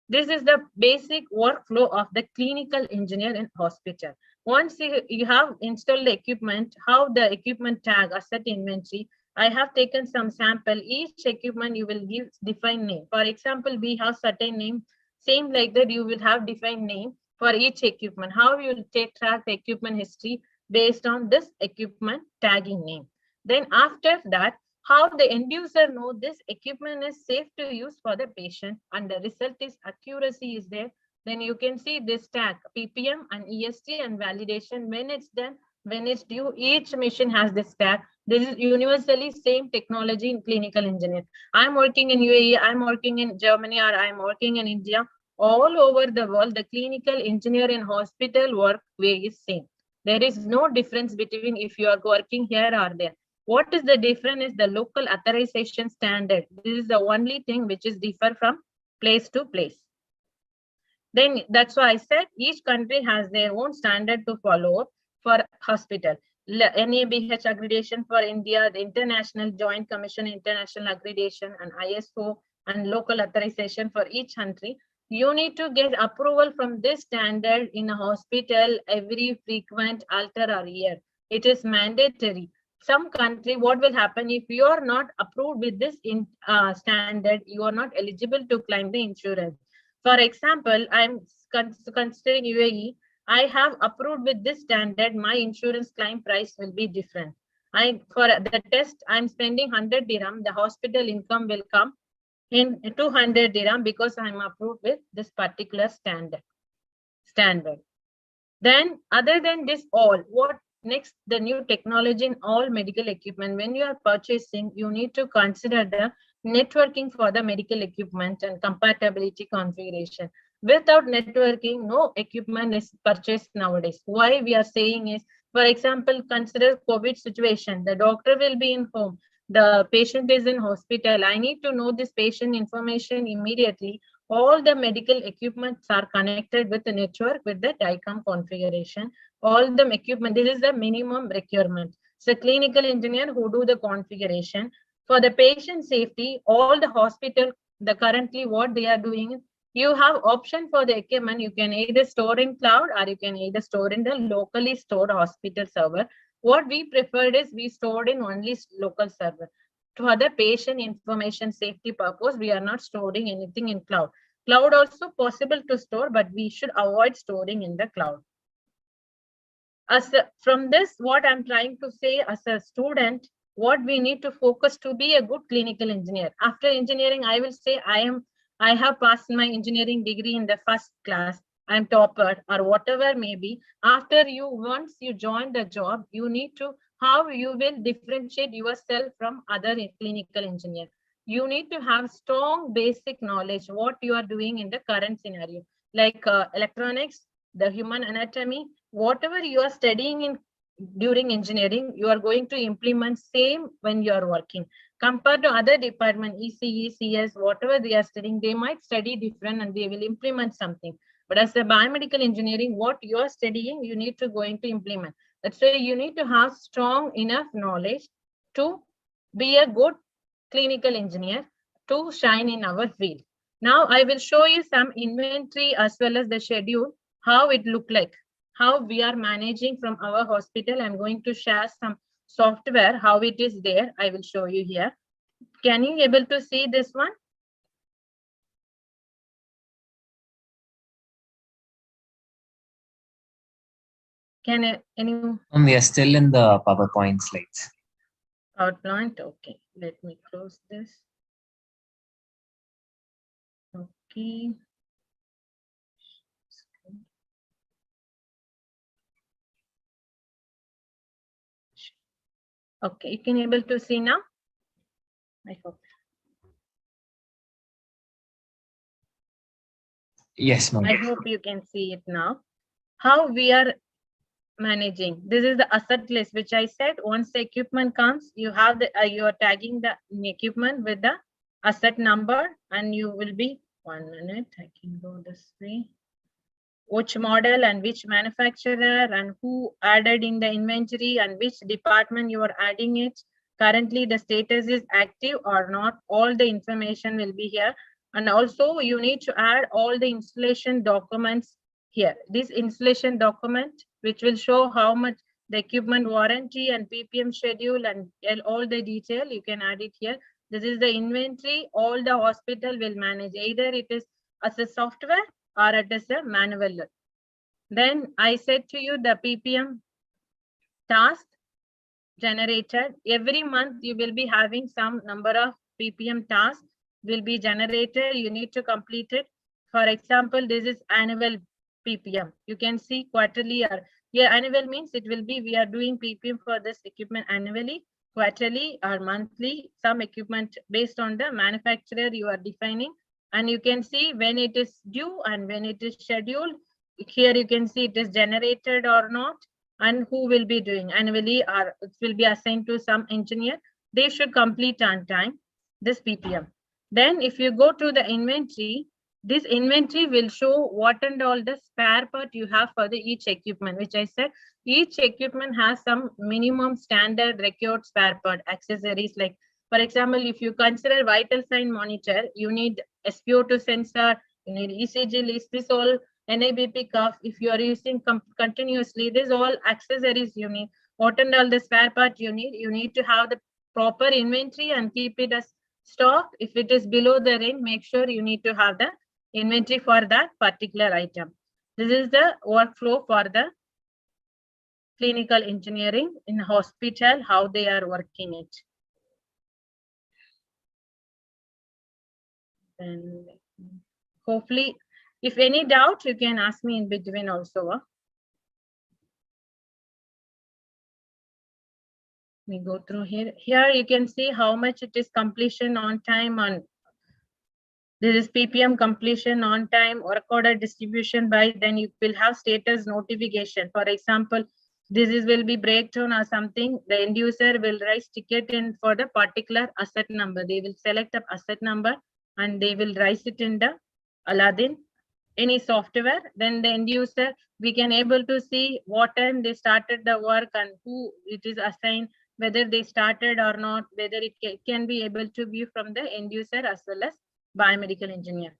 Speaker 11: This is the basic workflow of the clinical engineer in hospital. Once you have installed the equipment, how the equipment tag, asset inventory, I have taken some sample. Each equipment you will give defined name. For example, we have certain name, same like that you will have defined name for each equipment. How you will track the equipment history based on this equipment tagging name. Then after that, how the end user know this equipment is safe to use for the patient and the result is accuracy is there. Then you can see this tag ppm and est and validation when it's done, when it's due. Each machine has this tag. This is universally same technology in clinical engineering. I'm working in UAE, I'm working in Germany, or I'm working in India. All over the world, the clinical engineer in hospital work way is same. There is no difference between if you are working here or there. What is the difference is the local authorization standard. This is the only thing which is differ from place to place. Then that's why I said each country has their own standard to follow for hospital. NABH accreditation for India, the International Joint Commission International Accreditation, and ISO and local authorization for each country. You need to get approval from this standard in a hospital every frequent alter or year. It is mandatory. Some country, what will happen if you are not approved with this standard, you are not eligible to claim the insurance. For example, I'm considering UAE. I have approved with this standard, my insurance claim price will be different. For the test, I'm spending 100 dirham. The hospital income will come in 200 dirham because I'm approved with this particular standard. Then other than this all, what next? The new technology in all medical equipment. When you are purchasing, you need to consider the networking for the medical equipment and compatibility configuration. Without networking, no equipment is purchased nowadays. Why we are saying is, for example, consider COVID situation. The doctor will be in home. The patient is in hospital. I need to know this patient information immediately. All the medical equipments are connected with the network with the DICOM configuration. All the equipment, this is the minimum requirement. So clinical engineer who do the configuration. For the patient safety, all the hospital, the currently what they are doing, you have option for the equipment. You can either store in cloud or you can either store in the locally stored hospital server. What we preferred is we stored in only local server. For the patient information safety purpose, we are not storing anything in cloud. Cloud also possible to store, but we should avoid storing in the cloud. From this, what I'm trying to say as a student, what we need to focus to be a good clinical engineer. After engineering, I will say I have passed my engineering degree in the first class. I'm topper or whatever may be. After once you join the job, you need to how you will differentiate yourself from other clinical engineer. You need to have strong basic knowledge what you are doing in the current scenario, like electronics, the human anatomy, whatever you are studying in during engineering, you are going to implement same when you are working. Compared to other department, ECE, CS, whatever they are studying, they might study different and they will implement something. But as a biomedical engineering, what you are studying, you need to going to implement. That's why you need to have strong enough knowledge to be a good clinical engineer to shine in our field. Now I will show you some inventory as well as the schedule, how it look like, how we are managing from our hospital. I'm going to share some software, how it is there. I will show you here. Can you able to see this one? Can anyone?
Speaker 1: We are still in the PowerPoint slides.
Speaker 11: Outline, okay. Let me close this. Okay. Okay, you can able to see now? I hope.
Speaker 1: Yes, ma'am.
Speaker 11: I hope you can see it now. How we are managing. This is the asset list, which I said once the equipment comes, you have the you are tagging the equipment with the asset number, and you will be 1 minute. I can go this way. Which model and which manufacturer and who added in the inventory and which department you are adding it. currently the status is active or not. All the information will be here. And also you need to add all the installation documents here. This installation document, which will show how much the equipment warranty and PPM schedule and all the detail, you can add it here. This is the inventory. All the hospital will manage. Either it is as a software or it is a manual. Then I said to you the PPM task generated. Every month you will be having some number of PPM tasks will be generated. You need to complete it. For example, this is annual PPM. You can see quarterly or annual means it will be we are doing PPM for this equipment annually, quarterly or monthly. Some equipment based on the manufacturer you are defining, and you can see when it is due and when it is scheduled. Here you can see it is generated or not, and who will be doing annually, or it will be assigned to some engineer. They should complete on time this PPM. Then if you go to the inventory, this inventory will show what and all the spare part you have for the each equipment, which I said each equipment has some minimum standard required spare part accessories. Like for example, if you consider vital sign monitor, you need SpO2 sensor, you need ECG list, this all NIBP cuff. If you are using continuously, these all accessories you need. What and all the spare part you need to have the proper inventory and keep it as stock. If it is below the range, make sure you need to have the inventory for that particular item. This is the workflow for the clinical engineering in hospital, how they are working it. And hopefully, if any doubt, you can ask me in between also. We go through here. Here you can see how much it is completion on time. On this is PPM completion on time, work order distribution by. Then you will have status notification. For example, this is will be breakdown or something. The end user will raise ticket in for the particular asset number. They will select a asset number and they will raise it in the Aladdin any software. Then the end user, we can able to see what time they started the work and who it is assigned, whether they started or not, whether it can be able to view from the end user as well as biomedical engineer.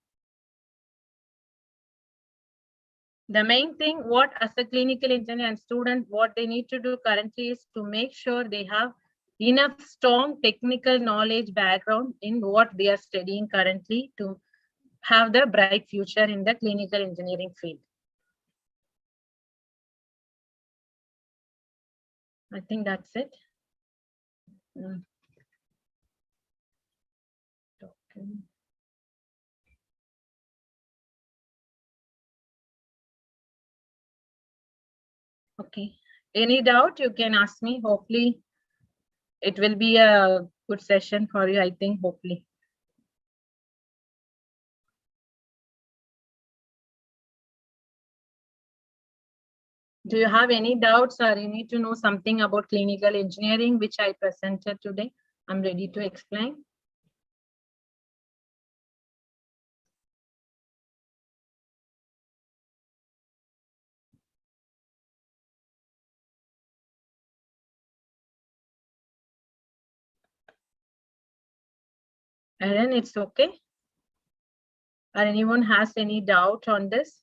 Speaker 11: The main thing what as a clinical engineer and student, what they need to do currently is to make sure they have enough strong technical knowledge background in what they are studying currently to have the bright future in the clinical engineering field. I think that's it. Okay. Any doubt you can ask me. Hopefully it will be a good session for you, I think, hopefully. Do you have any doubts or you need to know something about clinical engineering, which I presented today? I'm ready to explain. And then it's okay. Or anyone has any doubt on this?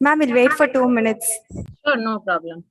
Speaker 9: Ma'am, we'll wait for 2 minutes.
Speaker 11: Sure, no problem.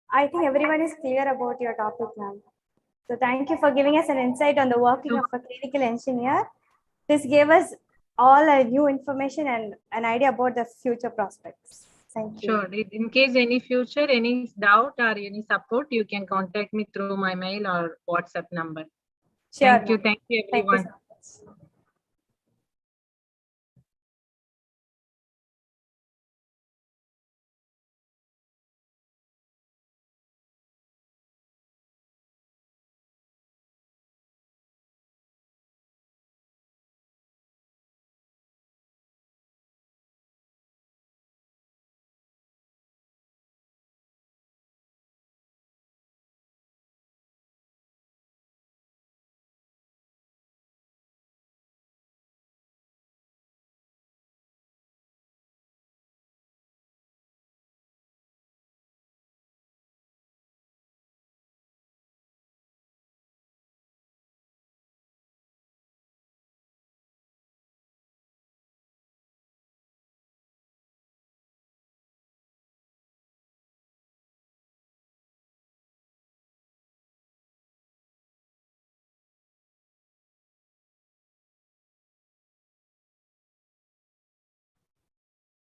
Speaker 9: I think everyone is clear about your topic, ma'am. So thank you for giving us an insight on the working of a clinical engineer. This gave us all a new information and an idea about the future prospects. Thank you.
Speaker 11: Sure. In case any future, any doubt or any support, you can contact me through my mail or WhatsApp number.
Speaker 9: Sure,
Speaker 11: Thank you. Thank you,
Speaker 9: Thank you
Speaker 11: everyone.
Speaker 9: so much.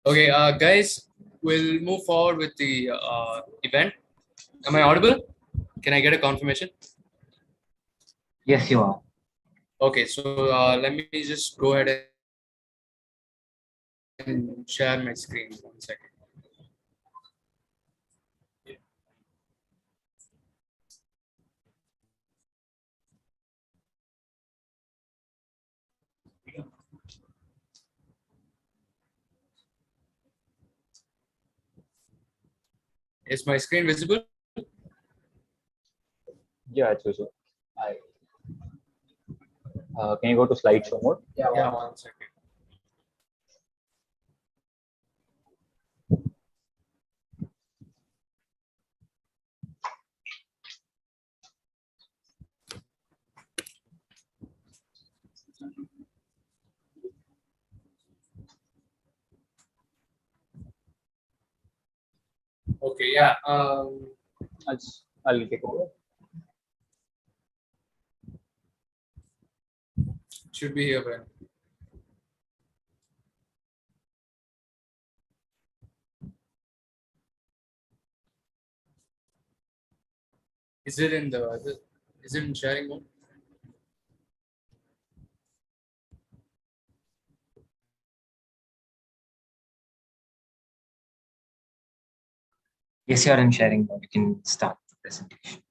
Speaker 2: Okay, guys, we'll move forward with the event. Am I audible? Can I get a confirmation?
Speaker 4: Yes, you are.
Speaker 2: Okay, so let me just go ahead and share my screen. 1 second. Is my screen visible?
Speaker 12: Yeah, it's visible. Can you go to slideshow mode?
Speaker 2: Yeah, 1 second. Okay, yeah.
Speaker 12: I'll take over.
Speaker 2: Should be here, Ben. Is it in the? Is it in sharing mode?
Speaker 4: Yes, you are in sharing mode. You can start the presentation.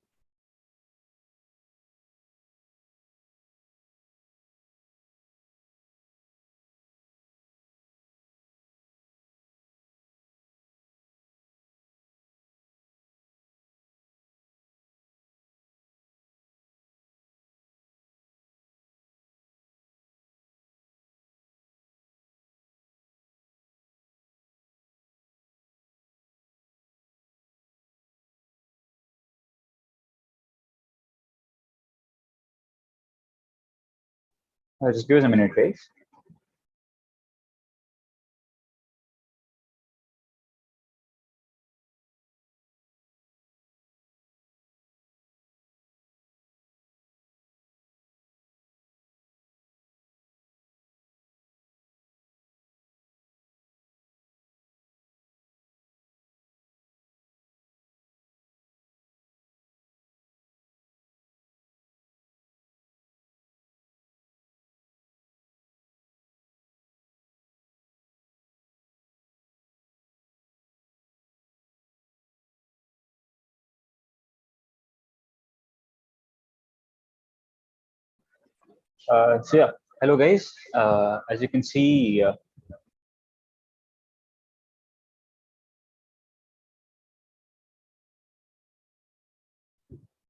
Speaker 12: Just give us a minute, guys. So yeah, hello guys. As you can see,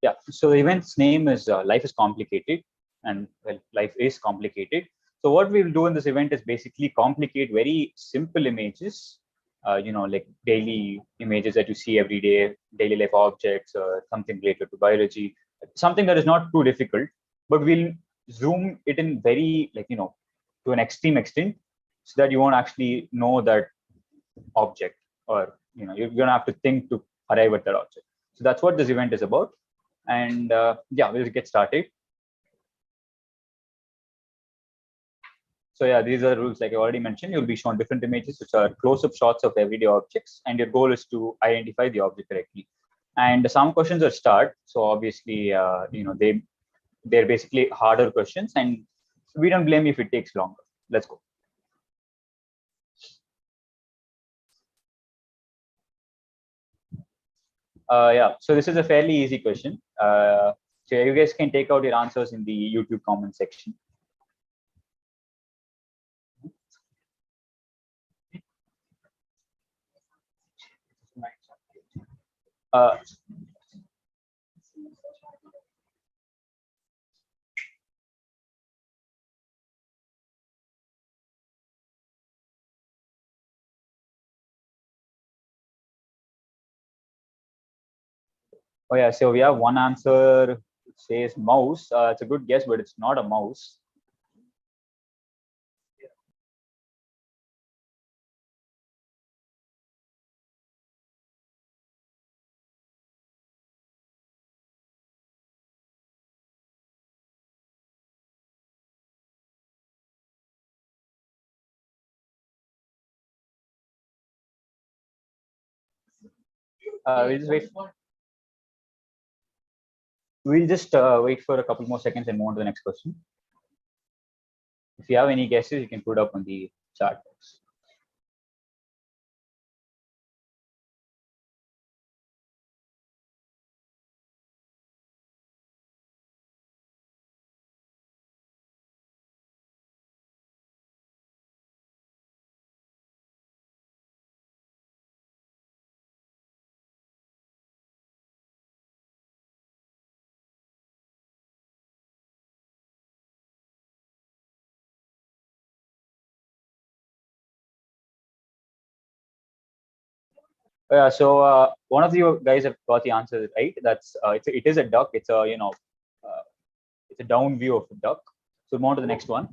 Speaker 12: yeah. So the event's name is "Life is Complicated," and well, life is complicated. So what we'll do in this event is basically complicate very simple images, like daily images that you see every day, daily life objects, or something related to biology, something that is not too difficult, but we'll zoom it in very, to an extreme extent, so that you won't actually know that object, or you're gonna have to think to arrive at that object. So that's what this event is about. And yeah, we'll get started. So yeah, these are the rules. Like I already mentioned, you'll be shown different images, which are close-up shots of everyday objects, and your goal is to identify the object correctly. And some questions are start, so obviously, they're basically harder questions, and we don't blame you if it takes longer. Let's go. Yeah, so this is a fairly easy question. So you guys can take out your answers in the YouTube comment section. Uh, oh yeah, so we have one answer which says mouse. It's a good guess, but it's not a mouse. We'll just wait. We'll just wait for a couple more seconds and move on to the next question. If you have any guesses, you can put up on the chat box. So one of you guys have got the answer right. That's it is a duck. It's a it's a down view of a duck. So move on to the next one.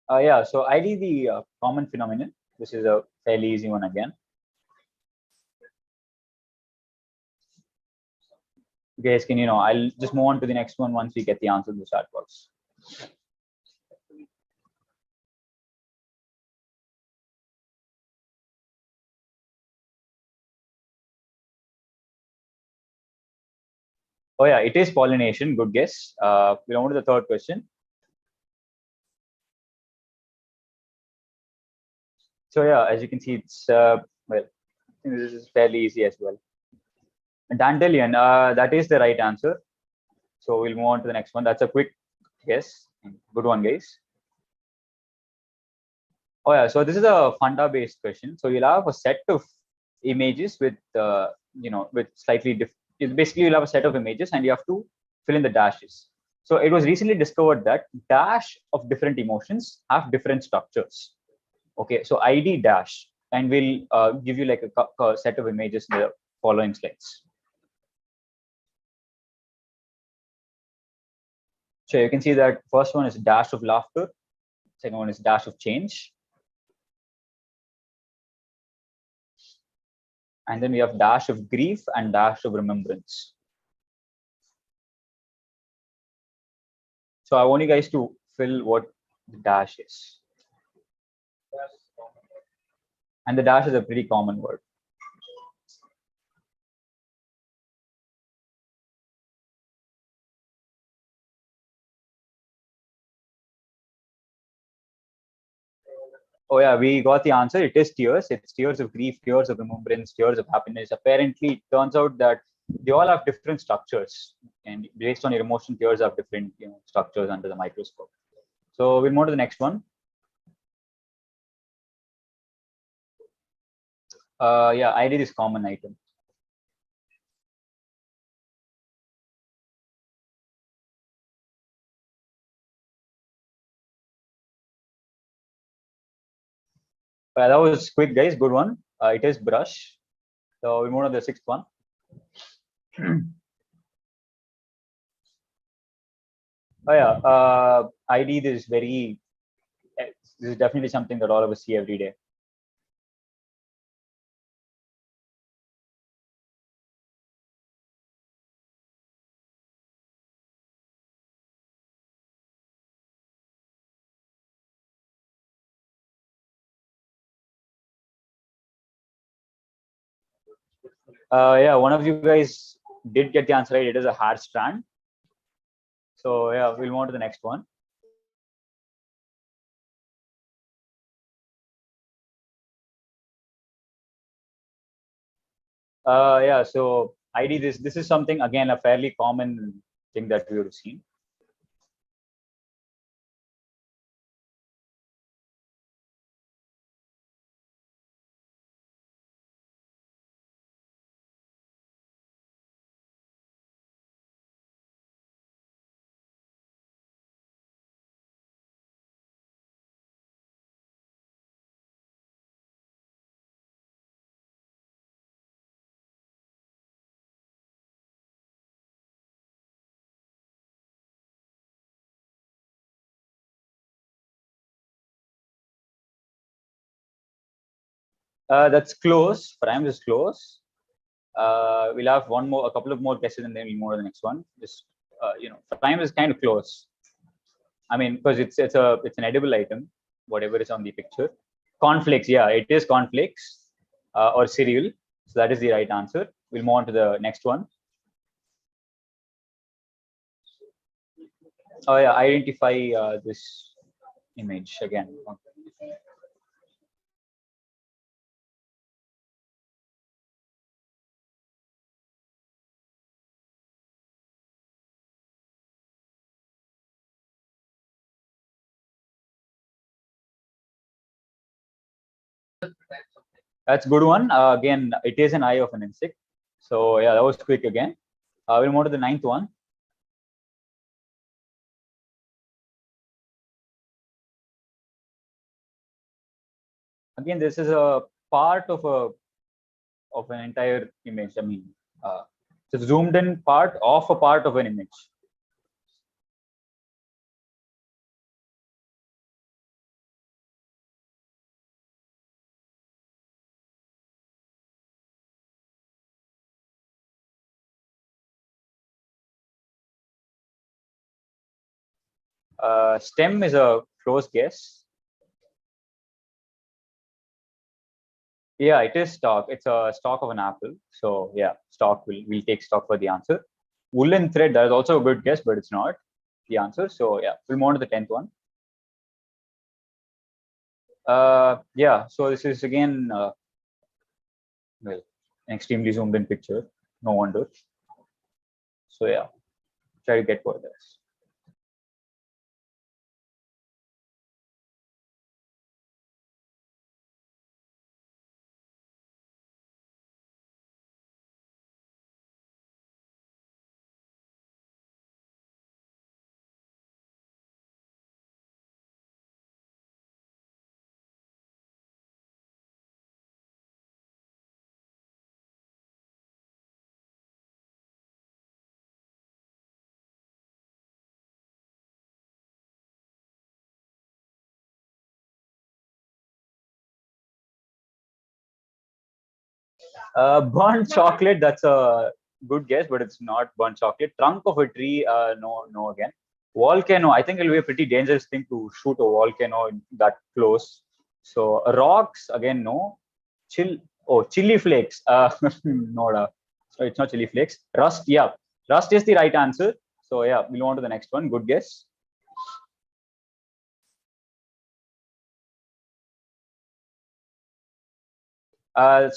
Speaker 12: Yeah, so ID the common phenomenon. This is a fairly easy one again. You guys can, I'll just move on to the next one once we get the answer to the chat box. Oh yeah, it is pollination. Good guess. We'll move on to the third question. So yeah, as you can see, it's well, I think this is fairly easy as well. Dandelion, that is the right answer. So we'll move on to the next one. That's a quick guess. Good one, guys. Oh yeah, so this is a funda-based question. So you'll have a set of images with, with slightly different. Basically, you'll have a set of images, and you have to fill in the dashes. So it was recently discovered that dash of different emotions have different structures. Okay, so ID dash, and we'll give you like a set of images in the following slides. So you can see that first one is dash of laughter, second one is dash of change, and then we have dash of grief and dash of remembrance. So I want you guys to fill what the dash is. And the dash is a pretty common word. Oh yeah, we got the answer. It is tears. It's tears of grief, tears of remembrance, tears of happiness. Apparently, it turns out that they all have different structures, and based on your emotion, tears have different structures under the microscope. So we'll move to the next one. Yeah, ID is common item. That was quick, guys. Good one. It is brush. So we move on to the sixth one. Oh yeah, ID. This is very. This is definitely something that all of us see every day. Yeah, one of you guys did get the answer right. It is a hair strand. So yeah, we'll move on to the next one. Yeah, so ID. This is something, again, a fairly common thing that we would have seen. That's close. Prime is close. We'll have a couple of more guesses, and then we'll move to the next one. Just prime is kind of close. I mean, because it's an edible item, whatever is on the picture. Cornflakes, yeah, it is cornflakes or cereal. So that is the right answer. We'll move on to the next one. Oh yeah, identify this image again. That's a good one. Again, it is an eye of an insect. So yeah, that was quick again. We'll move to the ninth one. Again, this is a part of an entire image. I mean, it's a zoomed in part of a part of an image. Stem is a close guess. Yeah, it is stalk. It's a stalk of an apple. So yeah, stalk. We'll take stock for the answer. Woolen thread, that is also a good guess, but it's not the answer. So yeah, we'll move on to the 10th one. Yeah, so this is again, well, an extremely zoomed in picture. No wonder. So yeah, try to get for this. Burnt chocolate, that's a good guess, but it's not burnt chocolate. Trunk of a tree, no again. Volcano, I think it'll be a pretty dangerous thing to shoot a volcano that close. So rocks, again, no. Chili flakes, no, so it's not chili flakes. Rust, yeah, rust is the right answer. So yeah, we'll move on to the next one. Good guess.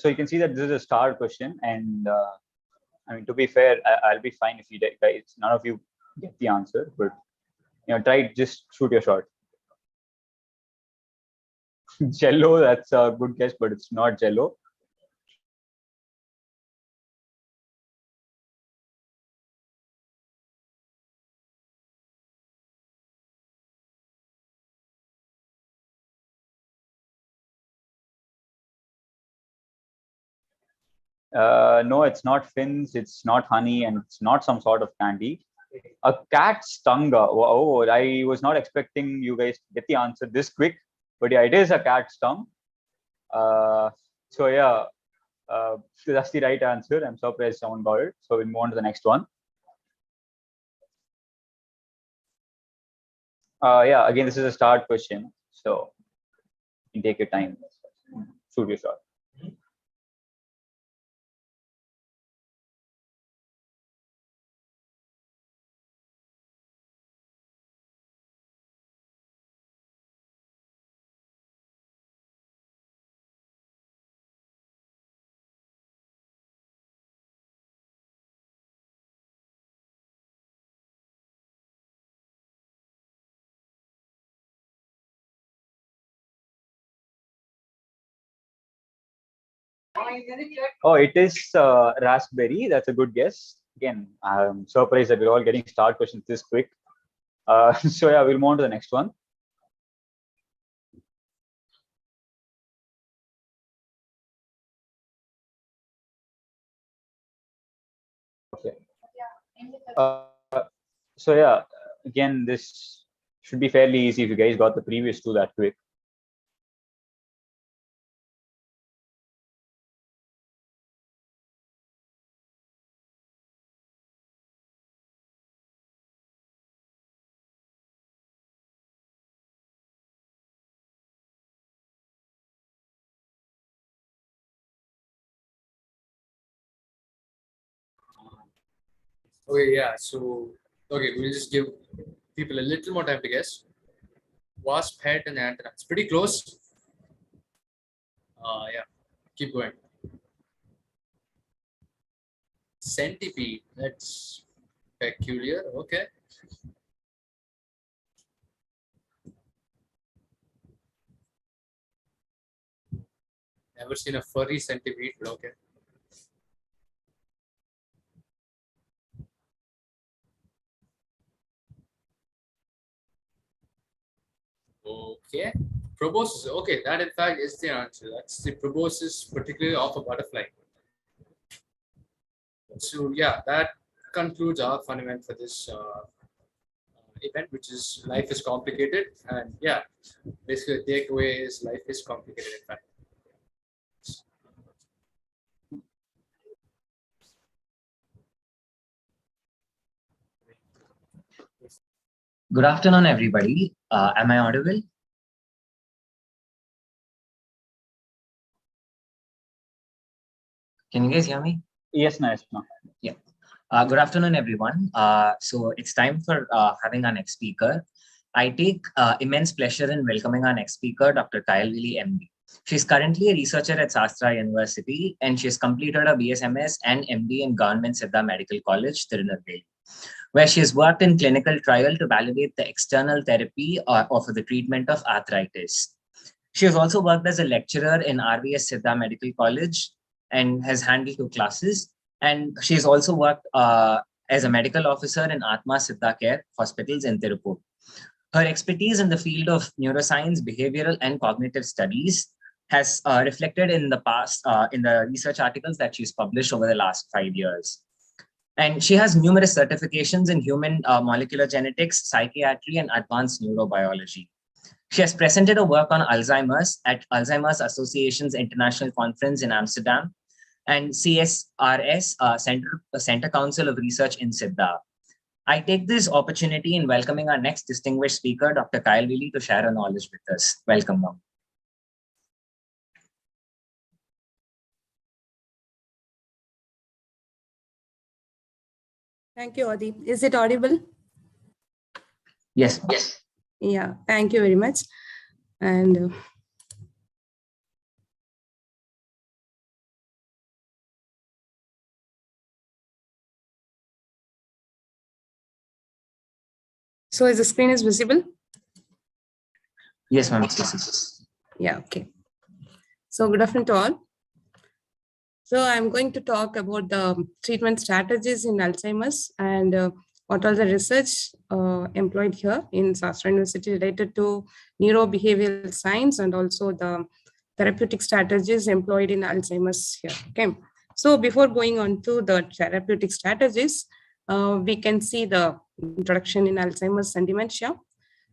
Speaker 12: So you can see that this is a star question, and I mean, to be fair, I'll be fine if you guys, none of you get the answer, but try, just shoot your shot. Jello, that's a good guess, but it's not Jello. No, it's not fins, it's not honey, and it's not some sort of candy. A cat's tongue. Oh, I was not expecting you guys to get the answer this quick, but yeah, it is a cat's tongue. So yeah, that's the right answer. I'm surprised someone got it. So we'll move on to the next one. Yeah, again, this is a start question, so you take your time. Shoot your shot. Oh, it is raspberry. That's a good guess. Again, I'm surprised that we're all getting start questions this quick. So yeah, we'll move on to the next one. Okay. So yeah, again, this should be fairly easy if you guys got the previous two that quick.
Speaker 2: Okay, yeah. So, okay, we'll just give people a little more time to guess. Wasp head and antenna. It's pretty close. Yeah. Keep going. Centipede. That's peculiar. Okay. Never seen a furry centipede, but okay. Okay. Proboscis. Okay, that in fact is the answer. That's the proboscis, particularly of a butterfly. So yeah, that concludes our fun event for this event, which is life is complicated. And yeah, basically the takeaway is life is complicated in fact.
Speaker 1: Good afternoon, everybody. Am I audible? Can you guys hear me?
Speaker 12: Yes, nice.
Speaker 1: Yeah. Good afternoon, everyone. So it's time for having our next speaker. I take immense pleasure in welcoming our next speaker, Dr. Kyle Willy, MD. She's currently a researcher at Shastra University, and she's completed a BSMS and MD in Government Siddha Medical College, Tirunelveli, where she has worked in clinical trial to validate the external therapy of the treatment of arthritis. She has also worked as a lecturer in RVS Siddha Medical College and has handled 2 classes. And she has also worked as a medical officer in Atma Siddha Care hospitals in Tirupur. Her expertise in the field of neuroscience, behavioral, and cognitive studies has reflected in the past in the research articles that she's published over the last 5 years. And she has numerous certifications in human molecular genetics, psychiatry, and advanced neurobiology. She has presented her work on Alzheimer's at Alzheimer's Association's International Conference in Amsterdam and CSRS, Center Council of Research in Siddha. I take this opportunity in welcoming our next distinguished speaker, Dr. Kyle Willy, to share her knowledge with us. Welcome, ma'am.
Speaker 13: Thank you, Adi. Is it audible?
Speaker 1: Yes. Yes.
Speaker 13: Yeah, thank you very much. And so is the screen is visible?
Speaker 1: Yes, ma'am.
Speaker 13: Yeah, okay. So good afternoon to all. So I'm going to talk about the treatment strategies in Alzheimer's and what are the research employed here in Shastra University related to neurobehavioral science and also the therapeutic strategies employed in Alzheimer's here. Okay. So before going on to the therapeutic strategies, we can see the introduction in Alzheimer's and dementia.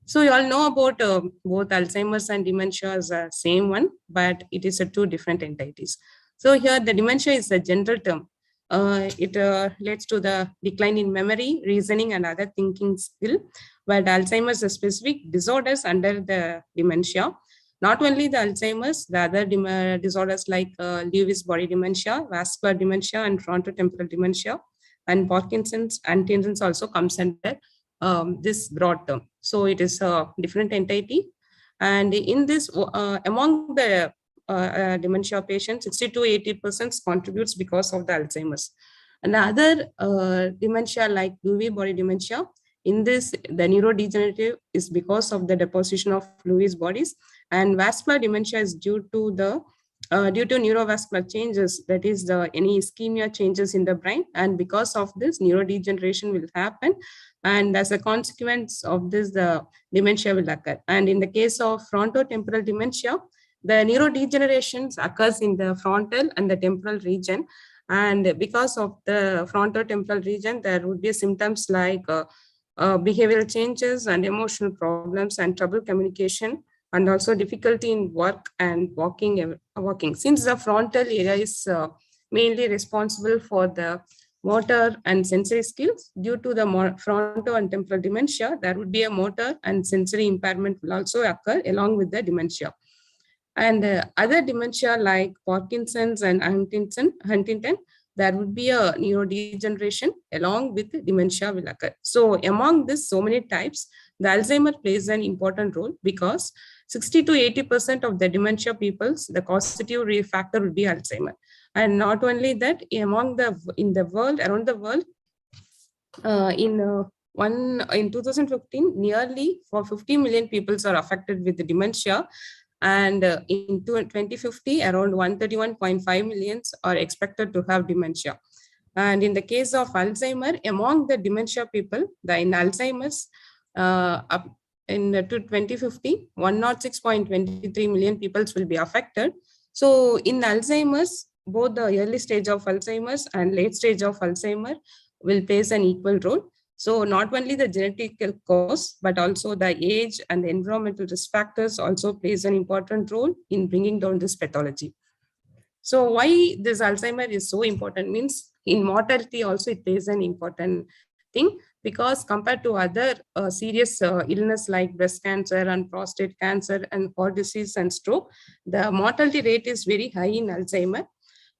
Speaker 13: So you all know about both Alzheimer's and dementia as the same one, but it is two different entities. So here the dementia is a general term. It leads to the decline in memory, reasoning, and other thinking skill, while Alzheimer's is specific disorders under the dementia. Not only the Alzheimer's, the other disorders like Lewy body dementia, vascular dementia, and frontotemporal dementia, and Parkinson's and Huntington's also comes under this broad term. So it is a different entity. And in this, among the dementia patients, 60 to 80% contributes because of the Alzheimer's. And other dementia like Lewy body dementia, in this, the neurodegenerative is because of the deposition of Lewy's bodies, and vascular dementia is due to neurovascular changes, that is any ischemia changes in the brain, and because of this neurodegeneration will happen, and as a consequence of this the dementia will occur. And in the case of frontotemporal dementia, the neurodegenerations occurs in the frontal and the temporal region, and because of the frontotemporal region there would be symptoms like behavioral changes and emotional problems and trouble communication, and also difficulty in work and walking. Since the frontal area is mainly responsible for the motor and sensory skills, due to the frontal and temporal dementia, there would be a motor and sensory impairment will also occur along with the dementia. And other dementia like Parkinson's and Huntington, there would be a neurodegeneration along with dementia will occur. So among this, so many types, the Alzheimer plays an important role because 60 to 80% of the dementia peoples, the causative risk factor will be Alzheimer. And not only that, around the world, in 2015, nearly 50 million people are affected with the dementia. And in 2050, around 131.5 million are expected to have dementia. And in the case of Alzheimer, among the dementia people, in Alzheimer's, in 2050, 106.23 million people will be affected. So in Alzheimer's, both the early stage of Alzheimer's and late stage of Alzheimer will play an equal role. So not only the genetic cause, but also the age and the environmental risk factors also plays an important role in bringing down this pathology. So why this Alzheimer is so important means in mortality also it plays an important thing, because compared to other serious illness like breast cancer and prostate cancer and heart disease and stroke, the mortality rate is very high in Alzheimer.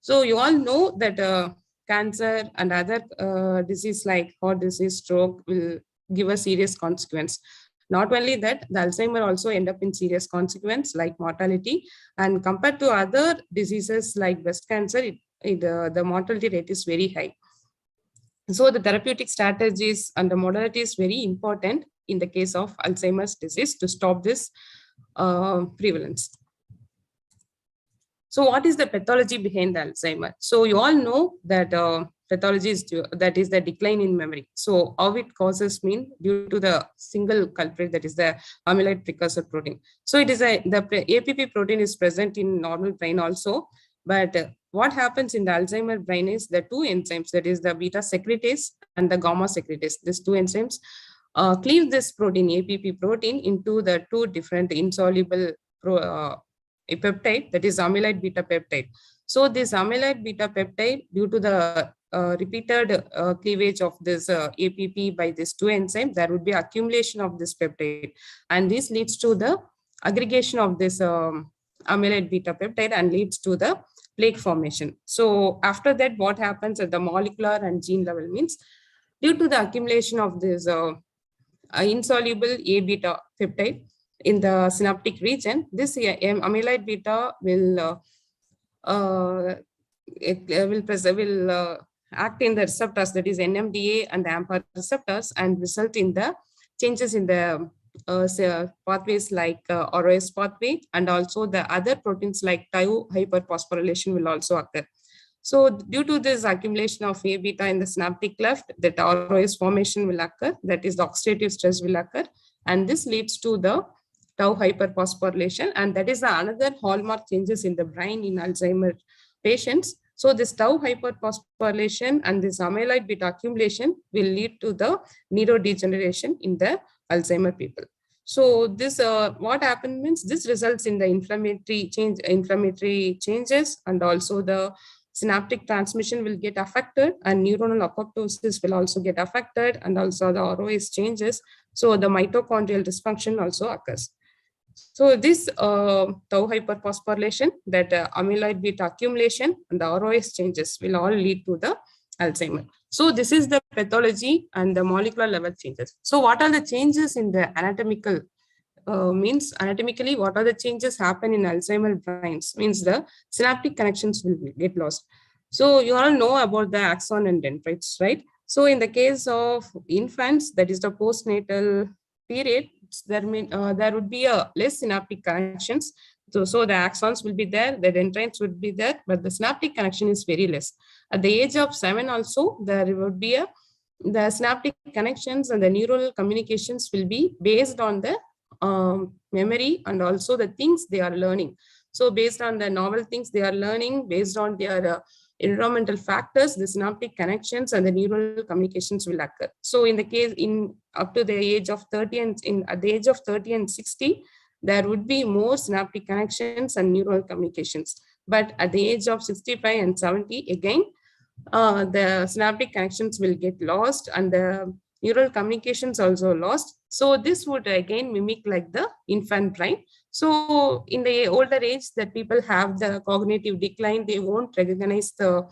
Speaker 13: So you all know that cancer and other disease like heart disease, stroke will give a serious consequence. Not only that, the Alzheimer also end up in serious consequence like mortality. And compared to other diseases like breast cancer, the mortality rate is very high. So the therapeutic strategies and the modality is very important in the case of Alzheimer's disease to stop this prevalence. So what is the pathology behind the Alzheimer? So you all know that pathology is that is the decline in memory. So how it causes mean due to the single culprit, that is the amyloid precursor protein. So it is the APP protein is present in normal brain also, but what happens in the Alzheimer brain is the two enzymes, that is the beta secretase and the gamma secretase. These two enzymes cleave this protein, APP protein, into the two different insoluble peptide, that is amyloid beta peptide. So this amyloid beta peptide, due to the repeated cleavage of this APP by these two enzymes, there would be accumulation of this peptide, and this leads to the aggregation of this amyloid beta peptide and leads to the plaque formation. So after that, what happens at the molecular and gene level means, due to the accumulation of this insoluble A beta peptide in the synaptic region, this amyloid beta will act in the receptors, that is NMDA and the AMPA receptors, and result in the changes in the pathways like ROS pathway, and also the other proteins like tau hyperphosphorylation will also occur. So due to this accumulation of A beta in the synaptic cleft, that ROS formation will occur, that is the oxidative stress will occur, and this leads to the tau hyperphosphorylation, and that is another hallmark changes in the brain in Alzheimer patients. So this tau hyperphosphorylation and this amyloid beta accumulation will lead to the neurodegeneration in the Alzheimer people. So this what happened means this results in the inflammatory changes, and also the synaptic transmission will get affected, and neuronal apoptosis will also get affected, and also the ROS changes. So the mitochondrial dysfunction also occurs. So this tau hyperphosphorylation, that amyloid beta accumulation, and the ROS changes will all lead to the Alzheimer. So this is the pathology and the molecular level changes. So what are the changes in the anatomical means anatomically, what are the changes happen in Alzheimer brains means the synaptic connections will get lost. So you all know about the axon and dendrites, right? So in the case of infants, that is the postnatal period, there would be a less synaptic connections. So the axons will be there, the dendrites would be there, but the synaptic connection is very less. At the age of 7 also, there would be the synaptic connections and the neural communications will be based on the memory and also the things they are learning. So based on the novel things they are learning, based on their environmental factors, the synaptic connections and the neural communications will occur. So in the case up to the age of 30 and at the age of 30 and 60, there would be more synaptic connections and neural communications. But at the age of 65 and 70, again, the synaptic connections will get lost and the neural communications also lost. So this would again mimic like the infant brain. So in the older age that people have the cognitive decline, they won't recognize the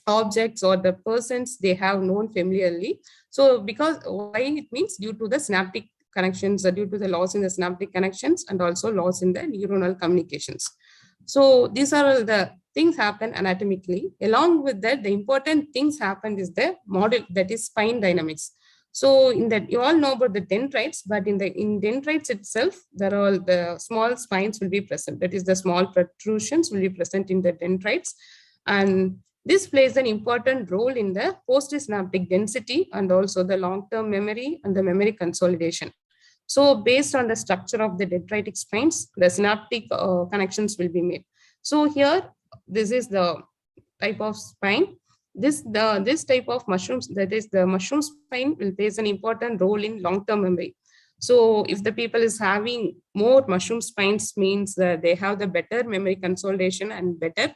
Speaker 13: objects or the persons they have known familiarly. So because why it means due to the synaptic connections, due to the loss in the synaptic connections and also loss in the neuronal communications. So these are all the things happen anatomically. Along with that, the important things happen is the model, that is spine dynamics. So in that, you all know about the dendrites, but in dendrites itself, there are all the small spines will be present. That is the small protrusions will be present in the dendrites. And this plays an important role in the postsynaptic density and also the long-term memory and the memory consolidation. So based on the structure of the dendritic spines, the synaptic connections will be made. So here, this is the type of spine. This type of mushrooms, that is the mushroom spine, will plays an important role in long-term memory. So if the people is having more mushroom spines, means that they have the better memory consolidation and better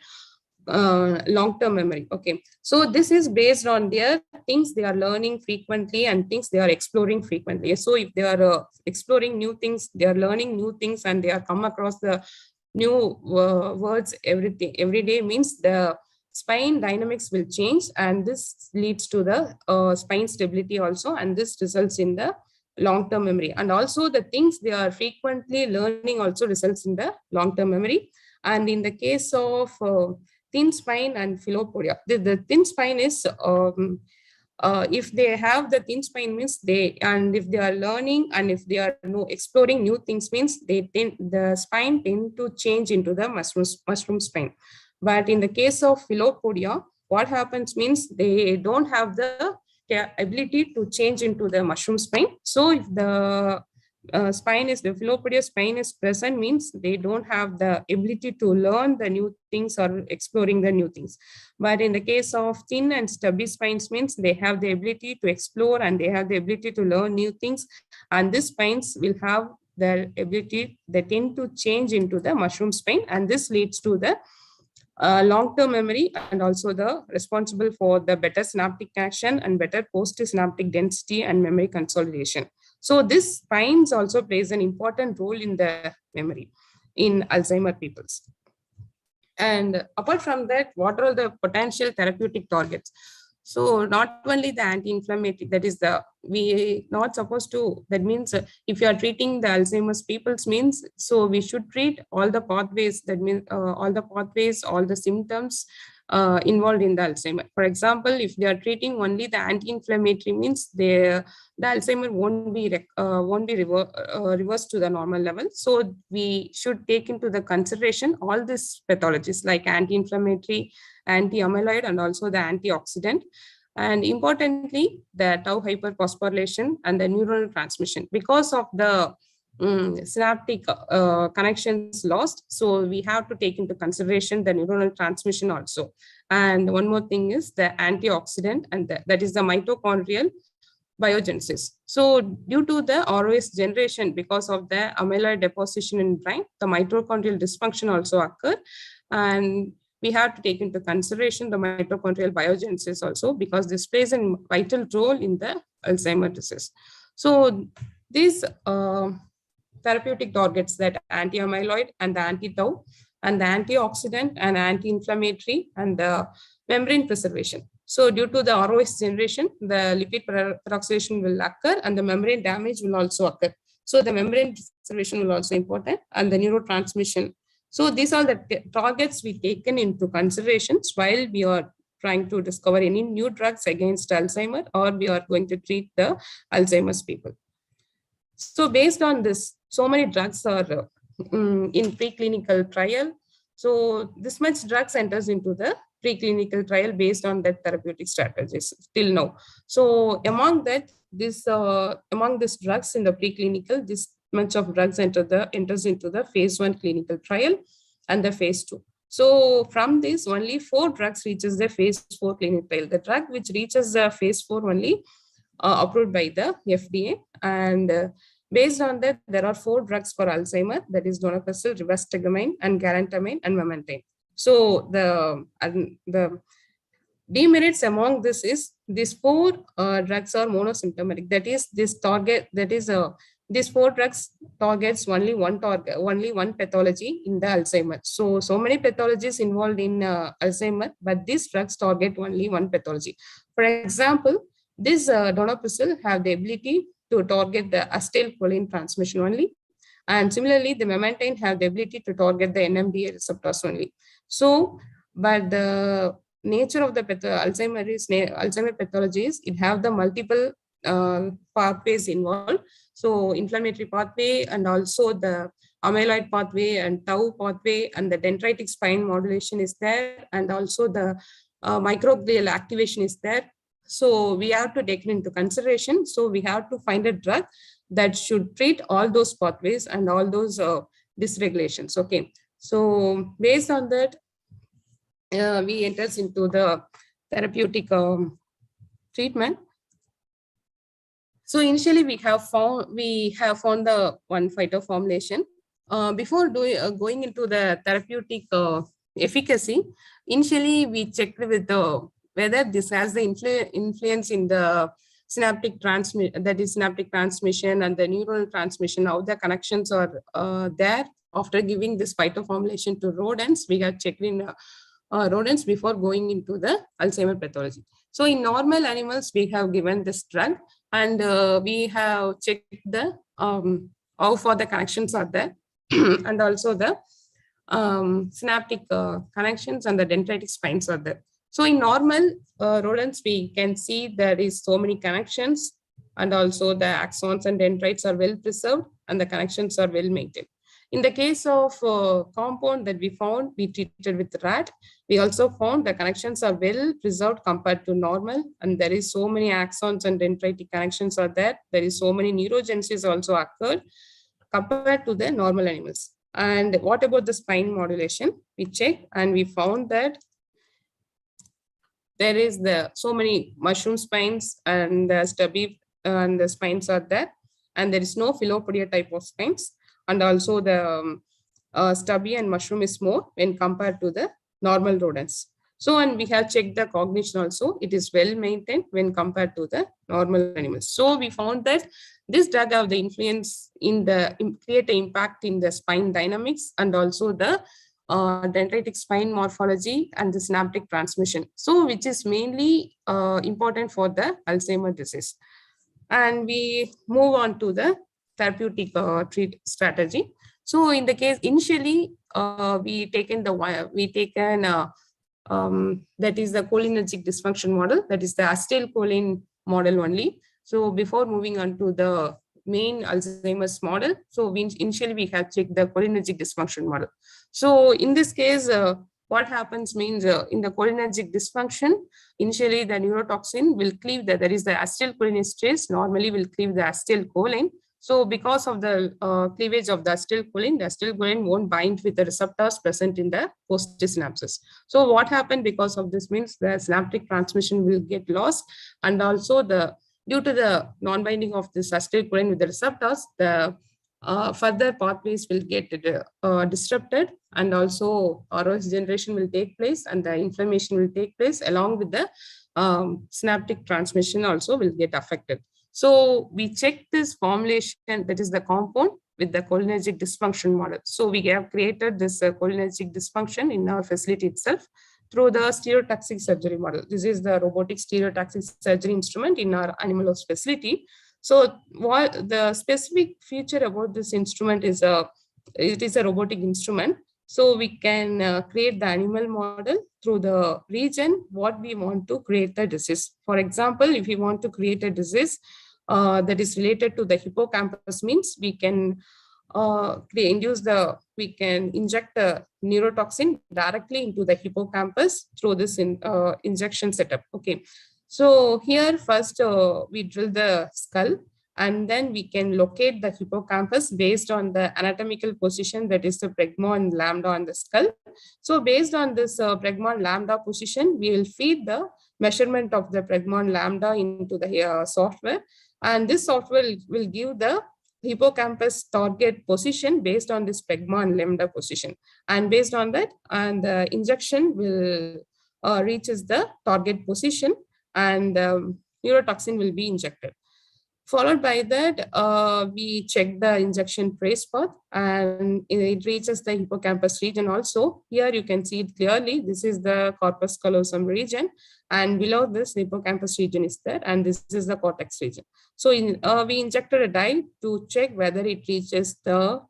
Speaker 13: long-term memory. Okay, so this is based on their things they are learning frequently and things they are exploring frequently. So if they are exploring new things, they are learning new things, and they are come across the new words every day, means the spine dynamics will change, and this leads to the spine stability also, and this results in the long-term memory. And also the things they are frequently learning also results in the long-term memory. And in the case of thin spine and philopodia, the thin spine is if they have the thin spine means if they are learning and if they are exploring new things, means the spine tend to change into the mushroom spine. But in the case of philopodia, what happens means they don't have the ability to change into the mushroom spine. So if the the philopodia spine is present, means they don't have the ability to learn the new things or exploring the new things. But in the case of thin and stubby spines, means they have the ability to explore and they have the ability to learn new things, and these spines will have the ability, they tend to change into the mushroom spine, and this leads to the long-term memory and also the responsible for the better synaptic connection and better postsynaptic density and memory consolidation. So this spines also plays an important role in the memory in Alzheimer peoples. And apart from that, what are the potential therapeutic targets? So not only the anti-inflammatory, that is we not supposed to, that means if you are treating the Alzheimer's people's means, so we should treat all the pathways, that means all the symptoms involved in the Alzheimer. For example, if they are treating only the anti-inflammatory, means the Alzheimer won't be reversed to the normal level. So we should take into the consideration all these pathologies like anti-inflammatory, anti-amyloid, and also the antioxidant. And importantly, the tau hyperphosphorylation and the neuronal transmission. Because of the synaptic connections lost. So we have to take into consideration the neuronal transmission also. And one more thing is the antioxidant, and that is the mitochondrial biogenesis. So due to the ROS generation, because of the amyloid deposition in brain, the mitochondrial dysfunction also occur. And we have to take into consideration the mitochondrial biogenesis also, because this plays a vital role in the Alzheimer's disease. So these therapeutic targets, that anti-amyloid and the anti-tau and the antioxidant and anti-inflammatory and the membrane preservation. So due to the ROS generation, the lipid peroxidation will occur and the membrane damage will also occur. So the membrane preservation will also important, and the neurotransmission. So these are the targets we taken into considerations while we are trying to discover any new drugs against Alzheimer, or we are going to treat the Alzheimer's people. So based on this, so many drugs are in preclinical trial. So this much drugs enters into the preclinical trial based on that therapeutic strategies till now. So among that, among these drugs in the preclinical, this much of drugs enters into the phase 1 clinical trial and the phase 2. So from this, only 4 drugs reaches the phase 4 clinical trial. The drug which reaches the phase 4 only approved by the FDA, and based on that, there are 4 drugs for Alzheimer, that is donepezil, rivastigmine, and galantamine, and memantine. So the demerits among this is these 4 drugs are monosymptomatic. That is, this target, that is these 4 drugs targets only one pathology in the Alzheimer. So many pathologies involved in Alzheimer, but these drugs target only one pathology. For example, this donepezil have the ability to target the acetylcholine transmission only. And similarly, the memantine have the ability to target the NMDA receptors only. So, but the nature of the Alzheimer pathology is it have the multiple pathways involved. So inflammatory pathway, and also the amyloid pathway and tau pathway, and the dendritic spine modulation is there, and also the microglial activation is there. So we have to take it into consideration. So we have to find a drug that should treat all those pathways and all those dysregulations. Okay. So based on that, we enters into the therapeutic treatment. So initially we have found the one phyto formulation. Before going into the therapeutic efficacy, initially we checked with whether this has the influence in the synaptic transmission and the neural transmission, how the connections are there. After giving this phytoformulation to rodents, we have checked in rodents before going into the Alzheimer pathology. So in normal animals, we have given this drug, and we have checked the how far the connections are there, and also the synaptic connections and the dendritic spines are there. So in normal rodents, we can see there is so many connections, and also the axons and dendrites are well preserved and the connections are well maintained. In the case of compound that we found, we treated with rat, we also found the connections are well preserved compared to normal, and there is so many axons and dendritic connections are there. There is so many neurogenesis also occurred compared to the normal animals. And what about the spine modulation? We checked and we found that there is so many mushroom spines and the stubby and the spines are there, and there is no philopodia type of spines, and also the stubby and mushroom is more when compared to the normal rodents. So, and we have checked the cognition also, it is well maintained when compared to the normal animals. So we found that this drug have the influence in create an impact in the spine dynamics, and also the dendritic spine morphology and the synaptic transmission. So which is mainly important for the Alzheimer disease. And we move on to the therapeutic treat strategy. So in the case, initially we taken that is the cholinergic dysfunction model, that is the acetylcholine model only. So before moving on to the main Alzheimer's model, so initially we have checked the cholinergic dysfunction model. So in this case, what happens means in the cholinergic dysfunction, initially the neurotoxin will cleave there is the acetylcholinesterase normally will cleave the acetylcholine. So because of the cleavage of the acetylcholine won't bind with the receptors present in the postsynapses. So what happened because of this means the synaptic transmission will get lost, and also due to the non-binding of this acetylcholine with the receptors, the further pathways will get disrupted, and also ROS generation will take place, and the inflammation will take place, along with the synaptic transmission also will get affected. So we check this formulation, that is the compound, with the cholinergic dysfunction model. So we have created this cholinergic dysfunction in our facility itself through the stereotaxic surgery model. This is the robotic stereotaxic surgery instrument in our animal house facility. So what the specific feature about this instrument is it is a robotic instrument. So we can create the animal model through the region what we want to create the disease. For example, if we want to create a disease that is related to the hippocampus, means we can we can inject a neurotoxin directly into the hippocampus through this injection setup. Okay, so here first we drill the skull, and then we can locate the hippocampus based on the anatomical position, that is the pregma and lambda on the skull. So based on this pregma and lambda position, we will feed the measurement of the pregma and lambda into the software, and this software will give the hippocampus target position based on this pregma and lambda position, and based on that, and the injection will reaches the target position, and neurotoxin will be injected. Followed by that, we check the injection trace path, and it reaches the hippocampus region also. Here you can see it clearly. This is the corpus callosum region, and below this hippocampus region is there, and this is the cortex region. So we injected a dye to check whether it reaches the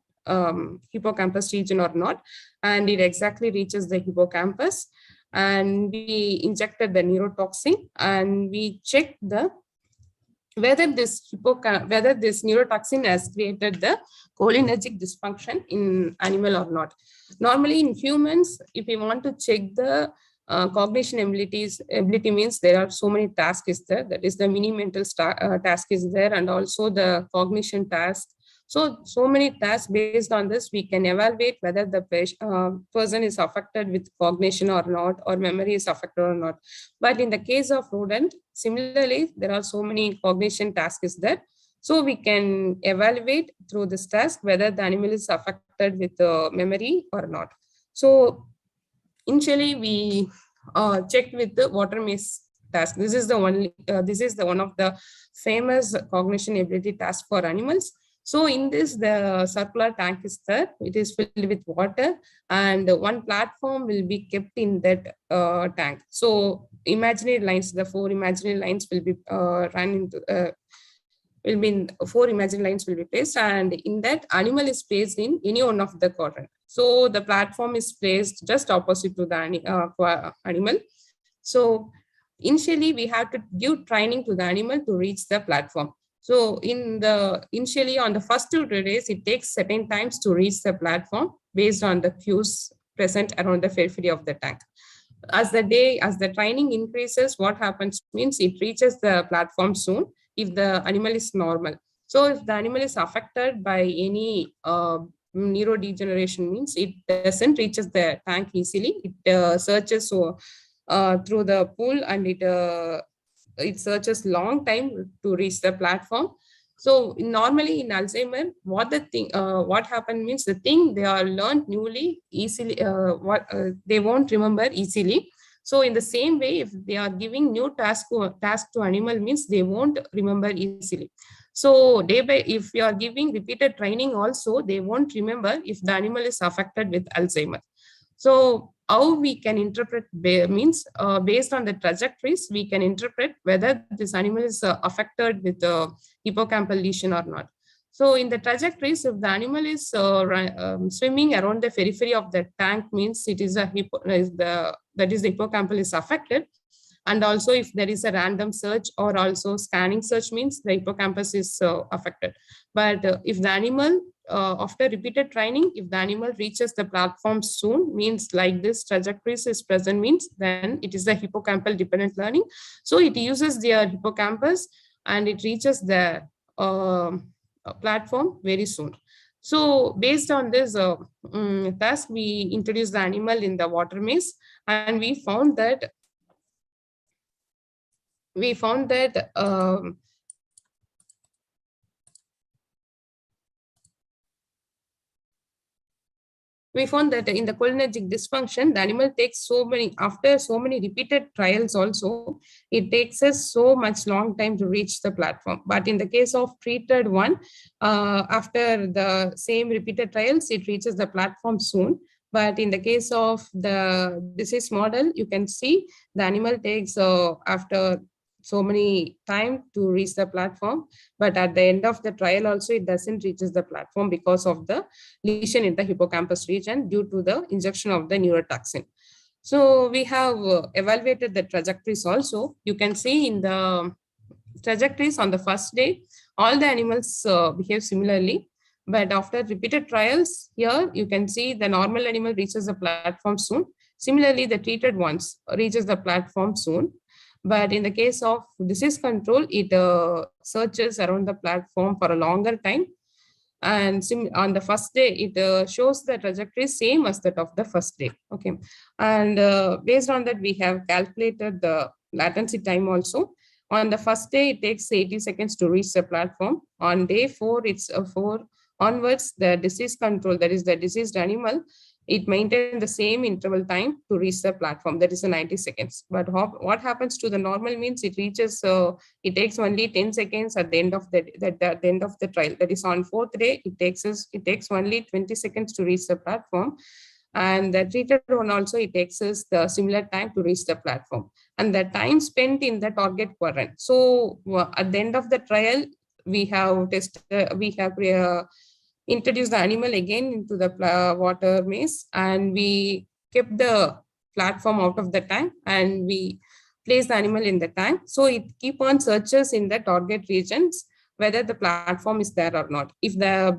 Speaker 13: hippocampus region or not, and it exactly reaches the hippocampus. And we injected the neurotoxin, and we checked whether this neurotoxin has created the cholinergic dysfunction in animal or not. Normally in humans, if we want to check the cognition ability means there are so many tasks is there, that is the mini mental task is there, and also the cognition task. So many tasks. Based on this, we can evaluate whether the person is affected with cognition or not, or memory is affected or not. But in the case of rodent, similarly, there are so many cognition tasks there. So we can evaluate through this task whether the animal is affected with memory or not. So initially, we checked with the water maze task. This is the one of the famous cognition ability task for animals. So in this, the circular tank is there. It is filled with water, and one platform will be kept in that tank. So imaginary lines, the 4 imaginary lines will be run into. Four imaginary lines will be placed, and in that, animal is placed in any one of the quadrant. So the platform is placed just opposite to the animal. So initially, we have to give training to the animal to reach the platform. So initially on the first 2 days, it takes certain times to reach the platform based on the cues present around the periphery of the tank. As the training increases, what happens means it reaches the platform soon if the animal is normal. So if the animal is affected by any neurodegeneration, means it doesn't reaches the tank easily. It searches through the pool, and it searches long time to reach the platform. So normally in Alzheimer, what happened means the thing they are learned newly easily, they won't remember easily. So in the same way, if they are giving new task to animal, means they won't remember easily. So if you are giving repeated training also, they won't remember if the animal is affected with Alzheimer. So how we can interpret means based on the trajectories, we can interpret whether this animal is affected with a hippocampal lesion or not. So in the trajectories, if the animal is swimming around the periphery of the tank, means it is the hippocampal is affected. And also if there is a random search or also scanning search, means the hippocampus is affected. But if the animal, after repeated training, if the animal reaches the platform soon, means like this trajectories is present, means then it is the hippocampal dependent learning. So it uses their hippocampus and it reaches the platform very soon. So based on this task, we introduced the animal in the water maze, and we found that in the cholinergic dysfunction, the animal takes after so many repeated trials also, it takes us so much long time to reach the platform. But in the case of treated one, after the same repeated trials, it reaches the platform soon. But in the case of the disease model, you can see the animal takes after so many time to reach the platform, but at the end of the trial also it doesn't reaches the platform because of the lesion in the hippocampus region due to the injection of the neurotoxin. So we have evaluated the trajectories also. You can see in the trajectories on the first day, all the animals behave similarly, but after repeated trials, here you can see the normal animal reaches the platform soon. Similarly, the treated ones reaches the platform soon. But in the case of disease control, it searches around the platform for a longer time. And on the first day, it shows the trajectory same as that of the first day. Okay. And based on that, we have calculated the latency time also. On the first day, it takes 80 seconds to reach the platform. On day 4, it's 4 onwards, the disease control, that is the diseased animal, it maintains the same interval time to reach the platform, that is 90 seconds. But what happens to the normal means it reaches, it takes only 10 seconds at the end of the end of the trial. That is on 4th day, it takes only 20 seconds to reach the platform. And the treated one also, it takes us the similar time to reach the platform. And the time spent in the target quadrant. So at the end of the trial, we have introduced the animal again into the water maze, and we kept the platform out of the tank, and we place the animal in the tank. So it keep on searches in the target regions whether the platform is there or not. If the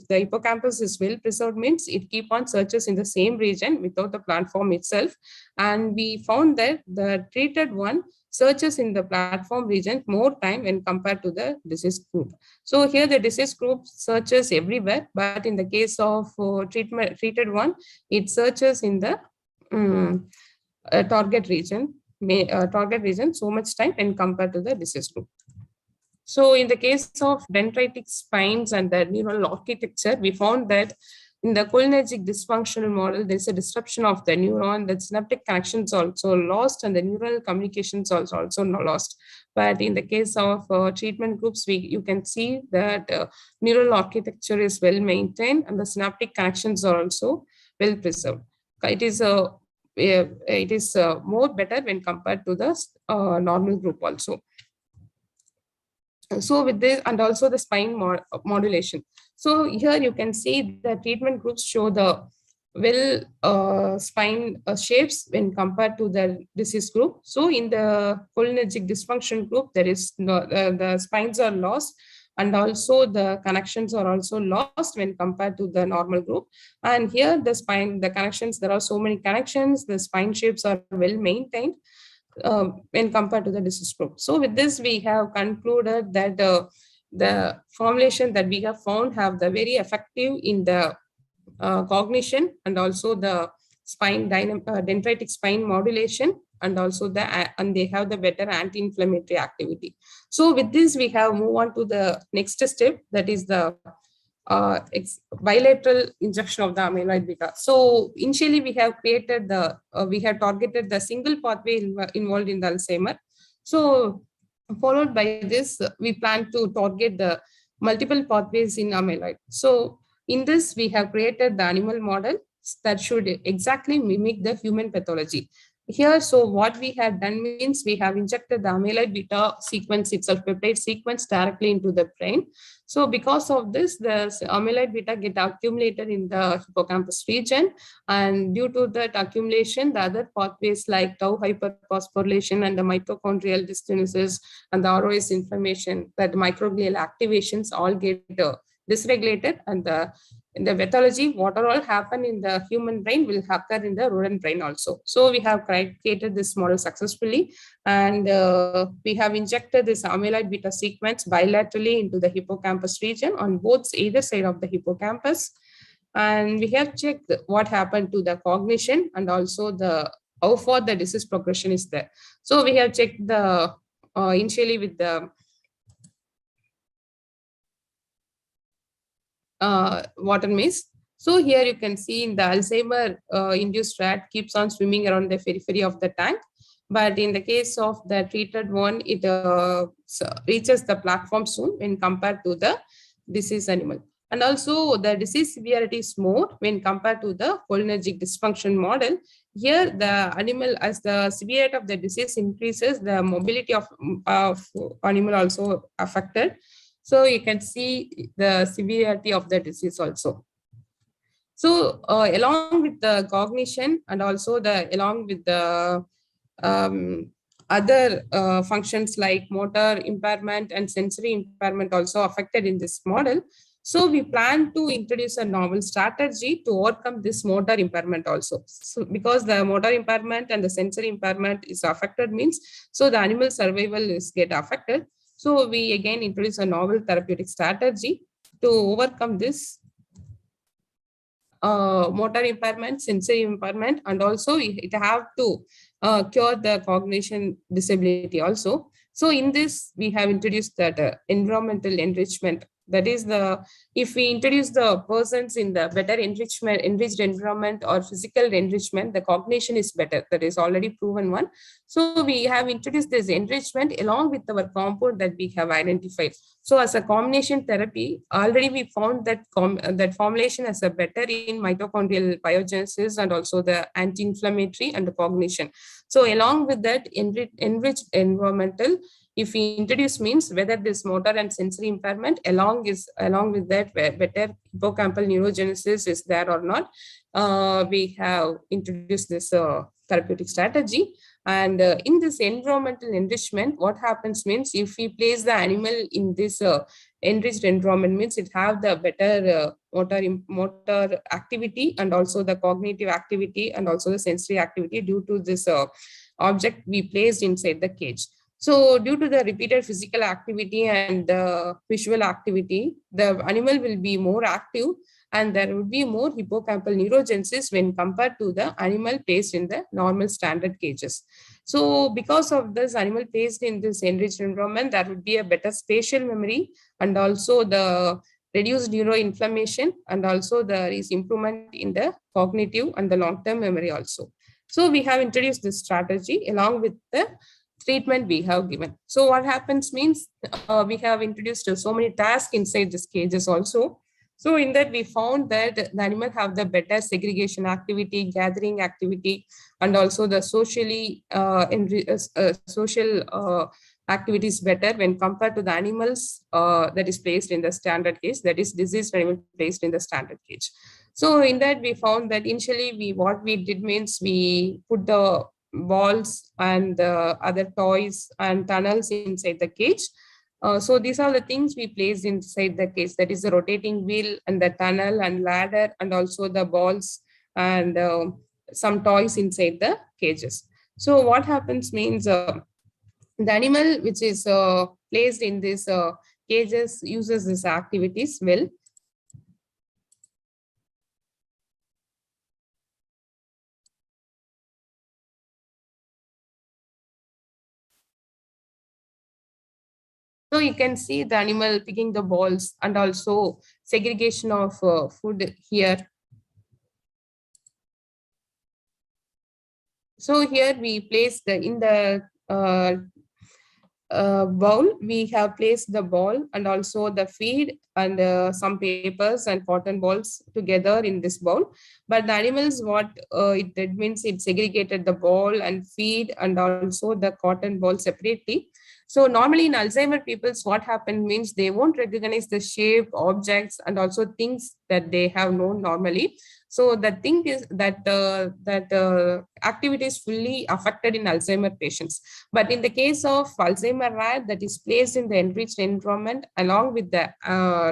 Speaker 13: hippocampus is well preserved means it keep on searches in the same region without the platform itself. And we found that the treated one searches in the platform region more time when compared to the disease group. So here the disease group searches everywhere, but in the case of treated one, it searches in the target region so much time when compared to the disease group. So in the case of dendritic spines and the neural architecture, we found that in the cholinergic dysfunctional model, there's a disruption of the neuron, the synaptic connections also lost, and the neural communications also lost. But in the case of treatment groups, you can see that neural architecture is well maintained and the synaptic connections are also well preserved. It is more better when compared to the normal group also. So with this, and also the spine modulation. So here you can see the treatment groups show the spine shapes when compared to the disease group. So in the cholinergic dysfunction group, there is the spines are lost, and also the connections are also lost when compared to the normal group. And here the connections, there are so many connections, the spine shapes are well maintained when compared to the disease group. So with this, we have concluded that the formulation that we have found have the very effective in the cognition, and also the spine dendritic spine modulation, and also and they have the better anti-inflammatory activity. So with this, we have moved on to the next step, that is the bilateral injection of the amyloid beta. So initially we have created we have targeted the single pathway involved in the Alzheimer. So followed by this, we plan to target the multiple pathways in amyloid. So in this, we have created the animal model that should exactly mimic the human pathology. Here, so what we have done means we have injected the amyloid beta sequence itself, peptide sequence directly into the brain. So because of this, the amyloid beta get accumulated in the hippocampus region, and due to that accumulation, the other pathways like tau hyperphosphorylation and the mitochondrial dysgenesis and the ROS inflammation, that microglial activations all get dysregulated, and the in the pathology, what all happened in the human brain will occur in the rodent brain also. So we have created this model successfully, and we have injected this amyloid beta sequence bilaterally into the hippocampus region on both either side of the hippocampus. And we have checked what happened to the cognition and also the how far the disease progression is there. So we have checked the initially with the water maze. So here you can see in the Alzheimer induced rat keeps on swimming around the periphery of the tank. But in the case of the treated one, it reaches the platform soon when compared to the disease animal. And also the disease severity is more when compared to the cholinergic dysfunction model. Here the animal, as the severity of the disease increases, the mobility of animal also affected. So you can see the severity of the disease also. So along with the cognition and also along with the other functions like motor impairment and sensory impairment also affected in this model. So we plan to introduce a novel strategy to overcome this motor impairment also. So because the motor impairment and the sensory impairment is affected means, so the animal survival is get affected. So we again introduce a novel therapeutic strategy to overcome this motor impairment, sensory impairment, and also it have to cure the cognition disability also. So in this, we have introduced that environmental enrichment. That is if we introduce the persons in the better enriched environment or physical enrichment, the cognition is better. That is already proven one. So we have introduced this enrichment along with our compound that we have identified. So as a combination therapy, already we found that that formulation as a better in mitochondrial biogenesis and also the anti-inflammatory and the cognition. So along with that enriched environmental, if we introduce means whether this motor and sensory impairment along with that better hippocampal neurogenesis is there or not, we have introduced this therapeutic strategy. And in this environmental enrichment, what happens means if we place the animal in this enriched environment means it have the better motor activity and also the cognitive activity and also the sensory activity due to this object we placed inside the cage. So due to the repeated physical activity and visual activity, the animal will be more active and there would be more hippocampal neurogenesis when compared to the animal placed in the normal standard cages. So because of this animal placed in this enriched environment, there would be a better spatial memory and also the reduced neuroinflammation and also there is improvement in the cognitive and the long-term memory also. So we have introduced this strategy along with the treatment we have given. So what happens means we have introduced so many tasks inside these cages also. So in that we found that the animal have the better segregation activity, gathering activity, and also the social activities better when compared to the animals that is placed in the standard cage, that is diseased animal placed in the standard cage. So in that we found that initially what we did means we put the balls and other toys and tunnels inside the cage. So these are the things we placed inside the cage, that is the rotating wheel and the tunnel and ladder and also the balls and some toys inside the cages. So what happens means the animal which is placed in these cages uses these activities well. So you can see the animal picking the balls and also segregation of food here. So here we place in the bowl, we have placed the ball and also the feed and some papers and cotton balls together in this bowl. But the animals, what it did means it segregated the ball and feed and also the cotton ball separately. So normally in Alzheimer people's, what happened means they won't recognize the shape, objects, and also things that they have known normally. So the thing is that activity is fully affected in Alzheimer patients. But in the case of Alzheimer rat that is placed in the enriched environment along with the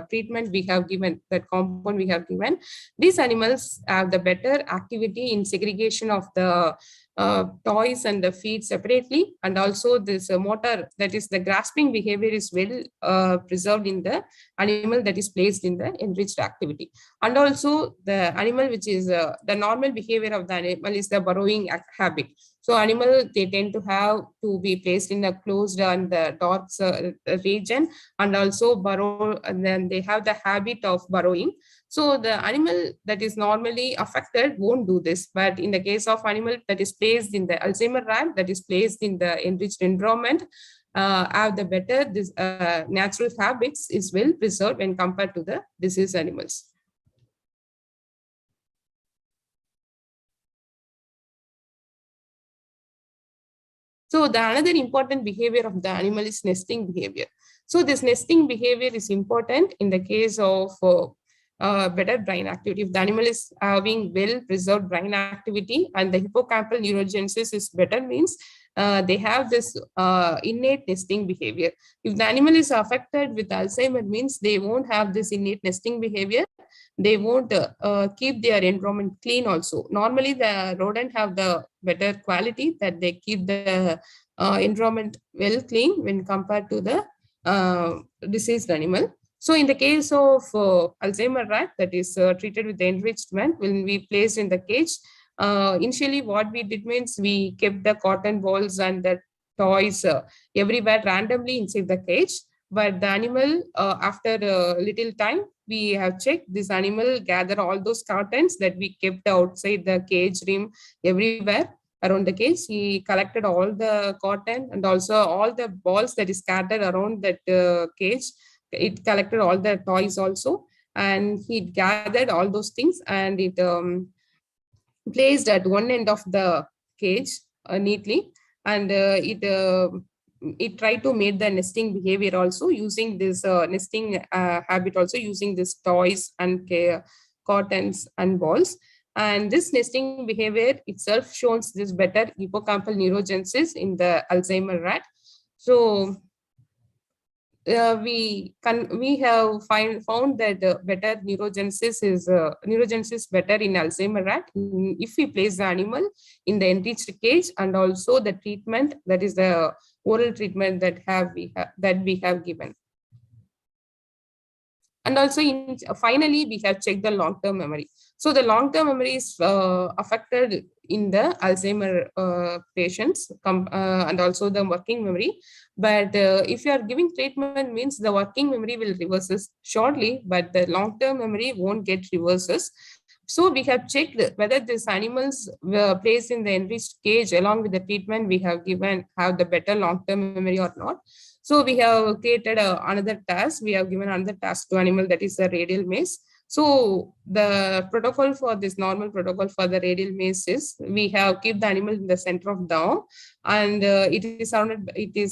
Speaker 13: treatment we have given, that compound we have given, these animals have the better activity in segregation of the toys and the feed separately, and also this motor, that is the grasping behavior, is well preserved in the animal that is placed in the enriched activity. And also the animal which is the normal behavior of the animal is the burrowing habit. So animal, they tend to have to be placed in a closed and the dark region, and also burrow, and then they have the habit of burrowing. So the animal that is normally affected won't do this. But in the case of animal that is placed in the Alzheimer rat, that is placed in the enriched environment, have the better this natural habits is well preserved when compared to the diseased animals. So the another important behavior of the animal is nesting behavior. So this nesting behavior is important in the case of better brain activity. If the animal is having well preserved brain activity and the hippocampal neurogenesis is better, means they have this innate nesting behavior. If the animal is affected with Alzheimer, means they won't have this innate nesting behavior. They won't keep their environment clean also. Normally the rodent have the better quality that they keep the environment well clean when compared to the diseased animal. So in the case of Alzheimer rat that is treated with the enrichment, when we placed in the cage, initially what we did means we kept the cotton balls and the toys everywhere randomly inside the cage. But the animal, after a little time, we have checked, this animal gather all those cottons that we kept outside the cage rim everywhere around the cage. He collected all the cotton and also all the balls that is scattered around that cage. It collected all the toys also, and he gathered all those things and it placed at one end of the cage neatly, and it tried to make the nesting behavior also using this nesting habit, also using this toys and cottons and balls. And this nesting behavior itself shows this better hippocampal neurogenesis in the Alzheimer rat. So we have found that better neurogenesis is better in Alzheimer rat if we place the animal in the enriched cage, and also the treatment, that is the oral treatment that we have given. And also finally we have checked the long-term memory. So the long-term memory is affected in the Alzheimer patients and also the working memory. But if you are giving treatment, means the working memory will reverses shortly, but the long-term memory won't get reverses. So we have checked whether these animals were placed in the enriched cage along with the treatment we have given have the better long-term memory or not. So we have created another task. We have given another task to animal, that is the radial maze. So the protocol for this normal protocol for the radial maze is we have keep the animal in the center of the arm, and it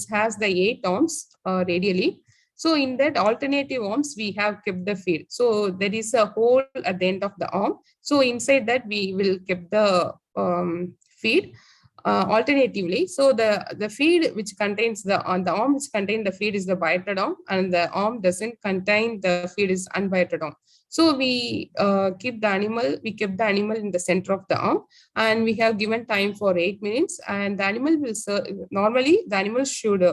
Speaker 13: has the 8 arms radially. So in that alternative arms, we have kept the feed. So there is a hole at the end of the arm. So inside that we will keep the feed. Alternatively, so the feed which contains on the arm which contain the feed is the bited arm, and the arm doesn't contain the feed is unbited arm. So we keep the animal in the center of the arm, and we have given time for 8 minutes, and the animal will normally the animal should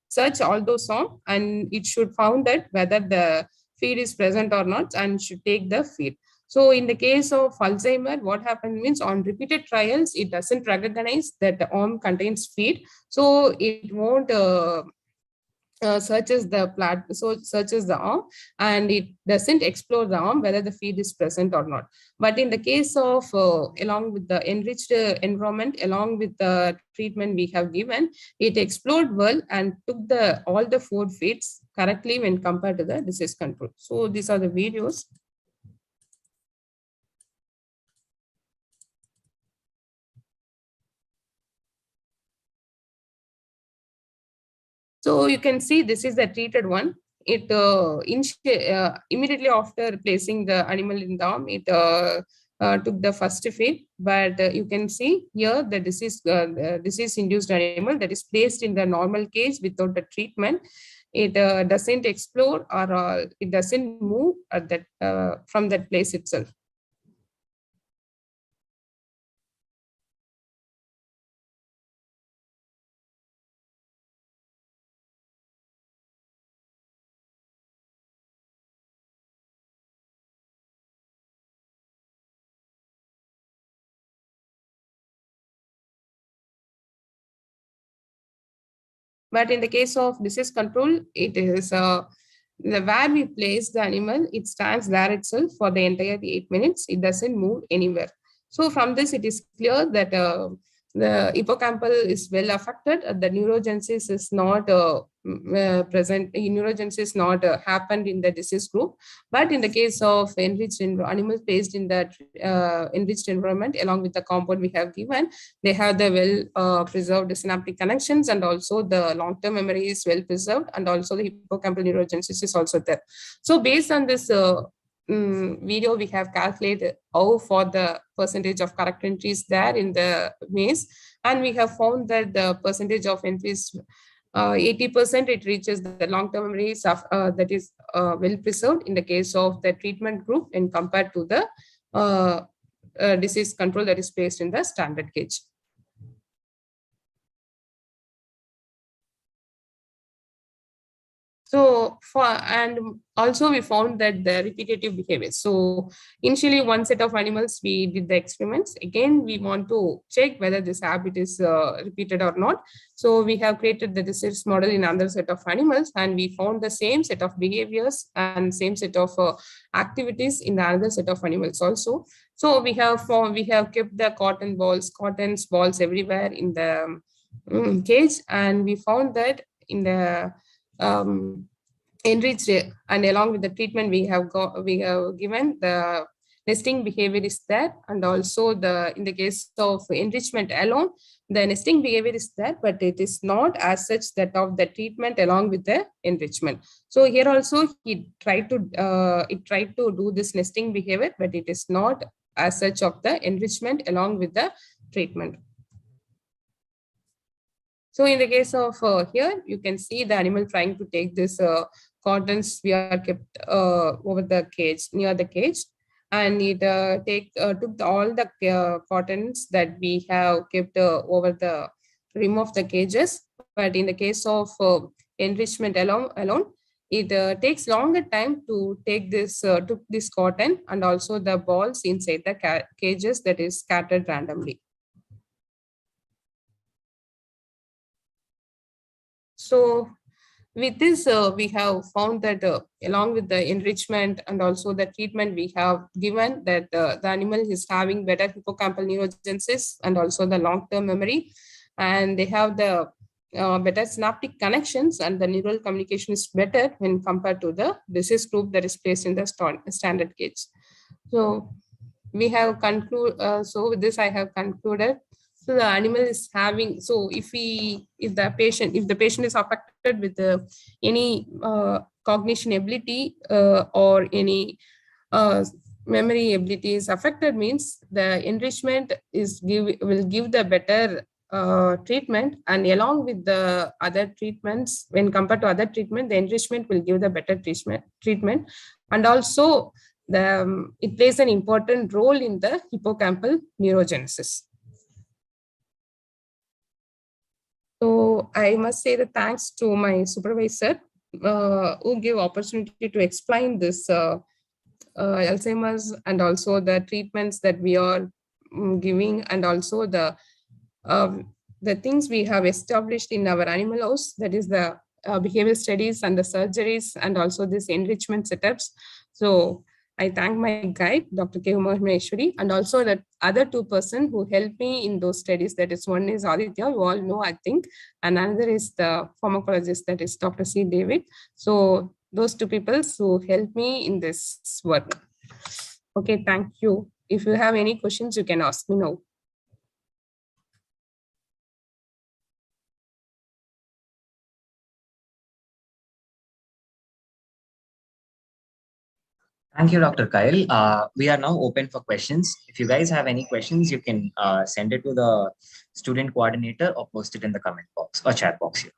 Speaker 13: search all those arms, and it should found that whether the feed is present or not, and should take the feed. So in the case of Alzheimer, what happened means on repeated trials, it doesn't recognize that the arm contains feed. So it won't searches the arm, and it doesn't explore the arm whether the feed is present or not. But in the case of along with the enriched environment, along with the treatment we have given, it explored well and took all the 4 feeds correctly when compared to the disease control. So these are the videos. So you can see this is the treated one. It immediately after placing the animal in the arm, it took the first feed, but you can see here the disease-induced animal that is placed in the normal cage without the treatment. It doesn't explore or it doesn't move at that from that place itself. But in the case of disease control, it is where we place the animal, it stands there itself for the entire 8 minutes. It doesn't move anywhere. So from this, it is clear that the hippocampal is well affected. The neurogenesis is not present. Neurogenesis not happened in the disease group. But in the case of enriched animals placed in that enriched environment, along with the compound we have given, they have the well preserved synaptic connections, and also the long-term memory is well preserved, and also the hippocampal neurogenesis is also there. So based on this video, we have calculated how for the percentage of correct entries there in the maze, and we have found that the percentage of entries 80% it reaches the long-term memories of that is well preserved in the case of the treatment group and compared to the disease control that is placed in the standard cage. So and also we found that the repetitive behavior. So initially one set of animals, we did the experiments. Again, we want to check whether this habit is repeated or not. So we have created the disease model in another set of animals, and we found the same set of behaviors and same set of activities in the other set of animals also. So we have kept the cotton balls everywhere in the cage, and we found that in the enriched and along with the treatment we have given, the nesting behavior is there, and also in the case of enrichment alone, the nesting behavior is there, but it is not as such that of the treatment along with the enrichment. So here also it tried to do this nesting behavior, but it is not as such of the enrichment along with the treatment. So in the case of here, you can see the animal trying to take this cottons we are kept over the cage, near the cage, and it took all the cottons that we have kept over the rim of the cages. But in the case of enrichment alone, it takes longer time to take this took this cotton and also the balls inside the cages that is scattered randomly. So with this, we have found that along with the enrichment and also the treatment we have given, that the animal is having better hippocampal neurogenesis and also the long-term memory, and they have the better synaptic connections, and the neural communication is better when compared to the disease group that is placed in the standard cage. So we have so with this I have concluded. So the animal is having, so if the patient is affected with any cognition ability or any memory ability is affected, means the enrichment will give the better treatment, and along with the other treatments, when compared to other treatment, the enrichment will give the better treatment, and also it plays an important role in the hippocampal neurogenesis. So I must say that thanks to my supervisor who gave opportunity to explain this Alzheimer's and also the treatments that we are giving, and also the things we have established in our animal house, that is the behavioral studies and the surgeries and also this enrichment setups. So I thank my guide, Dr. K. Maheshwari, and also the other two persons who helped me in those studies. That is, one is Aditya, you all know, I think, and another is the pharmacologist, that is Dr. C. David. So those two people who helped me in this work. Okay, thank you. If you have any questions, you can ask me now.
Speaker 1: Thank you, Dr. Kyle. We are now open for questions. If you guys have any questions, you can send it to the student coordinator or post it in the comment box or chat box here.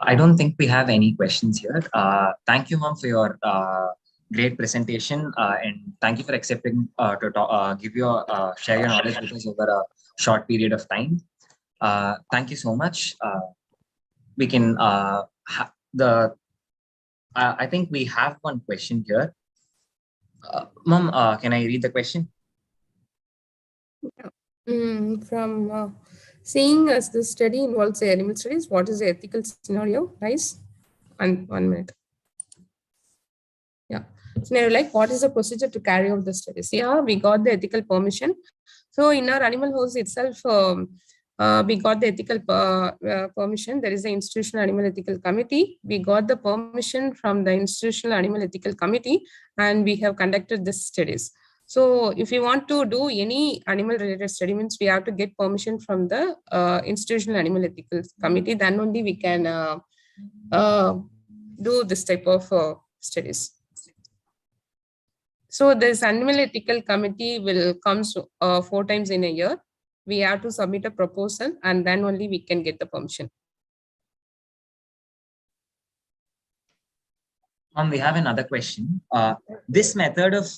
Speaker 1: I don't think we have any questions here. Thank you, ma'am, for your great presentation, and thank you for accepting to give your share your knowledge with us over a short period of time. Thank you so much. We can I think we have one question here. Ma'am, can I read the question?
Speaker 13: From seeing as the study involves animal studies, what is the ethical scenario? Nice. 1 minute. Yeah. Scenario like, what is the procedure to carry out the studies? Yeah, we got the ethical permission. So in our animal house itself, we got the ethical permission. There is the institutional animal ethical committee. We got the permission from the institutional animal ethical committee, and we have conducted this studies. So if you want to do any animal related study, means we have to get permission from the institutional animal ethical committee. Then only we can do this type of studies. So this animal ethical committee will come 4 times in a year. We have to submit a proposal, and then only we can get the permission.
Speaker 1: We have another question. This method of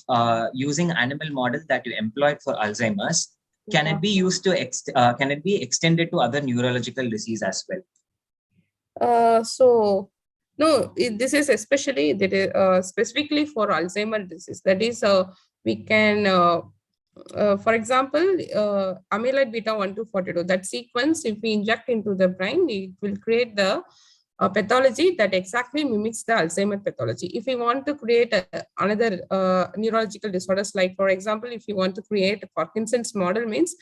Speaker 1: using animal model that you employed for Alzheimer's, can it be used to can it be extended to other neurological disease as well?
Speaker 13: So no, this is especially that is specifically for Alzheimer's disease. That is, we can, for example, amyloid beta 1,2,42. That sequence, if we inject into the brain, it will create the pathology that exactly mimics the Alzheimer's pathology. If we want to create another neurological disorders, like for example, if you want to create a Parkinson's model, means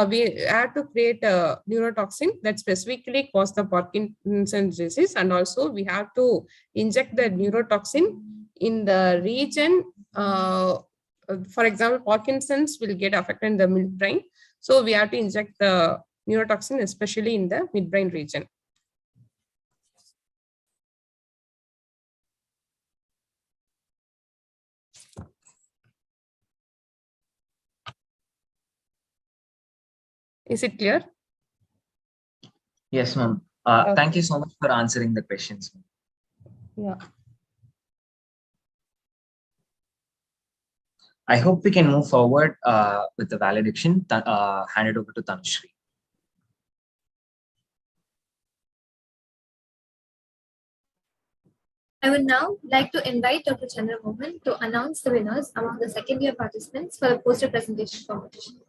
Speaker 13: we have to create a neurotoxin that specifically causes the Parkinson's disease, and also we have to inject the neurotoxin in the region. For example, Parkinson's will get affected in the midbrain, so we have to inject the neurotoxin especially in the midbrain region. Is it clear?
Speaker 1: Yes, ma'am. Thank you so much for answering the questions.
Speaker 13: Yeah.
Speaker 1: I hope we can move forward with the valediction. Hand it over to Tanushree.
Speaker 21: I would now like to invite Dr. Chandra Mohan to announce the winners among the second year participants for the poster presentation competition.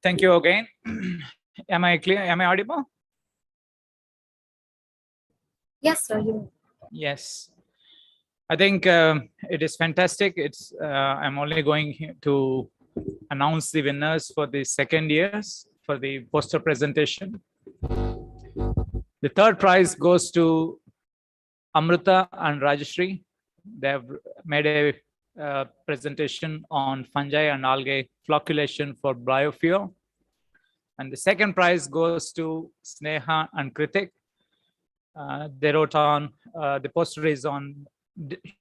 Speaker 14: Thank you again. Am I clear? Am I audible?
Speaker 21: Yes, sir. You.
Speaker 14: Yes. I think it is fantastic. It's I'm only going to announce the winners for the second years for the poster presentation. The third prize goes to Amrita and Rajashri. They have made a presentation on fungi and algae flocculation for biofuel. And the second prize goes to Sneha and Kritik. They wrote on, the poster is on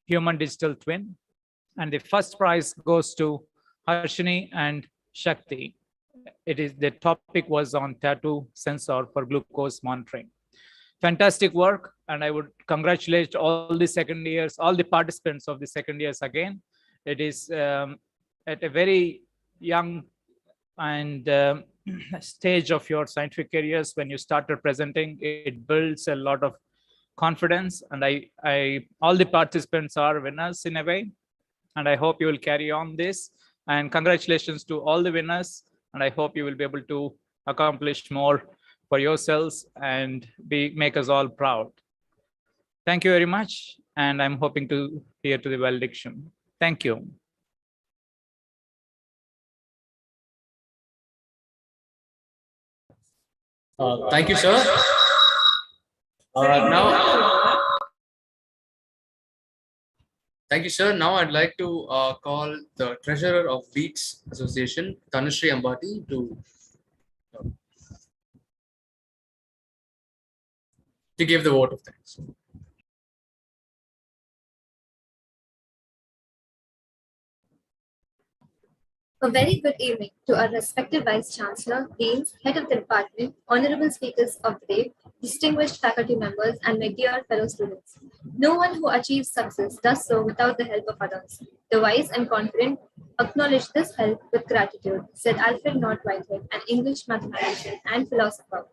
Speaker 14: human digital twin. And the first prize goes to Harshini and Shakti. The topic was on tattoo sensor for glucose monitoring. Fantastic work. and I would congratulate all the second years, all the participants of the second years again. It is at a very young and stage of your scientific careers when you started presenting. It builds a lot of confidence, and all the participants are winners in a way, and I hope you will carry on this. And congratulations to all the winners, and I hope you will be able to accomplish more for yourselves and make us all proud. Thank you very much, and I'm hoping to hear to the valediction. Thank you.
Speaker 2: Thank you, sir. Now, thank you, sir. Now I'd like to call the treasurer of Beats Association, Tanushree Ambati, to give the vote of thanks.
Speaker 16: A very good evening to our respected Vice Chancellor, Deans, Head of the Department, Honorable Speakers of the Day, distinguished faculty members, and my dear fellow students. No one who achieves success does so without the help of others. The wise and confident acknowledge this help with gratitude, said Alfred North Whitehead, an English mathematician and philosopher.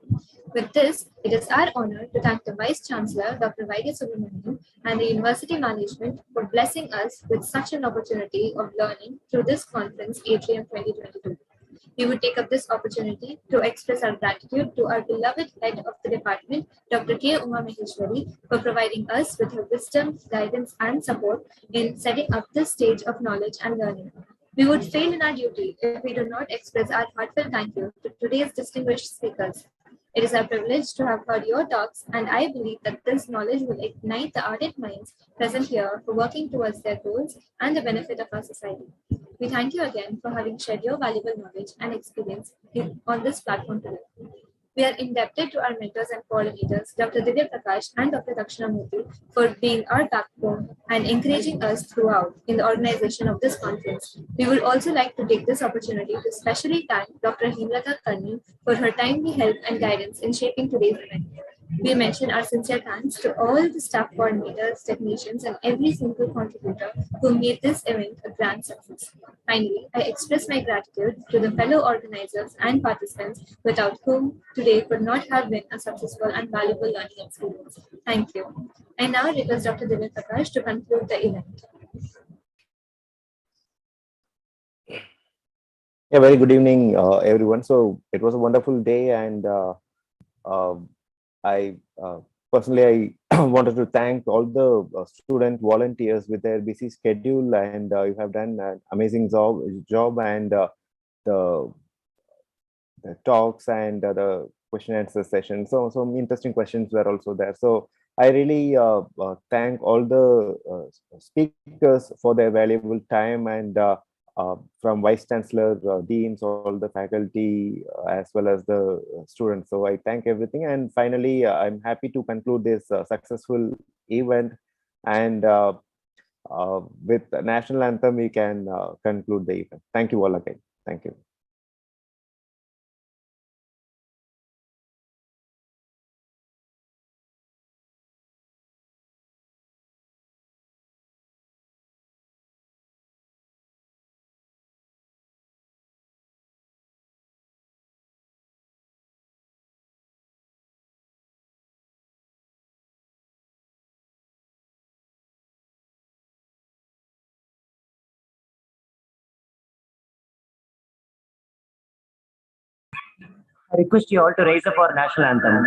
Speaker 16: With this, it is our honor to thank the Vice Chancellor, Dr. Vaidya Subramanian, and the University Management for blessing us with such an opportunity of learning through this conference, ATRIUM 2022. We would take up this opportunity to express our gratitude to our beloved head of the department, Dr. K. Uma Maheshwari, for providing us with her wisdom, guidance, and support in setting up this stage of knowledge and learning. We would fail in our duty if we do not express our heartfelt thank you to today's distinguished speakers. It is our privilege to have heard your talks, and I believe that this knowledge will ignite the ardent minds present here for working towards their goals and the benefit of our society. We thank you again for having shared your valuable knowledge and experience on this platform today. We are indebted to our mentors and coordinators, Dr. Divya Prakash and Dr. Dakshinamurthy, for being our backbone and encouraging us throughout in the organization of this conference. We would also like to take this opportunity to specially thank Dr. Hemlata Karni for her timely help and guidance in shaping today's event. We mention our sincere thanks to all the staff coordinators, technicians, and every single contributor who made this event a grand success. Finally, I express my gratitude to the fellow organizers and participants without whom today could not have been a successful and valuable learning experience. Thank you. I now request Dr. Divya Prakash to conclude the event.
Speaker 18: Yeah, very good evening, everyone. So it was a wonderful day, and I personally I wanted to thank all the student volunteers with their busy schedule, and you have done an amazing job, and the talks and the question and answer session. So some interesting questions were also there. So I really thank all the speakers for their valuable time, and from Vice Chancellor, Deans, all the faculty, as well as the students. So I thank everything. And finally, I'm happy to conclude this successful event. And with the national anthem, we can conclude the event. Thank you all again. Thank you.
Speaker 3: I request you all to raise up our national anthem.